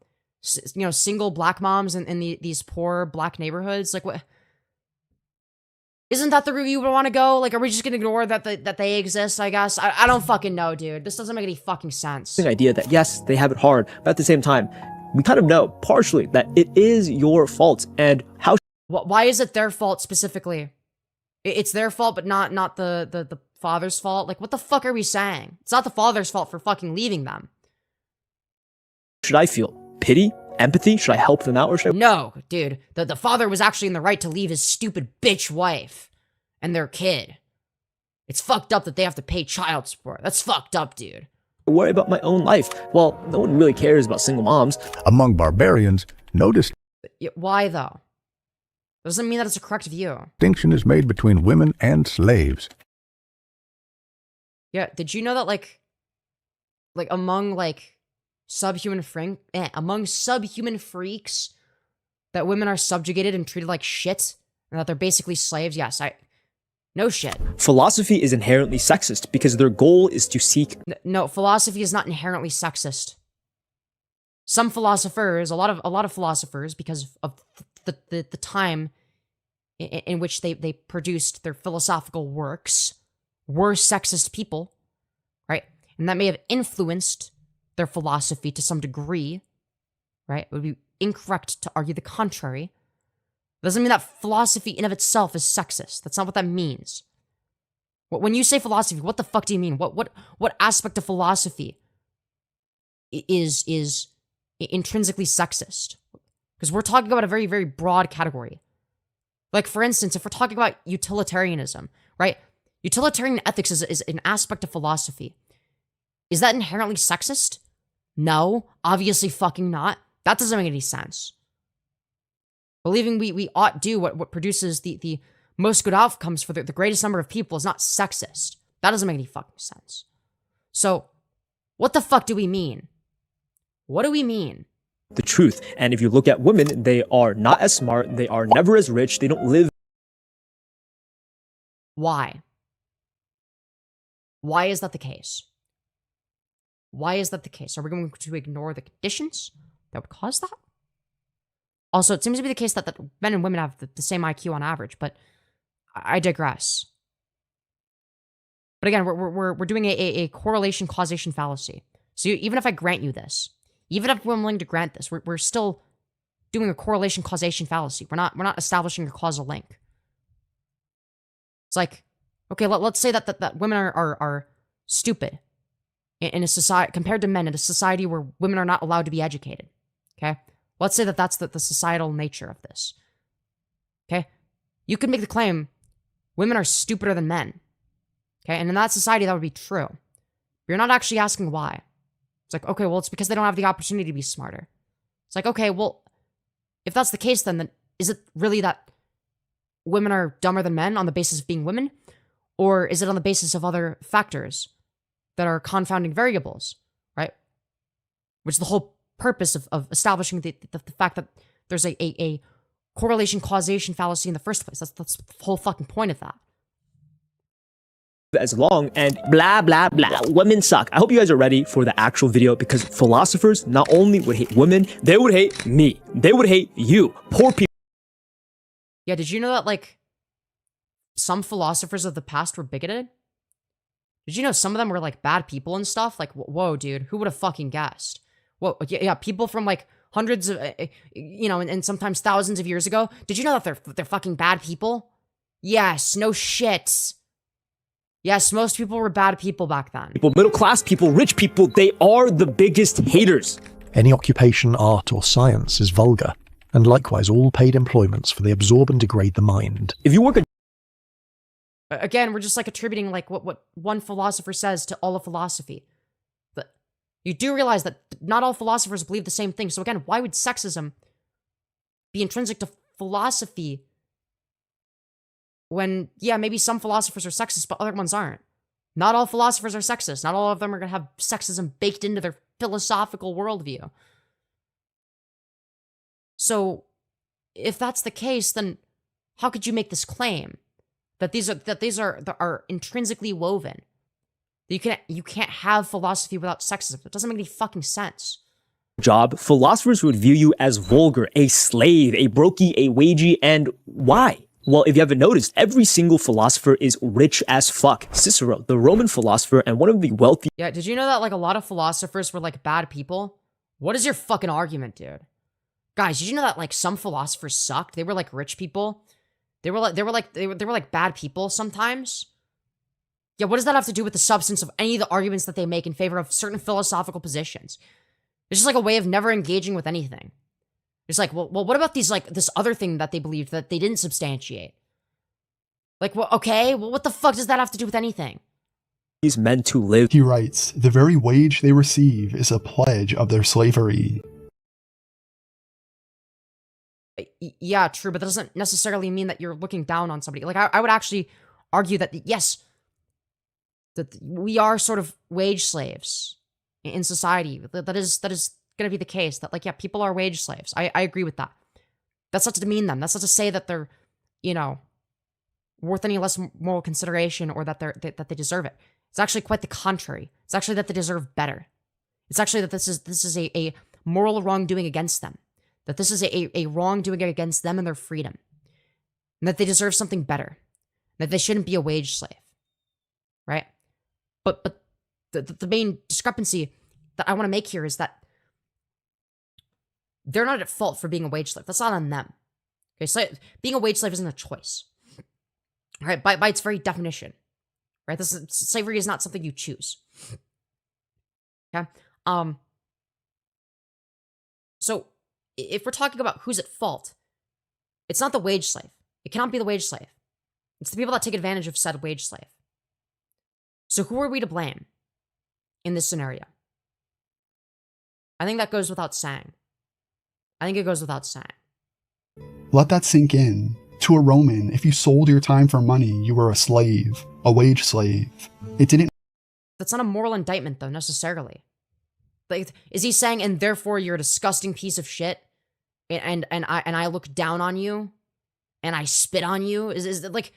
single black moms in these poor black neighborhoods? Like, what? Isn't that the route you would want to go? Like, are we just gonna ignore that they exist? I guess I don't fucking know, dude. This doesn't make any fucking sense. The idea that yes, they have it hard, but at the same time, we kind of know partially that it is your fault, and how. Why is it their fault specifically? It's their fault, but not the father's fault. Like, what the fuck are we saying? It's not the father's fault for fucking leaving them. Should I feel pity, empathy? Should I help them out, or should I? No, dude. The father was actually in the right to leave his stupid bitch wife and their kid. It's fucked up that they have to pay child support. That's fucked up, dude. Worry about my own life. Well, no one really cares about single moms. Among barbarians, no Why though? Doesn't mean that it's a correct view. distinction is made between women and slaves. Yeah, did you know that like among like subhuman freaks that women are subjugated and treated like shit and that they're basically slaves? Yes, no shit. Philosophy is inherently sexist because their goal is to seek. No, philosophy is not inherently sexist. Some philosophers, a lot of philosophers, because of the time in which they produced their philosophical works, were sexist people, right? And that may have influenced their philosophy to some degree, right? It would be incorrect to argue the contrary. Doesn't mean that philosophy in of itself is sexist. That's not what that means. When you say philosophy, what the fuck do you mean? What aspect of philosophy is intrinsically sexist? Because we're talking about a very, very broad category. Like, for instance, if we're talking about utilitarianism, right? Utilitarian ethics is an aspect of philosophy. Is that inherently sexist? No, obviously fucking not. That doesn't make any sense. Believing we ought do what produces the most good outcomes for the greatest number of people is not sexist. That doesn't make any fucking sense. So, what the fuck do we mean? What do we mean? The truth. And if you look at women, they are not as smart, they are never as rich, they don't live. Why? Why is that the case? Why is that the case? Are we going to ignore the conditions that would cause that? Also, it seems to be the case that men and women have the same IQ on average, but I digress. But again, we're doing a correlation causation fallacy. So even if I grant you this, even if I'm willing to grant this, we're still doing a correlation causation fallacy. We're not establishing a causal link. It's like, okay, let's say that women are stupid in a society compared to men in a society where women are not allowed to be educated. Okay, let's say that's the societal nature of this. Okay, you could make the claim women are stupider than men. Okay, and in that society that would be true. But you're not actually asking why. It's like, okay, well, it's because they don't have the opportunity to be smarter. It's like, okay, well, if that's the case, then is it really that women are dumber than men on the basis of being women? Or is it on the basis of other factors that are confounding variables, right? Which is the whole purpose of establishing the fact that there's a correlation causation fallacy in the first place. That's the whole fucking point of that. As long and blah blah blah. Women suck. I hope you guys are ready for the actual video because philosophers not only would hate women, they would hate me. They would hate you. Poor people. Yeah, did you know that like some philosophers of the past were bigoted? Did you know some of them were like bad people and stuff? Like, whoa, dude, who would have fucking guessed? Whoa, yeah, people from like hundreds of, and sometimes thousands of years ago. Did you know that they're fucking bad people? Yes, no shit. Yes, most people were bad people back then. People, middle class people, rich people, they are the biggest haters. Any occupation, art, or science is vulgar, and likewise all paid employments, for they absorb and degrade the mind. If you work again, we're just like attributing like what one philosopher says to all of philosophy. But you do realize that not all philosophers believe the same thing. So again, why would sexism be intrinsic to philosophy when, yeah, maybe some philosophers are sexist, but other ones aren't. Not all philosophers are sexist. Not all of them are going to have sexism baked into their philosophical worldview. So, if that's the case, then how could you make this claim that these are intrinsically woven? You can't have philosophy without sexism. It doesn't make any fucking sense. Job, philosophers would view you as vulgar, a slave, a brokey, a wagey, and why? Well, if you haven't noticed, every single philosopher is rich as fuck. Cicero, the Roman philosopher and one of the wealthy— Yeah, did you know that like a lot of philosophers were like bad people? What is your fucking argument, dude? Guys, did you know that like some philosophers sucked? They were like rich people. They were like bad people sometimes. Yeah, what does that have to do with the substance of any of the arguments that they make in favor of certain philosophical positions? It's just like a way of never engaging with anything. It's like, well, what about these, like, this other thing that they believed that they didn't substantiate? Like, well, okay, well, what the fuck does that have to do with anything? These men to live. He writes, the very wage they receive is a pledge of their slavery. Yeah, true, but that doesn't necessarily mean that you're looking down on somebody. Like, I would actually argue that, yes, that we are sort of wage slaves in society. That is going to be the case. That, like, yeah, people are wage slaves. I agree with that. That's not to demean them. That's not to say that they're, you know, worth any less moral consideration or that they deserve it. It's actually quite the contrary. It's actually that they deserve better. It's actually that this is a moral wrongdoing against them. That this is a wrongdoing against them and their freedom. And that they deserve something better. That they shouldn't be a wage slave. Right? But the main discrepancy that I want to make here is that they're not at fault for being a wage slave. That's not on them. Okay, so being a wage slave isn't a choice. Right? By its very definition. Right? Slavery is not something you choose. Okay? So if we're talking about who's at fault, it's not the wage slave. It cannot be the wage slave. It's the people that take advantage of said wage slave. So who are we to blame in this scenario? I think that goes without saying. I think it goes without saying. Let that sink in. To a Roman, if you sold your time for money, you were a slave, a wage slave. It didn't— That's not a moral indictment, though, necessarily. Like, is he saying, and therefore you're a disgusting piece of shit, and I look down on you, and I spit on you? Is like,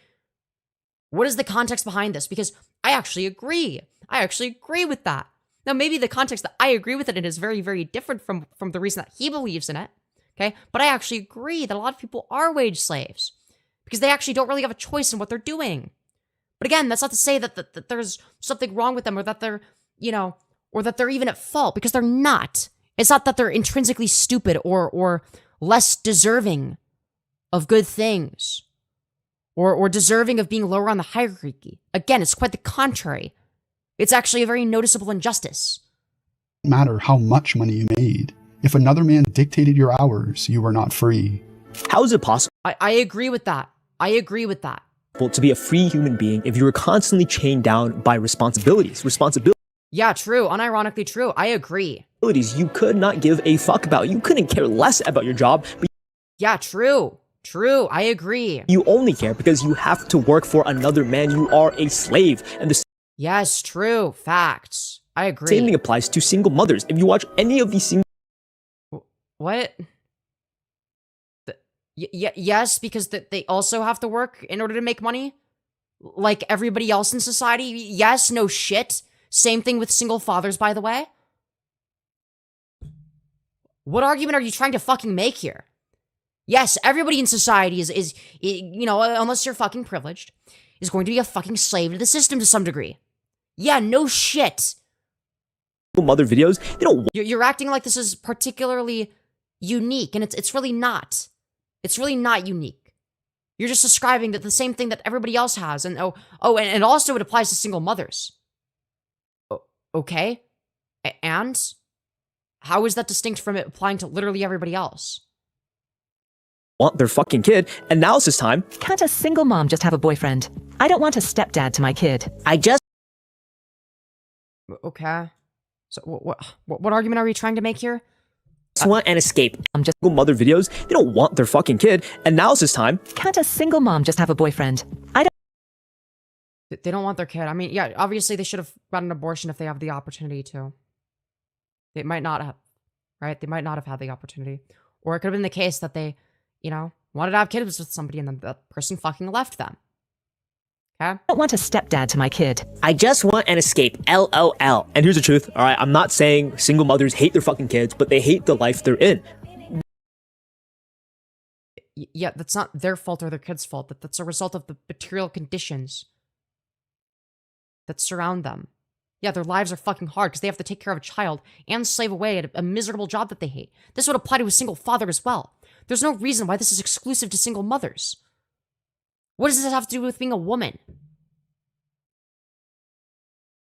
what is the context behind this? Because I actually agree. I actually agree with that. Now, maybe the context that I agree with it is very, very different from the reason that he believes in it. Okay? But I actually agree that a lot of people are wage slaves because they actually don't really have a choice in what they're doing. But again, that's not to say that there's something wrong with them or that they're, you know, or that they're even at fault, because they're not. It's not that they're intrinsically stupid or less deserving of good things or deserving of being lower on the hierarchy. Again, it's quite the contrary. It's actually a very noticeable injustice. matter how much money you made. If another man dictated your hours, you were not free. How is it possible? I agree with that. I agree with that. To be a free human being if you were constantly chained down by responsibilities? Yeah, true. Unironically true. I agree. You could not give a fuck about. You couldn't care less about your job. But yeah, true. True. I agree. You only care because you have to work for another man. You are a slave. And the yes, true. Facts. I agree. Same thing applies to single mothers. If you watch any of these single... What? Yes, because they also have to work in order to make money? Like everybody else in society? Yes, no shit. Same thing with single fathers, by the way. What argument are you trying to fucking make here? Yes, everybody in society is you know, unless you're fucking privileged, is going to be a fucking slave to the system to some degree. Yeah, no shit. Mother videos, they don't... You're acting like this is particularly unique, and it's really not. It's really not unique. You're just describing the same thing that everybody else has, and and also it applies to single mothers. Okay, and how is that distinct from it applying to literally everybody else? Want their fucking kid, and now it's this time. Can't a single mom just have a boyfriend? I don't want a stepdad to my kid. I just... Okay. So what argument are we trying to make here? Want and escape. I'm just single mother videos. They don't want their fucking kid, and now it's this time. Can't a single mom just have a boyfriend? They don't want their kid. I mean, yeah, obviously they should have gotten an abortion if they have the opportunity to. They might not have, right? They might not have had the opportunity. Or it could have been the case that they, you know, wanted to have kids with somebody and then the person fucking left them. Okay? I don't want a stepdad to my kid. I just want an escape. LOL. And here's the truth, all right? I'm not saying single mothers hate their fucking kids, but they hate the life they're in. Yeah, that's not their fault or their kid's fault. That's a result of the material conditions that surround them. Yeah, their lives are fucking hard because they have to take care of a child and slave away at a miserable job that they hate. This would apply to a single father as well. There's no reason why this is exclusive to single mothers. What does this have to do with being a woman?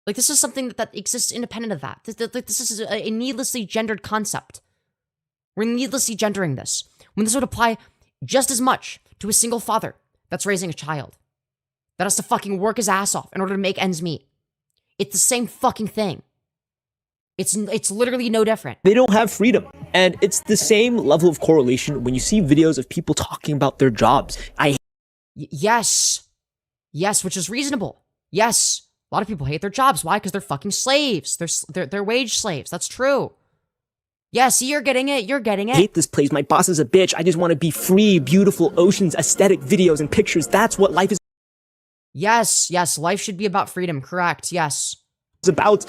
Like, this is something that exists independent of that. This is a needlessly gendered concept. We're needlessly gendering this. When this would apply just as much to a single father that's raising a child that has to fucking work his ass off in order to make ends meet. It's the same fucking thing. It's literally no different. They don't have freedom. And it's the same level of correlation when you see videos of people talking about their jobs. Yes. Yes, which is reasonable. Yes. A lot of people hate their jobs. Why? Because they're fucking slaves. They're wage slaves. That's true. Yes, you're getting it. You're getting it. I hate this place. My boss is a bitch. I just want to be free, beautiful oceans, aesthetic videos and pictures. That's what life is. Yes, yes. Life should be about freedom. Correct. Yes. It's about,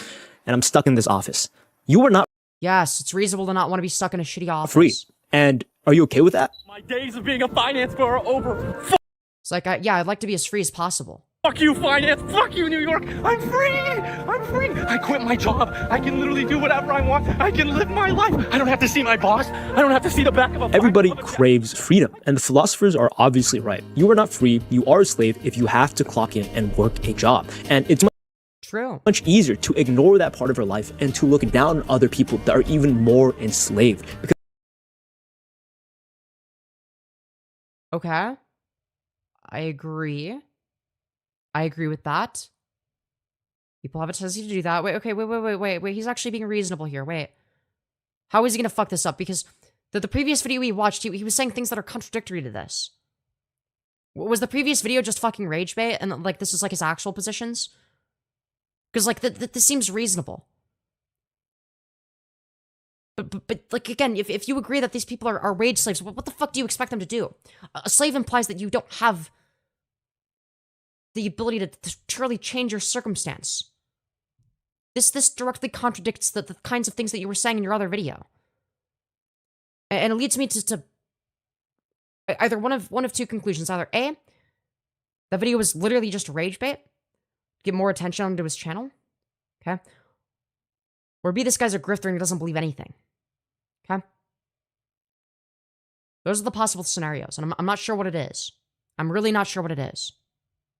and I'm stuck in this office. You are not. Yes, it's reasonable to not want to be stuck in a shitty office. Free. And are you okay with that? My days of being a finance bro are over. It's like, yeah, I'd like to be as free as possible. Fuck you, finance. Fuck you, New York. I'm free. I'm free. I quit my job. I can literally do whatever I want. I can live my life. I don't have to see my boss. I don't have to see the back of a. Everybody craves freedom, and the philosophers are obviously right. You are not free. You are a slave if you have to clock in and work a job. And it's much easier to ignore that part of your life and to look down on other people that are even more enslaved. Because okay. I agree. I agree with that. People have a tendency to do that. Wait, okay, wait. He's actually being reasonable here. Wait. How is he gonna fuck this up? Because the previous video we watched, he was saying things that are contradictory to this. Was the previous video just fucking rage bait? And, like, this is, like, his actual positions? Because, like, this seems reasonable. But like, again, if you agree that these people are wage slaves, what the fuck do you expect them to do? A slave implies that you don't have the ability to truly change your circumstance. This directly contradicts the kinds of things that you were saying in your other video. And it leads me to either one of two conclusions. Either A, that video was literally just rage bait, get more attention onto his channel, okay? Or B, this guy's a grifter and he doesn't believe anything, okay? Those are the possible scenarios, and I'm not sure what it is. I'm really not sure what it is.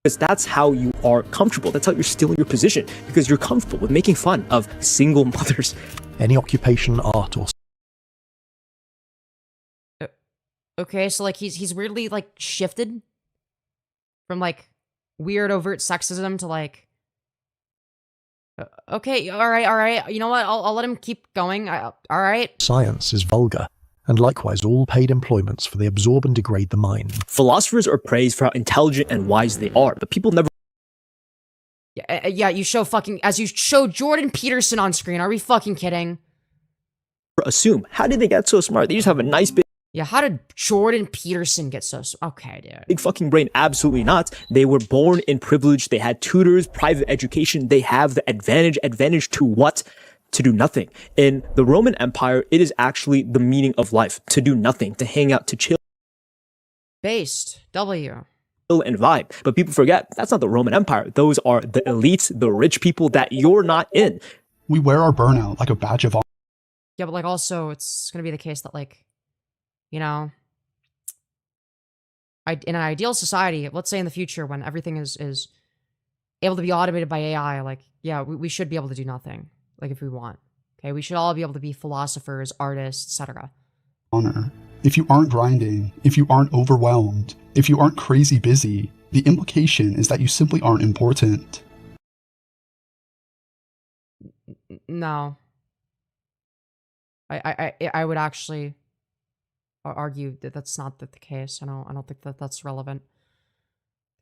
Because that's how you are comfortable. That's how you're still in your position. Because you're comfortable with making fun of single mothers. Any occupation, art, or... Okay, so, like, he's weirdly, like, shifted from, like, weird overt sexism to, like... Okay, alright. You know what? I'll let him keep going. Alright. Science is vulgar, and likewise all paid employments, for they absorb and degrade the mind. Philosophers are praised for how intelligent and wise they are, but people never... Yeah, you show fucking... As you show Jordan Peterson on screen, are we fucking kidding? Assume. How did they get so smart? They just have a nice big... Yeah, how did Jordan Peterson get so... Okay, dude. Big fucking brain. Absolutely not. They were born in privilege. They had tutors, private education. They have the advantage. Advantage to what? To do nothing. In the Roman Empire, it is actually the meaning of life. To do nothing. To hang out. To chill. Based. W. And vibe. But people forget, that's not the Roman Empire. Those are the elites, the rich people that you're not in. We wear our burnout like a badge of honor. Yeah, but, like, also, it's gonna be the case that, like, you know, in an ideal society, let's say in the future when everything is able to be automated by AI, like, yeah, we should be able to do nothing, like, if we want. Okay, we should all be able to be philosophers, artists, etc. Honor. If you aren't grinding, if you aren't overwhelmed, if you aren't crazy busy, the implication is that you simply aren't important. No. I would actually argue that that's not the case. I don't think that that's relevant.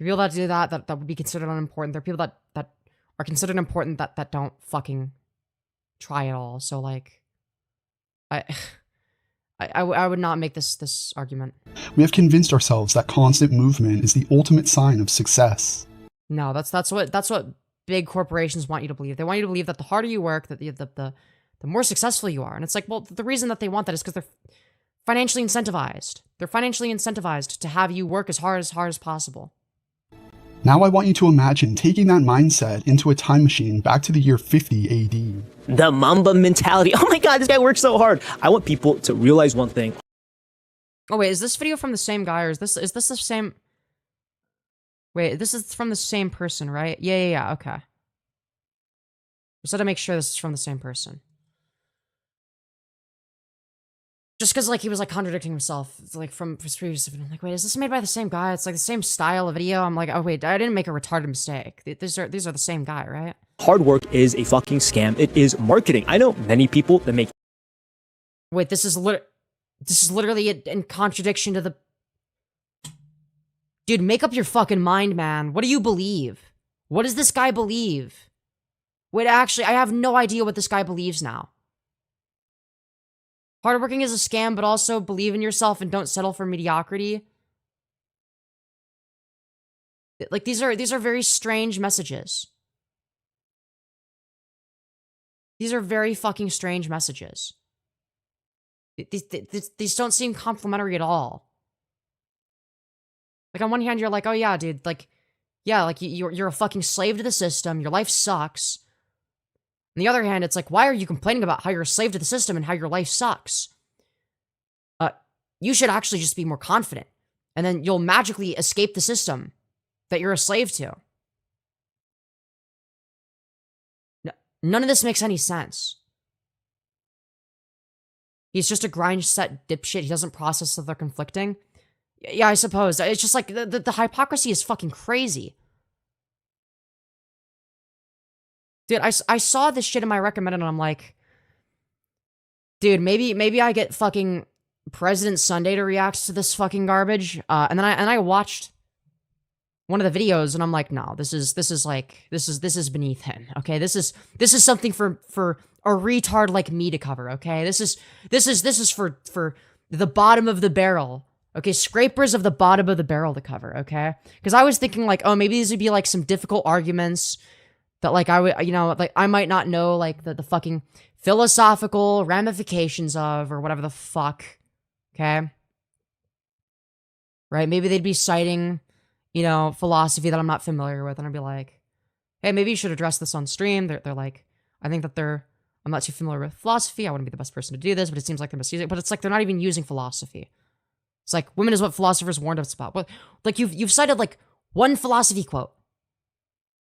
The people that do that would be considered unimportant. There are people that are considered important that don't fucking try at all. So like, I would not make this argument. We have convinced ourselves that constant movement is the ultimate sign of success. No, that's what big corporations want you to believe. They want you to believe that the harder you work, that the more successful you are. And it's like, well, the reason that they want that is because they're financially incentivized. They're financially incentivized to have you work as hard as possible. Now I want you to imagine taking that mindset into a time machine back to the year 50 AD. The Mamba mentality. Oh my god, this guy works so hard. I want people to realize one thing. Oh wait, is this video from the same guy, or is this the same? Wait, this is from the same person, right? Yeah, okay. Just had to make sure this is from the same person. Just because, like, he was, like, contradicting himself, it's, like, from his previous video. I'm like, wait, is this made by the same guy? It's, like, the same style of video. I'm like, oh, wait, I didn't make a retarded mistake. These are the same guy, right? Hard work is a fucking scam. It is marketing. I know many people that make... Wait, this is literally in contradiction to the... Dude, make up your fucking mind, man. What do you believe? What does this guy believe? Wait, actually, I have no idea what this guy believes now. Hardworking is a scam, but also believe in yourself and don't settle for mediocrity. Like, these are very strange messages. These are very fucking strange messages. These don't seem complimentary at all. Like, on one hand, you're like, oh yeah, dude, like, yeah, like, you're a fucking slave to the system, your life sucks. On the other hand, it's like, why are you complaining about how you're a slave to the system and how your life sucks? You should actually just be more confident, and then you'll magically escape the system that you're a slave to. None of this makes any sense. He's just a grind set dipshit. He doesn't process that they're conflicting. Yeah, I suppose. It's just like, the hypocrisy is fucking crazy. Dude, I saw this shit in my recommended, and I'm like, dude, maybe I get fucking President Sunday to react to this fucking garbage. And then I watched one of the videos, and I'm like, no, this is beneath him. Okay, this is something for a retard like me to cover. Okay, this is for the bottom of the barrel. Okay, scrapers of the bottom of the barrel to cover. Okay, because I was thinking like, oh, maybe these would be like some difficult arguments that like I would, you know, like I might not know like the fucking philosophical ramifications of, or whatever the fuck. Okay, right? Maybe they'd be citing, you know, philosophy that I'm not familiar with, and I'd be like, hey, maybe you should address this on stream. They're like, I think that I'm not too familiar with philosophy. I wouldn't be the best person to do this, but it seems like they're misusing it. But it's like they're not even using philosophy. It's like, women is what philosophers warned us about. What, like you've cited like one philosophy quote,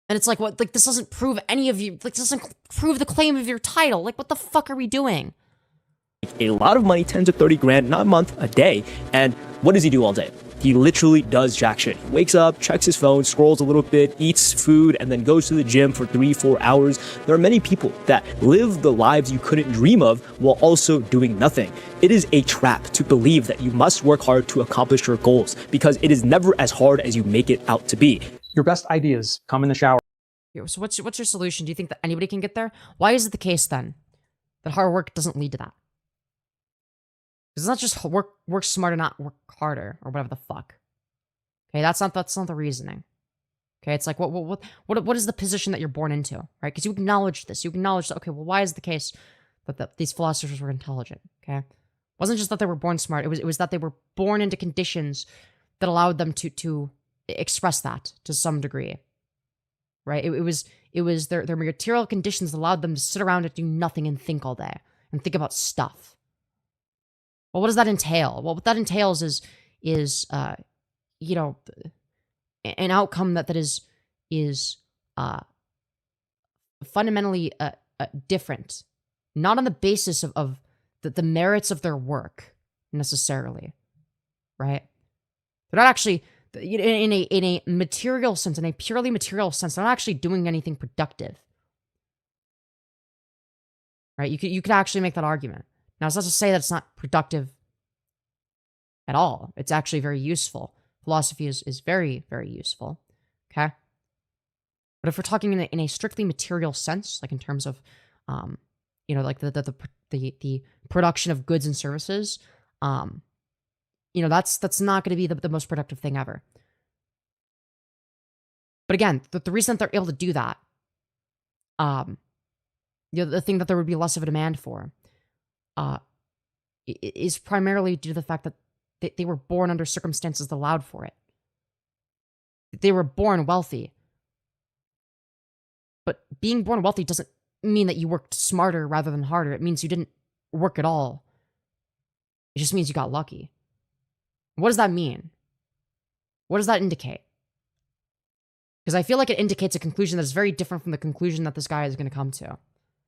and it's like, what? Like this doesn't prove any of you. Like this doesn't prove the claim of your title. Like what the fuck are we doing? A lot of money, 10 to 30 grand, not a month, a day. And what does he do all day? He literally does jack shit. He wakes up, checks his phone, scrolls a little bit, eats food, and then goes to the gym for 3-4 hours. There are many people that live the lives you couldn't dream of while also doing nothing. It is a trap to believe that you must work hard to accomplish your goals, because it is never as hard as you make it out to be. Your best ideas come in the shower. So what's your solution? Do you think that anybody can get there? Why is it the case then that hard work doesn't lead to that? It's not just work smarter, not work harder, or whatever the fuck. Okay, that's not the reasoning. Okay, it's like what is the position that you're born into, right? Because you acknowledge this. You acknowledge that. Okay, well, why is the case that these philosophers were intelligent? Okay, it wasn't just that they were born smart. It was that they were born into conditions that allowed them to express that to some degree, right? It was their material conditions that allowed them to sit around and do nothing and think all day and think about stuff. Well, what does that entail? Well, what that entails is you know, an outcome that is fundamentally different, not on the basis of the merits of their work necessarily, right? They're not actually in a material sense, in a purely material sense, they're not actually doing anything productive, right? You could actually make that argument. Now, it's not to say that it's not productive at all. It's actually very useful. philosophy is very, very useful. Okay? But if we're talking in a strictly material sense, like in terms of, you know, like the production of goods and services, you know, that's not going to be the most productive thing ever. But again, the reason that they're able to do that, you know, the thing that there would be less of a demand for, is primarily due to the fact that they were born under circumstances that allowed for it. They were born wealthy. But being born wealthy doesn't mean that you worked smarter rather than harder. It means you didn't work at all. It just means you got lucky. What does that mean? What does that indicate? Because I feel like it indicates a conclusion that is very different from the conclusion that this guy is going to come to.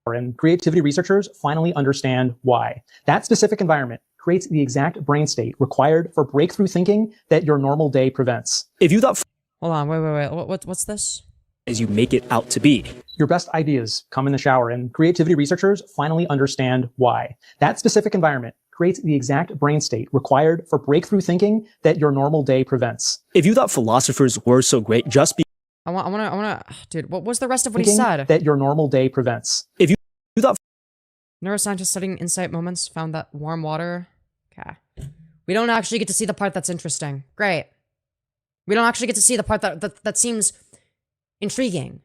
And creativity researchers finally understand why. That specific environment creates the exact brain state required for breakthrough thinking that your normal day prevents. If you thought... Hold on, wait. What's this? As you make it out to be. Your best ideas come in the shower, and creativity researchers finally understand why. That specific environment creates the exact brain state required for breakthrough thinking that your normal day prevents. If you thought philosophers were so great just because... I want to, dude, what was the rest of what he said? That your normal day prevents. If you thought... Neuroscientists studying insight moments found that warm water... Okay. We don't actually get to see the part that's interesting. Great. We don't actually get to see the part that seems intriguing.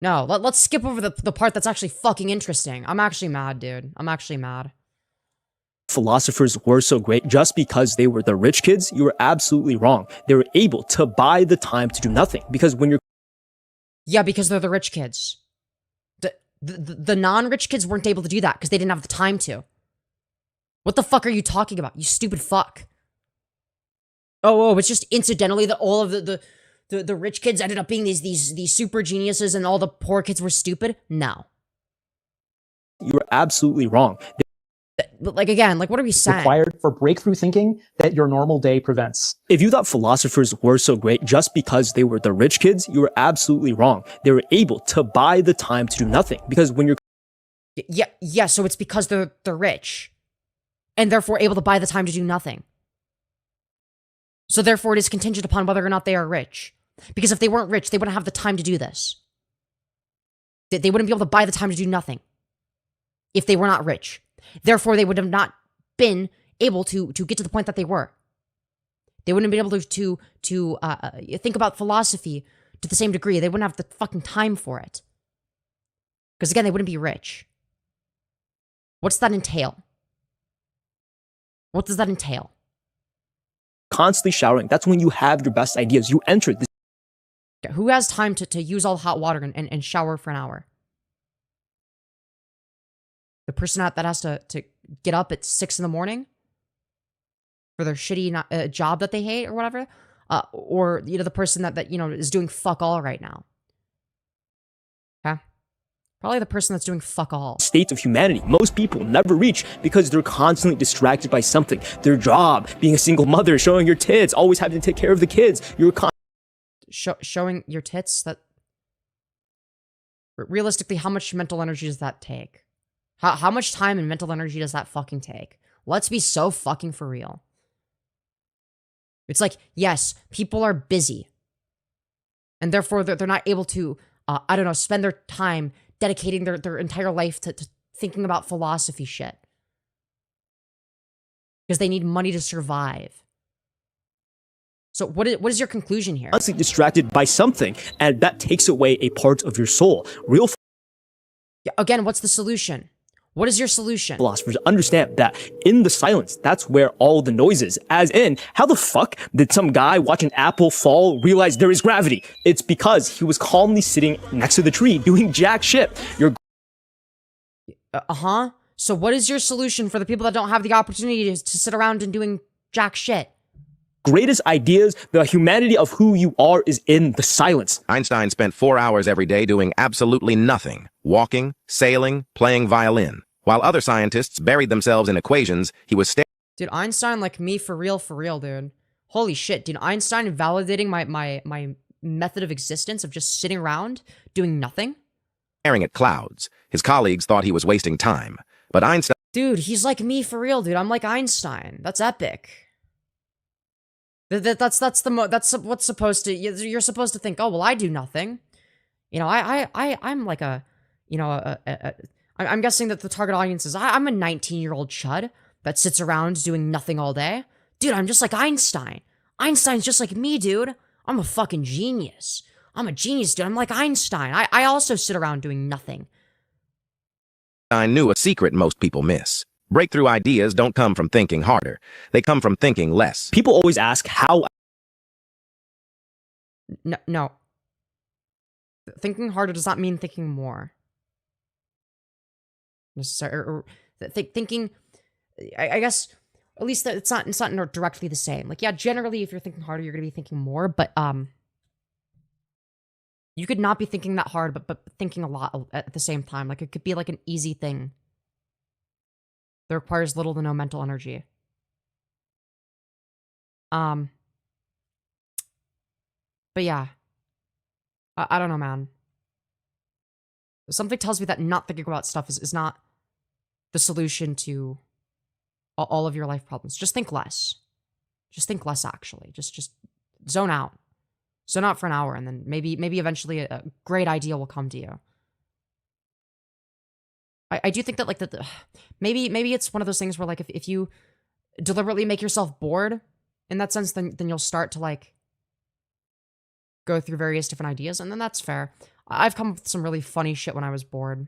No, let's skip over the part that's actually fucking interesting. I'm actually mad, dude. I'm actually mad. Philosophers were so great just because they were the rich kids, you were absolutely wrong. They were able to buy the time to do nothing. Because when you're... Yeah, because they're the rich kids. The non-rich kids weren't able to do that because they didn't have the time to. What the fuck are you talking about, you stupid fuck? Oh, it's just incidentally that all of the rich kids ended up being these super geniuses and all the poor kids were stupid? No. You were absolutely wrong. But like, again, like, what are we saying? Required for breakthrough thinking that your normal day prevents. If you thought philosophers were so great just because they were the rich kids, you were absolutely wrong. They were able to buy the time to do nothing. Because when you're... Yeah, so it's because they're rich. And therefore able to buy the time to do nothing. So therefore it is contingent upon whether or not they are rich. Because if they weren't rich, they wouldn't have the time to do this. They wouldn't be able to buy the time to do nothing. If they were not rich. Therefore, they would have not been able to get to the point that they were. They wouldn't have been able to think about philosophy to the same degree. They wouldn't have the fucking time for it. Because again, they wouldn't be rich. What's that entail? What does that entail? Constantly showering. That's when you have your best ideas. You enter this. Who has time to use all hot water and shower for an hour? The person that has to get up at 6 in the morning for their shitty job that they hate or whatever, or you know, the person that you know is doing fuck all right now. Okay, probably the person that's doing fuck all. State of humanity most people never reach because they're constantly distracted by something. Their job, being a single mother, showing your tits, always having to take care of the kids. You're showing your tits. That realistically, how much mental energy does that take? How much time and mental energy does that fucking take? Let's be so fucking for real. It's like, yes, people are busy. And therefore, they're not able to, I don't know, spend their time dedicating their entire life to thinking about philosophy shit. Because they need money to survive. So what is your conclusion here? Constantly distracted by something, and that takes away a part of your soul. Yeah, again, what's the solution? What is your solution? Philosophers understand that in the silence, that's where all the noise is. As in, how the fuck did some guy watch an apple fall realize there is gravity? It's because he was calmly sitting next to the tree doing jack shit. So what is your solution for the people that don't have the opportunity to sit around and doing jack shit? Greatest ideas, the humanity of who you are is in the silence. Einstein spent 4 hours every day doing absolutely nothing. Walking, sailing, playing violin. While other scientists buried themselves in equations, he was Dude, Einstein like me for real, dude. Holy shit, dude. Einstein validating my method of existence of just sitting around doing nothing? staring at clouds. His colleagues thought he was wasting time. But Einstein... Dude, he's like me for real, dude. I'm like Einstein. That's epic. That's what's supposed to, you're supposed to think, oh, well, I do nothing. You know, I'm like a, you know, I'm guessing that the target audience is, I'm a 19-year-old chud that sits around doing nothing all day. Dude, I'm just like Einstein. Einstein's just like me, dude. I'm a fucking genius. I'm a genius, dude. I'm like Einstein. I also sit around doing nothing. I knew a secret most people miss. Breakthrough ideas don't come from thinking harder. They come from thinking less. People always ask how... No. Thinking harder does not mean thinking more. Thinking... I guess... At least it's not directly the same. Like, yeah, generally, if you're thinking harder, you're going to be thinking more, but, you could not be thinking that hard, but thinking a lot at the same time. Like, it could be like an easy thing that requires little to no mental energy. But yeah. I don't know, man. Something tells me that not thinking about stuff is not the solution to all of your life problems. Just think less. Just think less, actually. Just zone out. Zone out for an hour, and then maybe eventually a great idea will come to you. I do think that, like, maybe it's one of those things where, like, if you deliberately make yourself bored in that sense, then you'll start to, like, go through various different ideas, and then that's fair. I've come up with some really funny shit when I was bored.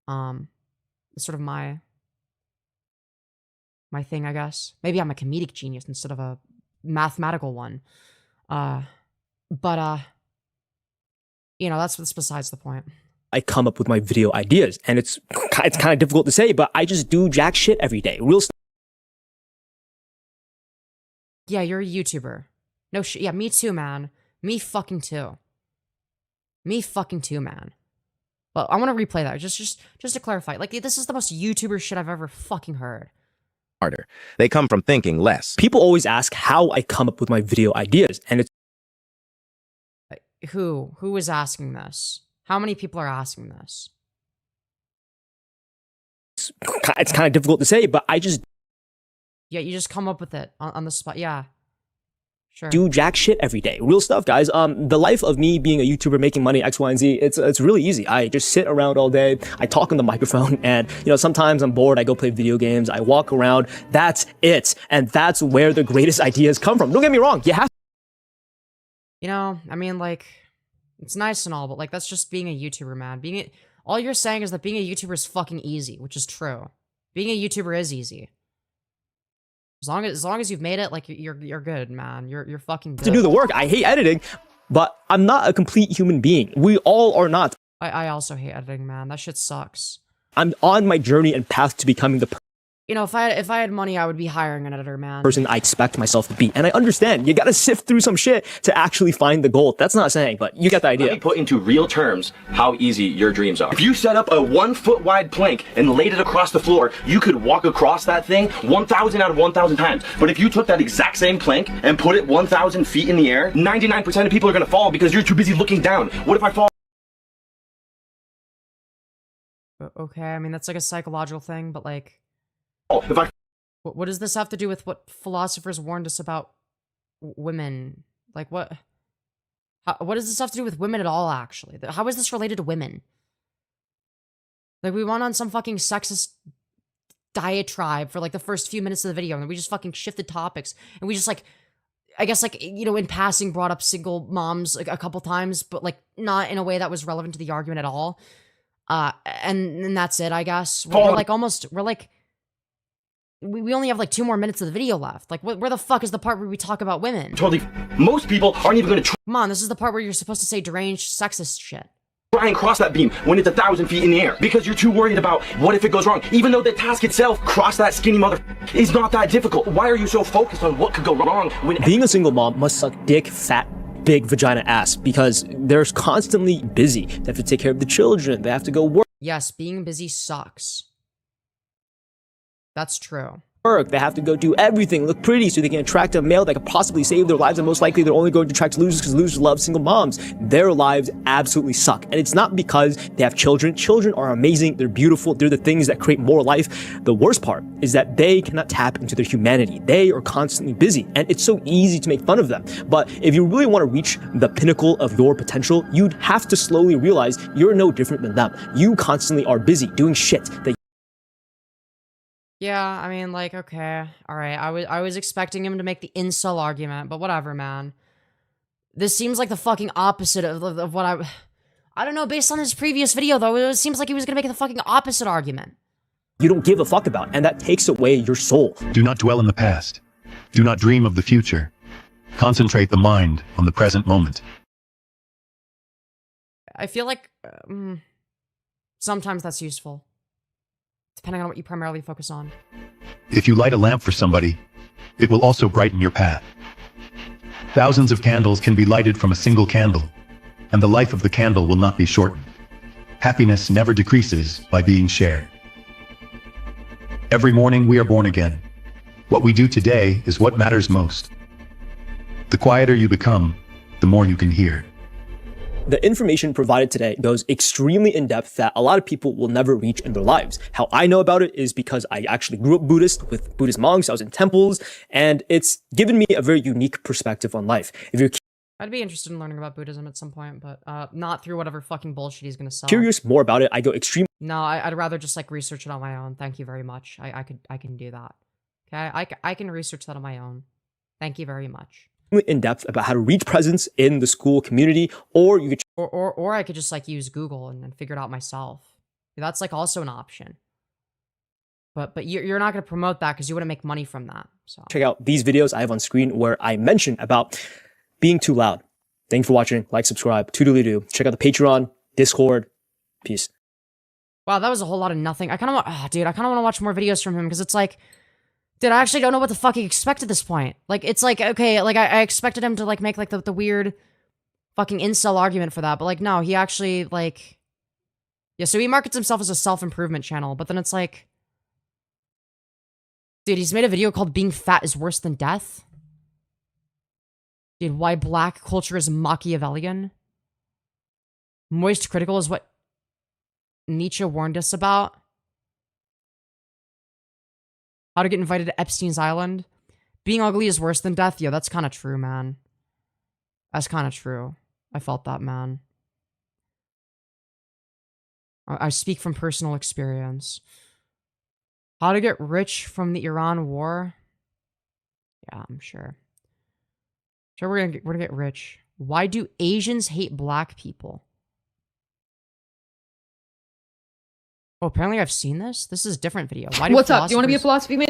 Sort of my thing, I guess. Maybe I'm a comedic genius instead of a mathematical one. But you know, that's besides the point. I come up with my video ideas, and it's kind of difficult to say, but I just do jack shit every day. Real stuff. Yeah, you're a YouTuber. No shit. Yeah, me too, man. Me fucking too. Me fucking too, man. Well, I want to replay that just to clarify. Like, this is the most YouTuber shit I've ever fucking heard. Harder. They come from thinking less. People always ask how I come up with my video ideas, and it's... Who is asking this? How many people are asking this? It's kind of difficult to say, but I just... Yeah, you just come up with it on the spot. Yeah. Sure. Do jack shit every day. Real stuff, guys. The life of me being a YouTuber making money, X, Y, and Z, it's really easy. I just sit around all day. I talk on the microphone, and, you know, sometimes I'm bored. I go play video games. I walk around. That's it. And that's where the greatest ideas come from. Don't get me wrong. You have... You know, I mean, like, it's nice and all, but, like, that's just being a YouTuber, man. All you're saying is that being a YouTuber is fucking easy, which is true. Being a YouTuber is easy. As long as you've made it, like, you're good, man. You're fucking good. To do the work. I hate editing, but I'm not a complete human being. We all are not. I also hate editing, man. That shit sucks. I'm on my journey and path to becoming the You know, if I had money, I would be hiring an editor, man. Person I expect myself to be. And I understand, you gotta sift through some shit to actually find the gold. That's not saying, but you get the idea. Let me put into real terms how easy your dreams are. If you set up a 1 foot wide plank and laid it across the floor, you could walk across that thing 1,000 out of 1,000 times. But if you took that exact same plank and put it 1,000 feet in the air, 99% of people are gonna fall because you're too busy looking down. What if I fall? Okay, I mean, that's like a psychological thing, but, like... If I... What does this have to do with what philosophers warned us about women? Like, what does this have to do with women at all, actually? How is this related to women? Like, we went on some fucking sexist diatribe for, like, the first few minutes of the video, and then we just fucking shifted topics, and we just, like, I guess, like, you know, in passing brought up single moms, like, a couple times, but, like, not in a way that was relevant to the argument at all. And that's it, I guess. We only have, like, 2 more minutes of the video left. Like, where the fuck is the part where we talk about women? Totally. Most people aren't even gonna try. Come on, this is the part where you're supposed to say deranged sexist shit. Try and cross that beam when it's 1,000 feet in the air because you're too worried about what if it goes wrong. Even though the task itself, cross that skinny mother, is not that difficult. Why are you so focused on what could go wrong when... Being a single mom must suck dick, fat, big vagina ass because they're constantly busy. They have to take care of the children. They have to go work. Yes, being busy sucks. That's true. work. They have to go do everything, look pretty so they can attract a male that could possibly save their lives, and most likely they're only going to attract losers because losers love single moms. Their lives absolutely suck. And it's not because they have children. Children are amazing, they're beautiful, they're the things that create more life. The worst part is that they cannot tap into their humanity. They are constantly busy, and it's so easy to make fun of them. But if you really want to reach the pinnacle of your potential, you'd have to slowly realize you're no different than them. You constantly are busy doing shit that Yeah, I mean, like, okay, all right. I was expecting him to make the incel argument, but whatever, man. This seems like the fucking opposite of what I don't know. Based on his previous video, though, it seems like he was gonna make the fucking opposite argument. you don't give a fuck about, and that takes away your soul. Do not dwell in the past. Do not dream of the future. Concentrate the mind on the present moment. I feel like sometimes that's useful, depending on what you primarily focus on. If you light a lamp for somebody, it will also brighten your path. Thousands of candles can be lighted from a single candle, and the life of the candle will not be shortened. Happiness never decreases by being shared. Every morning we are born again. What we do today is what matters most. The quieter you become, the more you can hear. The information provided today goes extremely in depth that a lot of people will never reach in their lives. How I know about it is because I actually grew up Buddhist with Buddhist monks. I was in temples, and it's given me a very unique perspective on life. If you're I'd be interested in learning about Buddhism at some point, but not through whatever fucking bullshit he's gonna sell. curious more about it, I go extremely No, I'd rather just like research it on my own. Thank you very much. I can do that. Okay, I can research that on my own. Thank you very much. in depth about how to reach presence in the school community, or you could or I could just like use Google and figure it out myself. That's like also an option. But you're not gonna promote that because you wouldn't make money from that. So check out these videos I have on screen where I mention about being too loud. Thank you for watching. Like, subscribe, toodly-doo. Check out the Patreon, Discord. Peace. Wow, that was a whole lot of nothing. I kind of want, dude, I kind of want to watch more videos from him because it's like, dude, I actually don't know what the fuck he expect at this point. Like, it's like, okay, like I expected him to like make like the weird fucking incel argument for that, but like, no, he actually like, yeah, so he markets himself as a self-improvement channel, but then it's like, dude, he's made a video called Being Fat is Worse Than Death. Dude, why black culture is Machiavellian. Moist critical is what Nietzsche warned us about. How to get invited to Epstein's Island. Being ugly is worse than death. Yeah, that's kind of true, man. That's kind of true. I felt that, man. I speak from personal experience. How to get rich from the Iran war. Yeah, I'm sure. Sure, we're gonna get rich. Why do Asians hate black people? Oh, apparently I've seen this. This is a different video. Why do What's up? Do you want to be a philosophy man?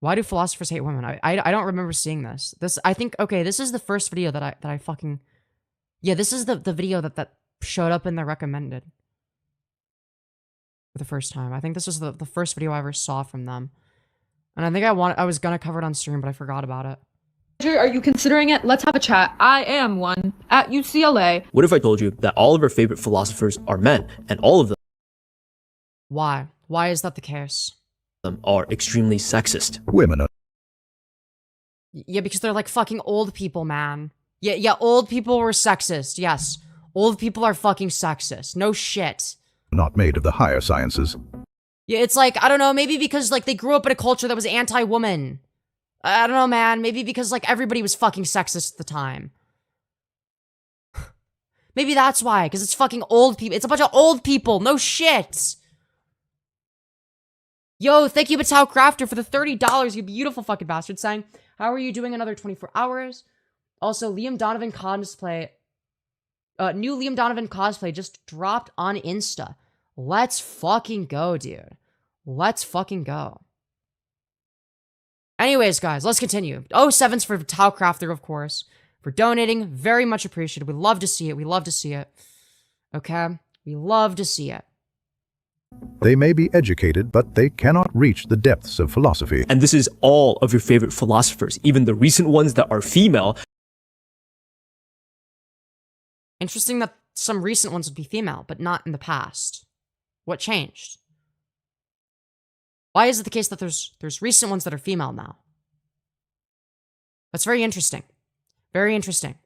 Why do philosophers hate women? I don't remember seeing this. I think, okay, this is the first video that I fucking, yeah, this is the video that showed up in the recommended for the first time. I think this was the first video I ever saw from them, and I think I was gonna cover it on stream, but I forgot about it. Are you considering it? Let's have a chat. I am one at UCLA. What if I told you that all of our favorite philosophers are men, and all of them Why? Why is that the case? are extremely sexist? Women are. Yeah, because they're like fucking old people, man. Yeah, old people were sexist. Yes. Old people are fucking sexist. No shit. Not made of the higher sciences. Yeah, it's like, I don't know, maybe because like they grew up in a culture that was anti-woman. I don't know, man. Maybe because like everybody was fucking sexist at the time. Maybe that's why, because it's fucking old people. It's a bunch of old people. No shit. Yo, thank you, Batao Crafter, for the $30, you beautiful fucking bastard, saying, how are you doing another 24 hours? Also, Liam Donovan cosplay, new Liam Donovan cosplay just dropped on Insta. Let's fucking go, dude. Let's fucking go. Anyways, guys, let's continue. 07's for Batao Crafter, of course, for donating. Very much appreciated. We love to see it. We love to see it. Okay? We love to see it. They may be educated, but they cannot reach the depths of philosophy. And this is all of your favorite philosophers, even the recent ones that are female. Interesting that some recent ones would be female, but not in the past. What changed? Why is it the case that there's recent ones that are female now? That's very interesting. Very interesting.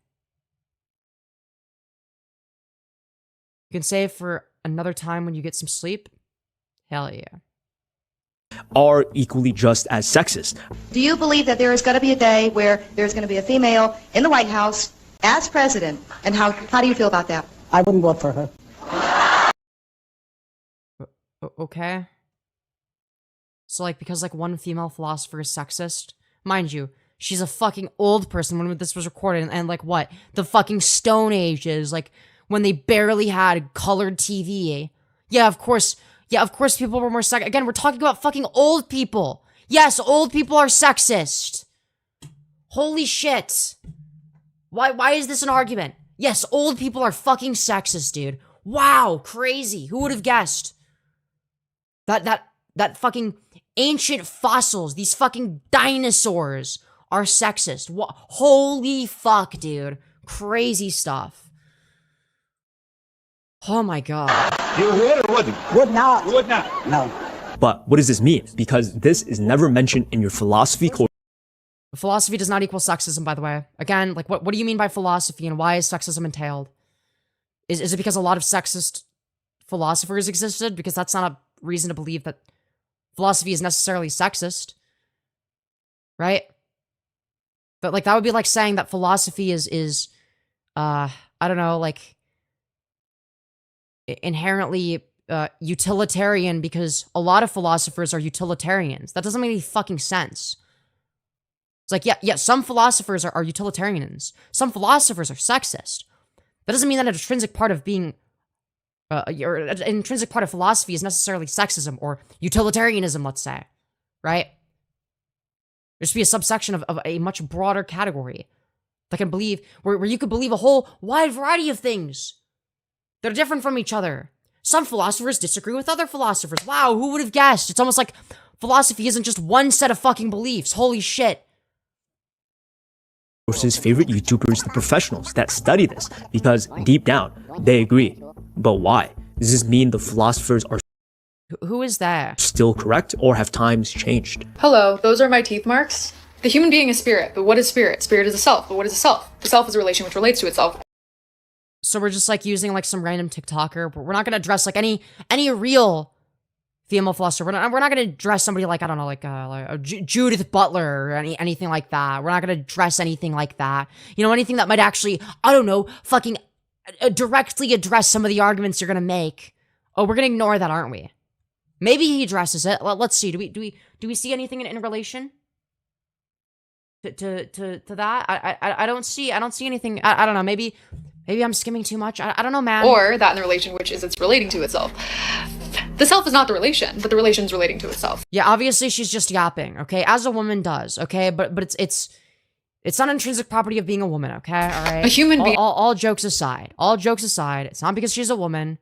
You can save for another time when you get some sleep? Hell yeah. Are equally just as sexist. Do you believe that there is going to be a day where there's going to be a female in the White House as president? And how do you feel about that? I wouldn't vote for her. Okay. So, like, because, like, one female philosopher is sexist, mind you, she's a fucking old person when this was recorded, and like, what? The fucking Stone Ages, like, when they barely had colored TV. Yeah, of course people were more sexist. Again, we're talking about fucking old people. Yes, old people are sexist. Holy shit. Why is this an argument? Yes, old people are fucking sexist, dude. Wow, crazy. Who would have guessed? That fucking ancient fossils, these fucking dinosaurs are sexist. Holy fuck, dude. Crazy stuff. Oh my god. You would or wouldn't? Would not. Would not. No. But what does this mean? Because this is never mentioned in your philosophy course. Philosophy does not equal sexism, by the way. Again, like, what do you mean by philosophy, and why is sexism entailed? Is it because a lot of sexist philosophers existed? Because that's not a reason to believe that philosophy is necessarily sexist. Right? But, like, that would be like saying that philosophy is I don't know, like, inherently utilitarian because a lot of philosophers are utilitarians. That doesn't make any fucking sense. It's like, yeah, some philosophers are utilitarians. Some philosophers are sexist. That doesn't mean that an intrinsic part of being, or an intrinsic part of philosophy is necessarily sexism or utilitarianism, let's say. Right? There should be a subsection of a much broader category that can believe, where you could believe a whole wide variety of things that are different from each other. Some philosophers disagree with other philosophers. Wow, who would have guessed? It's almost like philosophy isn't just one set of fucking beliefs. Holy shit. His favorite YouTubers, the professionals that study this, because deep down, they agree. But why? Does this mean the philosophers are who is that? Still correct, or have times changed? Hello, those are my teeth marks. The human being is spirit, but what is spirit? Spirit is a self, but what is a self? The self is a relation which relates to itself. So we're just like using like some random TikToker. We're not gonna address like any real female philosopher. We're not gonna address somebody like, I don't know, like Judith Butler or anything like that. We're not gonna address anything like that. You know, anything that might actually, I don't know, fucking directly address some of the arguments you're gonna make. Oh, we're gonna ignore that, aren't we? Maybe he addresses it. Let's see. Do we see anything in relation to that? I don't see anything. I don't know. Maybe I'm skimming too much. I don't know, man. Or that in the relation which is it's relating to itself. The self is not the relation, but the relation is relating to itself. Yeah, obviously she's just yapping, okay? As a woman does, okay? But it's not an intrinsic property of being a woman, okay? All right? A human being. All jokes aside, it's not because she's a woman,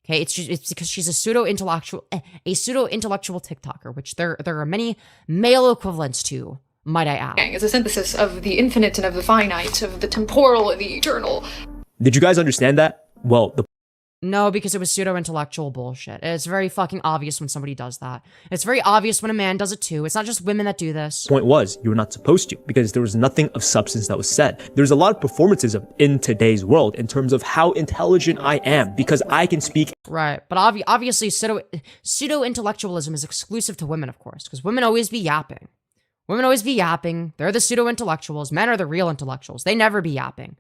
okay? It's because she's a pseudo-intellectual TikToker, which there are many male equivalents to, might I add. It's a synthesis of the infinite and of the finite, of the temporal and the eternal. Did you guys understand that? Well, No, because it was pseudo-intellectual bullshit. It's very fucking obvious when somebody does that. It's very obvious when a man does it too. It's not just women that do this. Point was, you were not supposed to, because there was nothing of substance that was said. There's a lot of performatism in today's world in terms of how intelligent I am, because I can speak. Right, but obviously pseudo-intellectualism is exclusive to women, of course, because women always be yapping. Women always be yapping. They're the pseudo-intellectuals. Men are the real intellectuals. They never be yapping.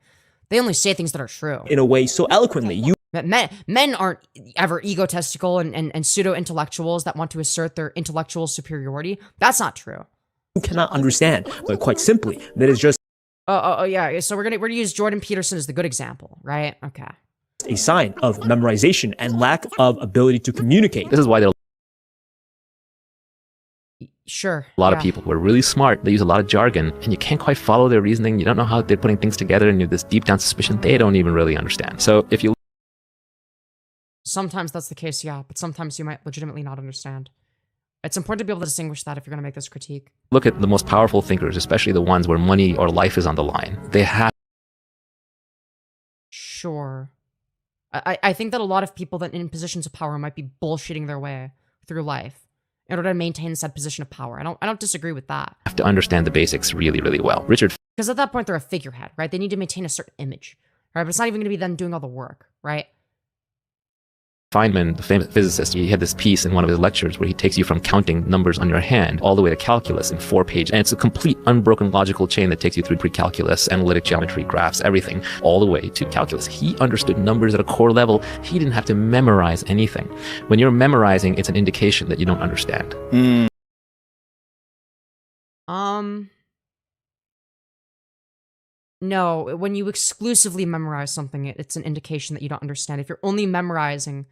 They only say things that are true. In a way so eloquently. Men aren't ever egotistical and pseudo-intellectuals that want to assert their intellectual superiority. That's not true. You cannot understand, but quite simply, that is just... Oh, yeah, so we're gonna use Jordan Peterson as the good example, right? Okay. A sign of memorization and lack of ability to communicate. This is why they're... Sure. A lot of people who are really smart, they use a lot of jargon, and you can't quite follow their reasoning. You don't know how they're putting things together, and you have this deep down suspicion they don't even really understand. So if you... Sometimes that's the case, yeah, but sometimes you might legitimately not understand. It's important to be able to distinguish that if you're going to make this critique. Look at the most powerful thinkers, especially the ones where money or life is on the line. They have... Sure. I think that a lot of people that in positions of power might be bullshitting their way through life. in order to maintain said position of power. I don't disagree with that. Have to understand the basics really, really well. Richard Because at that point, they're a figurehead, right? They need to maintain a certain image, right? But it's not even going to be them doing all the work, right? Feynman, the famous physicist, he had this piece in one of his lectures where he takes you from counting numbers on your hand all the way to calculus in 4 pages. And it's a complete unbroken logical chain that takes you through pre-calculus, analytic geometry, graphs, everything, all the way to calculus. He understood numbers at a core level. He didn't have to memorize anything. When you're memorizing, it's an indication that you don't understand. No, when you exclusively memorize something, it's an indication that you don't understand. If you're only memorizing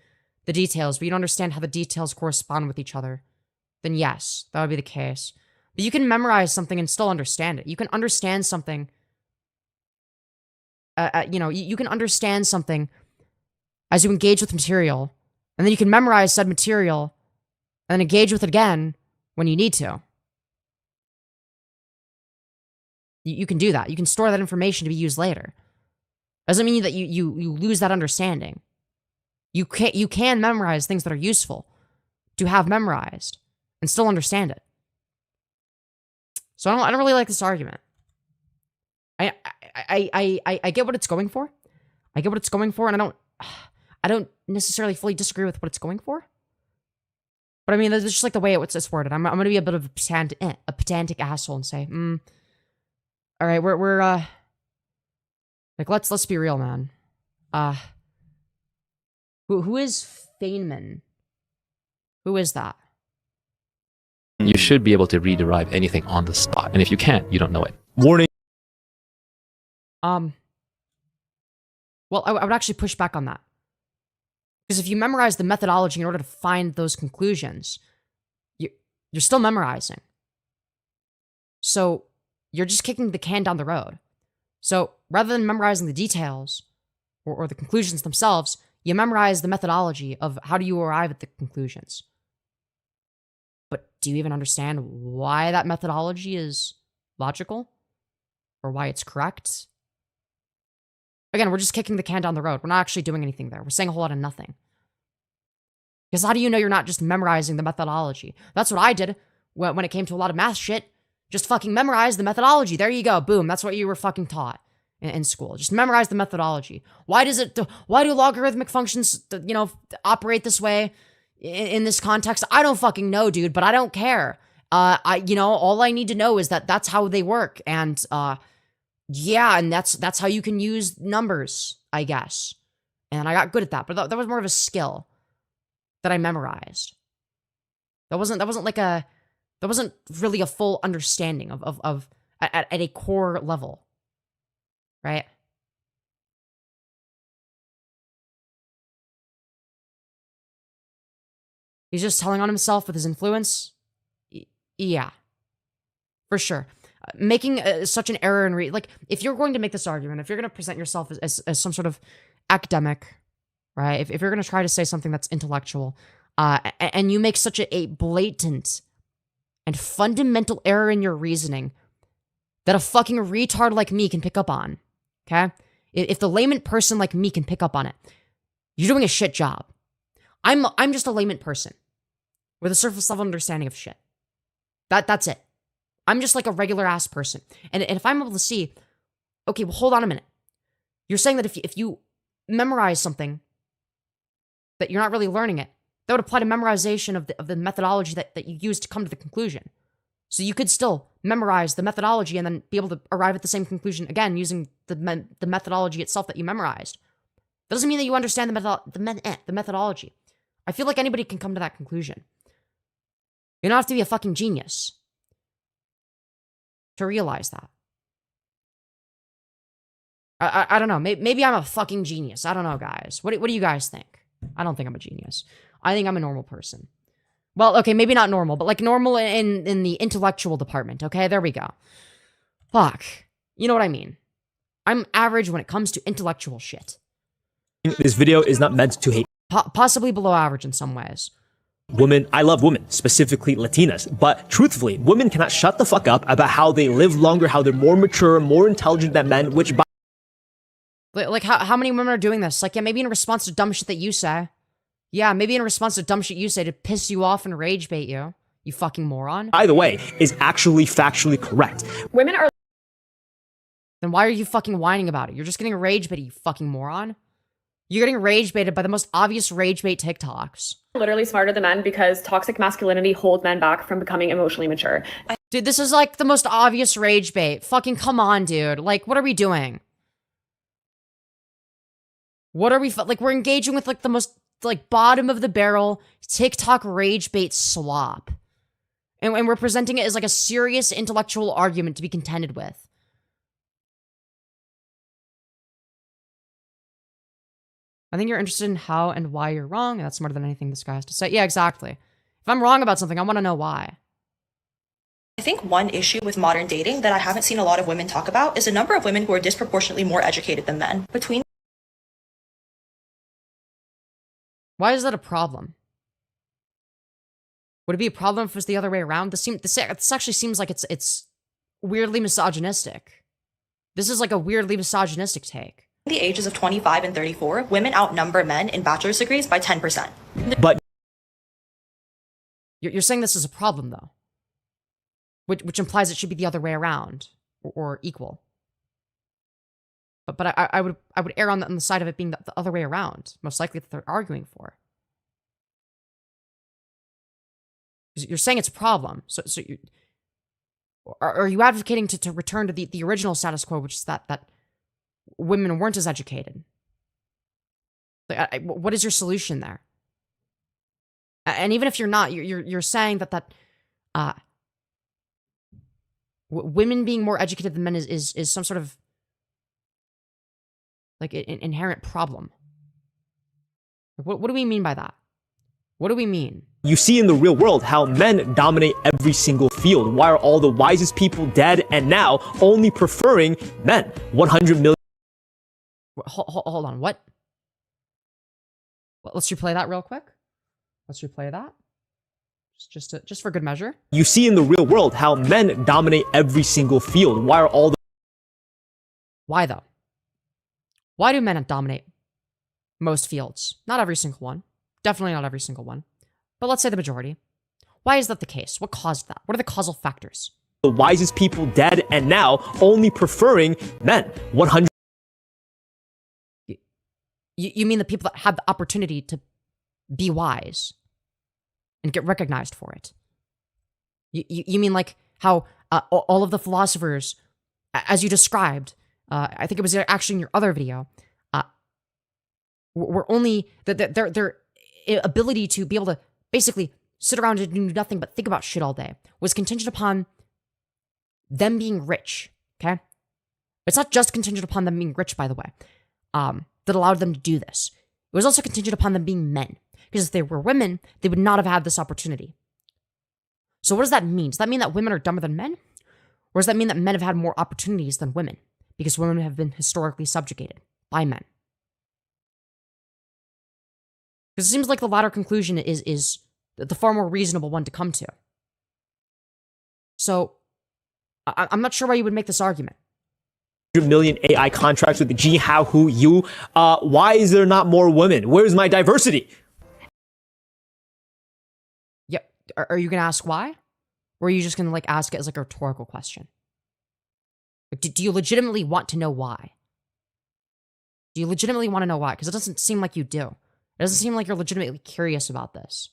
the details, but you don't understand how the details correspond with each other, then yes, that would be the case. But you can memorize something and still understand it. You can understand something, you can understand something as you engage with material, and then you can memorize said material, and then engage with it again when you need to. You can do that. You can store that information to be used later. Doesn't mean that you lose that understanding. You can memorize things that are useful to have memorized and still understand it. So I don't really like this argument. I get what it's going for. I get what it's going for, and I don't necessarily fully disagree with what it's going for. But I mean, that's just like the way it's worded. I'm gonna be a bit of a pedantic asshole and say, all right, we're like let's be real, man. Who is Feynman? Who is that? You should be able to rederive anything on the spot, and if you can't, you don't know it. Warning. Well, I would actually push back on that. Because if you memorize the methodology in order to find those conclusions, you're still memorizing. So you're just kicking the can down the road. So rather than memorizing the details or the conclusions themselves, you memorize the methodology of how do you arrive at the conclusions. But do you even understand why that methodology is logical? Or why it's correct? Again, we're just kicking the can down the road. We're not actually doing anything there. We're saying a whole lot of nothing. Because how do you know you're not just memorizing the methodology? That's what I did when it came to a lot of math shit. Just fucking memorize the methodology. There you go. Boom. That's what you were fucking taught in school. Just memorize the methodology. Why do logarithmic functions, operate this way in this context? I don't fucking know, dude, but I don't care. All I need to know is that that's how they work. And, yeah, and that's how you can use numbers, I guess. And I got good at that, but that was more of a skill that I memorized. That wasn't really a full understanding of at a core level, right? He's just telling on himself with his influence. Yeah, for sure. Making such an error in if you're going to make this argument, if you're going to present yourself as some sort of academic, right? If you're going to try to say something that's intellectual, and you make such a blatant and fundamental error in your reasoning that a fucking retard like me can pick up on, okay? If the layman person like me can pick up on it, you're doing a shit job. I'm just a layman person with a surface level understanding of shit. That's it. I'm just like a regular ass person. And if I'm able to see, okay, well, hold on a minute. You're saying that if you memorize something, that you're not really learning it, that would apply to memorization of the methodology that you use to come to the conclusion. So you could still memorize the methodology and then be able to arrive at the same conclusion again using the methodology itself that you memorized. That doesn't mean that you understand the methodology. I feel like anybody can come to that conclusion. You don't have to be a fucking genius to realize that. I don't know. Maybe I'm a fucking genius. I don't know, guys. What do you guys think? I don't think I'm a genius. I think I'm a normal person. Well, okay, maybe not normal, but like normal in the intellectual department, okay? There we go. Fuck. You know what I mean. I'm average when it comes to intellectual shit. This video is not meant to hate possibly below average in some ways. Women. I love women, specifically Latinas, but truthfully, women cannot shut the fuck up about how they live longer, how they're more mature, more intelligent than men, which by like how many women are doing this? Like, yeah, maybe in response to dumb shit that you say. Yeah, maybe in response to dumb shit you say to piss you off and rage bait you. You fucking moron. By the way, is actually factually correct. Women are. Then why are you fucking whining about it? You're just getting rage baited, you fucking moron. You're getting rage baited by the most obvious rage bait TikToks. Literally smarter than men because toxic masculinity holds men back from becoming emotionally mature. Dude, this is like the most obvious rage bait. Fucking come on, dude. Like, what are we doing? What are we, like, we're engaging with, like, the most, like, bottom of the barrel TikTok rage bait slop. And we're presenting it as, like, a serious intellectual argument to be contended with. I think you're interested in how and why you're wrong. That's smarter than anything this guy has to say. Yeah, exactly. If I'm wrong about something, I want to know why. I think one issue with modern dating that I haven't seen a lot of women talk about is the number of women who are disproportionately more educated than men. Why is that a problem? Would it be a problem if it was the other way around? This actually seems like it's weirdly misogynistic. This is like a weirdly misogynistic take. The ages of 25 and 34, women outnumber men in bachelor's degrees by 10%. But you're saying this is a problem, though, which implies it should be the other way around or equal. But I would err on the side of it being the other way around, most likely that they're arguing for. You're saying it's a problem, so are you advocating to return to the original status quo, which is that women weren't as educated? Like, what is your solution there? And even if you're not, you're saying that women being more educated than men is some sort of like an inherent problem. What do we mean by that? What do we mean? you see in the real world how men dominate every single field. Why are all the wisest people dead and now only preferring men? 100 million. Hold on, what? Let's replay that real quick. Let's replay that. Just for good measure. You see in the real world how men dominate every single field. Why are all the... Why though? Why do men dominate most fields? Not every single one. Definitely not every single one. But let's say the majority. Why is that the case? What caused that? What are the causal factors? The wisest people dead and now only preferring men. 100... You mean the people that had the opportunity to be wise and get recognized for it? You mean like how all of the philosophers, as you described, I think it was actually in your other video, were only their ability to be able to basically sit around and do nothing but think about shit all day was contingent upon them being rich. Okay, it's not just contingent upon them being rich, by the way. That allowed them to do this. It was also contingent upon them being men. Because if they were women, they would not have had this opportunity. So what does that mean? Does that mean that women are dumber than men? Or does that mean that men have had more opportunities than women? Because women have been historically subjugated by men. Because it seems like the latter conclusion is the far more reasonable one to come to. So, I'm not sure why you would make this argument. Million AI contracts with the G, how, who, you. Why is there not more women? Where's my diversity? Yeah, are you gonna ask why? Or are you just gonna like ask it as like a rhetorical question? Like, do you legitimately want to know why? Do you legitimately want to know why? Because it doesn't seem like you do. It doesn't seem like you're legitimately curious about this.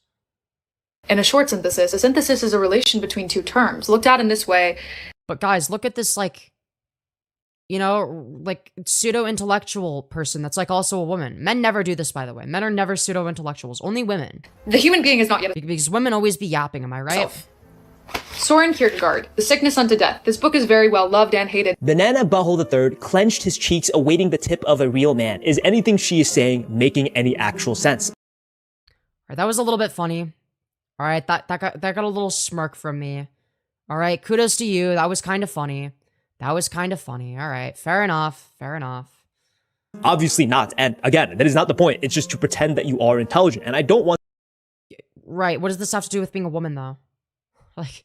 In a short synthesis, a synthesis is a relation between two terms. Looked at in this way. But guys, look at this like, you know, like pseudo-intellectual person that's like also a woman. Men never do this, by the way. Men are never pseudo-intellectuals. Only women. The human being is not yet... Because women always be yapping, am I right? Soren Kierkegaard, The Sickness Unto Death. This book is very well loved and hated. Banana Butthole III clenched his cheeks awaiting the tip of a real man. Is anything she is saying making any actual sense? Alright, that was a little bit funny. Alright, that got a little smirk from me. Alright, kudos to you. That was kind of funny. That was kind of funny. All right. Fair enough. Fair enough. Obviously not. And again, that is not the point. It's just to pretend that you are intelligent. And I don't want... Right. What does this have to do with being a woman, though? Like,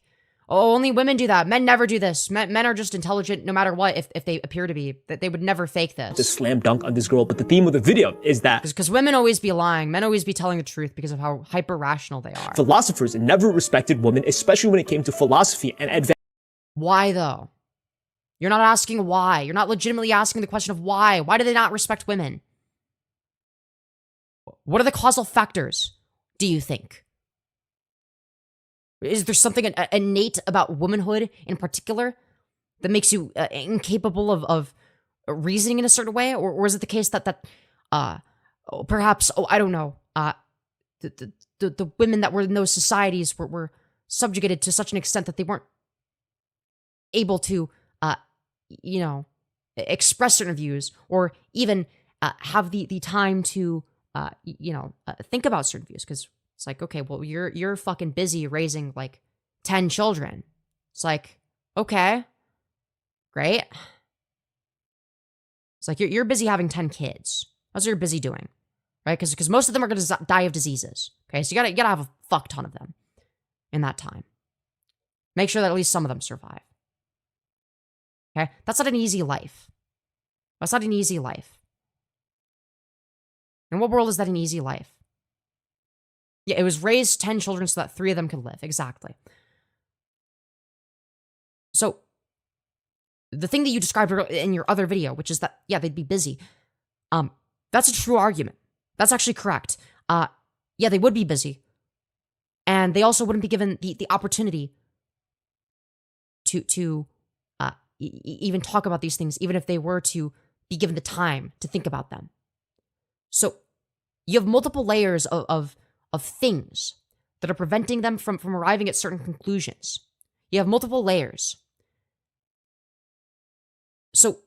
oh, only women do that. Men never do this. Men are just intelligent no matter what, if they appear to be. That they would never fake this. To slam dunk on this girl, but the theme of the video is that because women always be lying. Men always be telling the truth because of how hyper rational they are. Philosophers never respected women, especially when it came to philosophy and advanced. Why though? You're not asking why. You're not legitimately asking the question of why. Why do they not respect women? What are the causal factors, do you think? Is there something innate about womanhood in particular that makes you incapable of reasoning in a certain way? Or is it the case that perhaps, I don't know, the women that were in those societies were subjugated to such an extent that they weren't able to, express certain views or even have the time to, think about certain views? Because it's like, okay, well, you're fucking busy raising like 10 children. It's like, okay, great. It's like you're busy having 10 kids. That's what you're busy doing, right? Because most of them are going to die of diseases. Okay, so you gotta have a fuck ton of them in that time. Make sure that at least some of them survive. Okay, that's not an easy life. That's not an easy life. In what world is that an easy life? Yeah, it was raise 10 children so that 3 of them could live. Exactly. So, the thing that you described in your other video, which is that, yeah, they'd be busy. That's a true argument. That's actually correct. Yeah, they would be busy. And they also wouldn't be given the opportunity to even talk about these things, even if they were to be given the time to think about them. So, you have multiple layers of things that are preventing them from arriving at certain conclusions. You have multiple layers. So,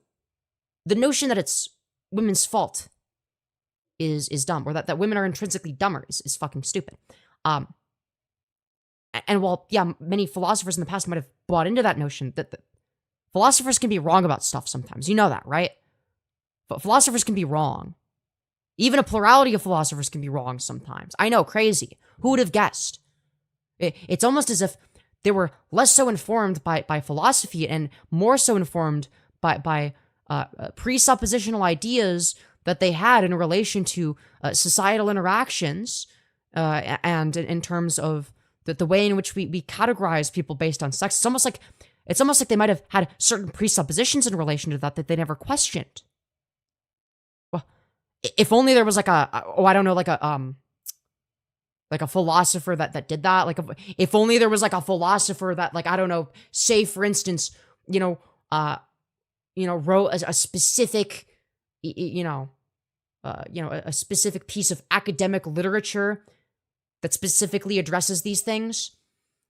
the notion that it's women's fault is dumb, or that women are intrinsically dumber is fucking stupid. And while, yeah, many philosophers in the past might have bought into that notion, that philosophers can be wrong about stuff sometimes. You know that, right? But philosophers can be wrong. Even a plurality of philosophers can be wrong sometimes. I know, crazy. Who would have guessed? It's almost as if they were less so informed by philosophy and more so informed by presuppositional ideas that they had in relation to societal interactions and in terms of the way in which we categorize people based on sex. It's almost like they might have had certain presuppositions in relation to that they never questioned. If only there was like a philosopher that did that. Like, if only there was like a philosopher that, like, I don't know, say for instance, wrote a specific, a specific piece of academic literature that specifically addresses these things.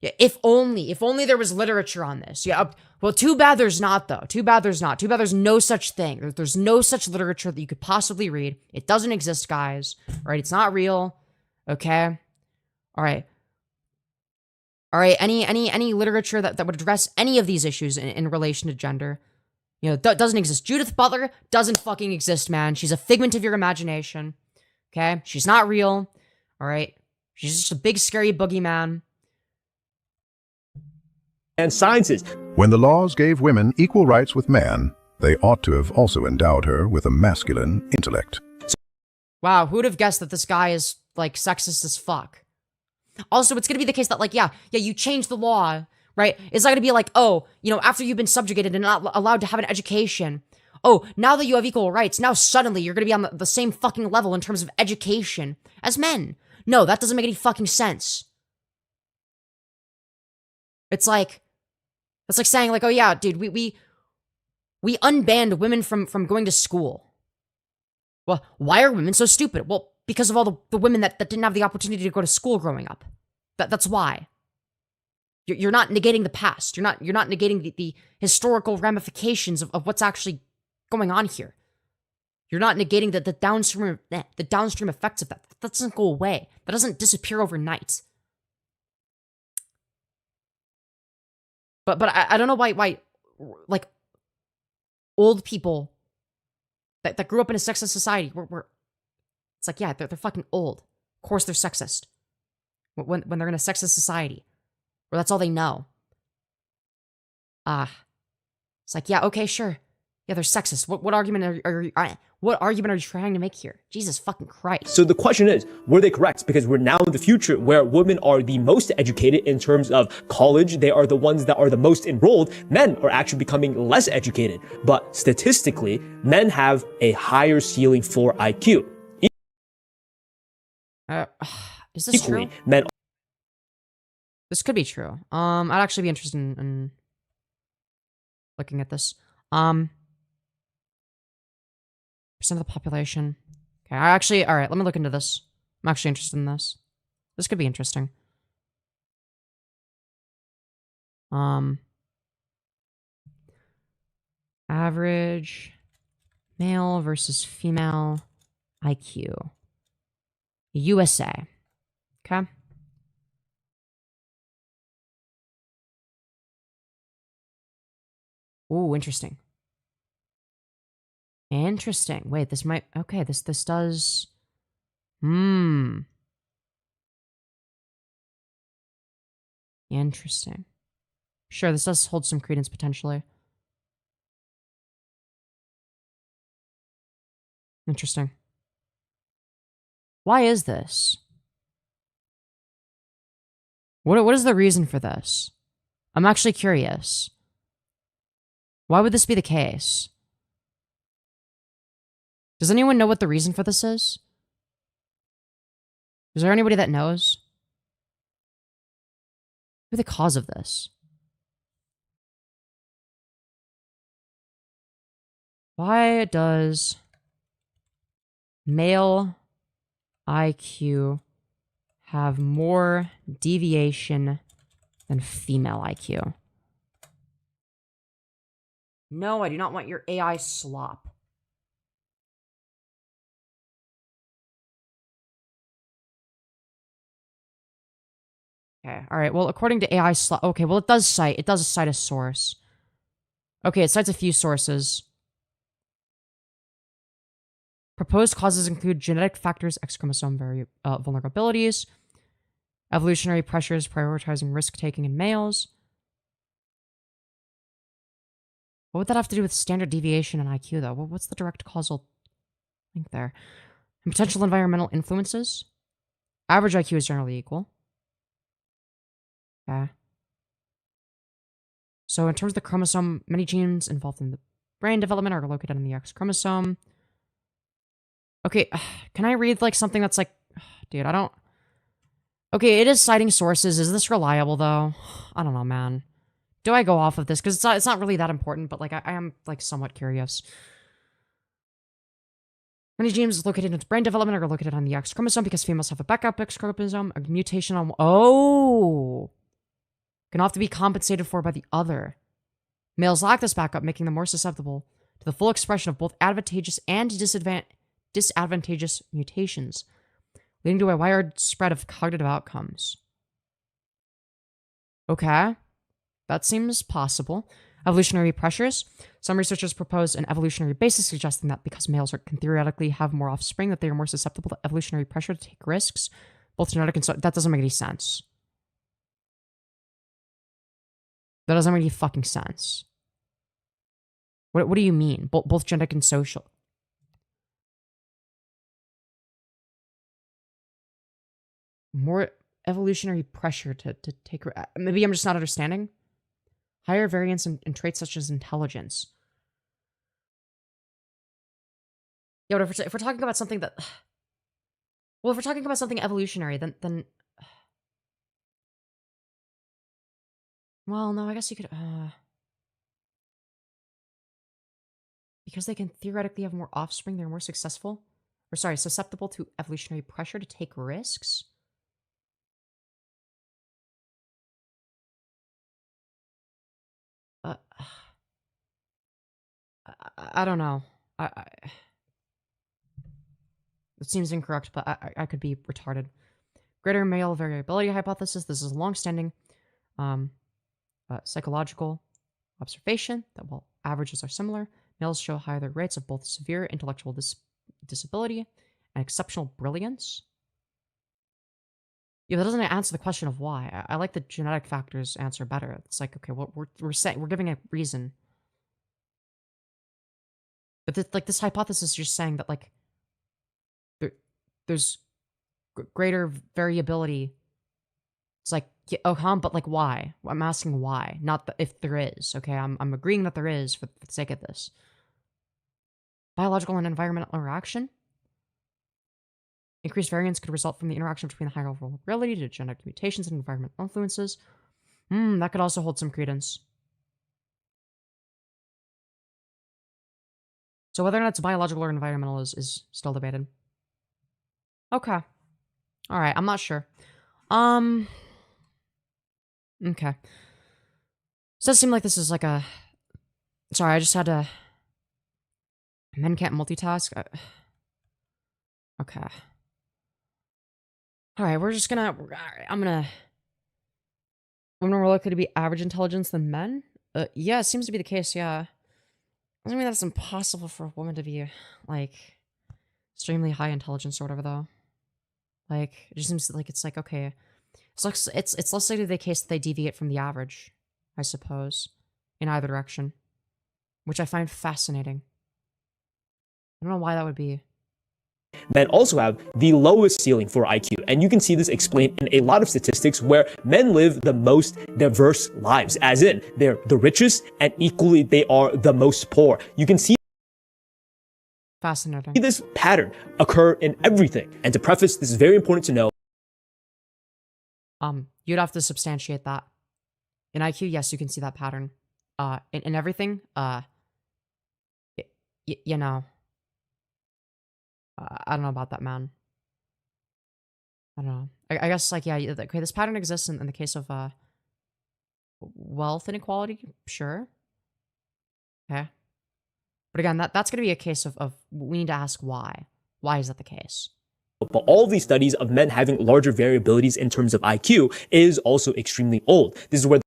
Yeah, if only there was literature on this. Yeah, well, too bad there's not, though. Too bad there's not. Too bad there's no such thing. There's no such literature that you could possibly read. It doesn't exist, guys. All right, it's not real. Okay? All right. Any literature that would address any of these issues in relation to gender, doesn't exist. Judith Butler doesn't fucking exist, man. She's a figment of your imagination. Okay? She's not real. All right? She's just a big, scary boogeyman. And sciences. When the laws gave women equal rights with man, they ought to have also endowed her with a masculine intellect. Wow, who would have guessed that this guy is, like, sexist as fuck? Also, it's gonna be the case that, like, yeah, you change the law, right? It's not gonna be like, oh, after you've been subjugated and not allowed to have an education, oh, now that you have equal rights, now suddenly you're gonna be on the same fucking level in terms of education as men. No, that doesn't make any fucking sense. It's like saying, like, oh yeah, dude, we unbanned women from going to school. Well, why are women so stupid? Well, because of all the women that didn't have the opportunity to go to school growing up. That's why. You're not negating the past. You're not negating the historical ramifications of what's actually going on here. You're not negating the downstream effects of that. That doesn't go away. That doesn't disappear overnight. But I don't know why like, old people that grew up in a sexist society were it's like, yeah, they're fucking old. Of course they're sexist. When they're in a sexist society, where that's all they know. It's like, yeah, okay, sure. Yeah, they're sexist. What argument are you trying to make here? Jesus fucking Christ. So the question is, were they correct? Because we're now in the future where women are the most educated in terms of college. They are the ones that are the most enrolled. Men are actually becoming less educated. But statistically, men have a higher ceiling for IQ. Is this Equally, true? men. This could be true. I'd actually be interested in looking at this. Percent of the population. Okay, all right, let me look into this. I'm actually interested in this. This could be interesting. Average male versus female IQ. USA. Okay. Ooh, interesting. Interesting. Wait, this might... Okay, this does... Interesting. Sure, this does hold some credence potentially. Interesting. Why is this? What is the reason for this? I'm actually curious. Why would this be the case? Does anyone know what the reason for this is? Is there anybody that knows? What the cause of this? Why does male IQ have more deviation than female IQ? No, I do not want your AI slop. Okay, all right. Well, according to AI slop, okay, well, it does cite a source. Okay, it cites a few sources. Proposed causes include genetic factors, X chromosome vulnerabilities, evolutionary pressures prioritizing risk-taking in males. What would that have to do with standard deviation and IQ, though? What's the direct causal link there? And potential environmental influences. Average IQ is generally equal. Okay. So in terms of the chromosome, many genes involved in the brain development are located on the X chromosome. Okay, can I read, like, something that's like... Dude, I don't... Okay, it is citing sources. Is this reliable, though? I don't know, man. Do I go off of this? Because it's not really that important, but, like, I am, like, somewhat curious. Many genes located in its brain development are located on the X chromosome because females have a backup X chromosome. A mutation on... Oh! Can have to be compensated for by the other. Males lack this backup, making them more susceptible to the full expression of both advantageous and disadvantageous mutations, leading to a wide spread of cognitive outcomes. Okay. That seems possible. Evolutionary pressures. Some researchers propose an evolutionary basis suggesting that because males can theoretically have more offspring, that they are more susceptible to evolutionary pressure to take risks, both genetic and so. That doesn't make any sense. That doesn't make any fucking sense. What do you mean? Both genetic and social. More evolutionary pressure to take... Maybe I'm just not understanding. Higher variance in traits such as intelligence. Yeah, but if we're talking about something that... Well, if we're talking about something evolutionary, then... Well, no, I guess you could... Because they can theoretically have more offspring, they're more successful. Or sorry, susceptible to evolutionary pressure to take risks. I don't know. It seems incorrect, but I could be retarded. Greater male variability hypothesis. This is a long-standing psychological observation that while averages are similar, males show higher rates of both severe intellectual disability and exceptional brilliance. Yeah, that doesn't answer the question of why. I like the genetic factors answer better. It's like, okay, what we're saying, we're giving a reason. But this hypothesis is just saying that like there's greater variability. It's like, yeah, but like why? I'm asking why, not if there is. Okay, I'm agreeing that there is for the sake of this. Biological and environmental interaction. Increased variance could result from the interaction between the higher vulnerability to genetic mutations and environmental influences. That could also hold some credence. So whether or not it's biological or environmental is still debated. Okay. Alright, I'm not sure. Okay. So it does seem like this is like a... Sorry, I just had to... Men can't multitask? Okay. Alright, we're just gonna... I'm more likely to be average intelligence than men? Yeah, it seems to be the case, yeah. Doesn't mean that it's impossible for a woman to be, like, extremely high intelligence or whatever, though. Like, it just seems like it's like, okay. It's less likely the case that they deviate from the average, I suppose, in either direction. Which I find fascinating. I don't know why that would be. Men also have the lowest ceiling for IQ, and you can see this explained in a lot of statistics where men live the most diverse lives, as in they're the richest and equally they are the most poor. You can see fascinating this pattern occur in everything. And to preface, this is very important to know. You'd have to substantiate that. In IQ, yes, you can see that pattern. In everything, you know. I don't know about that, man. I don't know. I guess, like, yeah, okay, this pattern exists in the case of, wealth inequality, sure. Okay. But again, that's going to be a case of we need to ask why. Why is that the case? But all of these studies of men having larger variabilities in terms of IQ is also extremely old. This is where...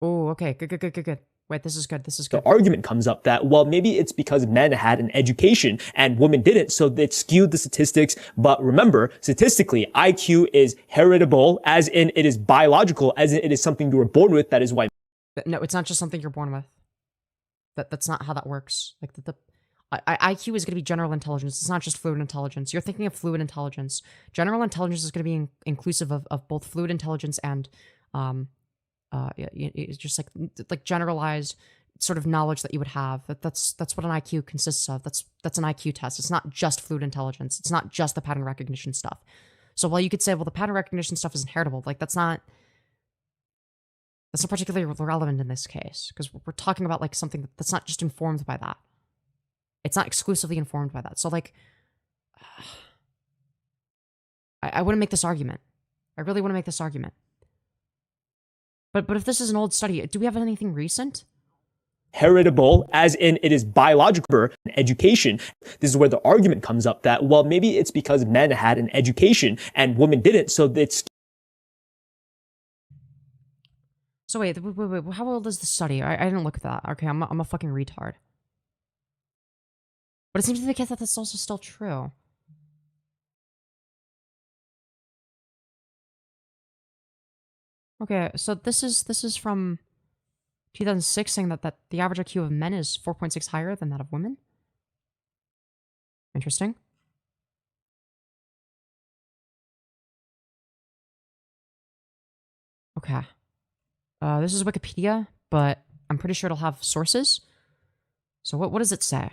Oh, okay, good. Wait, this is good. The argument comes up that, well, maybe it's because men had an education and women didn't, so it skewed the statistics. But remember, statistically, IQ is heritable, as in it is biological, as in it is something you were born with. That is why... No, it's not just something you're born with. That's not how that works. Like, IQ is going to be general intelligence. It's not just fluid intelligence. You're thinking of fluid intelligence. General intelligence is going to be inclusive of both fluid intelligence and... it's just like generalized sort of knowledge that you would have. That's what an IQ consists of. That's an IQ test. It's not just fluid intelligence. It's not just the pattern recognition stuff. So while you could say, well, the pattern recognition stuff isn't heritable, like that's not particularly relevant in this case, because we're talking about like something that's not just informed by that. It's not exclusively informed by that. So like, I wouldn't make this argument. I really wouldn't make this argument. But if this is an old study, do we have anything recent? Heritable, as in it is biological education. This is where the argument comes up that, well, maybe it's because men had an education and women didn't, so it's... So wait, how old is the study? I didn't look at that. Okay, I'm a fucking retard. But it seems to be the case that that's also still true. Okay, so this is from 2006, saying that the average IQ of men is 4.6 higher than that of women. Interesting. Okay. This is Wikipedia, but I'm pretty sure it'll have sources. So what does it say?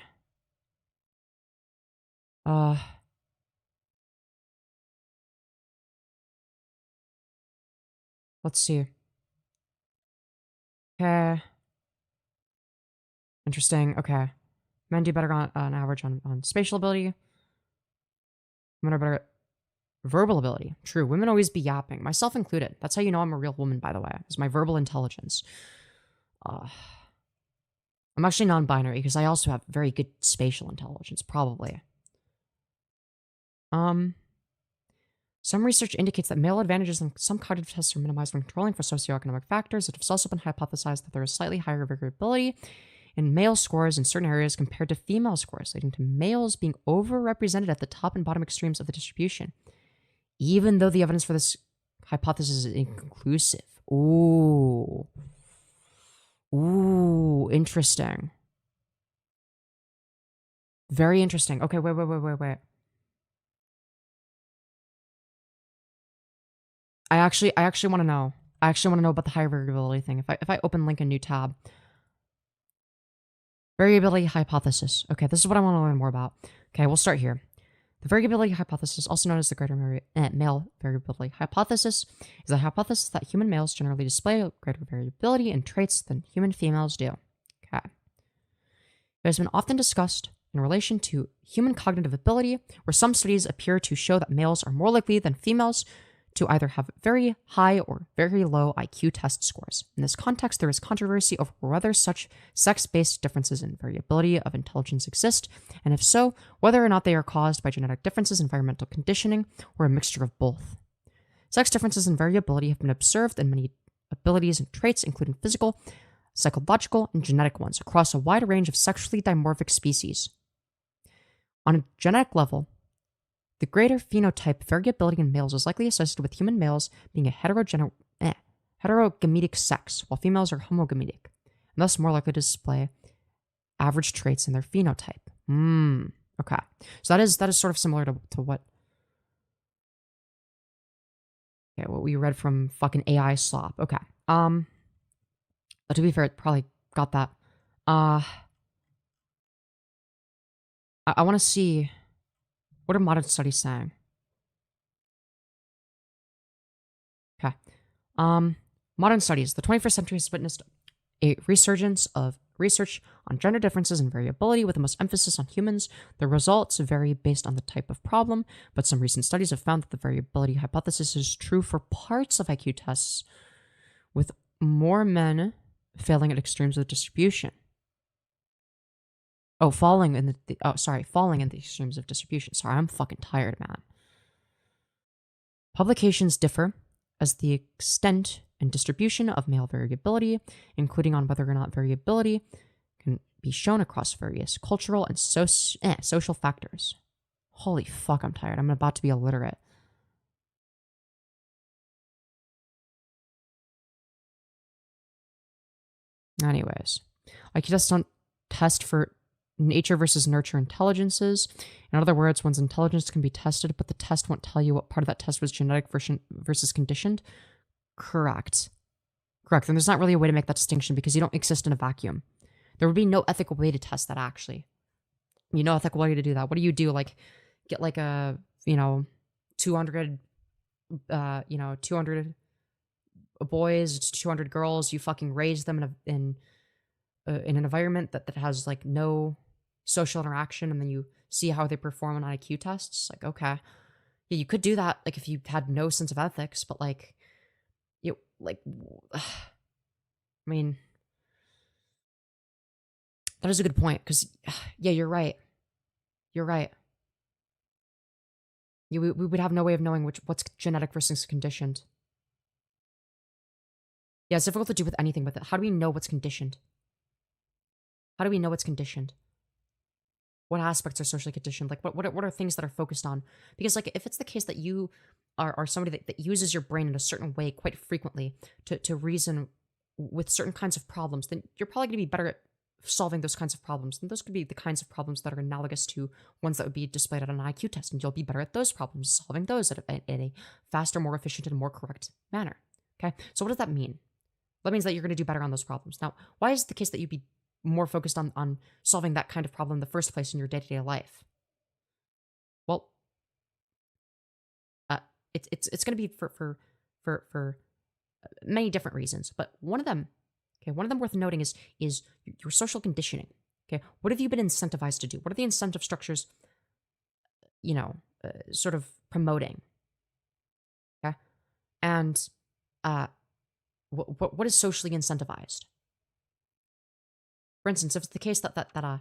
Let's see. Okay. Interesting. Okay. Men do better on average on spatial ability. Women are better at verbal ability. True. Women always be yapping, myself included. That's how you know I'm a real woman, by the way, is my verbal intelligence. I'm actually non-binary because I also have very good spatial intelligence, probably. Some research indicates that male advantages in some cognitive tests are minimized when controlling for socioeconomic factors. It has also been hypothesized that there is slightly higher variability in male scores in certain areas compared to female scores, leading to males being overrepresented at the top and bottom extremes of the distribution. Even though the evidence for this hypothesis is inconclusive. Ooh. Ooh, interesting. Very interesting. Okay, wait. I actually want to know. I actually want to know about the higher variability thing. If I open link a new tab. Variability hypothesis. Okay, this is what I want to learn more about. Okay, we'll start here. The variability hypothesis, also known as the greater male variability hypothesis, is a hypothesis that human males generally display greater variability in traits than human females do. Okay. It has been often discussed in relation to human cognitive ability, where some studies appear to show that males are more likely than females to either have very high or very low IQ test scores. In this context, there is controversy over whether such sex-based differences in variability of intelligence exist, and if so, whether or not they are caused by genetic differences, environmental conditioning, or a mixture of both. Sex differences in variability have been observed in many abilities and traits, including physical, psychological, and genetic ones, across a wide range of sexually dimorphic species. On a genetic level, the greater phenotype variability in males is likely associated with human males being a heterogamitic sex, while females are homogamitic, and thus more likely to display average traits in their phenotype. Okay. So that is sort of similar to what we read from fucking AI Slop. Okay. To be fair, it probably got that. I want to see, what are modern studies saying? Okay. Modern studies. The 21st century has witnessed a resurgence of research on gender differences and variability, with the most emphasis on humans. The results vary based on the type of problem, but some recent studies have found that the variability hypothesis is true for parts of IQ tests, with more men failing at extremes of distribution. Oh, falling in the extremes of distribution. Sorry, I'm fucking tired, man. Publications differ as the extent and distribution of male variability, including on whether or not variability can be shown across various cultural and social factors. Holy fuck, I'm tired. I'm about to be illiterate. Anyways, IQ tests don't test for nature versus nurture intelligences. In other words, one's intelligence can be tested, but the test won't tell you what part of that test was genetic versus conditioned. Correct. And there's not really a way to make that distinction because you don't exist in a vacuum. There would be no ethical way to test that, actually. No ethical way to do that. What do you do? Like, get like a, 200 boys, 200 girls, you fucking raise them in an environment that has like no social interaction, and then you see how they perform on IQ tests. Like, okay, yeah, you could do that, like, if you had no sense of ethics, but like, I mean, that is a good point, because yeah, you're right. We would have no way of knowing what's genetic versus conditioned. Yeah, it's difficult to do with anything with it. How do we know what's conditioned? What aspects are socially conditioned? Like, what are things that are focused on? Because, like, if it's the case that you are somebody that uses your brain in a certain way quite frequently to reason with certain kinds of problems, then you're probably going to be better at solving those kinds of problems. And those could be the kinds of problems that are analogous to ones that would be displayed at an IQ test, and you'll be better at those problems, solving those at a faster, more efficient, and more correct manner. Okay? So what does that mean? That means that you're going to do better on those problems. Now, why is it the case that you'd be more focused on solving that kind of problem in the first place in your day-to-day life? Well, it's going to be for many different reasons, but one of them worth noting is your social conditioning. Okay, what have you been incentivized to do? What are the incentive structures, sort of promoting? Okay, and what is socially incentivized? For instance, if it's the case that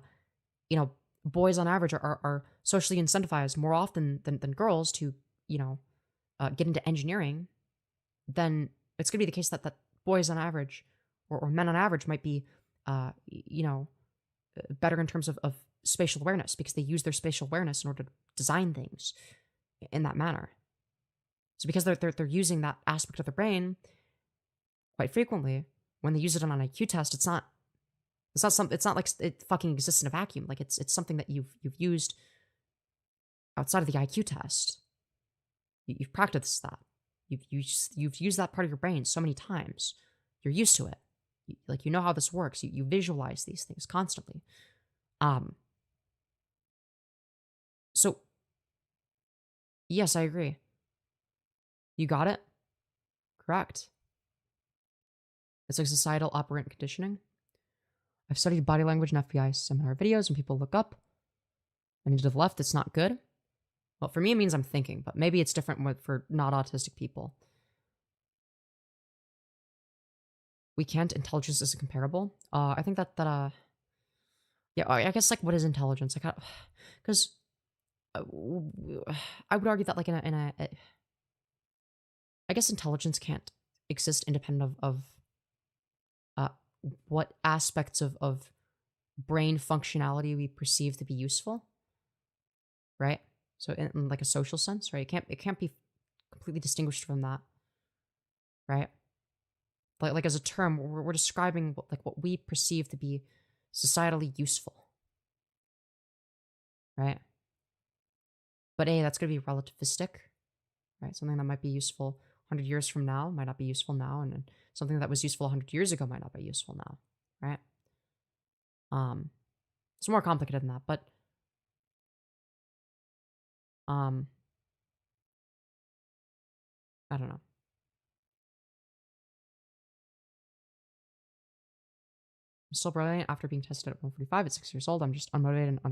boys on average are socially incentivized more often than girls to, get into engineering, then it's going to be the case that boys on average or men on average might be, better in terms of spatial awareness, because they use their spatial awareness in order to design things in that manner. So because they're using that aspect of the brain quite frequently, when they use it on an IQ test, it's not like it fucking exists in a vacuum. Like it's something that you've used outside of the IQ test. You've practiced that. You've used that part of your brain so many times. You're used to it. You know how this works. You visualize these things constantly. So yes, I agree. You got it? Correct. It's like societal operant conditioning. I've studied body language in FBI seminar videos and people look up and to the left, it's not good. Well, for me, it means I'm thinking, but maybe it's different for not autistic people. We can't. Intelligence isn't comparable. I think that yeah, I guess like what is intelligence? Like, because I would argue that like I guess intelligence can't exist independent of what aspects of brain functionality we perceive to be useful, right? So in like a social sense, right? It can't be completely distinguished from that, right? Like as a term, we're describing what we perceive to be societally useful, right? But that's going to be relativistic, right? Something that might be useful 100 years from now might not be useful now, and something that was useful 100 years ago might not be useful now, right? It's more complicated than that, but I don't know. I'm still brilliant after being tested at 145 at 6 years old. I'm just unmotivated and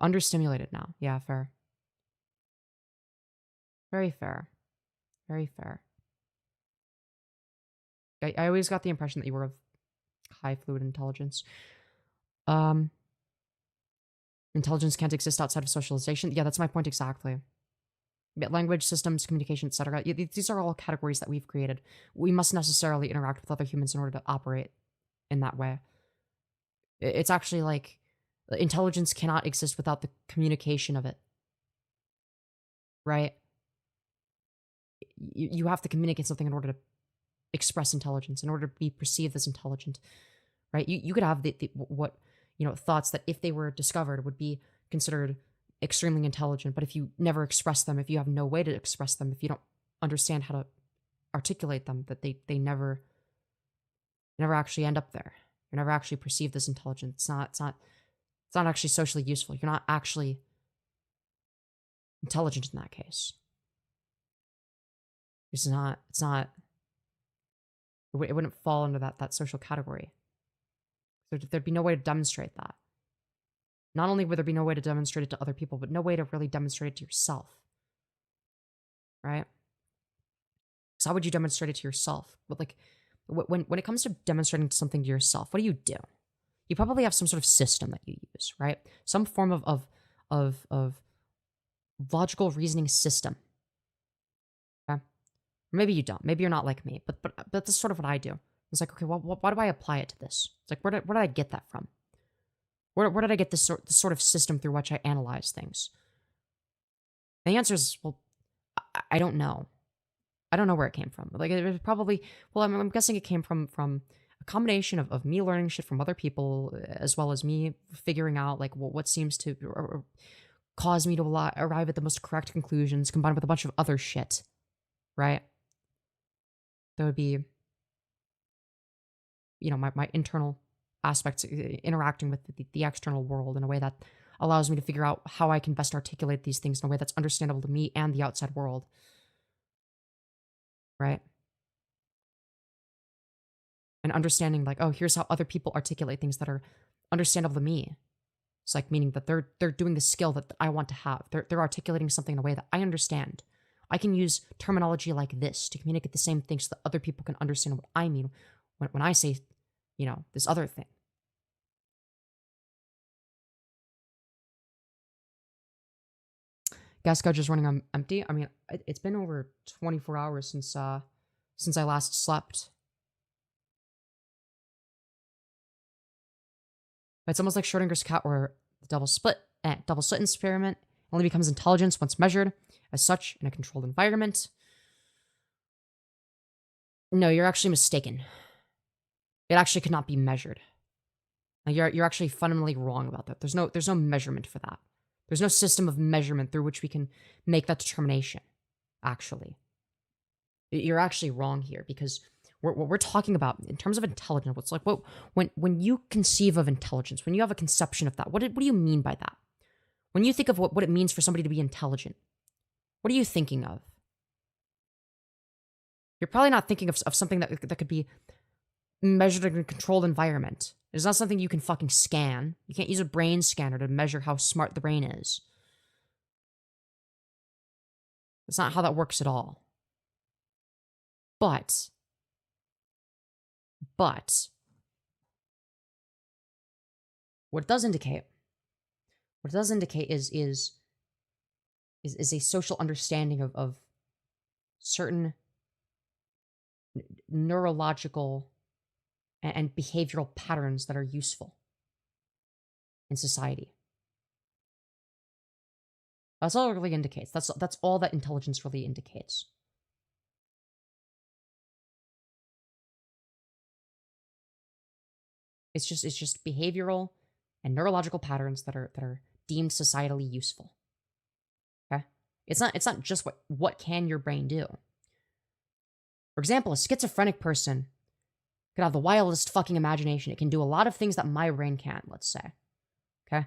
understimulated now. Yeah, fair. Very fair. Very fair. I always got the impression that you were of high fluid intelligence. Intelligence can't exist outside of socialization. Yeah, that's my point exactly. Language, systems, communication, etc. These are all categories that we've created. We must necessarily interact with other humans in order to operate in that way. It's actually like intelligence cannot exist without the communication of it. Right? You have to communicate something in order to express intelligence, in order to be perceived as intelligent. Right? You could have what thoughts that if they were discovered would be considered extremely intelligent, but if you never express them, if you have no way to express them, if you don't understand how to articulate them, that they never actually end up there. You're never actually perceived as intelligent. It's not actually socially useful. You're not actually intelligent in that case. It wouldn't fall under that social category. There'd be no way to demonstrate that. Not only would there be no way to demonstrate it to other people, but no way to really demonstrate it to yourself. Right? So how would you demonstrate it to yourself? But like, when it comes to demonstrating something to yourself, what do? You probably have some sort of system that you use, right? Some form of logical reasoning system. Okay? Or maybe you don't. Maybe you're not like me. But that's sort of what I do. It's like, okay, well, why do I apply it to this? It's like, where did I get that from? Where did I get this sort of system through which I analyze things? And the answer is, well, I don't know. I don't know where it came from. Like, it was probably, well, I'm guessing it came from a combination of me learning shit from other people, as well as me figuring out, like, what seems to cause me to arrive at the most correct conclusions, combined with a bunch of other shit, right? That would be, my internal aspects interacting with the external world in a way that allows me to figure out how I can best articulate these things in a way that's understandable to me and the outside world. Right? And understanding like, oh, here's how other people articulate things that are understandable to me. It's like meaning that they're doing the skill that I want to have. They're articulating something in a way that I understand. I can use terminology like this to communicate the same things so that other people can understand what I mean when I say, this other thing. Gas gauge is running on empty. I mean, it's been over 24 hours since I last slept. It's almost like Schrodinger's cat or the double slit experiment only becomes intelligence once measured as such in a controlled environment. No, you're actually mistaken. It actually could not be measured. You're actually fundamentally wrong about that. There's no measurement for that. There's no system of measurement through which we can make that determination, actually. You're actually wrong here, because what we're talking about in terms of intelligence, what's like, when you conceive of intelligence, when you have a conception of that, what do you mean by that? When you think of what it means for somebody to be intelligent, what are you thinking of? You're probably not thinking of something that could be measured in a controlled environment. It's not something you can fucking scan. You can't use a brain scanner to measure how smart the brain is. That's not how that works at all. But what it does indicate is a social understanding of certain neurological and behavioral patterns that are useful in society. That's all it really indicates. That's all that intelligence really indicates. It's just behavioral and neurological patterns that are deemed societally useful. Okay? It's not just what can your brain do. For example, a schizophrenic person could have the wildest fucking imagination. It can do a lot of things that my brain can't, let's say. Okay?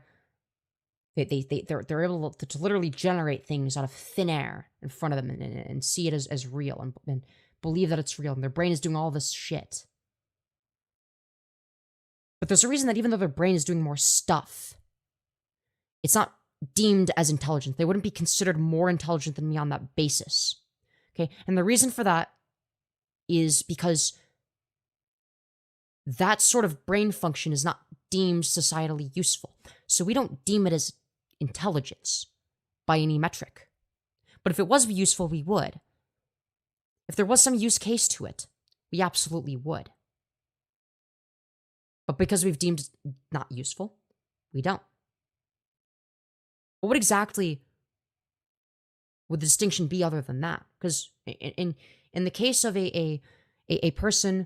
They're able to literally generate things out of thin air in front of them and see it as real and believe that it's real. And their brain is doing all this shit. But there's a reason that even though their brain is doing more stuff, it's not deemed as intelligent. They wouldn't be considered more intelligent than me on that basis. Okay? And the reason for that is because that sort of brain function is not deemed societally useful. So we don't deem it as intelligence by any metric. But if it was useful, we would. If there was some use case to it, we absolutely would. But because we've deemed it not useful, we don't. But what exactly would the distinction be other than that? Because in the case of a person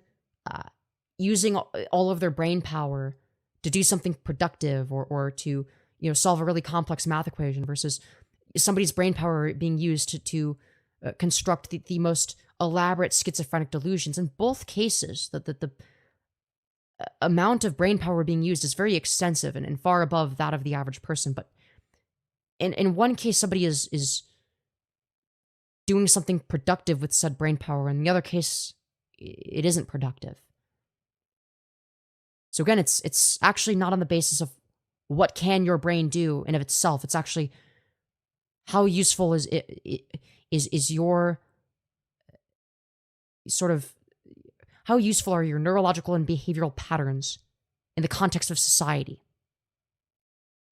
using all of their brain power to do something productive or to solve a really complex math equation versus somebody's brain power being used to construct the most elaborate schizophrenic delusions, in both cases the amount of brain power being used is very extensive and far above that of the average person. But in one case, somebody is doing something productive with said brain power, and in the other case, it isn't productive. So again, it's actually not on the basis of what can your brain do in of itself. It's actually how useful is your sort of, how useful are your neurological and behavioral patterns in the context of society?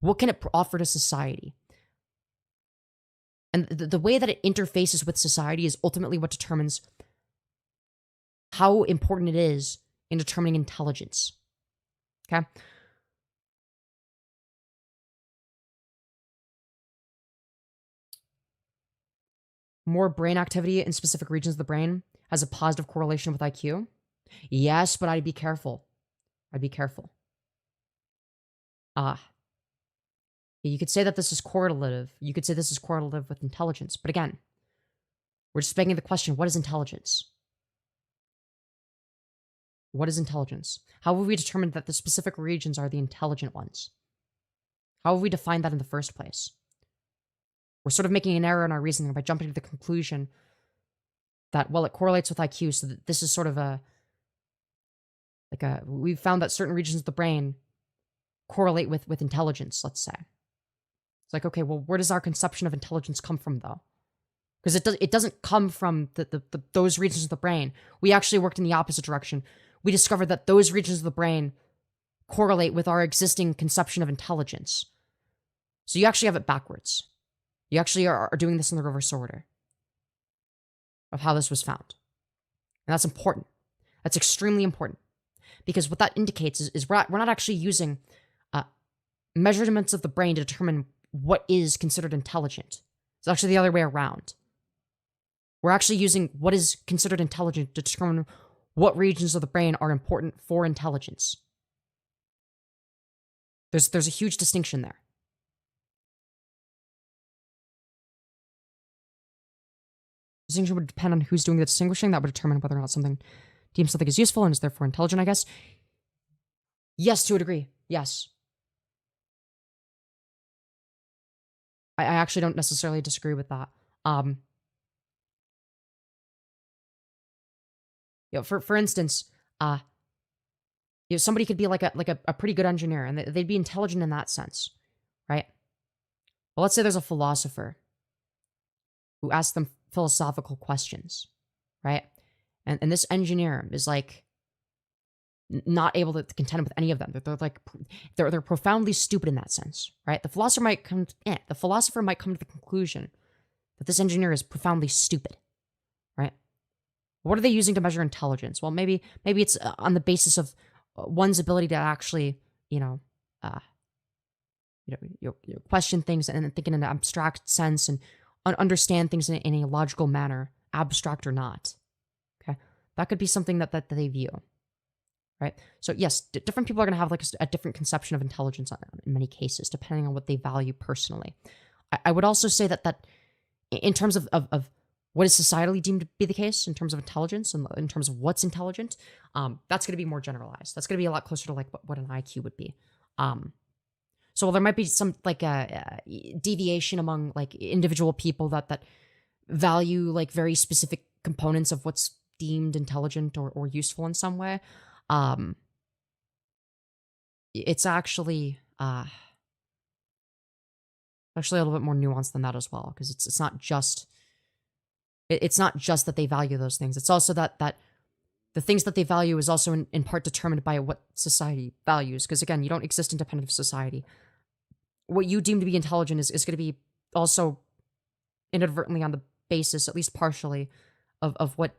What can it offer to society? And the way that it interfaces with society is ultimately what determines how important it is in determining intelligence. Okay? More brain activity in specific regions of the brain has a positive correlation with IQ. Yes, but I'd be careful. You could say that this is correlative. You could say this is correlative with intelligence. But again, we're just begging the question, what is intelligence? What is intelligence? How have we determined that the specific regions are the intelligent ones? How have we defined that in the first place? We're sort of making an error in our reasoning by jumping to the conclusion that, well, it correlates with IQ, so that this is sort of we've found that certain regions of the brain correlate with intelligence, let's say. It's like, okay, well, where does our conception of intelligence come from, though? Because it doesn't come from those regions of the brain. We actually worked in the opposite direction. We discovered that those regions of the brain correlate with our existing conception of intelligence. So you actually have it backwards. You actually are doing this in the reverse order of how this was found. And that's important. That's extremely important. Because what that indicates is we're not actually using measurements of the brain to determine what is considered intelligent. It's actually the other way around. We're actually using what is considered intelligent to determine what regions of the brain are important for intelligence. There's a huge distinction there. Distinction would depend on who's doing the distinguishing. That would determine whether or not something deemed something is useful and is therefore intelligent, I guess. Yes, to a degree. Yes. I actually don't necessarily disagree with that. For instance, somebody could be like a pretty good engineer, and they'd be intelligent in that sense, right? Well, let's say there's a philosopher who asks them philosophical questions, right? And this engineer is like not able to contend with any of them. They're profoundly stupid in that sense, right? The philosopher might come to the conclusion that this engineer is profoundly stupid, right? What are they using to measure intelligence? Well, maybe it's on the basis of one's ability to actually, question things and think in an abstract sense and understand things in a logical manner, abstract or not. Okay, that could be something that they view, right? So yes, different people are going to have like a different conception of intelligence in many cases, depending on what they value personally. I would also say that in terms of what is societally deemed to be the case in terms of intelligence and in terms of what's intelligent, that's going to be more generalized. That's going to be a lot closer to like what an IQ would be. So while there might be some like deviation among like individual people that value like very specific components of what's deemed intelligent or useful in some way, it's actually a little bit more nuanced than that as well, because it's not just that they value those things. It's also that the things that they value is also in part determined by what society values. Because again, you don't exist independent of society. What you deem to be intelligent is going to be also inadvertently on the basis, at least partially, of what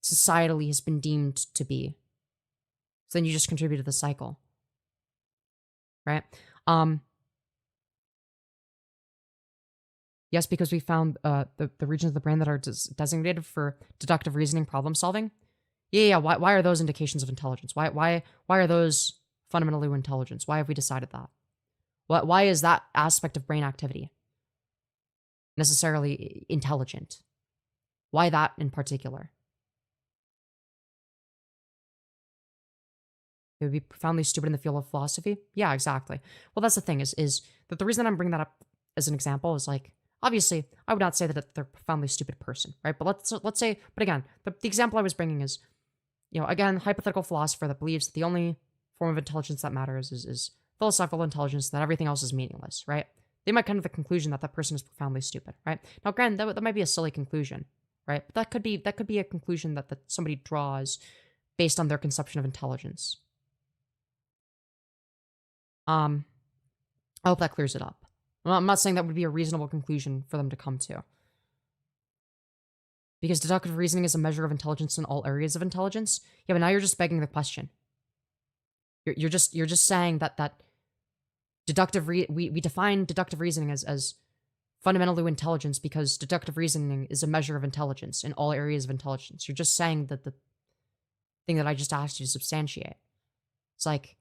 societally has been deemed to be. So then you just contribute to the cycle. Right? Yes, because we found the regions of the brain that are designated for deductive reasoning, problem solving. Yeah. Why are those indications of intelligence? Why are those fundamentally intelligence? Why have we decided that? Why is that aspect of brain activity necessarily intelligent? Why that in particular? It would be profoundly stupid in the field of philosophy. Yeah, exactly. Well, that's the thing is that the reason I'm bringing that up as an example is like, obviously, I would not say that they're a profoundly stupid person, right? But let's say, but again, the example I was bringing is, again, hypothetical philosopher that believes that the only form of intelligence that matters is philosophical intelligence, that everything else is meaningless, right? They might come to the conclusion that that person is profoundly stupid, right? Now, granted, that might be a silly conclusion, right? But that could be a conclusion that somebody draws based on their conception of intelligence. I hope that clears it up. I'm not saying that would be a reasonable conclusion for them to come to. Because deductive reasoning is a measure of intelligence in all areas of intelligence. Yeah, but now you're just begging the question. You're just saying that we define deductive reasoning as fundamental intelligence because deductive reasoning is a measure of intelligence in all areas of intelligence. You're just saying that the thing that I just asked you to substantiate. It's like,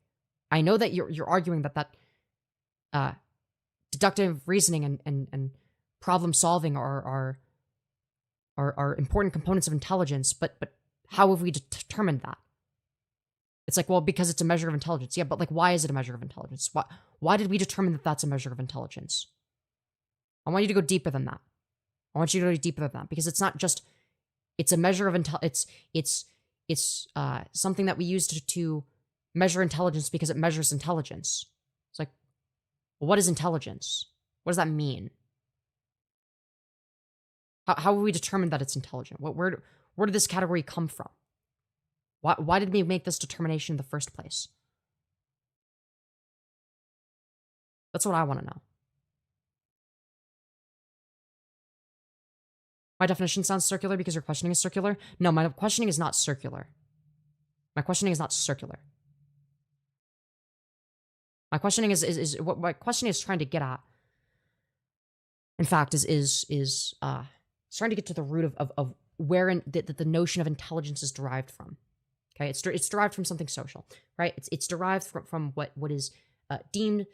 I know that you're arguing that deductive reasoning and problem solving are important components of intelligence, but how have we determined that? It's like, well, because it's a measure of intelligence. Yeah, but like, why is it a measure of intelligence? Why did we determine that that's a measure of intelligence? I want you to go deeper than that. I want you to go deeper than that because it's not just, it's a measure of it's something that we use to measure intelligence because it measures intelligence. It's like, well, what is intelligence? What does that mean? How have we determined that it's intelligent? Where did this category come from? Why did we make this determination in the first place? That's what I want to know. My definition sounds circular because your questioning is circular. No, my questioning is not circular. My questioning is not circular. My questioning is what my questioning is trying to get at in fact, is starting to get to the root of where the notion of intelligence is derived from. Okay, it's derived from something social, right? It's derived from what is deemed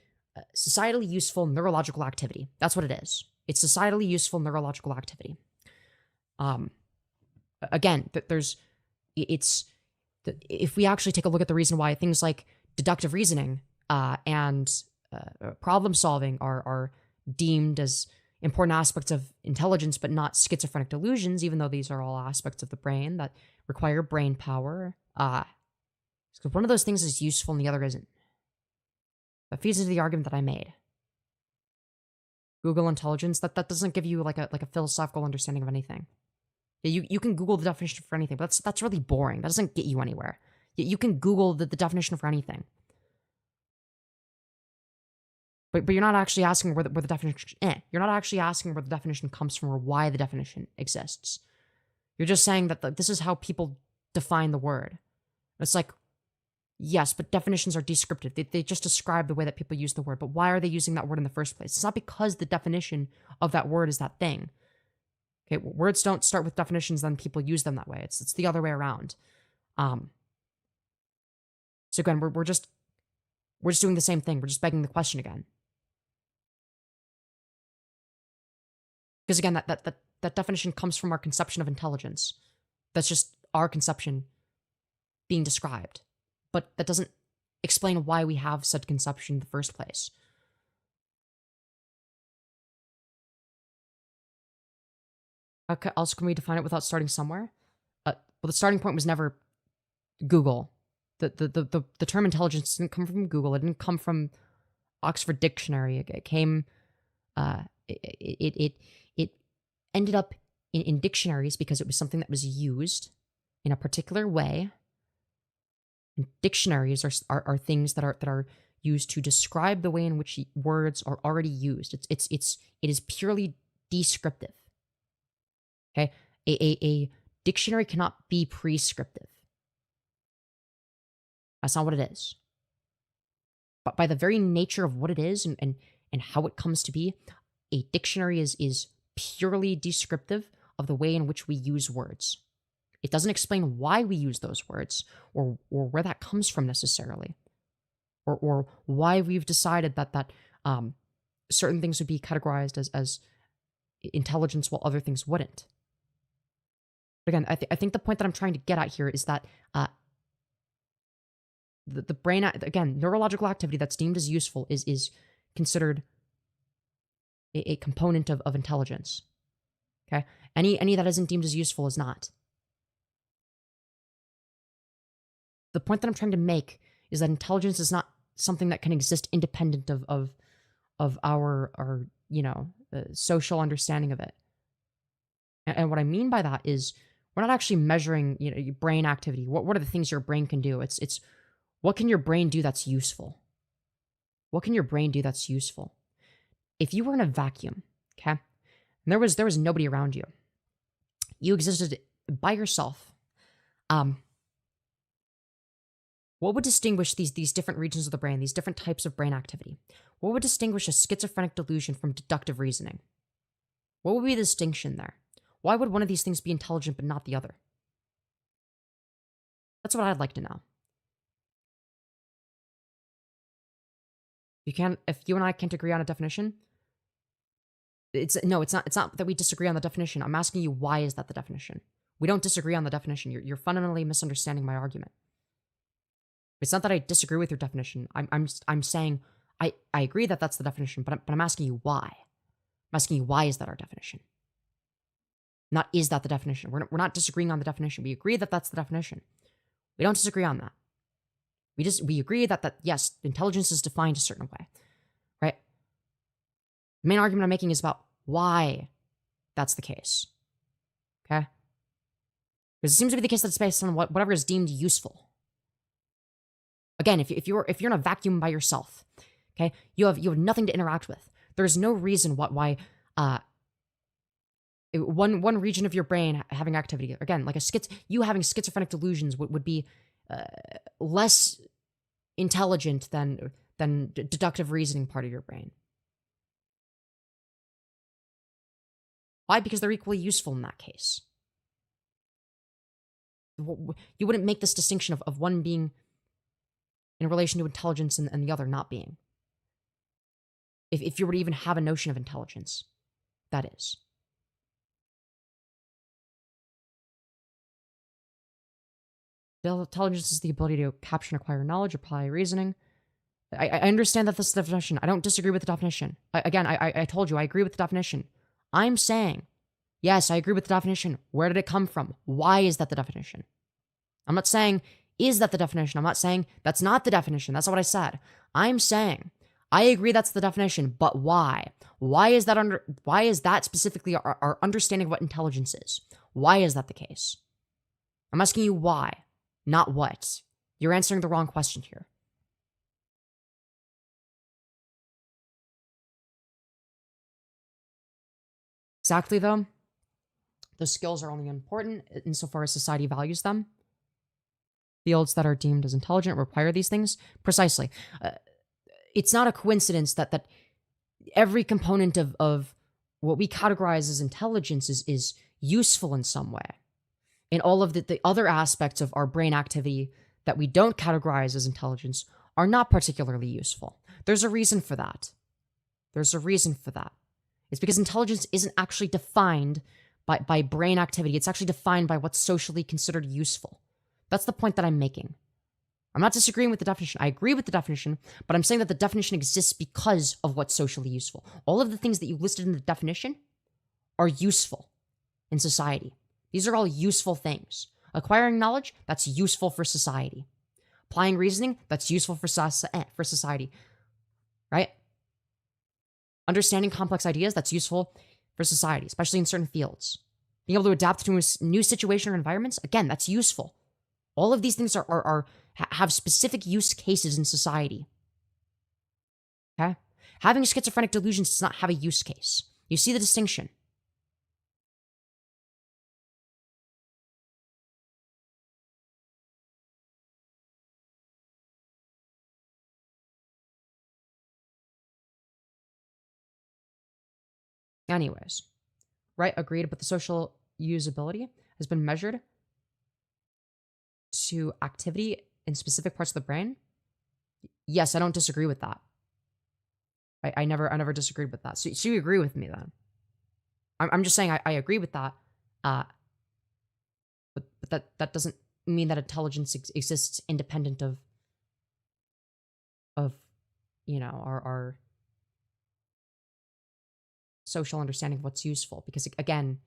societally useful neurological activity. That's what it is. It's societally useful neurological activity. Again, if we actually take a look at the reason why things like deductive reasoning and problem solving are deemed as important aspects of intelligence, but not schizophrenic delusions, even though these are all aspects of the brain that require brain power. Because one of those things is useful and the other isn't. That feeds into the argument that I made. Google intelligence, that doesn't give you like a philosophical understanding of anything. You can Google the definition for anything, but that's really boring. That doesn't get you anywhere. You can Google the definition for anything. But you're not actually asking where the definition you're not actually asking where the definition comes from or why the definition exists. You're just saying that this is how people define the word. It's like, yes, but definitions are descriptive. They just describe the way that people use the word. But why are they using that word in the first place? It's not because the definition of that word is that thing. Okay, words don't start with definitions, then people use them that way. It's the other way around. So again, we're just doing the same thing. We're just begging the question again. Because again, that definition comes from our conception of intelligence. That's just our conception being described. But that doesn't explain why we have said conception in the first place. Okay, also, can we define it without starting somewhere? Well, the starting point was never Google. The term intelligence didn't come from Google. It didn't come from Oxford Dictionary. It came. It ended up in dictionaries because it was something that was used in a particular way. And dictionaries are things that are used to describe the way in which words are already used. It is purely descriptive. Okay, a dictionary cannot be prescriptive. That's not what it is. But by the very nature of what it is and how it comes to be, a dictionary is purely descriptive of the way in which we use words. It doesn't explain why we use those words or where that comes from necessarily, or why we've decided that certain things would be categorized as intelligence while other things wouldn't. But again, I think the point that I'm trying to get at here is that the brain, again, neurological activity that's deemed as useful is considered a component of intelligence. Okay, any that isn't deemed as useful is not. The point that I'm trying to make is that intelligence is not something that can exist independent of our social understanding of it. And what I mean by that is we're not actually measuring your brain activity. What are the things your brain can do? It's what can your brain do that's useful? What can your brain do that's useful? If you were in a vacuum, okay, and there was nobody around you, you existed by yourself. What would distinguish these different regions of the brain, these different types of brain activity? What would distinguish a schizophrenic delusion from deductive reasoning? What would be the distinction there? Why would one of these things be intelligent but not the other? That's what I'd like to know. If you and I can't agree on a definition, it's not that we disagree on the definition. I'm asking you, why is that the definition? We don't disagree on the definition. You're fundamentally misunderstanding my argument. It's not that I disagree with your definition. I'm saying I agree that that's the definition, but I'm asking you why. I'm asking you, why is that our definition? Not is that the definition. We're not disagreeing on the definition. We agree that that's the definition. We don't disagree on that. We agree that yes, intelligence is defined a certain way, right? The main argument I'm making is about why that's the case. Okay? Because it seems to be the case that it's based on whatever is deemed useful. Again, if you're in a vacuum by yourself, okay, you have nothing to interact with. There's no reason why one region of your brain having activity, again, like you having schizophrenic delusions would be less intelligent than deductive reasoning part of your brain. Why? Because they're equally useful in that case. You wouldn't make this distinction of one being in relation to intelligence and the other not being. If you were to even have a notion of intelligence, that is. Intelligence is the ability to capture and acquire knowledge, apply reasoning. I understand that this is the definition. I don't disagree with the definition. I told you, I agree with the definition. I'm saying, yes, I agree with the definition. Where did it come from? Why is that the definition? I'm not saying, is that the definition? I'm not saying that's not the definition. That's not what I said. I'm saying, I agree that's the definition, but why? Why is that specifically our understanding of what intelligence is? Why is that the case? I'm asking you why, not what. You're answering the wrong question here. Exactly, though. Those skills are only important insofar as society values them. Fields that are deemed as intelligent require these things. Precisely. It's not a coincidence that every component of what we categorize as intelligence is useful in some way. And all of the other aspects of our brain activity that we don't categorize as intelligence are not particularly useful. There's a reason for that. There's a reason for that. It's because intelligence isn't actually defined by brain activity. It's actually defined by what's socially considered useful. That's the point that I'm making. I'm not disagreeing with the definition. I agree with the definition, but I'm saying that the definition exists because of what's socially useful. All of the things that you listed in the definition are useful in society. These are all useful things. Acquiring knowledge, that's useful for society. Applying reasoning, that's useful for society. Right? Understanding complex ideas, that's useful for society, especially in certain fields. Being able to adapt to a new situation or environments, again, that's useful. All of these things have specific use cases in society. Okay? Having schizophrenic delusions does not have a use case. You see the distinction. Anyways, right, agreed, but the social usability has been measured to activity in specific parts of the brain. Yes, I don't disagree with that. I never disagreed with that. So you agree with me then? I'm just saying I agree with that. But that doesn't mean that intelligence exists independent of our social understanding of what's useful. Because again,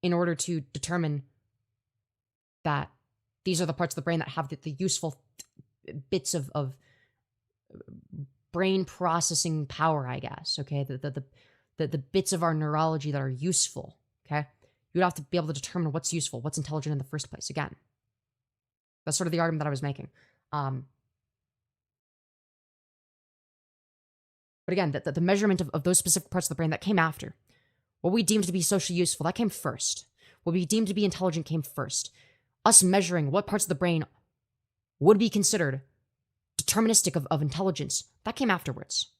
in order to determine that these are the parts of the brain that have the useful bits of brain processing power, I guess, okay? The bits of our neurology that are useful, okay? You'd have to be able to determine what's useful, what's intelligent in the first place. Again, that's sort of the argument that I was making. But again, the measurement of those specific parts of the brain that came after. What we deemed to be socially useful, that came first. What we deemed to be intelligent came first. Us measuring what parts of the brain would be considered deterministic of intelligence, that came afterwards.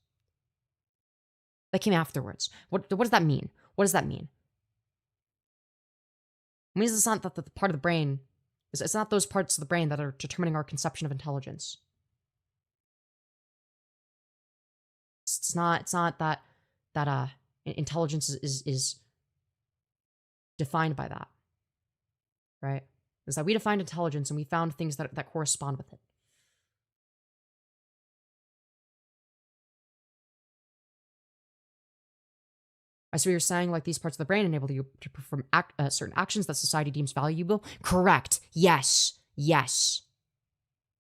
That came afterwards. What does that mean? What does that mean? It means it's not that the part of the brain, it's not those parts of the brain that are determining our conception of intelligence. It's not that intelligence is defined by that, right? Is that we defined intelligence and we found things that correspond with it. I see what you're saying, like these parts of the brain enable you to perform certain actions that society deems valuable. Correct. Yes. Yes.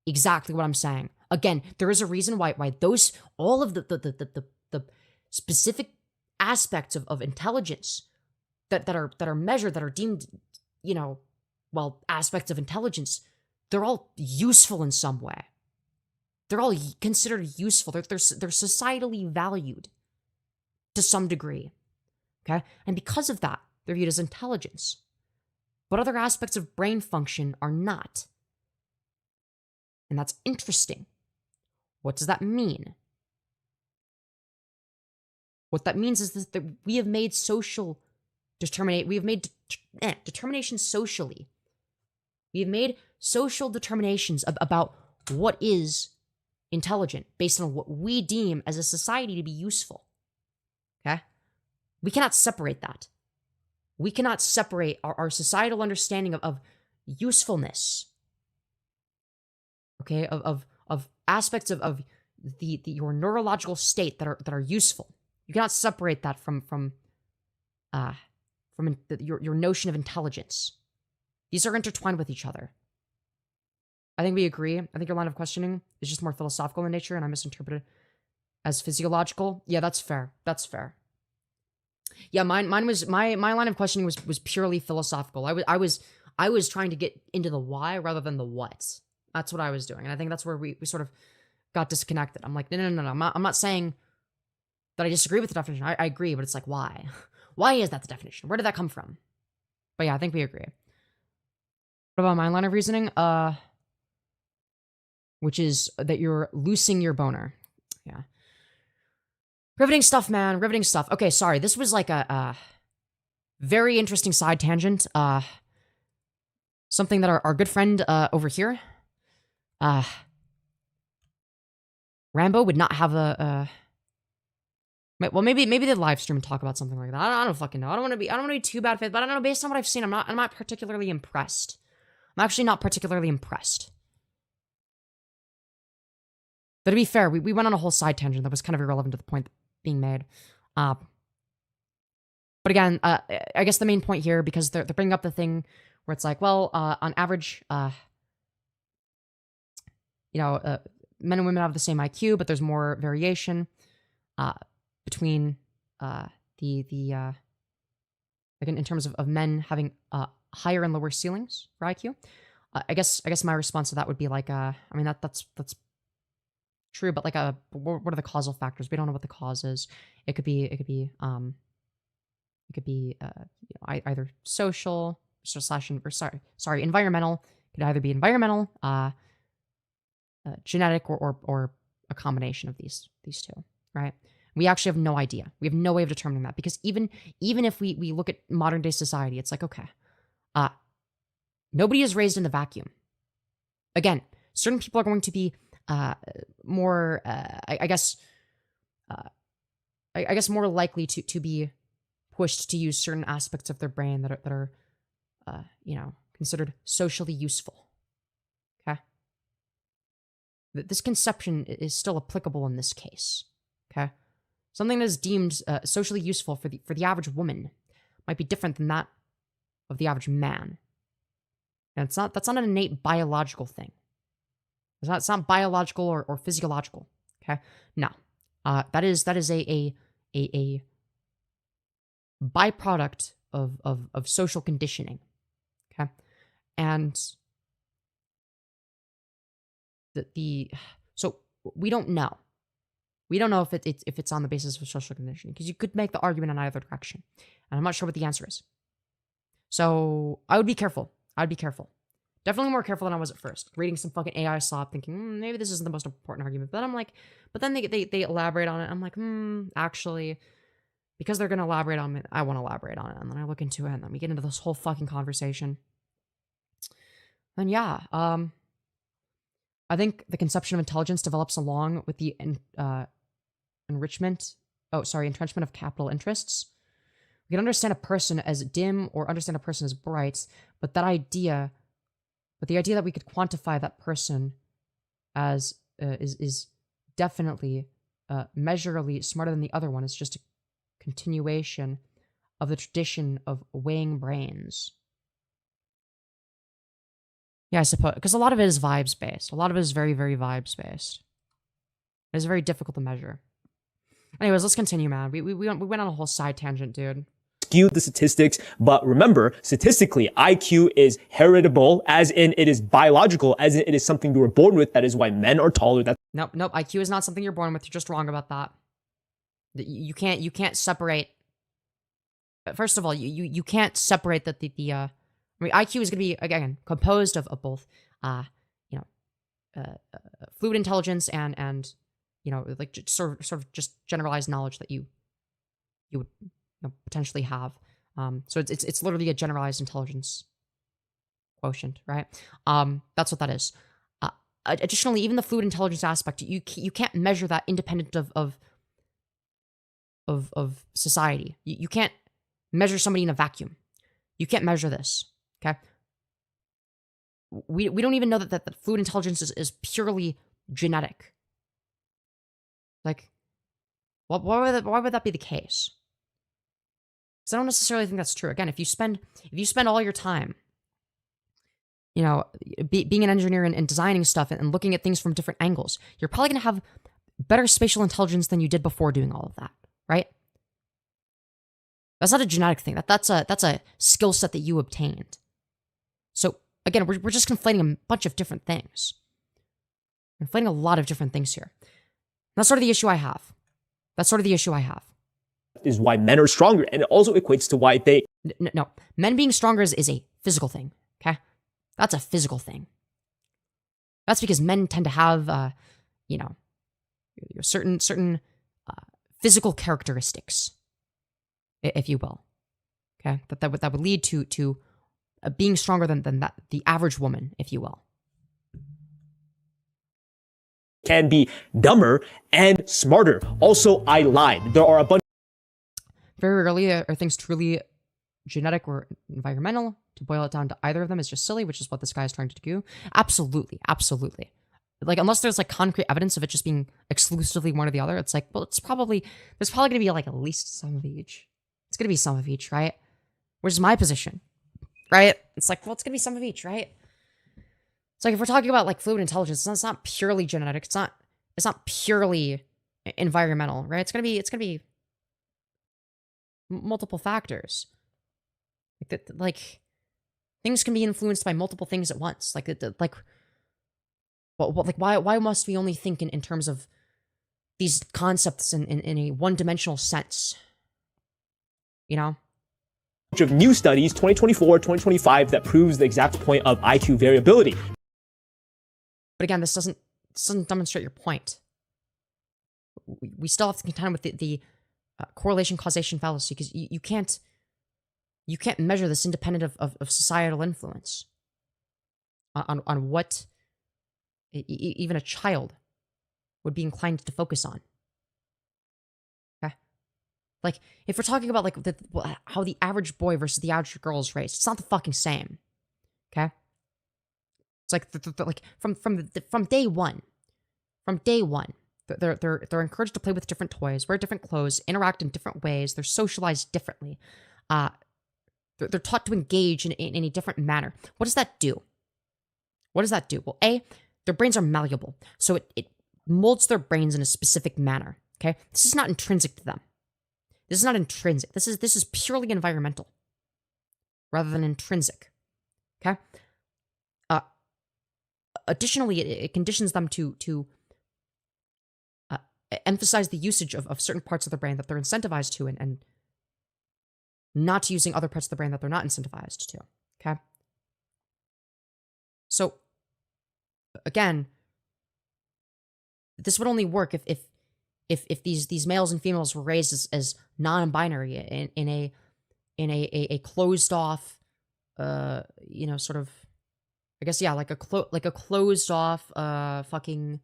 Exactly what I'm saying. Again, there is a reason why those, all of the specific aspects of intelligence that are measured, that are deemed, aspects of intelligence, they're all useful in some way. They're all considered useful. They're societally valued to some degree. Okay? And because of that, they're viewed as intelligence. But other aspects of brain function are not. And that's interesting. What does that mean? What that means is that we have made social determination socially. We've made social determinations about what is intelligent based on what we deem as a society to be useful. Okay? We cannot separate that. We cannot separate our societal understanding of usefulness. Okay? Of aspects of your neurological state that are useful. You cannot separate that from your notion of intelligence. These are intertwined with each other. I think we agree. I think your line of questioning is just more philosophical in nature, and I misinterpreted it as physiological. Yeah, that's fair. That's fair. Yeah, mine was my line of questioning was purely philosophical. I was trying to get into the why rather than the what. That's what I was doing, and I think that's where we sort of got disconnected. I'm like, no. I'm not saying that I disagree with the definition. I agree, but it's like, why? Why is that the definition? Where did that come from? But yeah, I think we agree. What about my line of reasoning? Which is that you're loosing your boner. Yeah. Riveting stuff, man. Riveting stuff. Okay, sorry. This was like a very interesting side tangent. Something that our good friend over here, Rambo, would not have well, maybe the live stream talk about something like that. I don't fucking know. I don't want to be too bad faith, but I don't know. Based on what I've seen, I'm not particularly impressed. I'm actually not particularly impressed. But to be fair, we went on a whole side tangent that was kind of irrelevant to the point being made. But again, I guess the main point here, because they're bringing up the thing where it's like, well, on average, men and women have the same IQ, but there's more variation between in terms of men having higher and lower ceilings for IQ. I guess my response to that would be like, I mean that's true, but like what are the causal factors? We don't know what the cause is. It could be either social environmental. It could either be environmental, genetic, or a combination of these two, right? We actually have no idea. We have no way of determining that, because even if we look at modern day society, it's like, okay, nobody is raised in a vacuum. Again, certain people are going to be more, I guess more likely to be pushed to use certain aspects of their brain that are considered socially useful. Okay, this conception is still applicable in this case. Okay, something that is deemed socially useful for the average woman might be different than that of the average man, and that's not an innate biological thing. It's not biological or physiological. Okay, no, that is a byproduct of social conditioning. Okay, and so we don't know. We don't know if it's on the basis of social conditioning, because you could make the argument in either direction, and I'm not sure what the answer is. So I would be careful. I'd be careful. Definitely more careful than I was at first. Reading some fucking AI Slop, thinking maybe this isn't the most important argument. But then I'm like, but then they elaborate on it. I'm like, actually, because they're gonna elaborate on it, I want to elaborate on it. And then I look into it, and then we get into this whole fucking conversation. And yeah, I think the conception of intelligence develops along with the entrenchment of capital interests. We can understand a person as dim or understand a person as bright, but the idea that we could quantify that person as is definitely measurably smarter than the other one is just a continuation of the tradition of weighing brains. Yeah, I suppose, because a lot of it is vibes based. A lot of it is very, very vibes based. It's very difficult to measure. Anyways, let's continue, man. We went on a whole side tangent, dude. Skew the statistics, but remember, statistically, IQ is heritable, as in it is biological, as in it is something you were born with. That is why men are taller. Nope. IQ is not something you're born with. You're just wrong about that. You can't separate. First of all, you can't separate that the IQ is going to be, again, composed of both, fluid intelligence and like just sort of just generalized knowledge that you would potentially have. So it's literally a generalized intelligence quotient, right? That's what that is. Additionally, even the fluid intelligence aspect, you can't measure that independent of society. You can't measure somebody in a vacuum. You can't measure this. Okay. We don't even know that fluid intelligence is purely genetic. Like, why would that be the case? Because I don't necessarily think that's true. Again, if you spend all your time, being an engineer and designing stuff and looking at things from different angles, you're probably going to have better spatial intelligence than you did before doing all of that, right? That's not a genetic thing. That's a skill set that you obtained. So again, we're just conflating a bunch of different things. Conflating a lot of different things here. That's sort of the issue I have. Is why men are stronger, and it also equates to why they... No. Men being stronger is a physical thing, okay? That's a physical thing. That's because men tend to have, certain physical characteristics, if you will, okay? That would lead to being stronger than the average woman, if you will. Can be dumber and smarter. Also, I lied. There are a bunch... Very rarely are things truly genetic or environmental. To boil it down to either of them is just silly, which is what this guy is trying to do. Absolutely. Like, unless there's like concrete evidence of it just being exclusively one or the other, it's like, well, there's probably going to be like at least some of each. It's going to be some of each, right? Which is my position, right? It's like, well, it's going to be some of each, right? It's like, if we're talking about like fluid intelligence, it's not purely genetic. It's not purely environmental, right? It's going to be multiple factors. Like things can be influenced by multiple things at once. Why must we only think in terms of these concepts in a one-dimensional sense? Of new studies, 2024, 2025, that proves the exact point of IQ variability. But again, this doesn't demonstrate your point. We still have to contend with the correlation causation fallacy, because you can't measure this independent of societal influence on what even a child would be inclined to focus on. Okay, like if we're talking about like how the average boy versus the average girl is raised, it's not the fucking same. Okay, it's like like from day one, they're encouraged to play with different toys, wear different clothes, interact in different ways. They're socialized differently. They're taught to engage in a different manner. What does that do? Well, their brains are malleable, so it molds their brains in a specific manner. Okay, this is not intrinsic to them. This is not intrinsic. This is purely environmental, rather than intrinsic. Okay. Additionally, it conditions them to emphasize the usage of certain parts of the brain that they're incentivized to, and not using other parts of the brain that they're not incentivized to. Okay. So again, this would only work if these males and females were raised as non-binary in a closed off, sort of, I guess, yeah, like a closed off, whatchamacallit,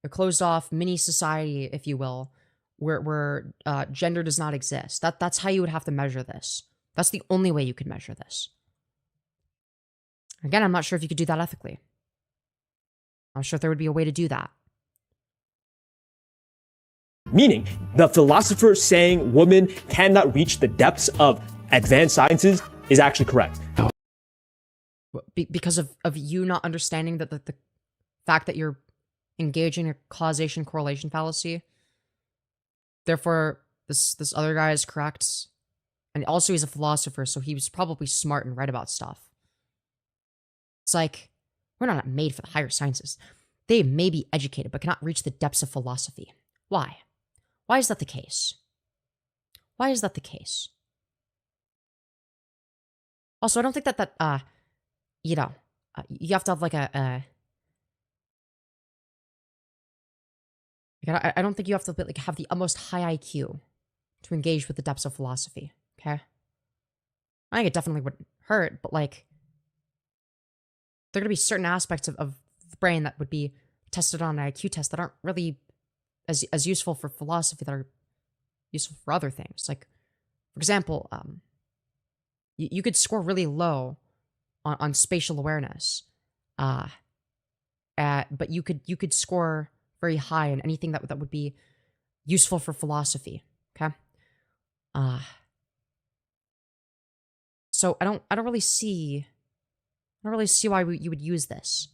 a closed off mini society, if you will, where gender does not exist. That's how you would have to measure this. That's the only way you could measure this. Again, I'm not sure if you could do that ethically. I'm sure if there would be a way to do that. Meaning, the philosopher saying women cannot reach the depths of advanced sciences is actually correct. Because of you not understanding that the fact that you're engaging in a causation correlation fallacy, therefore this other guy is correct, and also he's a philosopher, so he was probably smart and right about stuff. It's like, we're not made for the higher sciences. They may be educated, but cannot reach the depths of philosophy. Why? Why is that the case? Why is that the case? Also, I don't think that you have to have like I don't think you have to like have the most high IQ to engage with the depths of philosophy, okay? I think it definitely wouldn't hurt, but like, there are gonna be certain aspects of the brain that would be tested on an IQ test that aren't really as useful for philosophy, that are useful for other things. Like, for example, you could score really low on spatial awareness, but you could score very high in anything that would be useful for philosophy. Okay. So I don't really see why you would use this.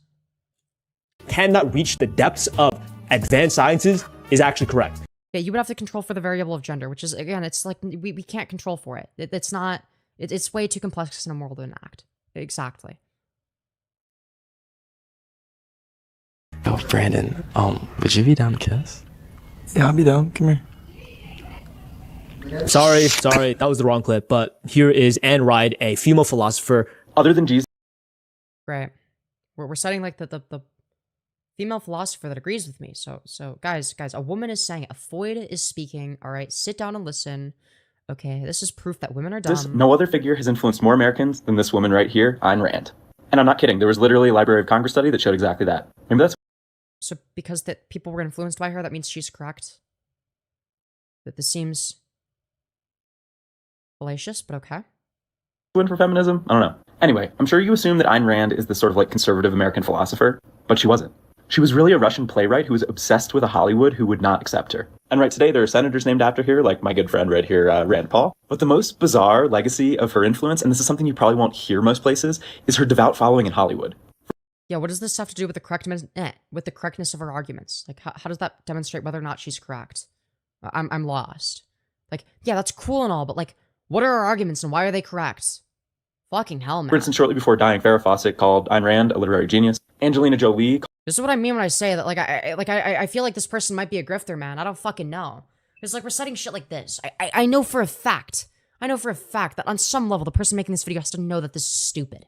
Cannot reach the depths of advanced sciences is actually correct. Yeah, you would have to control for the variable of gender, which is, again, it's like we can't control for it. It's not. It's way too complex and immoral to enact. Exactly. Yo, Brandon, would you be down to kiss? Yeah, I'll be down. Come here. Sorry, that was the wrong clip, but here is Anne Ride, a female philosopher. Other than Jesus. Right. We're citing like the female philosopher that agrees with me. So guys, a woman is saying, a Foyd is speaking, all right, sit down and listen. Okay, this is proof that women are dumb. No other figure has influenced more Americans than this woman right here, Ayn Rand. And I'm not kidding, there was literally a Library of Congress study that showed exactly that. Maybe that's... So because that people were influenced by her, that means she's correct? That this seems fallacious, but okay. Win for feminism? I don't know. Anyway, I'm sure you assume that Ayn Rand is this sort of like conservative American philosopher, but she wasn't. She was really a Russian playwright who was obsessed with a Hollywood who would not accept her. And right today, there are senators named after her, like my good friend right here, Rand Paul. But the most bizarre legacy of her influence, and this is something you probably won't hear most places, is her devout following in Hollywood. Yeah, what does this have to do with the correctness of her arguments? Like, how does that demonstrate whether or not she's correct? I'm lost. Like, yeah, that's cool and all, but like, what are her arguments and why are they correct? Fucking hell, man. For instance, shortly before dying, Farrah Fawcett called Ayn Rand a literary genius. Angelina Jolie. This is what I mean when I say that, like, I feel like this person might be a grifter, man. I don't fucking know. It's like, we're citing shit like this. I know for a fact that on some level, the person making this video has to know that this is stupid.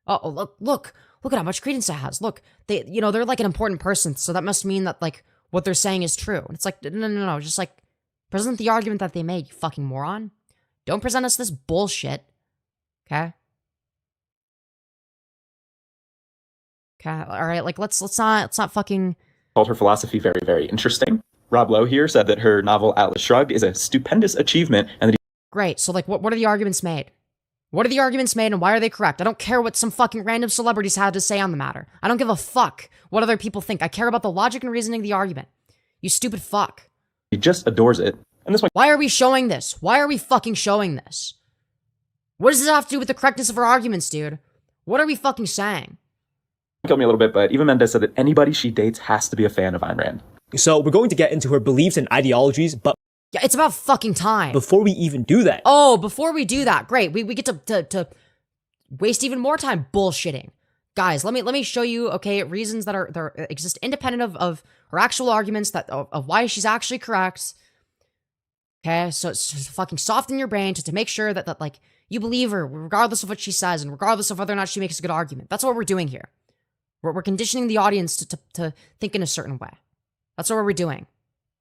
Oh, look at how much credence it has. Look, they're like an important person, so that must mean that, like, what they're saying is true. And it's like, no, just like, present the argument that they made, you fucking moron. Don't present us this bullshit. Okay? Okay, alright, like, let's not fucking... Called her philosophy very, very interesting. Rob Lowe here said that her novel Atlas Shrugged is a stupendous achievement, and that Great, so, like, what are the arguments made? What are the arguments made, and why are they correct? I don't care what some fucking random celebrities had to say on the matter. I don't give a fuck what other people think. I care about the logic and reasoning of the argument. You stupid fuck. he just adores it. And this one... Why are we showing this? Why are we fucking showing this? What does this have to do with the correctness of our arguments, dude? What are we fucking saying? Killed me a little bit, but Eva Mendes said that anybody she dates has to be a fan of Ayn Rand. So we're going to get into her beliefs and ideologies, but... Yeah, it's about fucking time. Before we even do that... Oh, before we do that, great. We get to waste even more time bullshitting. Guys, let me show you, okay, reasons that exist independent of her actual arguments of why she's actually correct. Okay, so it's just fucking soften your brain to make sure that like you believe her regardless of what she says and regardless of whether or not she makes a good argument. That's what we're doing here. We're conditioning the audience to think in a certain way. That's what we're doing.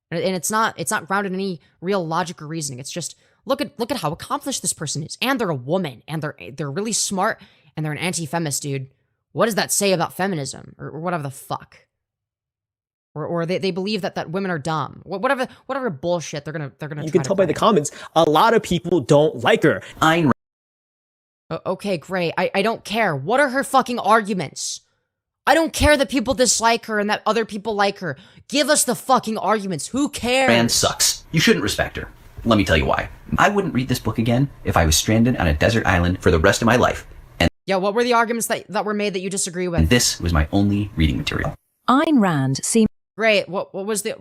And it's not grounded in any real logic or reasoning. It's just look at how accomplished this person is, and they're a woman, and they're really smart, and they're an anti-feminist, dude. What does that say about feminism or whatever the fuck? Or they believe that women are dumb. Whatever bullshit they're gonna. You can tell by the comments, a lot of people don't like her. Ayn Rand. Okay, great. I don't care. What are her fucking arguments? I don't care that people dislike her and that other people like her. Give us the fucking arguments. Who cares? Rand sucks. You shouldn't respect her. Let me tell you why. I wouldn't read this book again if I was stranded on a desert island for the rest of my life. And yeah, what were the arguments that were made that you disagree with? And this was my only reading material. Ayn Rand seemed great. What was the...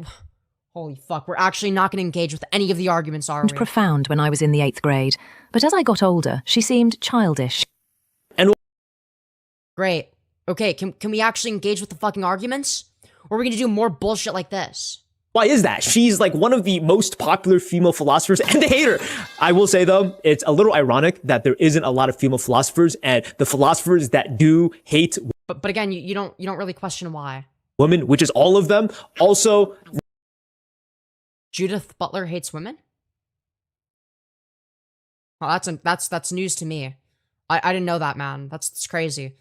Holy fuck, we're actually not going to engage with any of the arguments, are we? profound when I was in the 8th grade, but as I got older, she seemed childish. And great. Okay, can we actually engage with the fucking arguments? Or are we going to do more bullshit like this? Why is that? She's like one of the most popular female philosophers, and they hate her. I will say though, it's a little ironic that there isn't a lot of female philosophers, and the philosophers that do hate... But again, you don't really question why. Women, which is all of them, also... Judith Butler hates women? Oh, that's news to me. I didn't know that, man. That's crazy.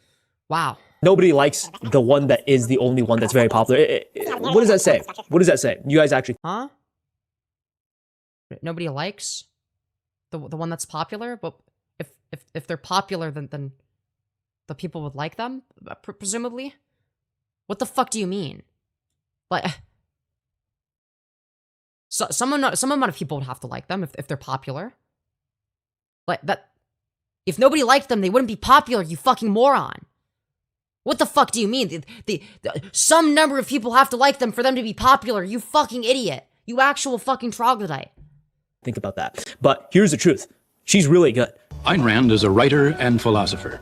Wow. Nobody likes the one that is the only one that's very popular. What does that say? What does that say? You guys actually... Huh? Nobody likes the one that's popular? But if they're popular, then the people would like them, presumably? What the fuck do you mean? Like... So, some amount of people would have to like them if they're popular. Like, that... If nobody liked them, they wouldn't be popular, you fucking moron. What the fuck do you mean? Some number of people have to like them for them to be popular, you fucking idiot. You actual fucking troglodyte. Think about that. But here's the truth. She's really good. Ayn Rand is a writer and philosopher.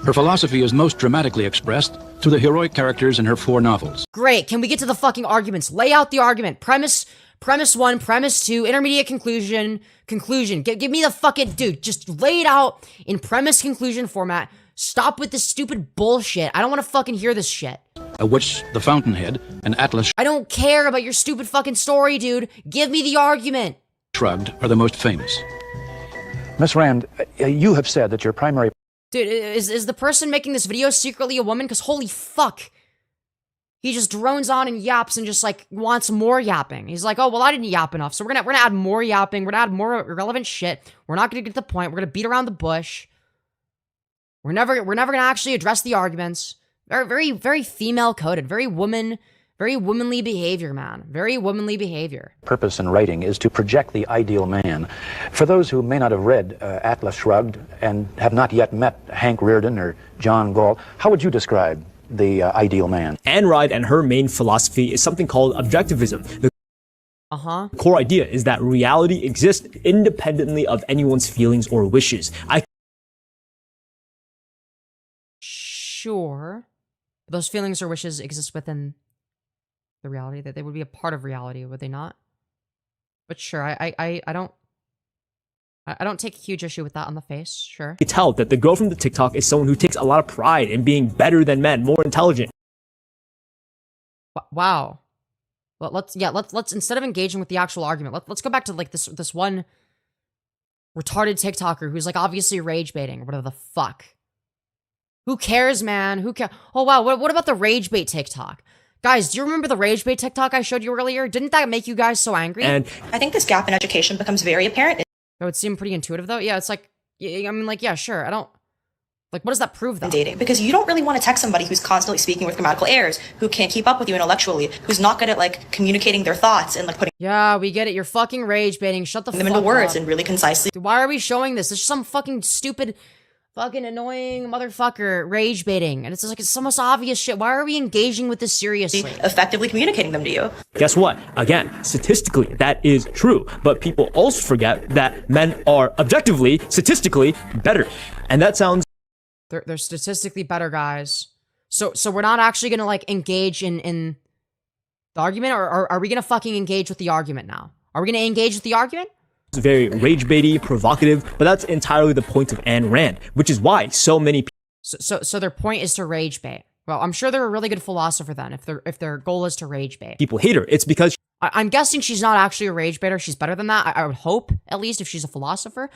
Her philosophy is most dramatically expressed through the heroic characters in her 4 novels. Great, can we get to the fucking arguments? Lay out the argument. Premise 1, premise 2, intermediate conclusion. Give me the fucking... Dude, just lay it out in premise conclusion format. Stop with this stupid bullshit. I don't want to fucking hear this shit. A witch, the fountainhead, and Atlas I don't care about your stupid fucking story, dude. Give me the argument. Shrugged are the most famous. Miss Rand, you have said that your primary... Dude, is the person making this video secretly a woman? Because holy fuck. He just drones on and yaps and just like wants more yapping. He's like, oh, well, I didn't yap enough. So we're gonna add more yapping. We're gonna add more irrelevant shit. We're not gonna get to the point. We're gonna beat around the bush. We're never gonna actually address the arguments. Very female coded. Very womanly behavior, man. Very womanly behavior. Purpose in writing is to project the ideal man. For those who may not have read Atlas Shrugged and have not yet met Hank Rearden or John Gall, how would you describe the ideal man? Ayn Rand and her main philosophy is something called objectivism. The core idea is that reality exists independently of anyone's feelings or wishes. Sure. Those feelings or wishes exist within the reality, that they would be a part of reality, would they not? But sure, I don't take a huge issue with that on the face, sure. You tell that the girl from the TikTok is someone who takes a lot of pride in being better than men, more intelligent. Wow. Well, let's instead of engaging with the actual argument, let's go back to like this one retarded TikToker who's like obviously rage baiting or whatever the fuck. Who cares, man? Who cares? Oh wow, what about the rage bait TikTok? Guys, do you remember the rage bait TikTok I showed you earlier? Didn't that make you guys so angry? And I think this gap in education becomes very apparent. That would seem pretty intuitive though. Yeah, it's like, I mean, like, yeah, sure. I don't, like, what does that prove though? Dating, because you don't really want to text somebody who's constantly speaking with grammatical errors, who can't keep up with you intellectually, who's not good at like communicating their thoughts and like putting Yeah, we get it. You're fucking rage baiting. Shut the fuck up. them into words and really concisely. Dude, why are we showing this? This is some fucking stupid, fucking annoying motherfucker rage baiting. And it's just like, it's the most obvious shit. Why are we engaging with this seriously? Effectively communicating them to you. Guess what? Again, statistically, that is true. But people also forget that men are objectively, statistically better. And that sounds... They're statistically better, guys. So we're not actually gonna like engage in the argument, or are we gonna fucking engage with the argument now? Are we gonna engage with the argument? It's very rage baity, provocative, but that's entirely the point of Ayn Rand, which is why so many people... So their point is to rage bait. Well, I'm sure they're a really good philosopher then, if their goal is to rage bait. People hate her. It's because... I'm guessing she's not actually a rage baiter. She's better than that. I would hope, at least, if she's a philosopher.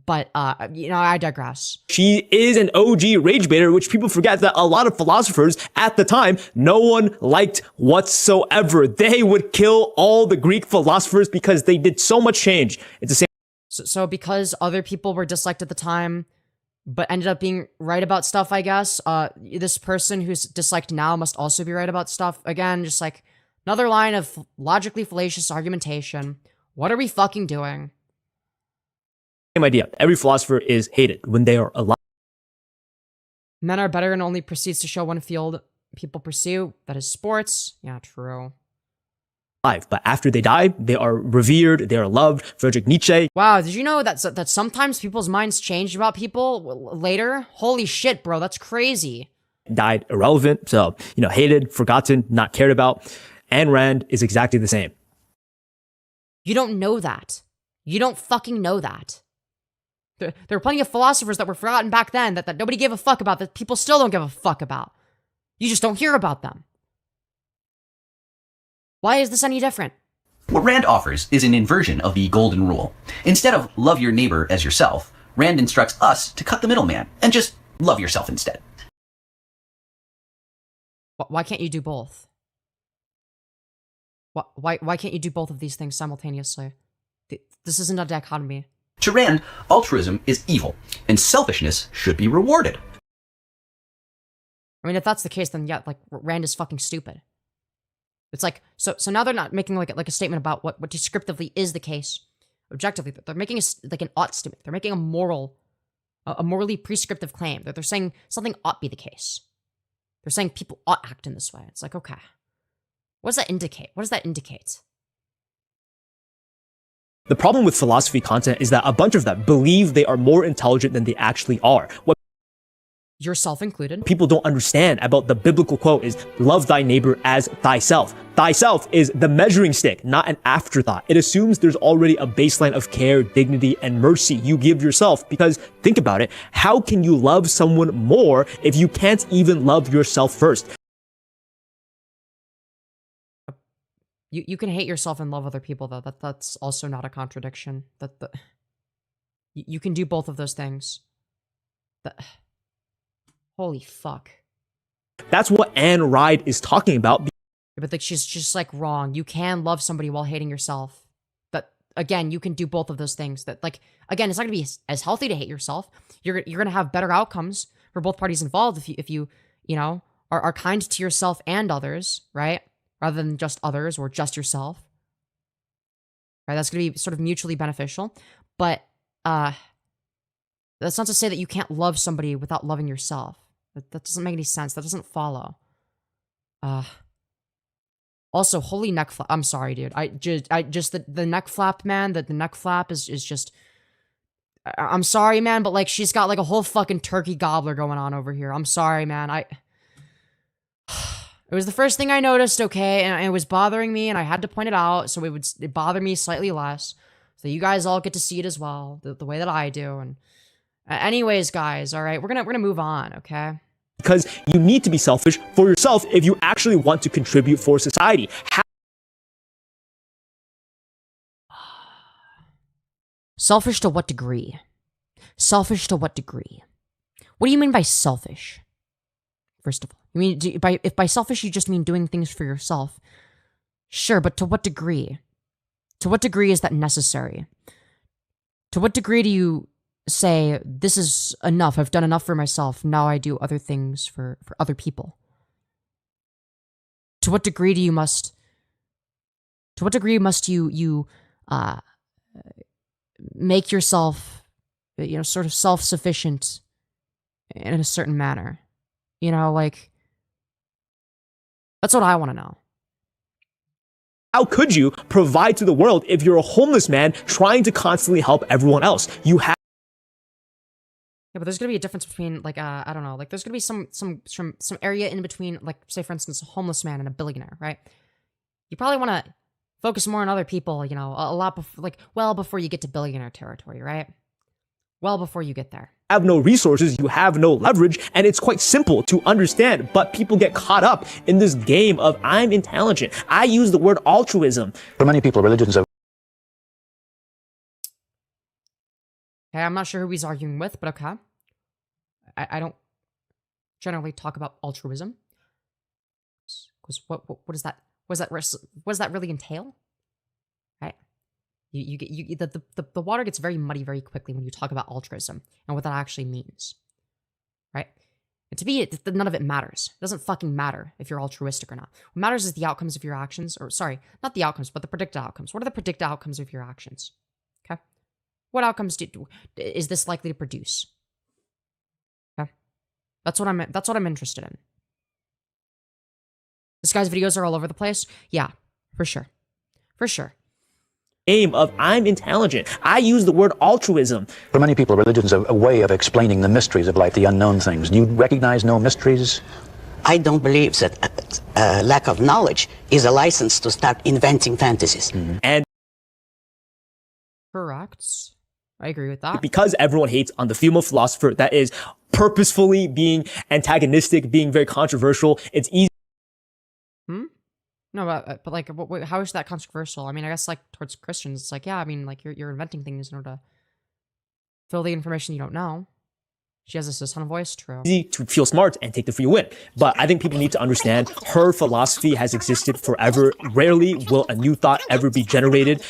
But, you know, I digress. She is an OG rage baiter, which people forget that a lot of philosophers at the time, no one liked whatsoever. They would kill all the Greek philosophers because they did so much change. It's the same... So because other people were disliked at the time, but ended up being right about stuff, I guess, this person who's disliked now must also be right about stuff. Again, just like... another line of logically fallacious argumentation. What are we fucking doing? Same idea. Every philosopher is hated when they are alive. Men are better and only proceeds to show one field people pursue. That is sports. Yeah, true. But after they die, they are revered, they are loved. Friedrich Nietzsche. Wow, did you know that sometimes people's minds change about people later? Holy shit, bro, that's crazy. Died irrelevant, so, you know, hated, forgotten, not cared about. Ayn Rand is exactly the same. You don't know that. You don't fucking know that. There were plenty of philosophers that were forgotten back then that nobody gave a fuck about, that people still don't give a fuck about. You just don't hear about them. Why is this any different? What Rand offers is an inversion of the golden rule. Instead of love your neighbor as yourself, Rand instructs us to cut the middleman and just love yourself instead. Why can't you do both? Why can't you do both of these things simultaneously? This isn't a dichotomy. To Rand, altruism is evil, and selfishness should be rewarded. I mean, if that's the case, then yeah, like, Rand is fucking stupid. It's like, so now they're not making like a statement about what descriptively is the case. Objectively, they're making like an ought statement. They're making a morally prescriptive claim. They're saying something ought be the case. They're saying people ought act in this way. It's like, okay. What does that indicate? What does that indicate? The problem with philosophy content is that a bunch of them believe they are more intelligent than they actually are. What yourself included. People don't understand about the biblical quote is, love thy neighbor as thyself. Thyself is the measuring stick, not an afterthought. It assumes there's already a baseline of care, dignity, and mercy you give yourself, because think about it, how can you love someone more if you can't even love yourself first? You can hate yourself and love other people, though. That's also not a contradiction. You can do both of those things. Holy fuck. That's what Anne Ride is talking about. But like, she's just like wrong. You can love somebody while hating yourself. But again, you can do both of those things. That, like, again, it's not gonna be as healthy to hate yourself. You're gonna have better outcomes for both parties involved if you know, are kind to yourself and others, right? Rather than just others or just yourself. Right? That's gonna be sort of mutually beneficial. But that's not to say that you can't love somebody without loving yourself. That doesn't make any sense. That doesn't follow. Also, holy neck flap. I'm sorry, dude. I just the neck flap, man. The neck flap is just. I'm sorry, man, but like, she's got like a whole fucking turkey gobbler going on over here. I'm sorry, man. It was the first thing I noticed, okay, and it was bothering me, and I had to point it out, so it bothered me slightly less, so you guys all get to see it as well, the way that I do. And anyways, guys, all right, we're gonna move on, okay? Because you need to be selfish for yourself if you actually want to contribute for society. Selfish to what degree? Selfish to what degree? What do you mean by selfish? First of all, you mean if by selfish you just mean doing things for yourself? Sure, but to what degree? To what degree is that necessary? To what degree do you say, this is enough, I've done enough for myself, now I do other things for other people? To what degree must you make yourself, you know, sort of self-sufficient in a certain manner? You know, like, that's what I want to know. How could you provide to the world if you're a homeless man trying to constantly help everyone else? You have. Yeah, but there's gonna be a difference between, like, I don't know, like, there's gonna be some area in between, like, say, for instance, a homeless man and a billionaire, right? You probably want to focus more on other people, you know, a lot before, like, well before you get to billionaire territory, right? Well before you get there. Have no resources, you have no leverage, and it's quite simple to understand, but people get caught up in this game of, I'm intelligent. I use the word altruism. For many people, religions have... Okay, I'm not sure who he's arguing with, but okay. I don't generally talk about altruism. Because what is that? What does that really entail? Right? The water gets very muddy very quickly when you talk about altruism and what that actually means. Right? And to me, none of it matters. It doesn't fucking matter if you're altruistic or not. What matters is the outcomes of your actions, or sorry, not the outcomes, but the predicted outcomes. What are the predicted outcomes of your actions? Okay? What outcomes is this likely to produce? Okay? That's what I'm interested in. This guy's videos are all over the place. Yeah, for sure. For sure. Aim of, I'm intelligent. I use the word altruism. For many people, religion's a way of explaining the mysteries of life, the unknown things. Do you recognize no mysteries? I don't believe that lack of knowledge is a license to start inventing fantasies. Mm-hmm. And correct. I agree with that. Because everyone hates on the female philosopher that is purposefully being antagonistic, being very controversial, it's easy. No, but like, how is that controversial? I mean, I guess like towards Christians, it's like, yeah, I mean, like you're inventing things in order to fill the information you don't know. She has a ton of voice, true. Easy to feel smart and take the free win. But I think people need to understand her philosophy has existed forever. Rarely will a new thought ever be generated.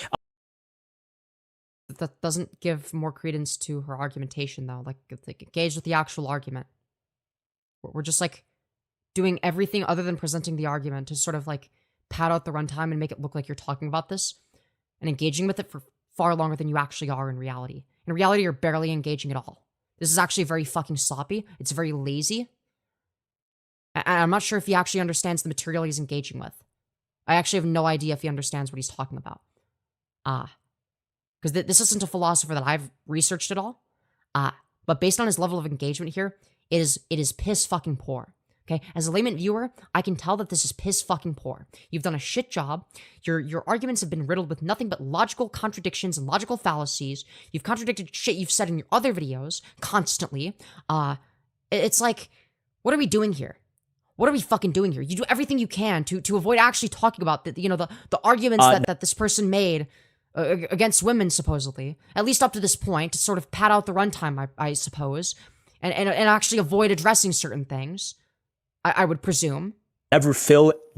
That doesn't give more credence to her argumentation, though. Like engage with the actual argument. We're just like doing everything other than presenting the argument to sort of like pad out the runtime and make it look like you're talking about this and engaging with it for far longer than you actually are in reality. In reality, you're barely engaging at all. This is actually very fucking sloppy. It's very lazy. And I'm not sure if he actually understands the material he's engaging with. I actually have no idea if he understands what he's talking about. Because this isn't a philosopher that I've researched at all. But based on his level of engagement here, it is piss fucking poor. Okay, as a layman viewer, I can tell that this is piss fucking poor. You've done a shit job. Your arguments have been riddled with nothing but logical contradictions and logical fallacies. You've contradicted shit you've said in your other videos constantly. It's like, what are we doing here? What are we fucking doing here? You do everything you can to avoid actually talking about the arguments that this person made against women, supposedly, at least up to this point, to sort of pad out the runtime, I suppose, and actually avoid addressing certain things. I would presume. You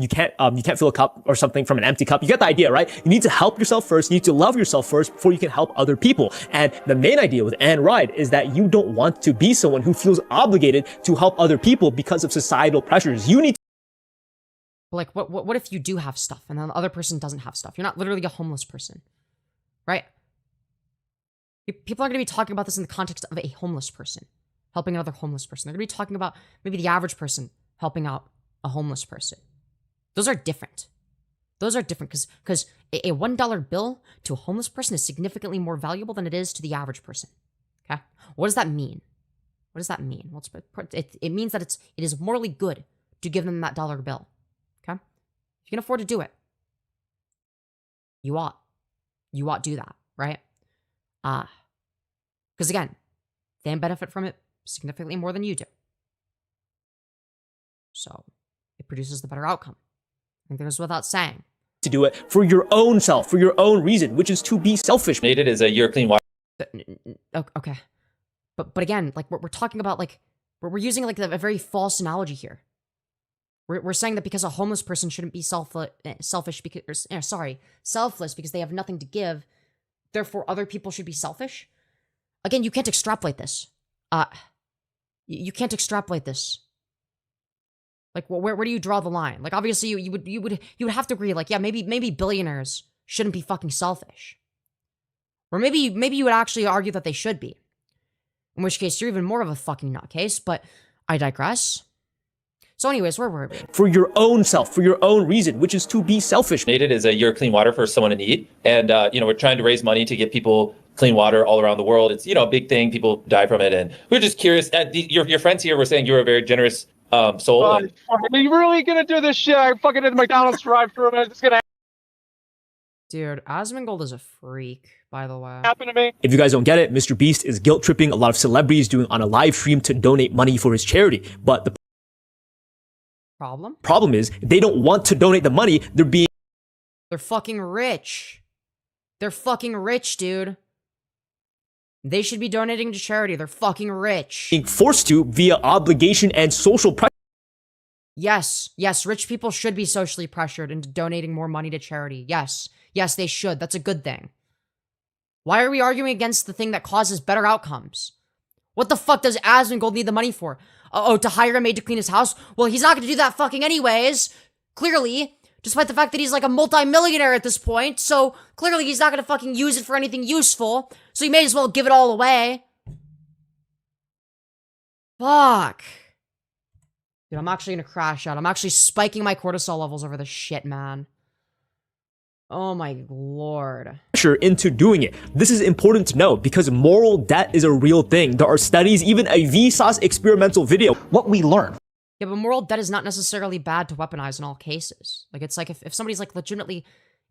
can't fill a cup or something from an empty cup. You get the idea, right? You need to help yourself first. You need to love yourself first before you can help other people. And the main idea with Anne Ride is that you don't want to be someone who feels obligated to help other people because of societal pressures. You need to. Like, what if you do have stuff and then the other person doesn't have stuff? You're not literally a homeless person, right? People are going to be talking about this in the context of a homeless person helping another homeless person. They're going to be talking about maybe the average person helping out a homeless person. Those are different. Those are different because a $1 bill to a homeless person is significantly more valuable than it is to the average person. Okay? What does that mean? What does that mean? Well, it means that it is morally good to give them that dollar bill. Okay? If you can afford to do it, you ought. You ought to do that, right? Because again, they benefit from it significantly more than you do. So it produces the better outcome. I think that goes without saying. To do it for your own self, for your own reason, which is to be selfish. It is a year clean water. Okay. But again, like we're talking about, like we're using like a very false analogy here. We're saying that because a homeless person shouldn't be selfless because they have nothing to give, therefore other people should be selfish. Again, you can't extrapolate this. You can't extrapolate this. Like, where do you draw the line? Like, obviously, you would have to agree. Like, yeah, maybe billionaires shouldn't be fucking selfish, or maybe you would actually argue that they should be. In which case, you're even more of a fucking nutcase. But I digress. So, anyways, where were we? For your own self, for your own reason, which is to be selfish. It is a year clean water for someone in need, and we're trying to raise money to get people clean water all around the world. It's a big thing. People die from it, and we're just curious. Your friends here were saying you're a very generous soul. Are you really gonna do this shit? I fucking did McDonald's drive-thru and it's gonna Dude, Asmongold is a freak, by the way. happen to me. If you guys don't get it, Mr. Beast is guilt tripping a lot of celebrities doing on a live stream to donate money for his charity. But the problem is they don't want to donate the money. They're fucking rich. They're fucking rich, dude. They should be donating to charity. They're fucking rich. Being forced to via obligation and social pressure. Yes, rich people should be socially pressured into donating more money to charity. Yes, they should. That's a good thing. Why are we arguing against the thing that causes better outcomes? What the fuck does Asmongold need the money for? To hire a maid to clean his house? Well, he's not gonna do that fucking anyways. Clearly. Despite the fact that he's like a multi-millionaire at this point. So, clearly he's not gonna fucking use it for anything useful. So he may as well give it all away. Fuck. Dude, I'm actually gonna crash out. I'm actually spiking my cortisol levels over this shit, man. Oh my lord. Pressure into doing it. This is important to know because moral debt is a real thing. There are studies, even a Vsauce experimental video. What we learn. Yeah, but moral debt is not necessarily bad to weaponize in all cases. Like, it's like if somebody's like legitimately,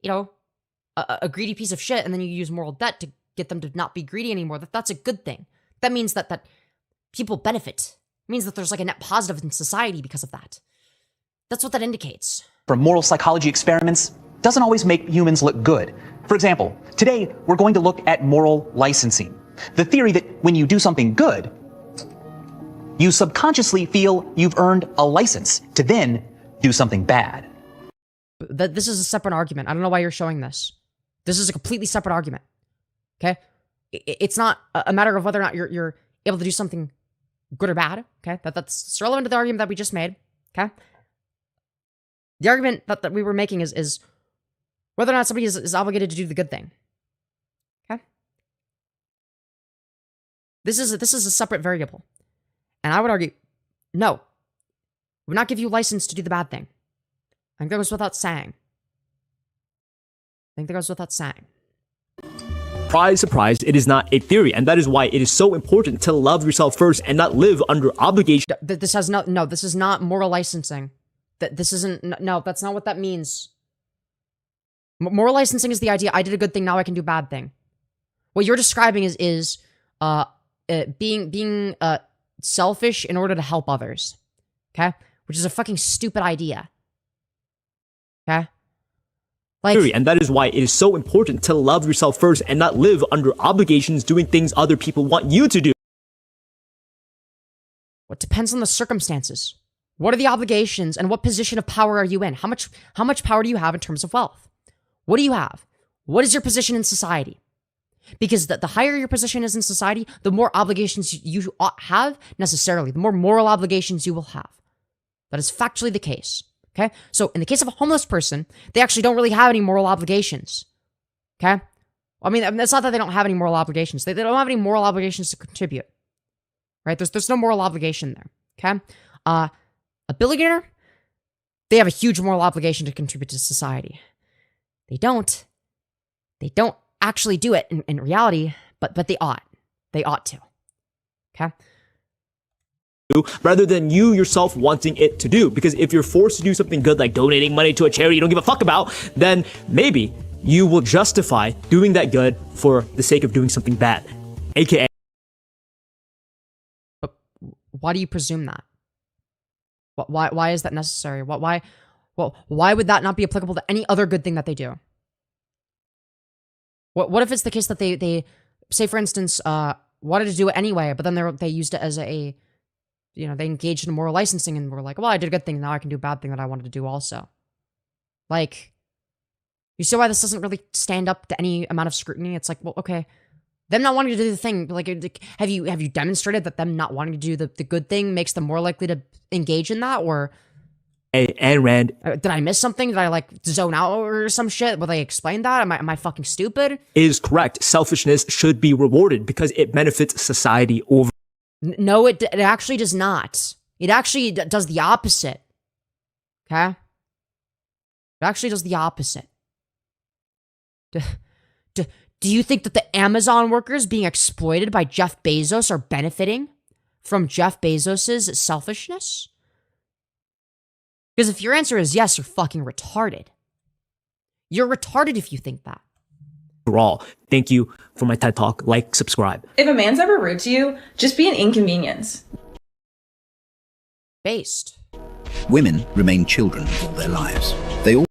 a greedy piece of shit, and then you use moral debt to get them to not be greedy anymore, that's a good thing. That means that people benefit. It means that there's like a net positive in society because of that. That's what that indicates. From moral psychology experiments doesn't always make humans look good. For example, today we're going to look at moral licensing. The theory that when you do something good, you subconsciously feel you've earned a license to then do something bad. This is a separate argument. I don't know why you're showing this. This is a completely separate argument. Okay? It's not a matter of whether or not you're able to do something good or bad. Okay? That's relevant to the argument that we just made. Okay? The argument that we were making is whether or not somebody is obligated to do the good thing. Okay? This is a separate variable. And I would argue, no. Would not give you license to do the bad thing. I think that goes without saying. Surprise, surprise, it is not a theory, and that is why it is so important to love yourself first and not live under obligation. This is not moral licensing. This isn't, no, that's not what that means. Moral licensing is the idea, I did a good thing, now I can do a bad thing. What you're describing is being selfish in order to help others. Okay? Which is a fucking stupid idea. Okay? And that is why it is so important to love yourself first and not live under obligations doing things other people want you to do. Well, it depends on the circumstances. What are the obligations and what position of power are you in? How much power do you have in terms of wealth? What do you have? What is your position in society? Because the higher your position is in society, the more obligations you have necessarily, the more moral obligations you will have. That is factually the case. Okay? So in the case of a homeless person, they actually don't really have any moral obligations. Okay? I mean, it's not that they don't have any moral obligations. They don't have any moral obligations to contribute. Right? There's no moral obligation there. Okay? A billionaire, they have a huge moral obligation to contribute to society. They don't actually do it in reality, but they ought. They ought to. Okay? Rather than you yourself wanting it to do. Because if you're forced to do something good like donating money to a charity you don't give a fuck about, then maybe you will justify doing that good for the sake of doing something bad. AKA. But why do you presume that? Why is that necessary? Why would that not be applicable to any other good thing that they do? What if it's the case that they say, for instance, wanted to do it anyway, but then they used it as a, you know, they engaged in moral licensing and were like, well, I did a good thing, now I can do a bad thing that I wanted to do also. Like, you see why this doesn't really stand up to any amount of scrutiny? It's like, well, okay, them not wanting to do the thing, like, have you demonstrated that them not wanting to do the good thing makes them more likely to engage in that, or... And Rand... Did I miss something? Did I, like, zone out or some shit? Will they explain that? Am I fucking stupid? Is correct. Selfishness should be rewarded because it benefits society over... No, it actually does not. It actually does the opposite. Okay? It actually does the opposite. Do you think that the Amazon workers being exploited by Jeff Bezos are benefiting from Jeff Bezos' selfishness? Because if your answer is yes, you're fucking retarded. You're retarded if you think that. All. Thank you for my TED Talk. Like, subscribe. If a man's ever rude to you, just be an inconvenience. Based. Women remain children all their lives. They all...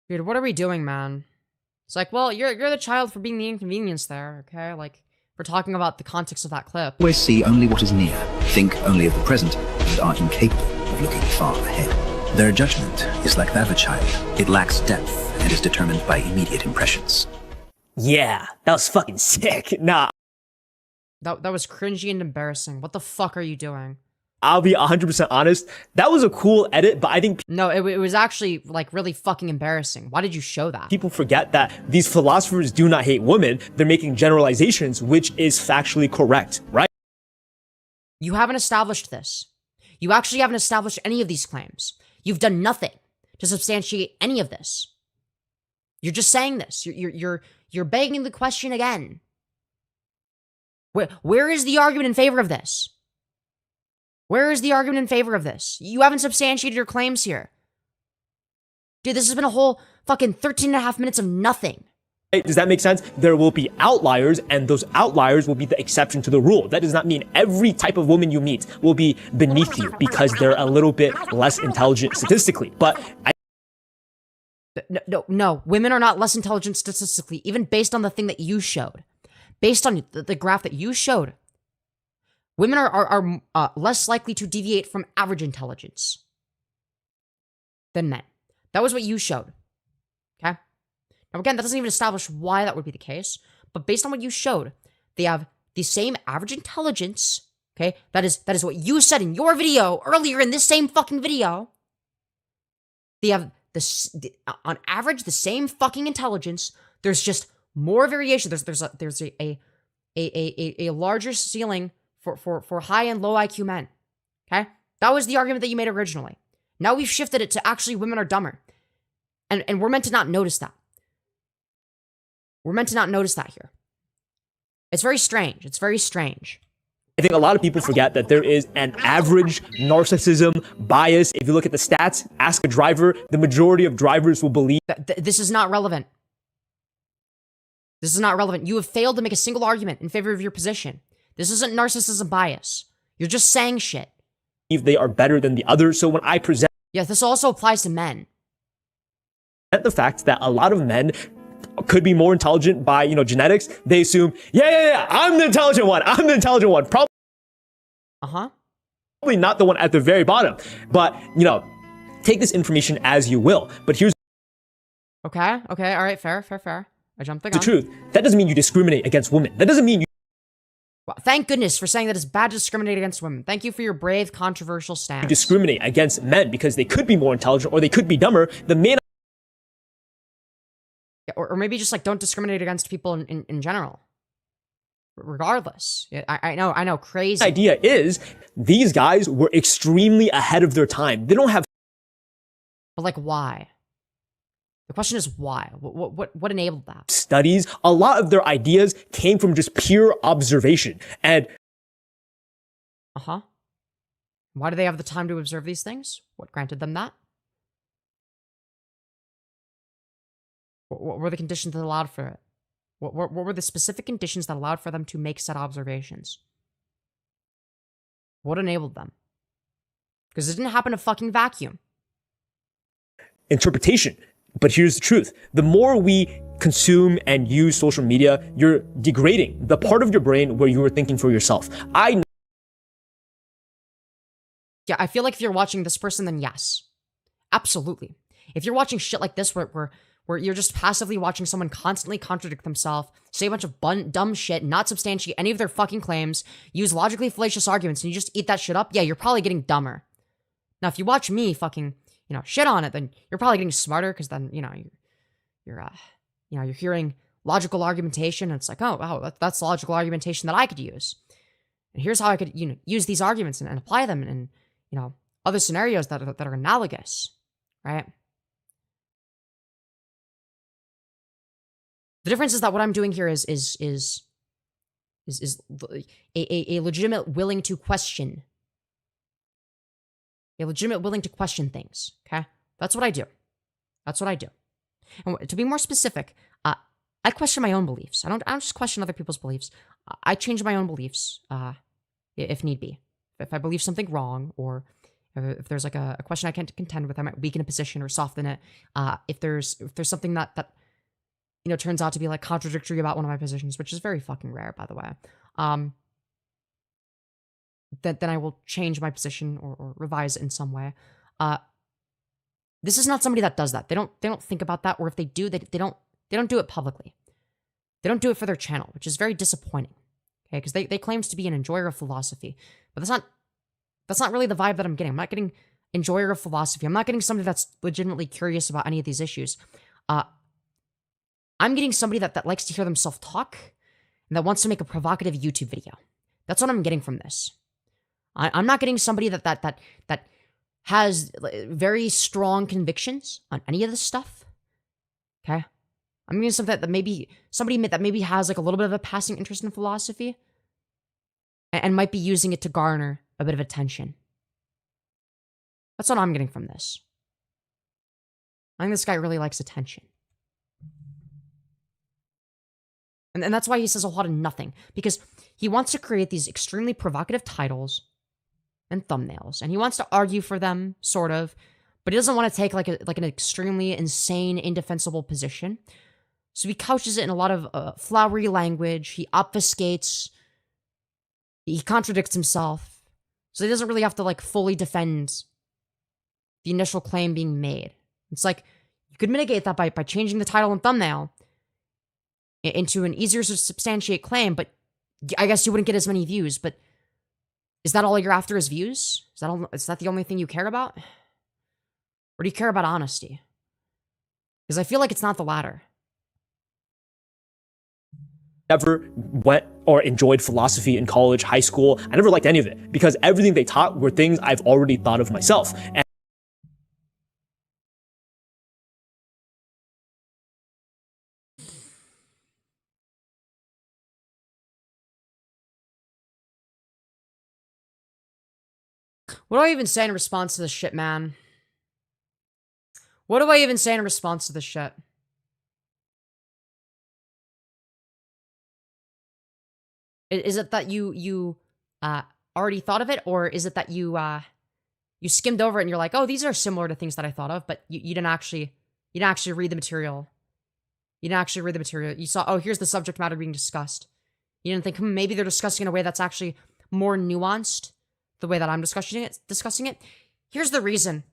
Dude, what are we doing, man? It's like, well, you're the child for being the inconvenience there, okay? Like, we're talking about the context of that clip. always see only what is near, think only of the present, and are incapable of looking far ahead. Their judgment is like that of a child. It lacks depth and is determined by immediate impressions. Yeah, that was fucking sick. Nah. That was cringy and embarrassing. What the fuck are you doing? I'll be 100% honest. That was a cool edit, but I think... No, it was actually, like, really fucking embarrassing. Why did you show that? People forget that these philosophers do not hate women. They're making generalizations, which is factually correct, right? You haven't established this. You actually haven't established any of these claims. You've done nothing to substantiate any of this. You're just saying this. You're begging the question again. Where is the argument in favor of this? Where is the argument in favor of this? You haven't substantiated your claims here. Dude, this has been a whole fucking 13 and a half minutes of nothing. Does that make sense? There will be outliers, and those outliers will be the exception to the rule. That does not mean every type of woman you meet will be beneath you because they're a little bit less intelligent statistically. But No. Women are not less intelligent statistically, even based on the thing that you showed. Based on the graph that you showed, women are less likely to deviate from average intelligence than men. That was what you showed. Okay? Now, again, that doesn't even establish why that would be the case, but based on what you showed, they have the same average intelligence. Okay? That is what you said in your video earlier in this same fucking video. They have on average the same fucking intelligence. There's just more variation. There's a larger ceiling for high and low IQ men. Okay? That was the argument that you made originally. Now we've shifted it to actually women are dumber. And we're meant to not notice that. We're meant to not notice that here. It's very strange. It's very strange. I think a lot of people forget that there is an average narcissism bias. If you look at the stats, ask a driver, the majority of drivers will believe this is not relevant. This is not relevant. You have failed to make a single argument in favor of your position. This isn't narcissism bias. You're just saying shit. They are better than the others. So when I present... Yes, this also applies to men. The fact that a lot of men could be more intelligent by, genetics, they assume, yeah, I'm the intelligent one. I'm the intelligent one. Probably not the one at the very bottom. But, take this information as you will. But here's... Okay, all right, fair. I jumped the gun. The truth. That doesn't mean you discriminate against women. That doesn't mean you... Well, thank goodness for saying that it's bad to discriminate against women. Thank you for your brave, controversial stance. You discriminate against men because they could be more intelligent or they could be dumber. The main... Or maybe just don't discriminate against people in general. Regardless. I know, crazy. The idea is these guys were extremely ahead of their time. They don't have... But why? The question is why? What enabled that? Studies. A lot of their ideas came from just pure observation. And... Why do they have the time to observe these things? What granted them that? What were the conditions that allowed for it? What were the specific conditions that allowed for them to make said observations? What enabled them? Because it didn't happen in a fucking vacuum. Interpretation. But here's the truth. The more we consume and use social media, you're degrading the part of your brain where you were thinking for yourself. Yeah, I feel like if you're watching this person, then yes. Absolutely. If you're watching shit like this where you're just passively watching someone constantly contradict themselves, say a bunch of dumb shit, not substantiate any of their fucking claims, use logically fallacious arguments, and you just eat that shit up, yeah, you're probably getting dumber. Now, if you watch me fucking, shit on it, then you're probably getting smarter, because then, you're hearing logical argumentation, and it's like, oh, wow, that's logical argumentation that I could use. And here's how I could, use these arguments and apply them in, other scenarios that are analogous, right? The difference is that what I'm doing here is a legitimate willing to question. A legitimate willing to question things, okay? That's what I do. And to be more specific, I question my own beliefs. I don't just question other people's beliefs. I change my own beliefs, if need be. If I believe something wrong, or if there's a question I can't contend with, I might weaken a position or soften it. If there's something that turns out to be contradictory about one of my positions, which is very fucking rare, by the way. Then I will change my position or revise it in some way. This is not somebody that does that. They don't think about that, or if they do, they don't do it publicly. They don't do it for their channel, which is very disappointing. Okay, because they claim to be an enjoyer of philosophy, but that's not really the vibe that I'm getting. I'm not getting enjoyer of philosophy. I'm not getting somebody that's legitimately curious about any of these issues. I'm getting somebody that likes to hear themselves talk and that wants to make a provocative YouTube video. That's what I'm getting from this. I'm not getting somebody that has very strong convictions on any of this stuff. Okay? I'm getting something that maybe has a little bit of a passing interest in philosophy and might be using it to garner a bit of attention. That's what I'm getting from this. I think this guy really likes attention. And that's why he says a lot of nothing. Because he wants to create these extremely provocative titles and thumbnails. And he wants to argue for them, sort of. But he doesn't want to take like an extremely insane, indefensible position. So he couches it in a lot of flowery language. He obfuscates. He contradicts himself. So he doesn't really have to like fully defend the initial claim being made. It's like, you could mitigate that by changing the title and thumbnail into an easier to substantiate claim, but I guess you wouldn't get as many views. But is that all you're after is views? Is that the only thing you care about? Or do you care about honesty? Because I feel like it's not the latter. Never went or enjoyed philosophy in college, high school. I never liked any of it because everything they taught were things I've already thought of myself. And what do I even say in response to this shit, man? What do I even say in response to this shit? Is it that you already thought of it, or is it that you skimmed over it and you're like, oh, these are similar to things that I thought of, but you didn't actually read the material. You didn't actually read the material. You saw, oh, here's the subject matter being discussed. You didn't think, maybe they're discussing in a way that's actually more nuanced, the way that I'm discussing it. Here's the reason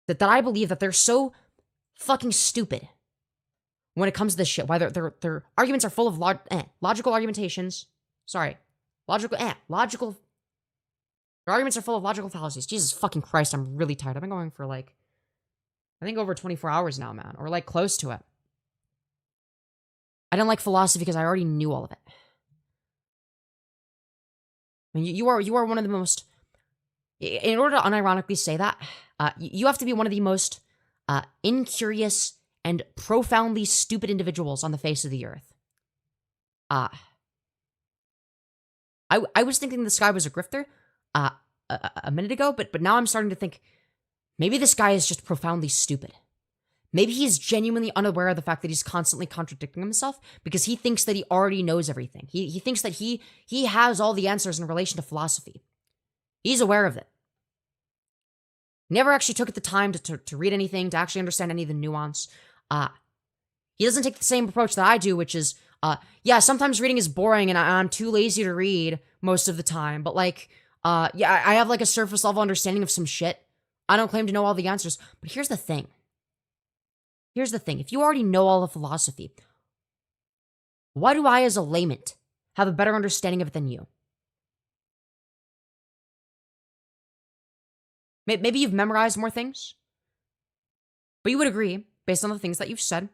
that I believe that they're so fucking stupid when it comes to this shit. Why their arguments are full of logical argumentations. Sorry. Their arguments are full of logical fallacies. Jesus fucking Christ, I'm really tired. I've been going for like, I think over 24 hours now, man. Or like close to it. I didn't like philosophy because I already knew all of it. I mean, you are one of the most, in order to unironically say that, you have to be one of the most incurious and profoundly stupid individuals on the face of the earth. I was thinking this guy was a grifter a minute ago, but now I'm starting to think maybe this guy is just profoundly stupid. Maybe he's genuinely unaware of the fact that he's constantly contradicting himself because he thinks that he already knows everything. He thinks that he has all the answers in relation to philosophy. He's aware of it. Never actually took the time to read anything, to actually understand any of the nuance. He doesn't take the same approach that I do, which is, yeah, sometimes reading is boring and I'm too lazy to read most of the time. But like, yeah, I have like a surface level understanding of some shit. I don't claim to know all the answers. But here's the thing. If you already know all of philosophy, why do I, as a layman, have a better understanding of it than you? Maybe you've memorized more things, but you would agree, based on the things that you've said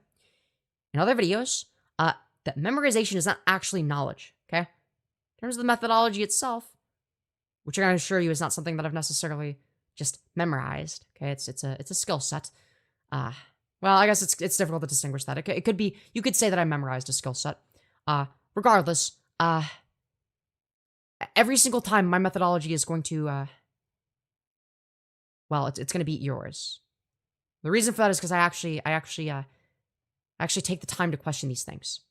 in other videos, that memorization is not actually knowledge, okay? In terms of the methodology itself, which I can assure you is not something that I've necessarily just memorized, okay? It's a skill set. Well, I guess it's difficult to distinguish that. It could be, you could say that I memorized a skill set. Regardless, every single time my methodology is going to, well, it's going to beat yours. The reason for that is because I actually take the time to question these things.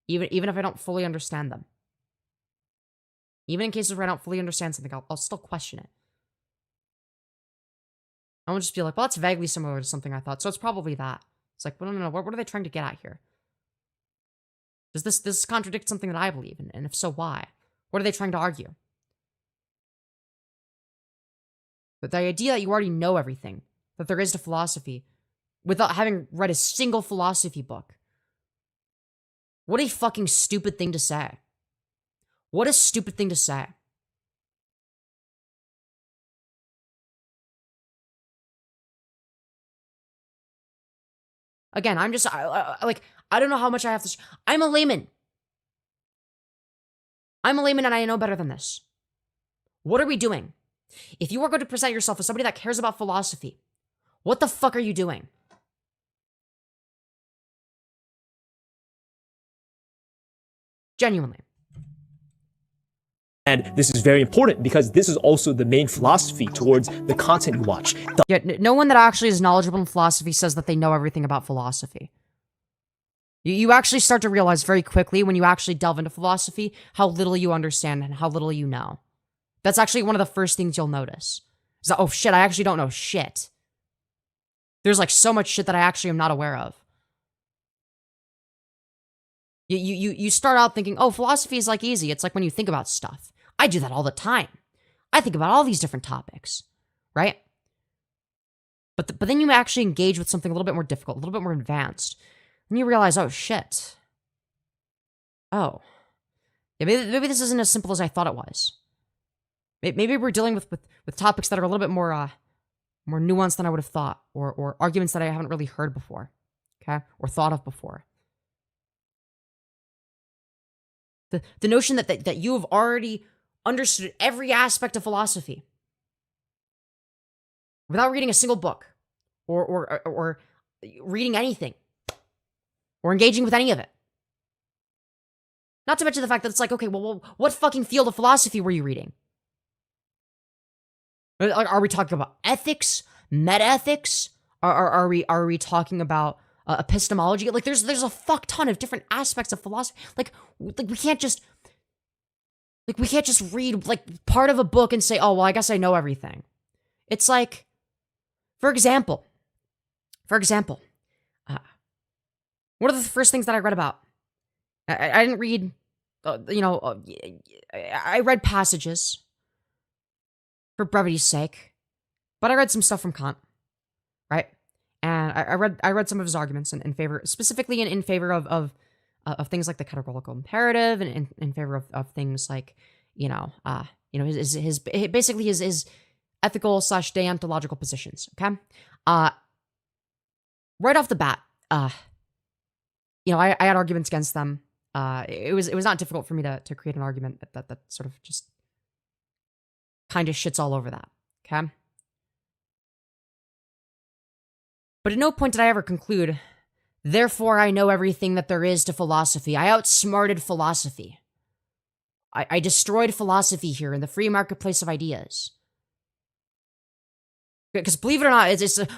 Even if I don't fully understand them. Even in cases where I don't fully understand something, I'll still question it. I won't just be like, well, that's vaguely similar to something I thought, so it's probably that. It's like, well, no, what are they trying to get at here? Does this contradict something that I believe in? And if so, why? What are they trying to argue? But the idea that you already know everything that there is to philosophy without having read a single philosophy book. What a fucking stupid thing to say. What a stupid thing to say. Again, I'm just, I don't know how much I have to, I'm a layman. I'm a layman and I know better than this. What are we doing? If you are going to present yourself as somebody that cares about philosophy, what the fuck are you doing? Genuinely. And this is very important because this is also the main philosophy towards the content you watch. Yeah, no one that actually is knowledgeable in philosophy says that they know everything about philosophy. You actually start to realize very quickly when you actually delve into philosophy how little you understand and how little you know. That's actually one of the first things you'll notice. Is that, oh shit, I actually don't know shit. There's like so much shit that I actually am not aware of. You start out thinking, oh, philosophy is like easy. It's like when you think about stuff. I do that all the time. I think about all these different topics, right? But then you actually engage with something a little bit more difficult, a little bit more advanced. And you realize, oh, shit. Oh. Yeah, maybe this isn't as simple as I thought it was. Maybe we're dealing with topics that are a little bit more nuanced than I would have thought, or arguments that I haven't really heard before, okay? Or thought of before. The notion that you have already understood every aspect of philosophy without reading a single book or reading anything or engaging with any of it. Not to mention the fact that it's like, okay, well, what fucking field of philosophy were you reading? Are we talking about ethics, metaethics? Are we talking about epistemology? Like, there's a fuck ton of different aspects of philosophy. Like we can't just read like part of a book and say, oh, well, I guess I know everything. It's like, for example, one of the first things that I read about, I didn't read, I read passages for brevity's sake, but I read some stuff from Kant, right? And I read some of his arguments in favor, specifically in favor of things like the categorical imperative, and in favor of things like, his basically his ethical / deontological positions. Okay, right off the bat, I had arguments against them. It was not difficult for me to create an argument that sort of just kind of shits all over that. Okay. But at no point did I ever conclude, therefore I know everything that there is to philosophy. I outsmarted philosophy. I destroyed philosophy here in the free marketplace of ideas. Because believe it or not,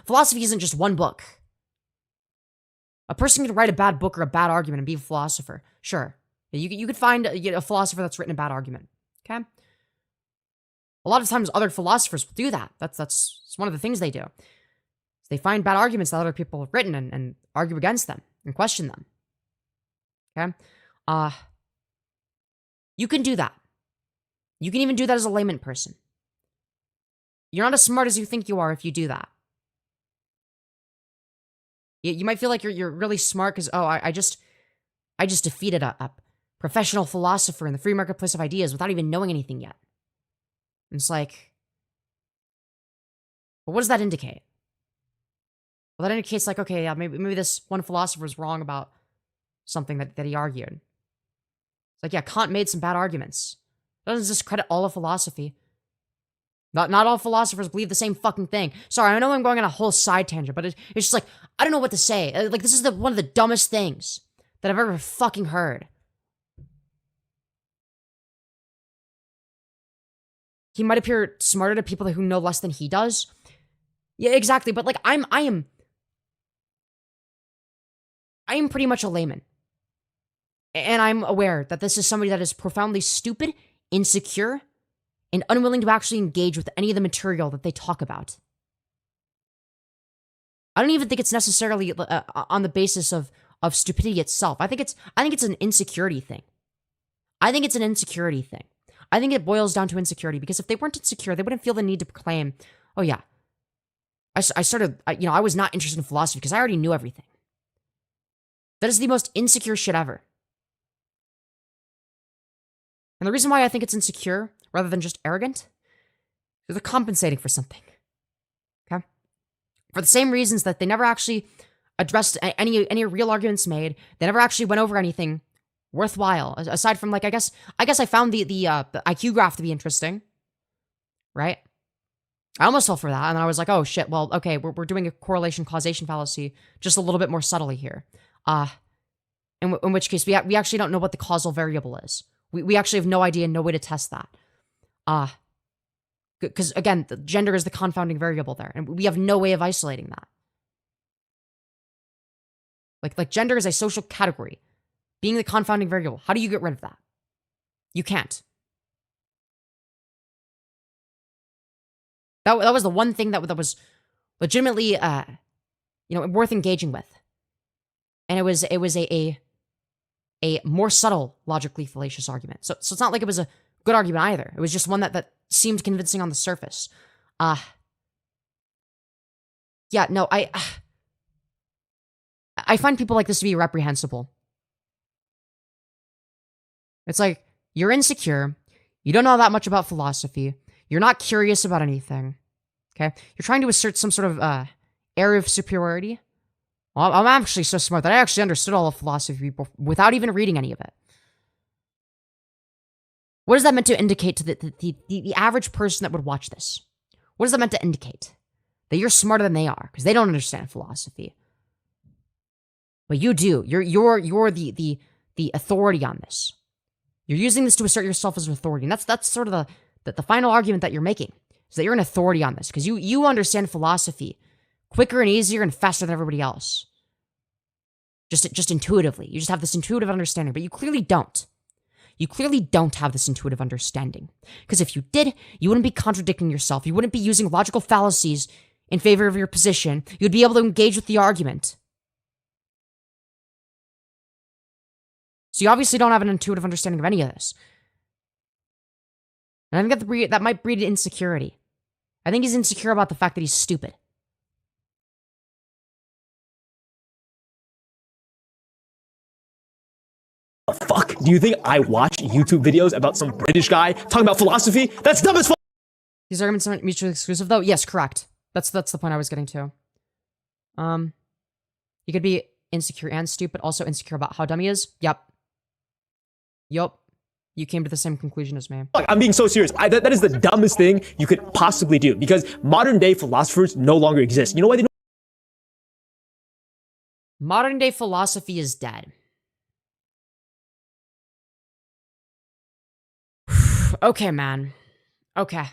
philosophy isn't just one book. A person can write a bad book or a bad argument and be a philosopher. Sure. You could find a philosopher that's written a bad argument. Okay? A lot of times other philosophers will do that. That's one of the things they do. They find bad arguments that other people have written and argue against them and question them. Okay? You can do that. You can even do that as a layman person. You're not as smart as you think you are if you do that. You might feel like you're really smart because, oh, I just defeated a professional philosopher in the free marketplace of ideas without even knowing anything yet. And it's like, well, what does that indicate? Well, that indicates like, okay, yeah, maybe this one philosopher is wrong about something that he argued. It's like, yeah, Kant made some bad arguments. That doesn't discredit all of philosophy. Not all philosophers believe the same fucking thing. Sorry, I know I'm going on a whole side tangent, but it's just like, I don't know what to say. Like, this is one of the dumbest things that I've ever fucking heard. He might appear smarter to people who know less than he does. Yeah, exactly. But like, I am pretty much a layman. And I'm aware that this is somebody that is profoundly stupid, insecure, and unwilling to actually engage with any of the material that they talk about. I don't even think it's necessarily on the basis of stupidity itself. I think it's an insecurity thing. I think it's an insecurity thing. I think it boils down to insecurity, because if they weren't insecure, they wouldn't feel the need to proclaim, oh yeah, I was not interested in philosophy because I already knew everything. That is the most insecure shit ever. And the reason why I think it's insecure, rather than just arrogant, is they're compensating for something. Okay? For the same reasons that they never actually addressed any real arguments made, they never actually went over anything worthwhile, aside from, like, I guess I found the IQ graph to be interesting, right? I almost fell for that, and then I was like, oh shit, well, okay, we're doing a correlation causation fallacy just a little bit more subtly here. In which case, we actually don't know what the causal variable is. We actually have no idea, no way to test that. Because again, the gender is the confounding variable there, and we have no way of isolating that. Like gender is a social category, being the confounding variable. How do you get rid of that? You can't. That was the one thing that was legitimately, worth engaging with. And it was a more subtle, logically fallacious argument. So it's not like it was a good argument either. It was just one that seemed convincing on the surface. Yeah, no, I find people like this to be reprehensible. It's like, you're insecure, you don't know that much about philosophy, you're not curious about anything, okay? You're trying to assert some sort of area of superiority. Well, I'm actually so smart that I actually understood all of philosophy without even reading any of it. What is that meant to indicate to the average person that would watch this? What is that meant to indicate? That you're smarter than they are, because they don't understand philosophy. But you do. You're the authority on this. You're using this to assert yourself as an authority. And that's sort of the final argument that you're making, is that you're an authority on this, because you understand philosophy quicker and easier and faster than everybody else. Just intuitively. You just have this intuitive understanding, but you clearly don't. You clearly don't have this intuitive understanding. Because if you did, you wouldn't be contradicting yourself. You wouldn't be using logical fallacies in favor of your position. You'd be able to engage with the argument. So you obviously don't have an intuitive understanding of any of this. And I think that might breed insecurity. I think he's insecure about the fact that he's stupid. The fuck? Do you think I watch YouTube videos about some British guy talking about philosophy? That's dumb as fuck! These arguments aren't mutually exclusive, though? Yes, correct. That's the point I was getting to. You could be insecure and stupid, also insecure about how dumb he is. Yep. You came to the same conclusion as me. I'm being so serious. That is the dumbest thing you could possibly do, because modern day philosophers no longer exist. You know why they don't? Modern day philosophy is dead. Okay, man. Okay.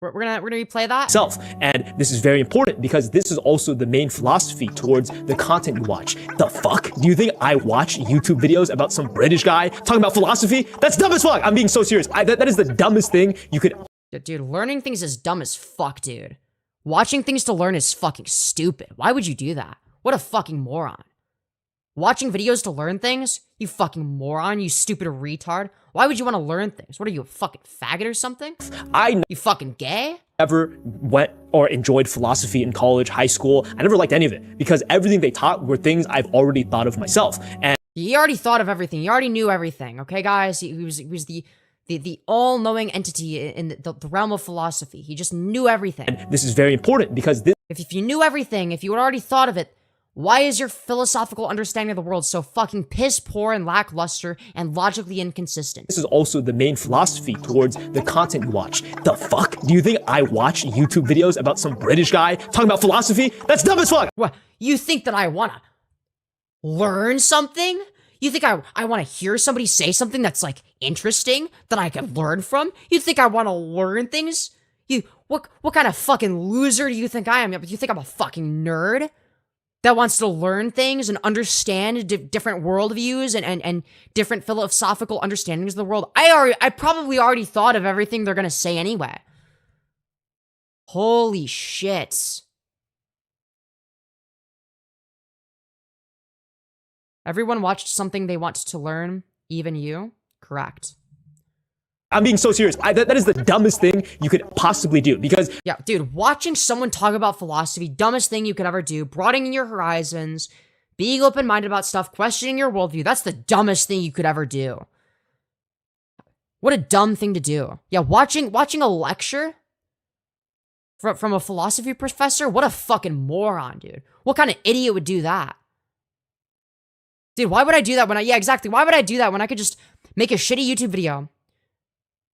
We're gonna replay that? Self. And this is very important because this is also the main philosophy towards the content you watch. The fuck? Do you think I watch YouTube videos about some British guy talking about philosophy? That's dumb as fuck! I'm being so serious. That is the dumbest thing you could... Dude, learning things is dumb as fuck, dude. Watching things to learn is fucking stupid. Why would you do that? What a fucking moron. Watching videos to learn things? You fucking moron, you stupid retard. Why would you want to learn things? What are you, a fucking faggot or something? You fucking gay? Never went or enjoyed philosophy in college, high school. I never liked any of it because everything they taught were things I've already thought of myself. And he already thought of everything. He already knew everything. Okay, guys? He was the all-knowing entity in the realm of philosophy. He just knew everything. And this is very important because this... If you knew everything, if you had already thought of it, why is your philosophical understanding of the world so fucking piss poor and lackluster and logically inconsistent? This is also the main philosophy towards the content you watch. The fuck? Do you think I watch YouTube videos about some British guy talking about philosophy? That's dumb as fuck! What? You think that I wanna learn something? You think I wanna hear somebody say something that's like interesting that I can learn from? You think I wanna learn things? What kind of fucking loser do you think I am? You think I'm a fucking nerd that wants to learn things and understand different worldviews and different philosophical understandings of the world? I probably already thought of everything they're gonna say anyway. Holy shit. Everyone watched something they wanted to learn, even you? Correct. I'm being so serious. That is the dumbest thing you could possibly do because... Yeah, dude, watching someone talk about philosophy, dumbest thing you could ever do, broadening your horizons, being open-minded about stuff, questioning your worldview, that's the dumbest thing you could ever do. What a dumb thing to do. Yeah, watching a lecture from a philosophy professor, what a fucking moron, dude. What kind of idiot would do that? Dude, why would I do that when yeah, exactly, why would I do that when I could just make a shitty YouTube video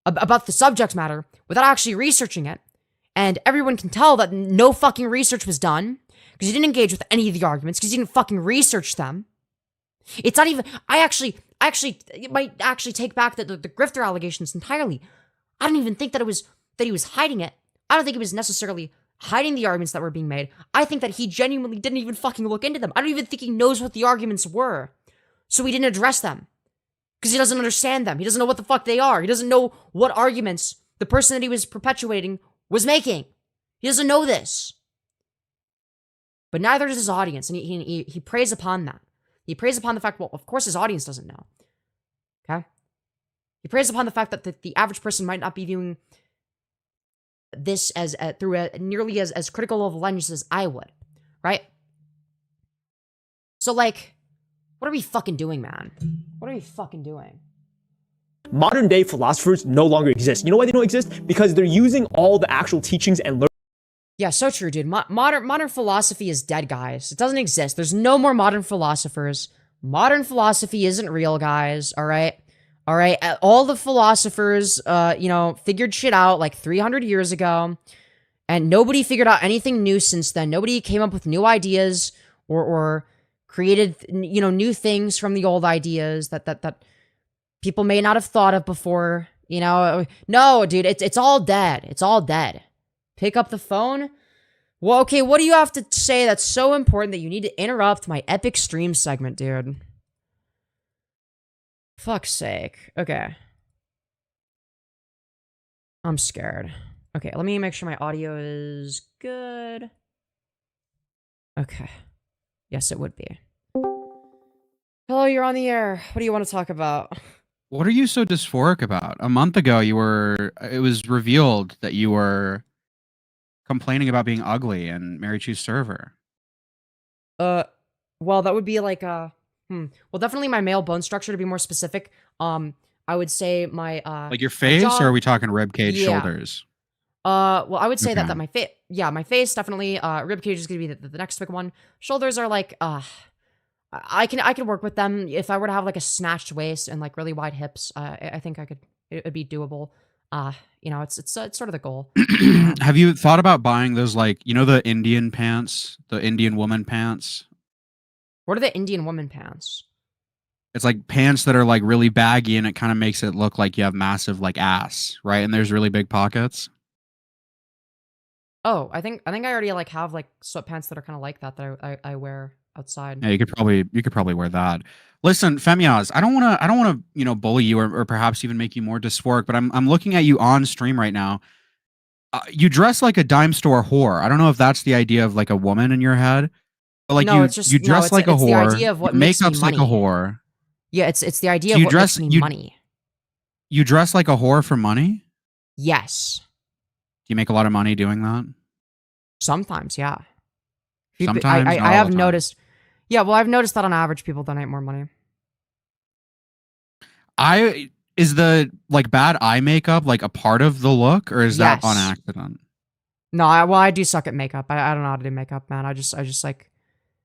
about the subject matter without actually researching it, and everyone can tell that no fucking research was done because you didn't engage with any of the arguments because you didn't fucking research them. It's not even... I might actually take back the grifter allegations entirely. I don't even think that he was hiding it. I don't think he was necessarily hiding the arguments that were being made. I think that he genuinely didn't even fucking look into them. I don't even think he knows what the arguments were. So he didn't address them. Because he doesn't understand them. He doesn't know what the fuck they are. He doesn't know what arguments the person that he was perpetuating was making. He doesn't know this. But neither does his audience, and he preys upon that. He preys upon the fact, well, of course his audience doesn't know. Okay? He preys upon the fact that the average person might not be viewing this as through a nearly as critical of a lens as I would, right? So, like, what are we fucking doing, man? What are we fucking doing? Modern day philosophers no longer exist. You know why they don't exist? Because they're using all the actual teachings and Yeah, so true, dude. Modern philosophy is dead, guys. It doesn't exist. There's no more modern philosophers. Modern philosophy isn't real, guys. All right? All right? All the philosophers, figured shit out like 300 years ago. And nobody figured out anything new since then. Nobody came up with new ideas or created, new things from the old ideas that people may not have thought of before. No, dude, it's all dead. It's all dead. Pick up the phone. Well, okay, what do you have to say that's so important that you need to interrupt my epic stream segment, dude? Fuck's sake. Okay. I'm scared. Okay, let me make sure my audio is good. Okay. Yes, it would be. Hello, you're on the air. What do you want to talk about? What are you so dysphoric about? A month ago, it was revealed that you were complaining about being ugly and Mary Chu's server. Well, that would be like, well, definitely my male bone structure, to be more specific. I would say my, like your face, or are we talking rib cage, shoulders? Well, I would say that my face, my face, definitely, rib cage is gonna be the next big one. Shoulders are like, I can work with them. If I were to have like a snatched waist and like really wide hips, I think it'd be doable. It's sort of the goal. Have you thought about buying those, like, the Indian pants, the Indian woman pants? What are the Indian woman pants? It's like pants that are like really baggy, and it kind of makes it look like you have massive like ass, right? And there's really big pockets. Oh, I think I already like have like sweatpants that are kind of like that I wear outside. Yeah, you could probably wear that. Listen, Femyoz, I don't want to bully you or perhaps even make you more dysphoric, but I'm looking at you on stream right now. You dress like a dime store whore. I don't know if that's the idea of like a woman in your head, but like no, you dress like a whore. The idea of what makes makeup's me money. like a whore. Yeah, it's the idea of what makes me money. You dress like a whore for money? Yes. Do you make a lot of money doing that? Sometimes, yeah. Sometimes, I have noticed. Yeah, well, I've noticed that on average, people donate more money. Is the like bad eye makeup like a part of the look, or is that on accident? No, I do suck at makeup. I don't know how to do makeup, man. I just like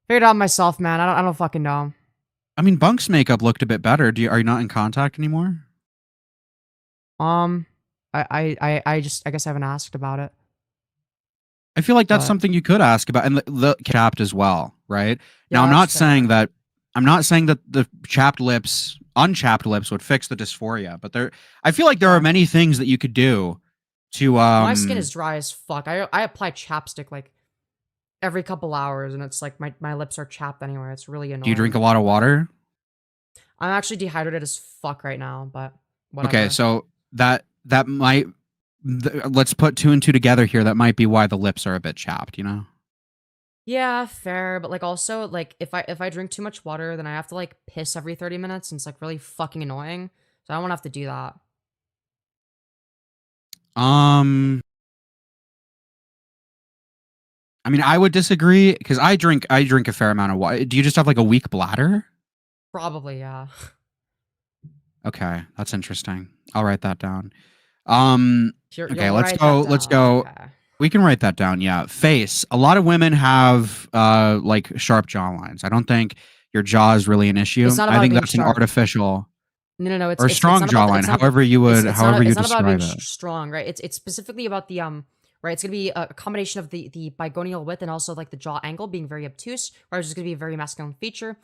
figured it out myself, man. I don't fucking know. I mean, Bunk's makeup looked a bit better. Are you not in contact anymore? I guess I haven't asked about it. I feel like that's something you could ask about, and the chapped as well, right? Yeah, now, I'm not fair. saying that the unchapped lips would fix the dysphoria, but I feel like there are many things that you could do to. My skin is dry as fuck. I apply chapstick like every couple hours, and it's like my lips are chapped anyway. It's really annoying. Do you drink a lot of water? I'm actually dehydrated as fuck right now, but whatever. Okay, so that might. Let's put 2 and 2 together here. That might be why the lips are a bit chapped, Yeah, fair, but like also like if I drink too much water, then I have to like piss every 30 minutes, and it's like really fucking annoying. So I don't want to have to do that. I mean, I would disagree because I drink a fair amount of water. Do you just have like a weak bladder? Probably, yeah. Okay, that's interesting. I'll write that down. Okay, You'll let's write go. that Let's down. go. Okay. We can write that down. Yeah, face. A lot of women have like sharp jawlines. I don't think your jaw is really an issue. It's not I about think being that's sharp. an artificial. No. It's or it's strong not about- jawline. it's not- However you would. it's However not, you it's not about describe being it. strong, right? It's specifically about the right. It's gonna be a combination of the bigonial width and also like the jaw angle being very obtuse, right? It's just gonna be a very masculine feature.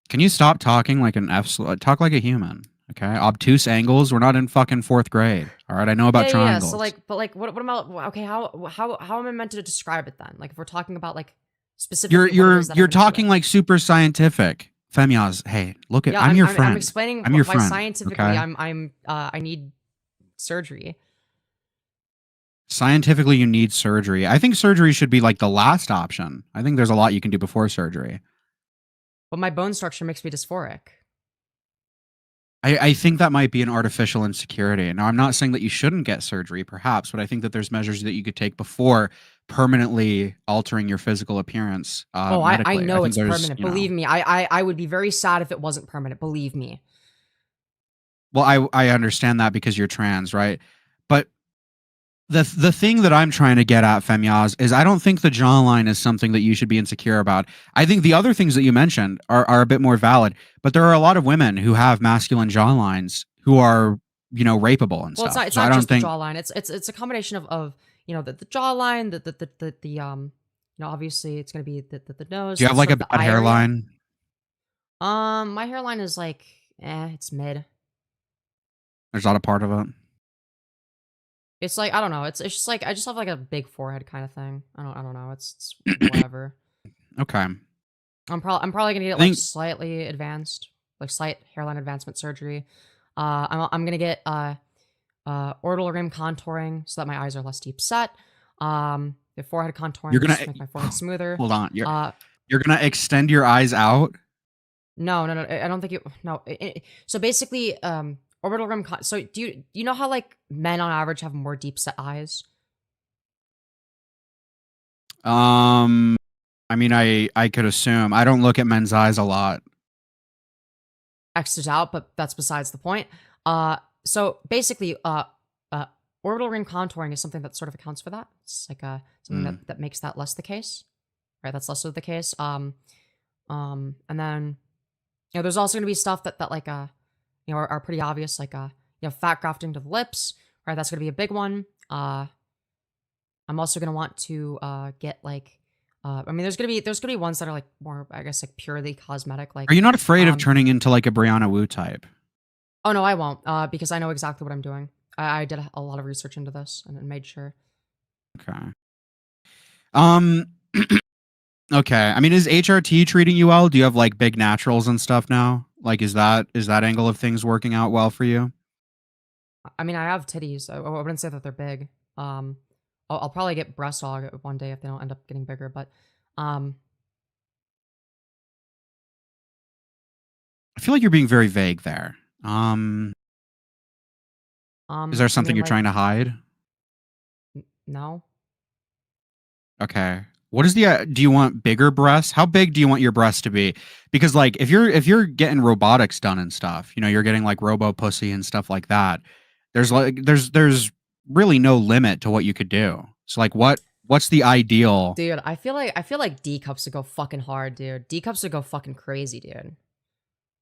Can you stop talking like an F? Talk like a human. Okay, obtuse angles. We're not in fucking 4th grade. All right, I know about triangles. So like, but like, what about? Okay, how am I meant to describe it then? Like, if we're talking about like specifically, You're talking like super scientific. Femyoz, hey, look at I'm your friend. I'm explaining I'm your why friend, scientifically okay? I need surgery. Scientifically, you need surgery. I think surgery should be like the last option. I think there's a lot you can do before surgery. But my bone structure makes me dysphoric. I think that might be an artificial insecurity. Now, I'm not saying that you shouldn't get surgery, perhaps, but I think that there's measures that you could take before permanently altering your physical appearance. I know it's permanent. Believe me, I would be very sad if it wasn't permanent. Believe me. Well, I understand that because you're trans, right? But the thing that I'm trying to get at, Femyoz, is I don't think the jawline is something that you should be insecure about. I think the other things that you mentioned are a bit more valid, but there are a lot of women who have masculine jawlines who are, rapeable and stuff. Well, it's not just the jawline. It's a combination of the jawline, the obviously it's gonna be the nose. Do you have like a bad hairline? My hairline is like, it's mid. There's not a part of it. It's like, I don't know. It's just like I just have like a big forehead kind of thing. I don't know. It's whatever. Okay. I'm probably gonna get like slightly advanced, like slight hairline advancement surgery. I'm gonna get orbital rim contouring so that my eyes are less deep set. The forehead contouring You're gonna to make my forehead smoother. Hold on. You're gonna extend your eyes out? No. I don't think you. No. So basically, orbital rim. So do you know how like men on average have more deep set eyes? I mean, I could assume. I don't look at men's eyes a lot. X'd out, but that's besides the point. So basically, orbital rim contouring is something that sort of accounts for that. It's like something that makes that less the case, right? That's less of the case. And then there's also gonna be stuff that like are pretty obvious, like fat grafting to the lips, right? That's gonna be a big one. I'm also gonna want to get like I mean there's gonna be ones that are like more, I guess, like purely cosmetic. Like, are you not afraid of turning into like a Brianna Wu type? Oh no, I won't, because I know exactly what I'm doing. I did a lot of research into this and made sure. Okay. Okay. I mean, is HRT treating you well? Do you have like big naturals and stuff now? Like, is that angle of things working out well for you? I mean, I have titties. I wouldn't say that they're big. I'll probably get breast aug one day if they don't end up getting bigger. But I feel like you're being very vague there. Is there something you're trying to hide? No. Okay. What is the do you want bigger breasts? How big do you want your breasts to be? Because like if you're getting robotics done and stuff, you're getting like robo pussy and stuff like that. There's really no limit to what you could do. So like what's the ideal? Dude, I feel like D cups would go fucking hard, dude. D cups would go fucking crazy, dude.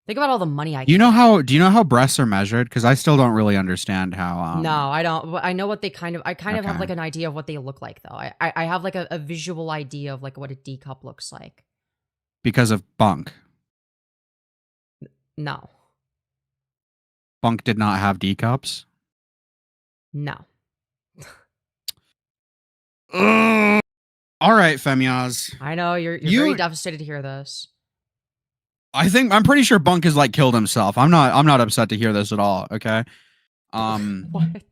Think about all the money I Do you know how breasts are measured? Because I still don't really understand how. No, I don't. I know what they kind of have like an idea of what they look like though. I have like a visual idea of like what a D cup looks like. Because of Bunk. No. Bunk did not have D cups? No. All right, Femyoz. I know you're very devastated to hear this. I'm pretty sure Bunk has like killed himself. I'm not upset to hear this at all. Okay. What?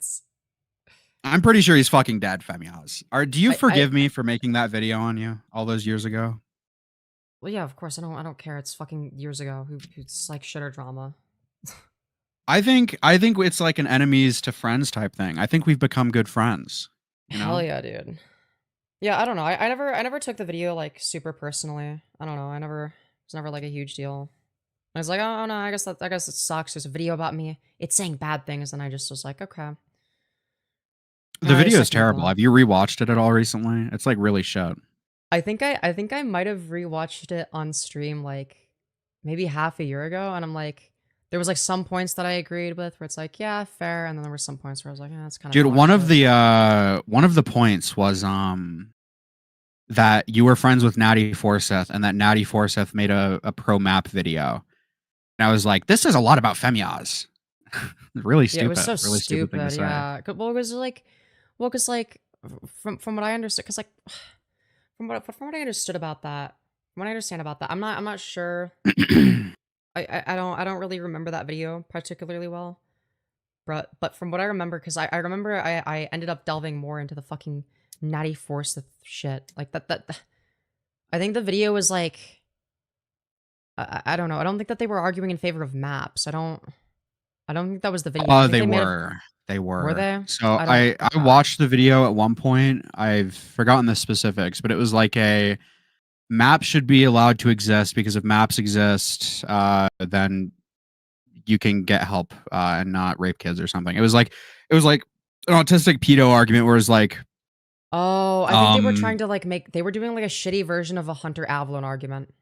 I'm pretty sure he's fucking dead, Femyoz. Do you forgive me for making that video on you all those years ago? Well, yeah, of course. I don't care. It's fucking years ago. It's like shitter drama. I think it's like an enemies to friends type thing. I think we've become good friends. Hell yeah, dude. Yeah, I don't know. I never took the video like super personally. I don't know. It's never like a huge deal. I was like, oh no, I guess it sucks. There's a video about me. It's saying bad things, and I just was like, okay. The video is terrible. Have you rewatched it at all recently? It's like really shit. I think I might have rewatched it on stream like maybe half a year ago, and I'm like, there was like some points that I agreed with where it's like, yeah, fair, and then there were some points where I was like, yeah, that's kind of. Dude, one of the points was that you were friends with Natty Forsyth and that Natty Forsyth made a pro map video. And I was like, this is a lot about Femyoz. Really Yeah, it was stupid. so Really stupid thing to stupid. say. Yeah. Well, it was like, from what I understood, because like from what I understood about that, from what I understand about that, I'm not sure. I don't really remember that video particularly well. But from what I remember, because I remember I ended up delving more into the fucking Natty Force shit. Like that I think the video was like, I don't know. I don't think that they were arguing in favor of maps. I don't think that was the video. I Oh, think they may were. They were. Were they? So I I watched the video at one point. I've forgotten the specifics, but it was like a maps should be allowed to exist because if maps exist, then you can get help and not rape kids or something. It was like an autistic pedo argument where it's like, Oh, I think they were trying to like they were doing like a shitty version of a Hunter Avalon argument.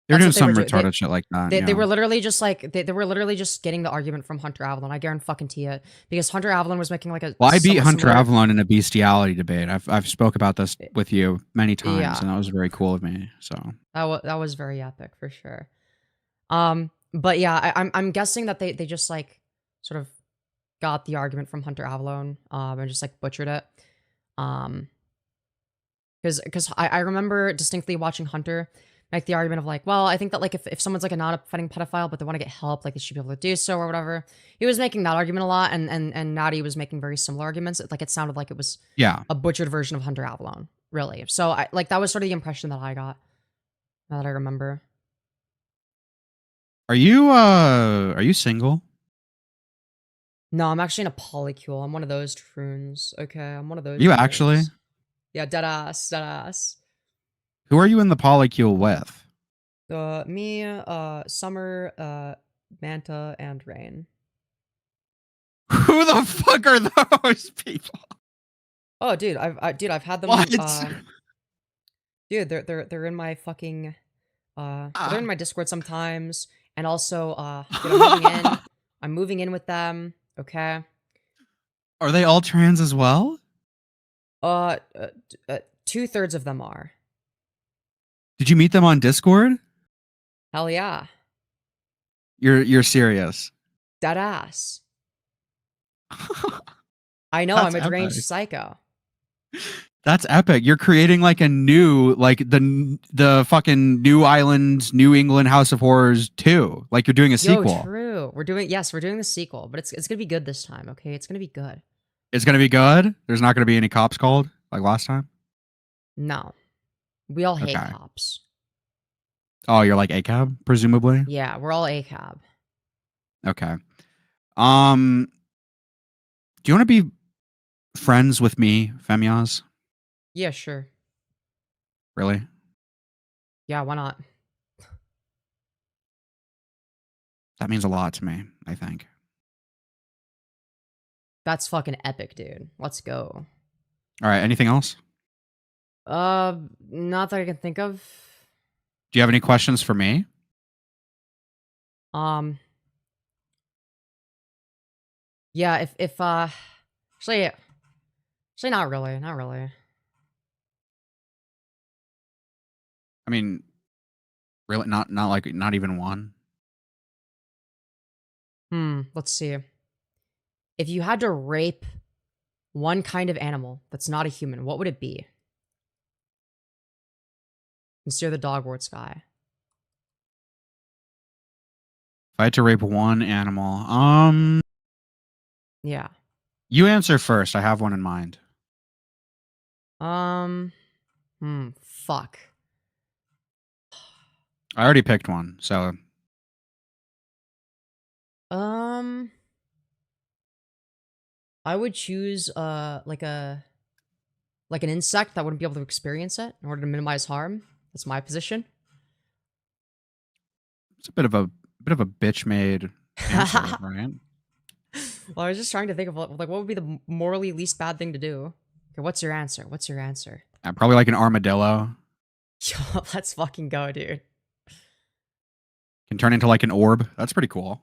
they were doing That's what some they were retarded shit like that. They yeah. were literally just like they were literally just getting the argument from Hunter Avalon. I guarantee it because Hunter Avalon was making like a. Well, I beat somewhat Hunter similar- Avalon in a bestiality debate. I've spoke about this with you many times, Yeah. and that was very cool of me. So That was very epic for sure. But yeah, I'm guessing that they just like sort of got the argument from Hunter Avalon and just like butchered it. Because I remember distinctly watching Hunter make the argument of like, well, I think that like if someone's like a non-offending pedophile but they want to get help, like they should be able to do so or whatever. He was making that argument a lot, and Natty was making very similar arguments. Like it sounded like it was a butchered version of Hunter Avalon, really. So I like that was sort of the impression that I got. Now that I remember. Are you single? No, I'm actually in a polycule. I'm one of those troons. Okay, I'm one of those. You troons. actually? Yeah, dead ass. Who are you in the polycule with? Me, Summer, Manta, and Rain. Who the fuck are those people? Oh, dude, I've had them. What? Dude, they're in my fucking. They're in my Discord sometimes, and also, dude, I'm moving in with them. Okay. Are they all trans as well? 2/3 of them are. Did you meet them on Discord? Hell yeah. You're serious. Dead ass. I know, That's I'm a deranged epic. psycho. That's epic. You're creating like a new, like the fucking New England House of Horrors 2. Like you're doing a sequel. True. We're doing the sequel, but it's gonna be good this time. Okay, it's gonna be good. It's gonna be good. There's not gonna be any cops called like last time. No, we all hate Okay. cops. Oh, you're like ACAB, presumably. Yeah, we're all ACAB. Okay. Do you want to be friends with me, Femyoz? Yeah, sure. Really? Yeah, why not? That means a lot to me, I think. That's fucking epic, dude. Let's go. All right. Anything else? Not that I can think of. Do you have any questions for me? Yeah, if actually not really. I mean, really, not even one. Let's see. If you had to rape one kind of animal that's not a human, what would it be? Consider the dog word sky. If I had to rape one animal, Yeah. you answer first. I have one in mind. Fuck. I already picked one, so I would choose like an insect that wouldn't be able to experience it in order to minimize harm. That's my position. it's a bit of a bitch made answer, right? Well, I was just trying to think of like what would be the morally least bad thing to do. Okay, what's your answer? Probably like an armadillo. Yo, let's fucking go, dude. Can turn into like an orb. That's pretty cool.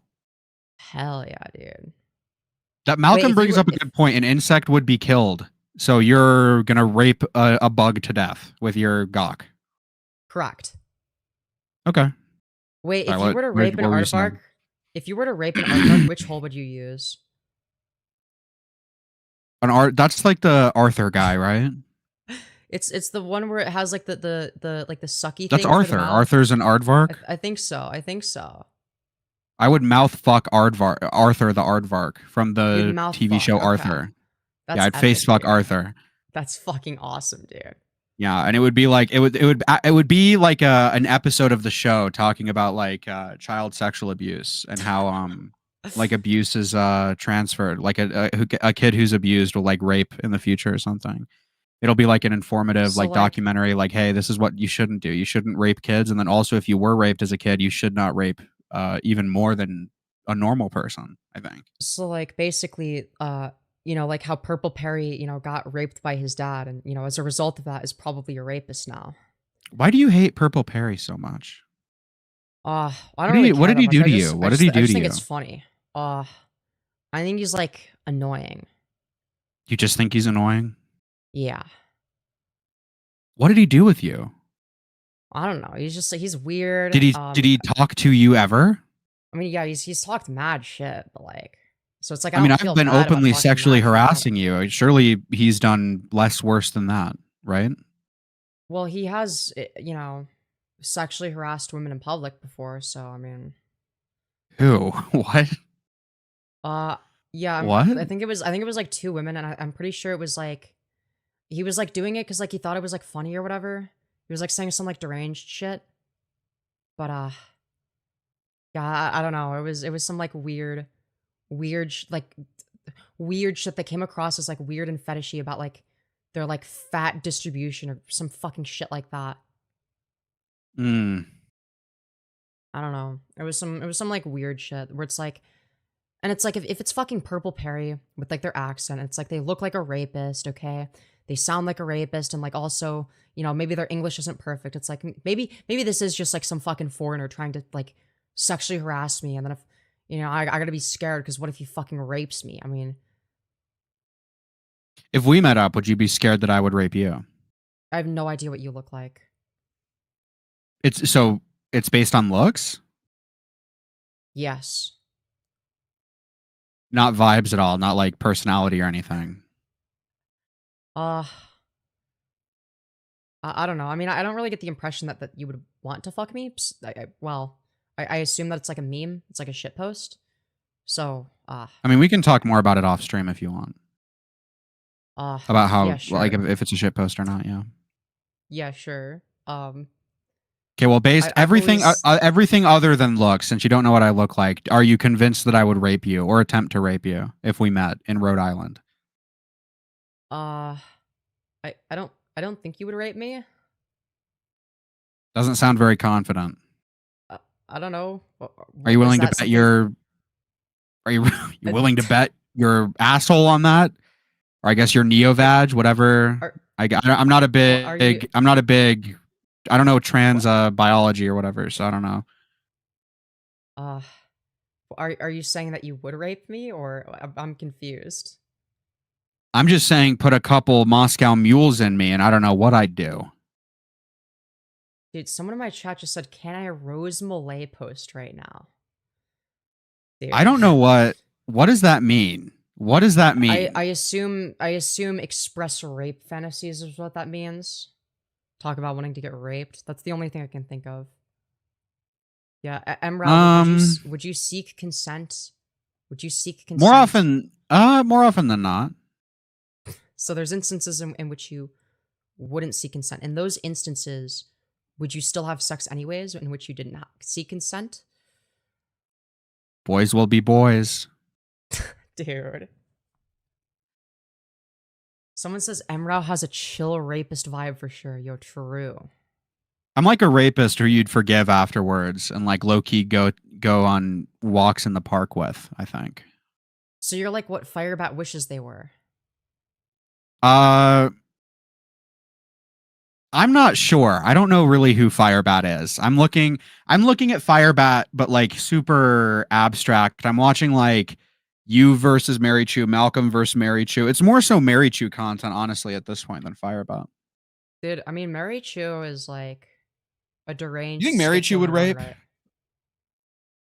Hell yeah, dude. That Malcolm if brings you- up a good point. An insect would be killed. So you're gonna rape a bug to death with your gawk. Correct. Okay. Wait, Sorry, if you were to rape an what were you saying? aardvark, If you were to rape an aardvark, which hole would you use? That's like the Arthur guy, right? It's the one where it has like the like the sucky That's thing for the Arthur. mouth. Arthur's an aardvark. I think so. I think so. I would mouth fuck Arthur the aardvark from the You'd mouth TV fuck, show okay. Arthur. That's Yeah, I'd face epic, fuck dude. Arthur. That's fucking awesome, dude. Yeah, and it would be like it would be like an episode of the show talking about like child sexual abuse and how like abuse is transferred. Like a kid who's abused will like rape in the future or something. It'll be like an informative So, like like- documentary, like, hey, this is what you shouldn't do. You shouldn't rape kids, and then also if you were raped as a kid, you should not rape even more than a normal person, I think. So like basically, you know, like how Purple Perry, you know, got raped by his dad, and you know, as a result of that, is probably a rapist now. Why do you hate Purple Perry so much? I What don't did really he- what care did he that do much. to I you? just- What I did just- he I do just to think you? it's funny. I think he's like annoying. You just think he's annoying? Yeah. What did he do with you? I don't know. He's just he's weird. Did he talk to you ever? I mean, yeah, he's talked mad shit, but like, so it's like I mean, don't I've feel been bad about openly talking sexually mad shit about harassing you. Surely he's done less worse than that, right? Well, he has, you know, sexually harassed women in public before, so I mean, Who? What? yeah, What? I think it was like 2 women, and I'm pretty sure it was like he was like doing it because like he thought it was like funny or whatever. He was like saying some like deranged shit, but yeah, I don't know. It was some like weird shit that came across as like weird and fetishy about like their like fat distribution or some fucking shit like that. Mm. I don't know. It was some like weird shit where it's like, and it's like if it's fucking Purple Perry with like their accent, it's like they look like a rapist, okay? They sound like a rapist, and like also, you know, maybe their English isn't perfect. It's like maybe this is just like some fucking foreigner trying to like sexually harass me, and then if you know, I gotta be scared because what if he fucking rapes me? I mean, If we met up, would you be scared that I would rape you? I have no idea what you look like. It's based on looks, Yes. not vibes at all, not like personality or anything. I don't know. I mean, I don't really get the impression that you would want to fuck me. I assume that it's like a meme. It's like a shit post. So, I mean, we can talk more about it off stream if you want. About how yeah, sure. like if it's a shit post or not. Yeah. Yeah, sure. Okay. Well, based I've everything always- everything other than looks, since you don't know what I look like, are you convinced that I would rape you or attempt to rape you if we met in Rhode Island? I don't think you would rape me. Doesn't sound very confident. I don't know. Are you willing to bet your? Are you willing to bet your asshole on that? Or I guess your neo-vag, whatever. I'm not a big. I'm not a big. I don't know trans biology or whatever, so I don't know. Are you saying that you would rape me, or I'm confused? I'm just saying, put a couple Moscow mules in me, and I don't know what I'd do. Dude, someone in my chat just said, "Can I Rose Malay post right now?" Dude. I don't know what does that mean. What does that mean? I assume express rape fantasies is what that means. Talk about wanting to get raped. That's the only thing I can think of. Yeah, Mrow, would you seek consent? Would you seek consent? More often than not. So there's instances in which you wouldn't seek consent. In those instances, would you still have sex anyways, in which you did not seek consent? Boys will be boys. Dude. Someone says Mrow has a chill rapist vibe for sure. Yo, true. I'm like a rapist who you'd forgive afterwards and like low-key go on walks in the park with, I think. So you're like what Firebat wishes they were. I'm not sure. I don't know really who Firebat is. I'm looking at Firebat, but like super abstract. I'm watching like you versus Mary Chew, Malcolm versus Mary Chew. It's more so Mary Chew content, honestly, at this point than Firebat. Dude, I mean, Mary Chew is like a deranged. You think Mary Chew would rape?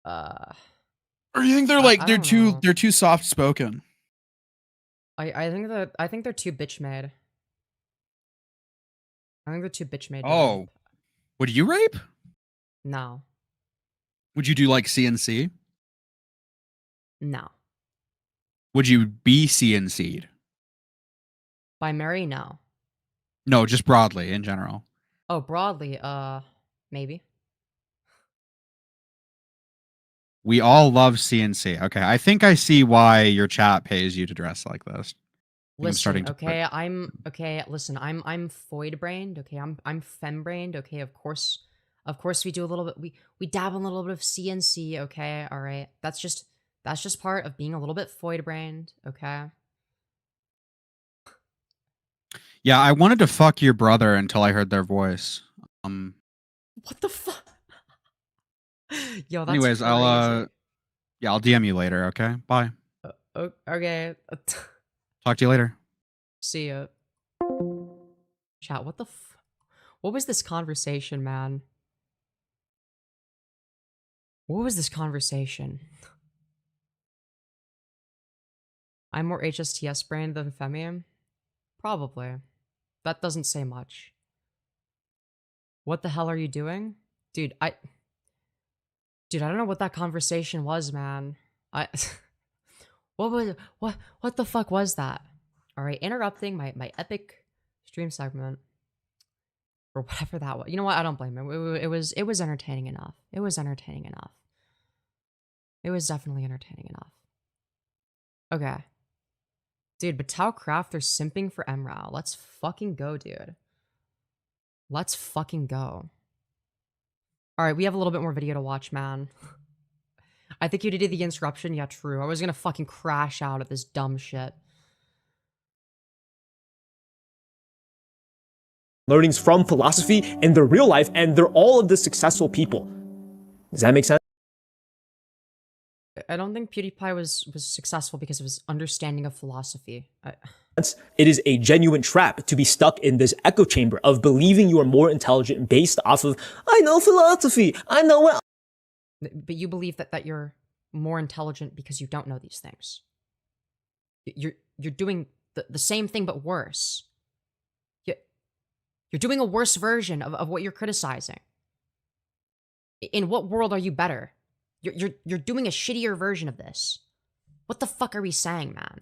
Right. Or you think they're like they're too soft spoken? I think they're too bitch made. I think they're too bitch made. Oh, would you rape? No. Would you do like CNC? No. Would you be CNC'd? By Mary, no. No, just broadly in general. Oh, broadly, maybe. We all love CNC. Okay, I think I see why your chat pays you to dress like this. Listen, okay, listen, I'm foid brained, okay, I'm fem brained, okay, of course we do a little bit, we dabble in a little bit of CNC, okay, alright. That's just part of being a little bit foid brained, okay? Yeah, I wanted to fuck your brother until I heard their voice. What the fuck? Yo, that's anyways, crazy. I'll DM you later, okay? Bye. Okay. Talk to you later. See ya. Chat, what was this conversation, man? What was this conversation? I'm more HSTS brained than Femium? Probably. That doesn't say much. What the hell are you doing? Dude, I don't know what that conversation was, man. What the fuck was that? Alright, interrupting my epic stream segment. Or whatever that was. You know what? I don't blame him. It was entertaining enough. It was entertaining enough. It was definitely entertaining enough. Okay. Dude, but Tau Craft, they're simping for Mrow. Let's fucking go, dude. Let's fucking go. Alright, we have a little bit more video to watch, man. I think you did the interruption. Yeah, true. I was gonna fucking crash out at this dumb shit. Learnings from philosophy in their real life, and they're all of the successful people. Does that make sense? I don't think PewDiePie was successful because of his understanding of philosophy. It is a genuine trap to be stuck in this echo chamber of believing you are more intelligent based off of, I know philosophy, I know what. But you believe that you're more intelligent because you don't know these things. You're doing the same thing but worse. You're doing a worse version of what you're criticizing. In what world are you better? You're doing a shittier version of this. What the fuck are we saying, man?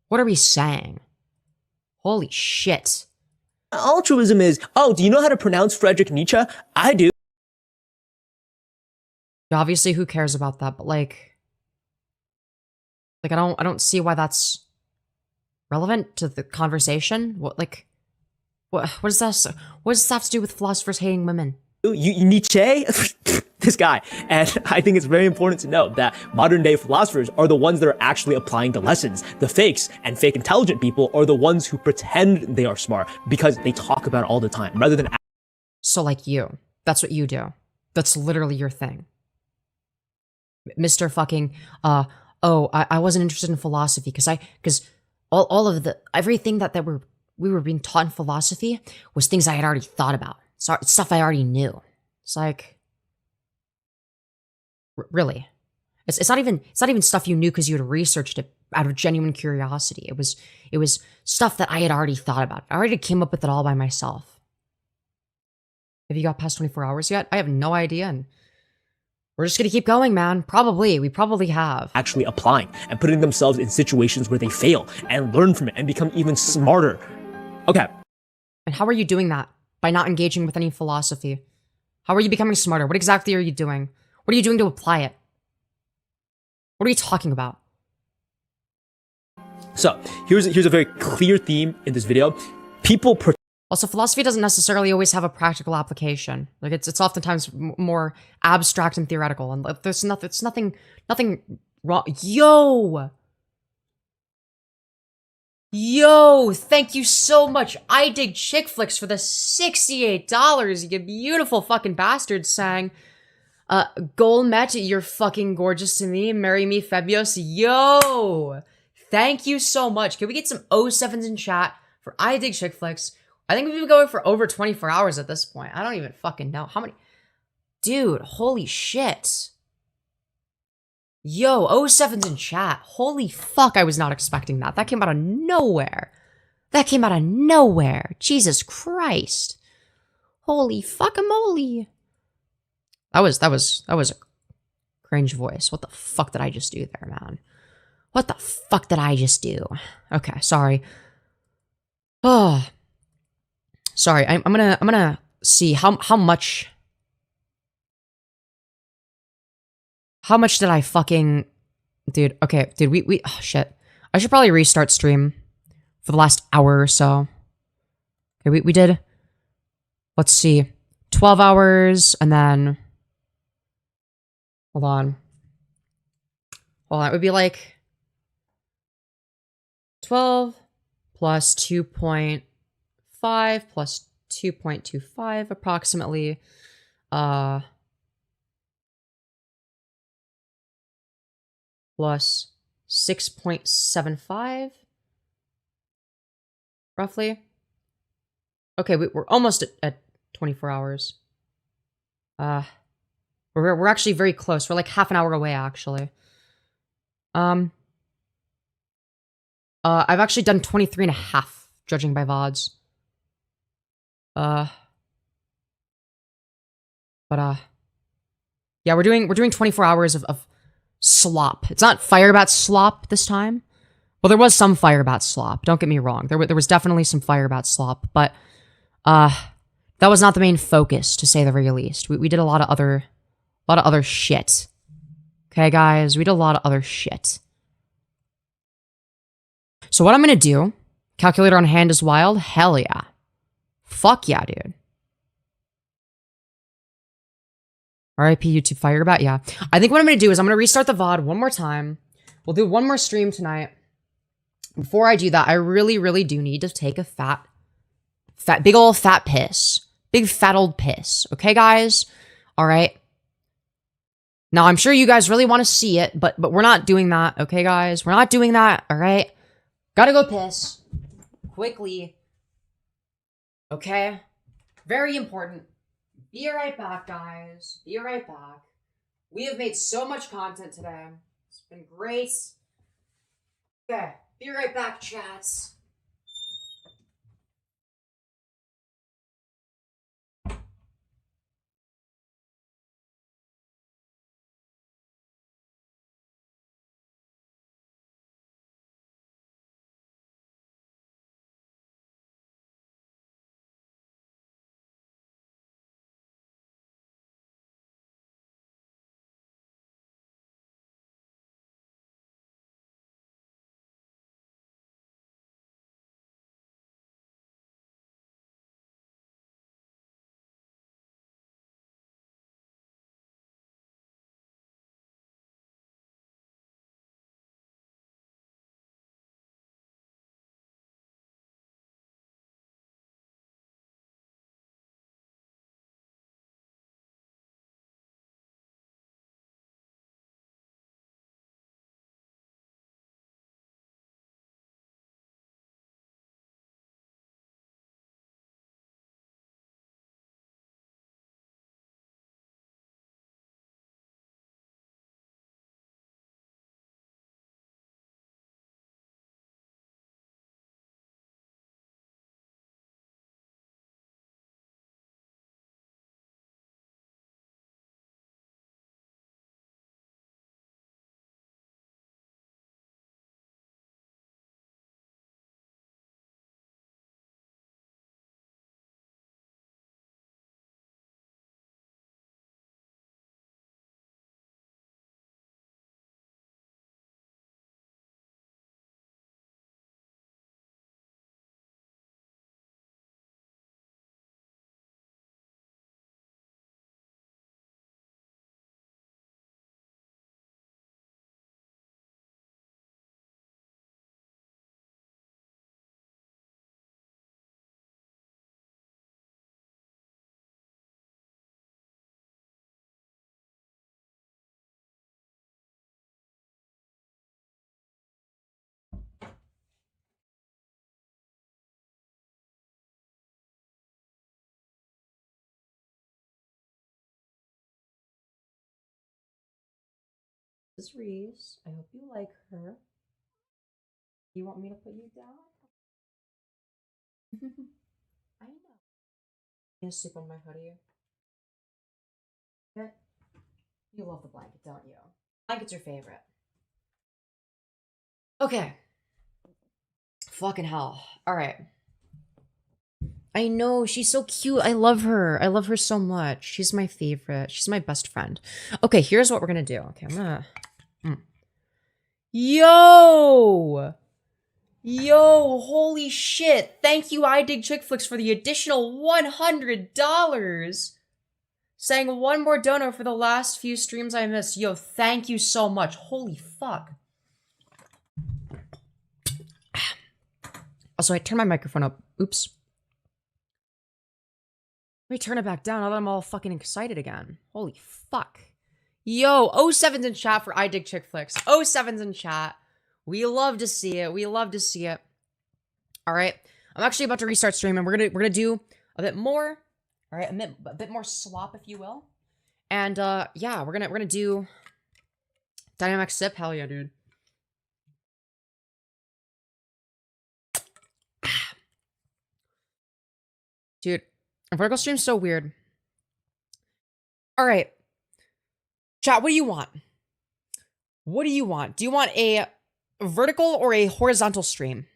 What are we saying? Holy shit. Altruism is, oh, do you know how to pronounce Friedrich Nietzsche? I do. Obviously, who cares about that? But like I don't see why that's relevant to the conversation. What does that? What does this have to do with philosophers hating women? You Nietzsche? This guy. And I think it's very important to note that modern day philosophers are the ones that are actually applying the lessons. The fakes and fake intelligent people are the ones who pretend they are smart because they talk about it all the time rather than. So like you, that's what you do. That's literally your thing. Mr. fucking, I wasn't interested in philosophy because all of everything that we were being taught in philosophy was things I had already thought about. It's stuff I already knew. It's like, really, it's not even stuff you knew because you had researched it out of genuine curiosity. It was stuff that I had already thought about. I already came up with it all by myself. Have you got past 24 hours yet? I have no idea, and we're just gonna keep going, man. We probably have. Actually applying and putting themselves in situations where they fail and learn from it and become even smarter. Okay. And how are you doing that? By not engaging with any philosophy. How are you becoming smarter? What exactly are you doing? What are you doing to apply it? What are you talking about? So, here's a very clear theme in this video. Also, philosophy doesn't necessarily always have a practical application. Like it's oftentimes more abstract and theoretical, and there's nothing wrong. Yo, thank you so much. I dig chick flicks for the $68. You beautiful fucking bastard sang. Goal met, you're fucking gorgeous to me. Marry me, Femyoz. Yo, thank you so much. Can we get some 07s in chat for I dig chick flicks? I think we've been going for over 24 hours at this point. I don't even fucking know how many. Dude, holy shit. Yo, 07's in chat. Holy fuck, I was not expecting that. That came out of nowhere. That came out of nowhere. Jesus Christ. Holy fuckamole. That was a cringe voice. What the fuck did I just do there, man? What the fuck did I just do? Okay, sorry. Oh. Sorry, I'm gonna see how much did I fucking... Dude, okay, dude, we oh shit. I should probably restart stream for the last hour or so. Okay, we did, let's see, 12 hours, and then, hold on, it would be like 12 plus 2.5 plus 2.25 approximately, plus 6.75 roughly. Okay, we're almost at 24 hours. We're actually very close. We're like half an hour away, actually. I've actually done 23 and a half, judging by VODs. Yeah, we're doing 24 hours of slop. It's not Firebat slop this time. Well, there was some Firebat slop. Don't get me wrong. There was definitely some Firebat slop, but that was not the main focus, to say the very least. We did a lot of other shit. Okay, guys, we did a lot of other shit. So what I'm gonna do? Calculator on hand is wild. Hell yeah. Fuck yeah, dude. RIP YouTube Firebat, yeah. I think what I'm gonna do is I'm gonna restart the VOD one more time. We'll do one more stream tonight. Before I do that, I really, really do need to take a big old fat piss. Big fat old piss. Okay, guys? Alright. Now, I'm sure you guys really want to see it, but we're not doing that, okay, guys? We're not doing that, alright? Gotta go piss. Quickly. Okay? Very important. Be right back, guys. Be right back. We have made so much content today. It's been great. Okay. Be right back, chats. This is Reese. I hope you like her. You want me to put you down? I know. I'm gonna sleep on my hoodie. Okay. You love the blanket, don't you? Blanket's your favorite. Okay. Fucking hell. Alright. I know, she's so cute. I love her. I love her so much. She's my favorite. She's my best friend. Okay, here's what we're gonna do. Okay, I'm gonna... Yo! Yo, holy shit. Thank you, I Dig Chick Flicks, for the additional $100. Saying one more dono for the last few streams I missed. Yo, thank you so much. Holy fuck. Also, I turned my microphone up. Oops. Let me turn it back down now that I'm all fucking excited again. Holy fuck. Yo, 07's in chat for I Dig Chick Flicks. 07's in chat. We love to see it. We love to see it. All right. I'm actually about to restart streaming. We're gonna do a bit more. All right, a bit more slop, if you will. And yeah, we're gonna do dynamic sip. Hell yeah, dude. Dude, vertical stream's so weird. All right. Chat, what do you want? What do you want? Do you want a vertical or a horizontal stream?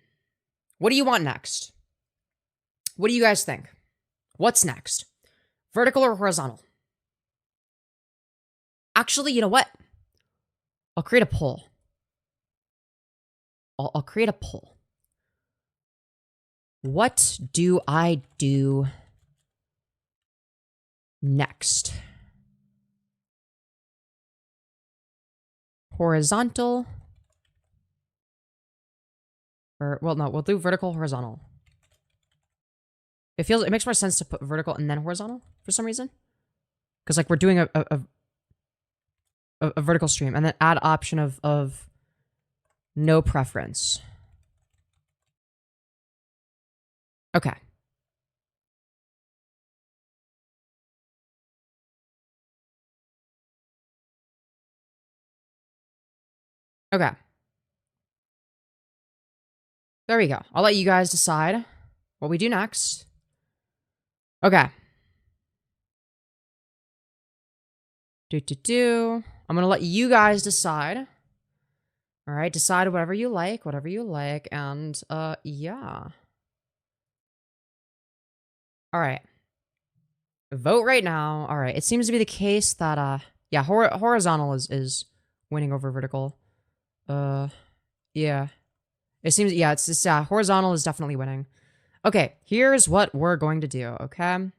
What do you want next? What do you guys think? What's next? Vertical or horizontal? Actually, you know what? I'll create a poll. I'll create a poll. What do I do next? Horizontal. Or, well, no, we'll do vertical, horizontal. It makes more sense to put vertical and then horizontal for some reason. Because, like, we're doing a vertical stream and then add option of no preference. Okay. Okay. There we go. I'll let you guys decide what we do next. Okay. I'm gonna let you guys decide. All right, decide whatever you like, and yeah. All right. Vote right now. All right. It seems to be the case that yeah, horizontal is winning over vertical. Yeah. It seems, yeah, it's horizontal is definitely winning. Okay, here's what we're going to do, okay?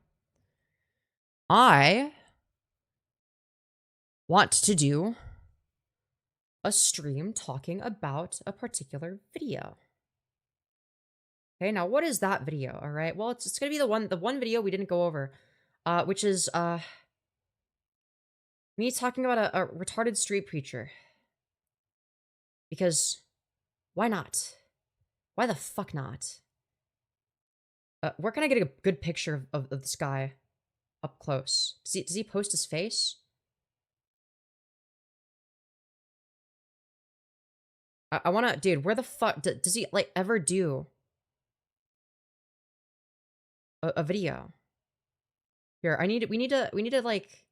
I want to do a stream talking about a particular video. Okay, now what is that video, all right? Well, it's going to be the one video we didn't go over, which is me talking about a retarded street preacher. Because why not? Why the fuck not? Where can I get a good picture of this guy up close? Does he post his face? I wanna, dude, where the fuck does he like ever do a video? Here, we need to like,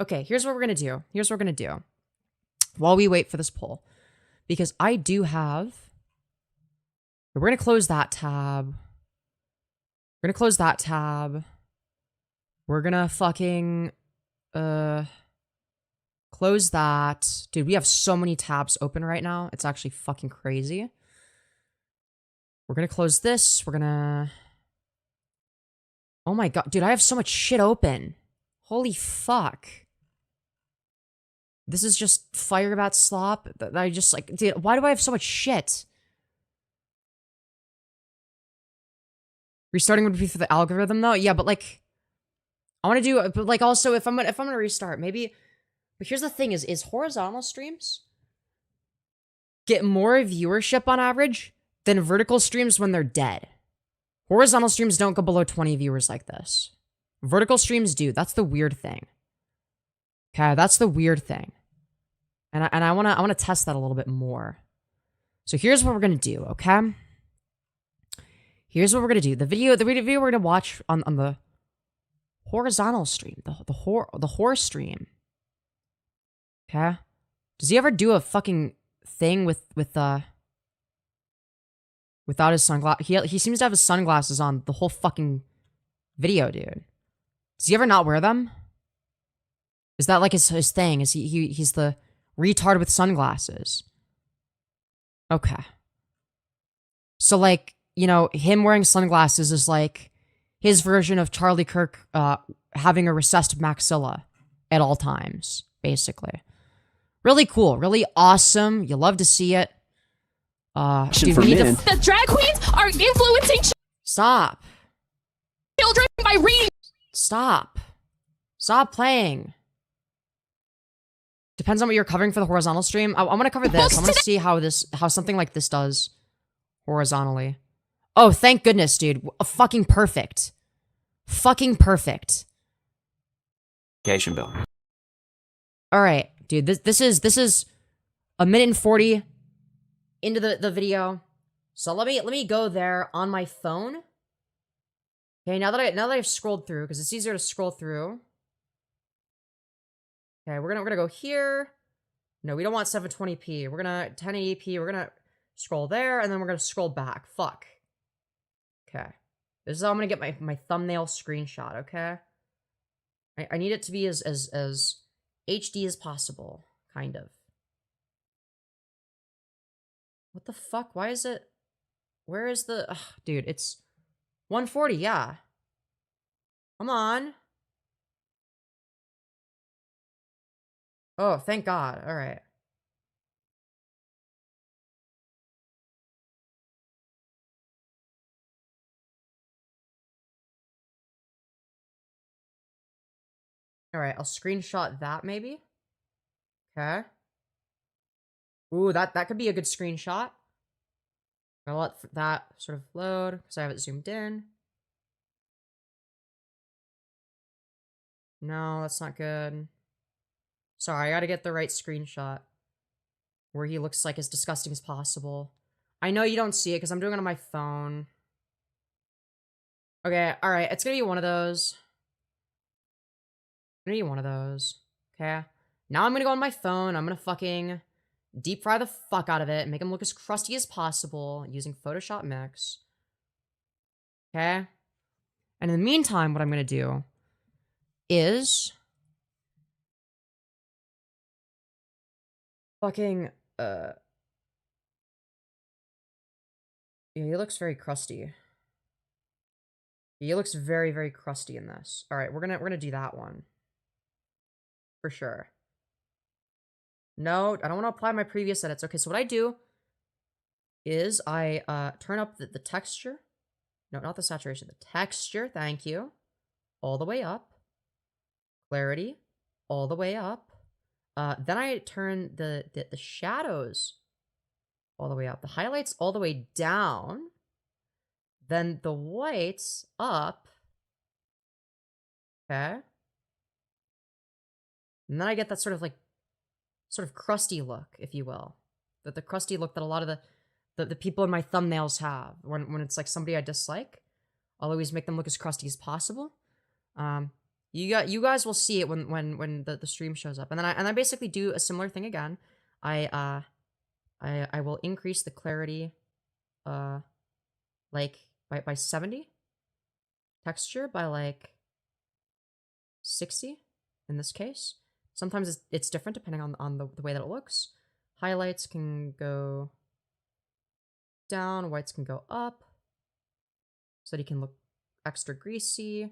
okay, here's what we're gonna do. Here's what we're gonna do while we wait for this poll. Because I do have... We're going to close that tab. We're going to close that tab. We're going to fucking... close that. Dude, we have so many tabs open right now. It's actually fucking crazy. We're going to close this. We're going to... Oh my god. Dude, I have so much shit open. Holy fuck. This is just fire about slop. I just like, dude, why do I have so much shit? Restarting would be for the algorithm though. Yeah, but like, I want to do, but like also if I'm gonna restart, maybe. But here's the thing: is horizontal streams get more viewership on average than vertical streams when they're dead. Horizontal streams don't go below 20 viewers like this. Vertical streams do. That's the weird thing. Okay, that's the weird thing. And I wanna test that a little bit more. So here's what we're gonna do, okay? Here's what we're gonna do. The video we're gonna watch on the horizontal stream, the horror stream. Okay? Does he ever do a fucking thing without his sunglasses? He seems to have his sunglasses on the whole fucking video, dude. Does he ever not wear them? Is that like his thing? Is he's the retard with sunglasses? Okay. So like, you know, him wearing sunglasses is like his version of Charlie Kirk having a recessed maxilla at all times, basically. Really cool, really awesome. You love to see it. Dude, we need to The drag queens are influencing Stop. children by reading. Stop. Stop playing. Depends on what you're covering for the horizontal stream. I want to cover this. I want to see how something like this does horizontally. Oh, thank goodness, dude. Fucking perfect. Fucking perfect. Bill. All right, dude. This is a minute and 40 into the video. So let me go there on my phone. Okay, now that I've scrolled through, because it's easier to scroll through. Okay, we're gonna go here. No, we don't want 720p. We're gonna 1080p. We're gonna scroll there, and then we're gonna scroll back. Fuck. Okay. This is how I'm gonna get my thumbnail screenshot, okay? I need it to be as HD as possible, kind of. What the fuck? Why is it... Where is the... Ugh, dude, it's 140, yeah. Come on. Oh, thank God. All right. All right, I'll screenshot that maybe. Okay. Ooh, that could be a good screenshot. I'll let that sort of load because I have it zoomed in. No, that's not good. Sorry, I gotta get the right screenshot where he looks like as disgusting as possible. I know you don't see it because I'm doing it on my phone. Okay, all right, it's gonna be one of those. It's gonna be one of those. Okay, now I'm gonna go on my phone. I'm gonna fucking deep fry the fuck out of it and make him look as crusty as possible using Photoshop Mix. Okay, and in the meantime, what I'm gonna do is fucking yeah, he looks very crusty. He looks very, very crusty in this. All right, we're gonna do that one for sure. No, I don't want to apply my previous edits. Okay, so what I do is I turn up the texture. No, not the saturation. The texture. Thank you. All the way up. Clarity. All the way up. Then I turn the shadows all the way up. The highlights all the way down. Then the whites up. Okay. And then I get that sort of crusty look, if you will. The crusty look that a lot of the people in my thumbnails have. When it's like somebody I dislike, I'll always make them look as crusty as possible. You guys will see it when the stream shows up. And then I basically do a similar thing again. I will increase the clarity like by 70. Texture by like 60 in this case. Sometimes it's different depending on the way that it looks. Highlights can go down, whites can go up, so that he can look extra greasy.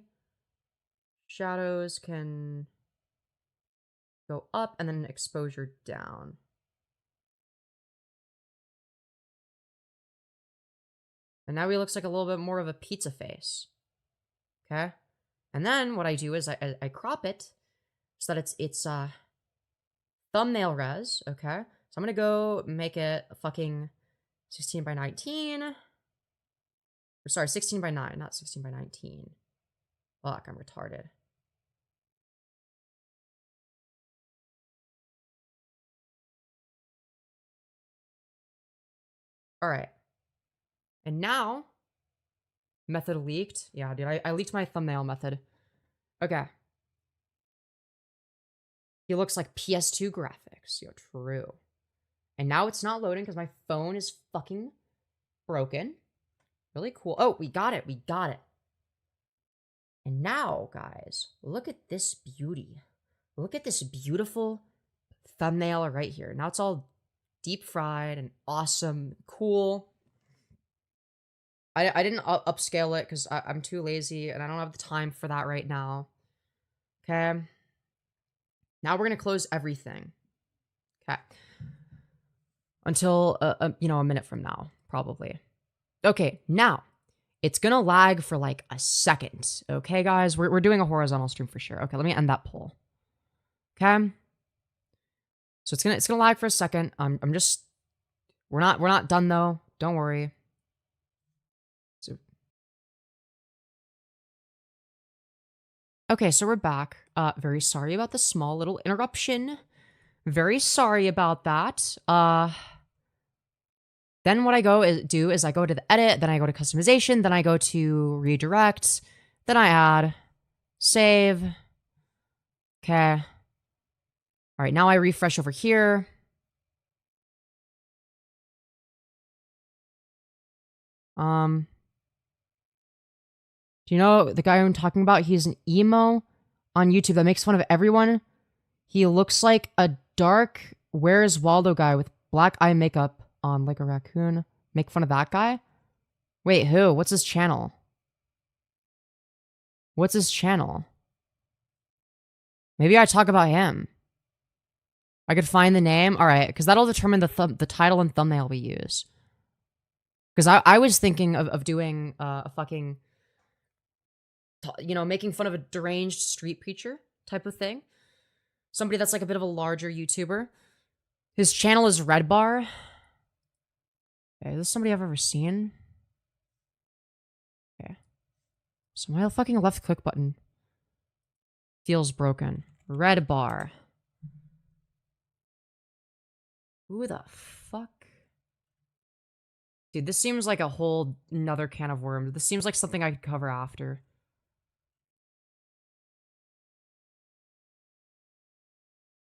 Shadows can go up, and then exposure down. And now he looks like a little bit more of a pizza face. Okay? And then what I do is I crop it so that it's thumbnail res, okay? So I'm gonna go make it a fucking 16 by 19. Or sorry, 16 by 9, not 16 by 19. Fuck, I'm retarded. All right. And now, method leaked. Yeah, dude, I leaked my thumbnail method. Okay. He looks like PS2 graphics. Yo, true. And now it's not loading because my phone is fucking broken. Really cool. Oh, we got it. We got it. And now, guys, look at this beauty. Look at this beautiful thumbnail right here. Now it's all deep fried and awesome, cool. I didn't upscale it because I'm too lazy and I don't have the time for that right now. Okay. Now we're going to close everything. Okay. Until, you know, a minute from now, probably. Okay, now, it's going to lag for like a second. Okay, guys? We're doing a horizontal stream for sure. Okay, let me end that poll. Okay? So it's gonna lag for a second. I'm just... We're not done, though. Don't worry. So... Okay, so we're back. Very sorry about the small little interruption. Very sorry about that. Then what I do is I go to the edit, then I go to customization, then I go to redirect, then I add, save. Okay. All right, now I refresh over here. Do you know the guy I'm talking about? He's an emo on YouTube that makes fun of everyone. He looks like a dark Where's Waldo guy with black eye makeup on, like a raccoon. Make fun of that guy? Wait, who? What's his channel? What's his channel? Maybe I talk about him. I could find the name. All right, because that'll determine the title and thumbnail we use. Because I was thinking of doing a fucking, you know, making fun of a deranged street preacher type of thing. Somebody that's like a bit of a larger YouTuber. His channel is Red Bar. Okay, is this somebody I've ever seen? Okay. So my fucking left click button feels broken. Red Bar. Who the fuck? Dude, this seems like a whole another can of worms. This seems like something I could cover after.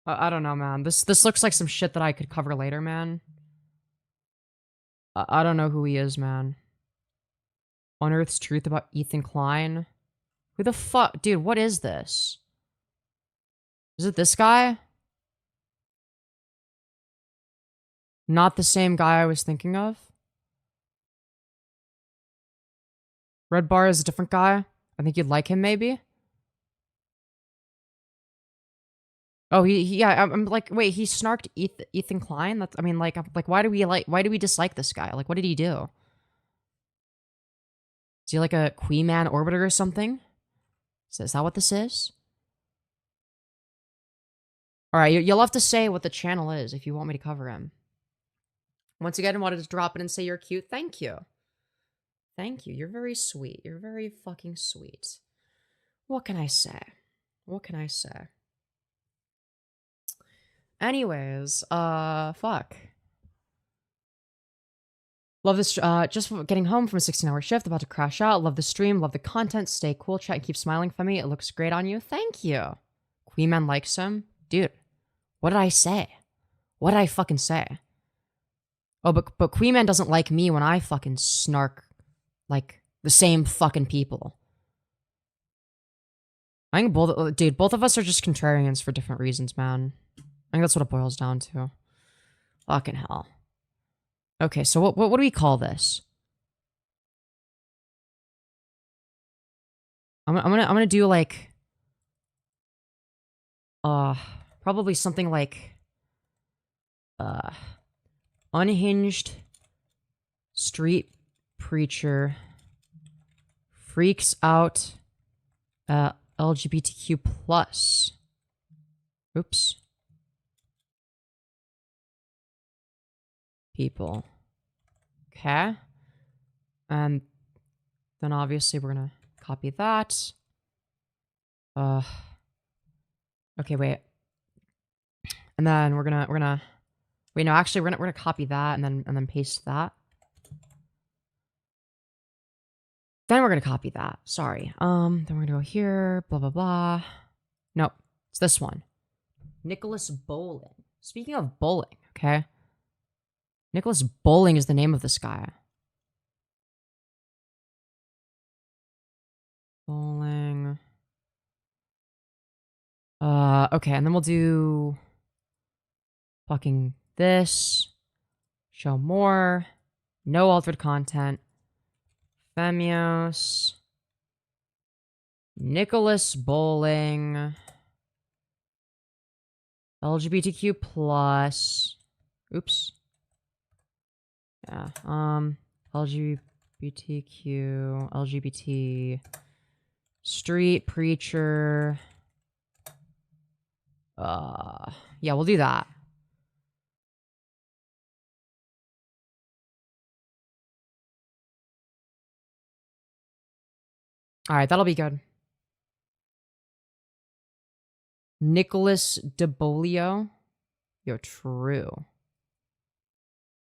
I don't know, man. This looks like some shit that I could cover later, man. I don't know who he is, man. Unearth's truth about Ethan Klein. Who the fuck? Dude, what is this? Is it this guy? Not the same guy I was thinking of? Red Bar is a different guy? I think you'd like him, maybe? Oh, yeah, I'm like, wait, he snarked Ethan Klein? That's, I mean, like, why do we dislike this guy? Like, what did he do? Is he like a Queen Man orbiter or something? Is that what this is? Alright, you'll have to say what the channel is if you want me to cover him. Once again, I wanted to drop it and say you're cute. Thank you. Thank you. You're very sweet. You're very fucking sweet. What can I say? What can I say? Anyways, fuck. Love this, just getting home from a 16-hour shift, about to crash out. Love the stream, love the content, stay cool, chat, and keep smiling for me. It looks great on you. Thank you. Queen Man likes him. Dude, what did I say? What did I fucking say? Oh, but Queen Man doesn't like me when I fucking snark like the same fucking people. I think both of us are just contrarians for different reasons, man. I think that's what it boils down to. Fucking hell. Okay, so what do we call this? I'm gonna do like probably something like unhinged street preacher freaks out LGBTQ plus. Oops. People. Okay. And then obviously we're gonna copy that. Okay, wait. And then we're gonna wait, no, actually we're gonna copy that and then paste that. Then we're gonna copy that. Sorry. Then we're gonna go here. Blah blah blah. Nope. It's this one. Nicholas Bowling. Speaking of bowling, okay. Nicholas Bowling is the name of this guy. Bowling. Okay, and then we'll do fucking this. Show more. No altered content. Femyoz. Nicholas Bowling. LGBTQ plus. Oops. Yeah. LGBTQ. LGBT. Street preacher. Yeah, we'll do that. All right, that'll be good. Nicholas DeBolio. Yo, true.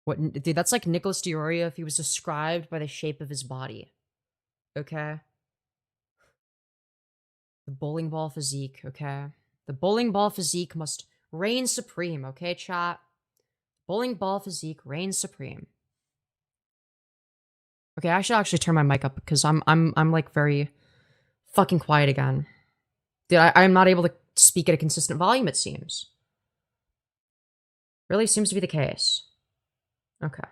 What, dude, that's like Nicholas Diorio if he was described by the shape of his body. Okay? The bowling ball physique, okay? The bowling ball physique must reign supreme, okay, chat? Bowling ball physique reigns supreme. Okay, I should actually turn my mic up because I'm like very fucking quiet again. Dude, I'm not able to speak at a consistent volume, it seems. Really seems to be the case. Okay.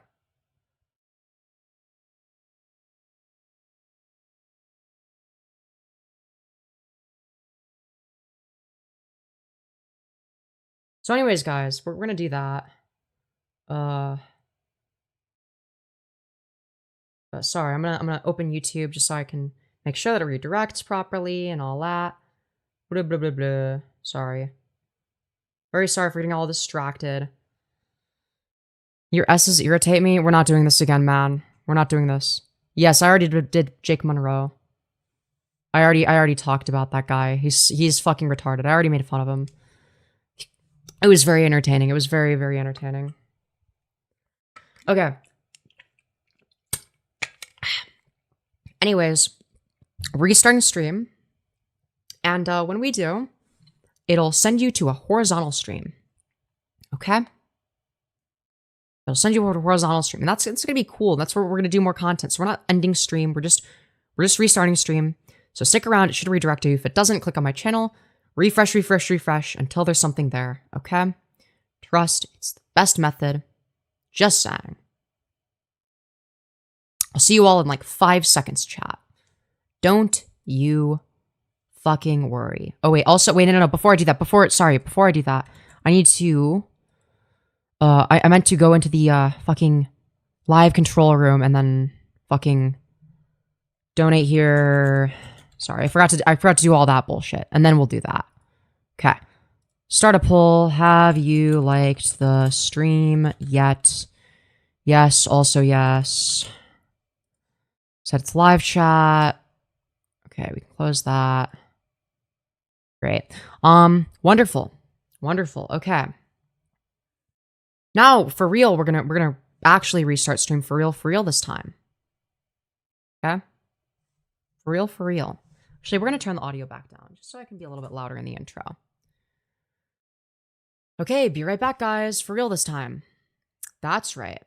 So anyways, guys, we're gonna do that. Sorry, I'm gonna open YouTube just so I can make sure that it redirects properly and all that. Blah blah blah blah. Sorry. Very sorry for getting all distracted. Your S's irritate me. We're not doing this again, man. We're not doing this. Yes, I already did Jake Monroe. I already talked about that guy. He's fucking retarded. I already made fun of him. It was very entertaining. It was very, very entertaining. Okay. Anyways, restarting stream. And when we do, it'll send you to a horizontal stream. Okay? It'll send you to a horizontal stream. And it's going to be cool. That's where we're going to do more content. So we're not ending stream. We're just restarting stream. So stick around. It should redirect you. If it doesn't, click on my channel. Refresh, refresh, refresh until there's something there. Okay? Trust. It's the best method. Just saying. I'll see you all in like 5 seconds, chat. Don't you fucking worry. Oh, wait. Also, wait, no. Before I do that, before I do that, I need to, I meant to go into the, fucking live control room and then fucking donate here. Sorry, I forgot to do all that bullshit. And then we'll do that. Okay. Start a poll. Have you liked the stream yet? Yes, also yes. Set its live chat. Okay, we can close that. Great. Wonderful. Wonderful. Okay. Now, for real, we're gonna actually restart stream for real this time. Okay? For real. Actually, we're gonna turn the audio back down, just so I can be a little bit louder in the intro. Okay, be right back, guys. For real this time. That's right.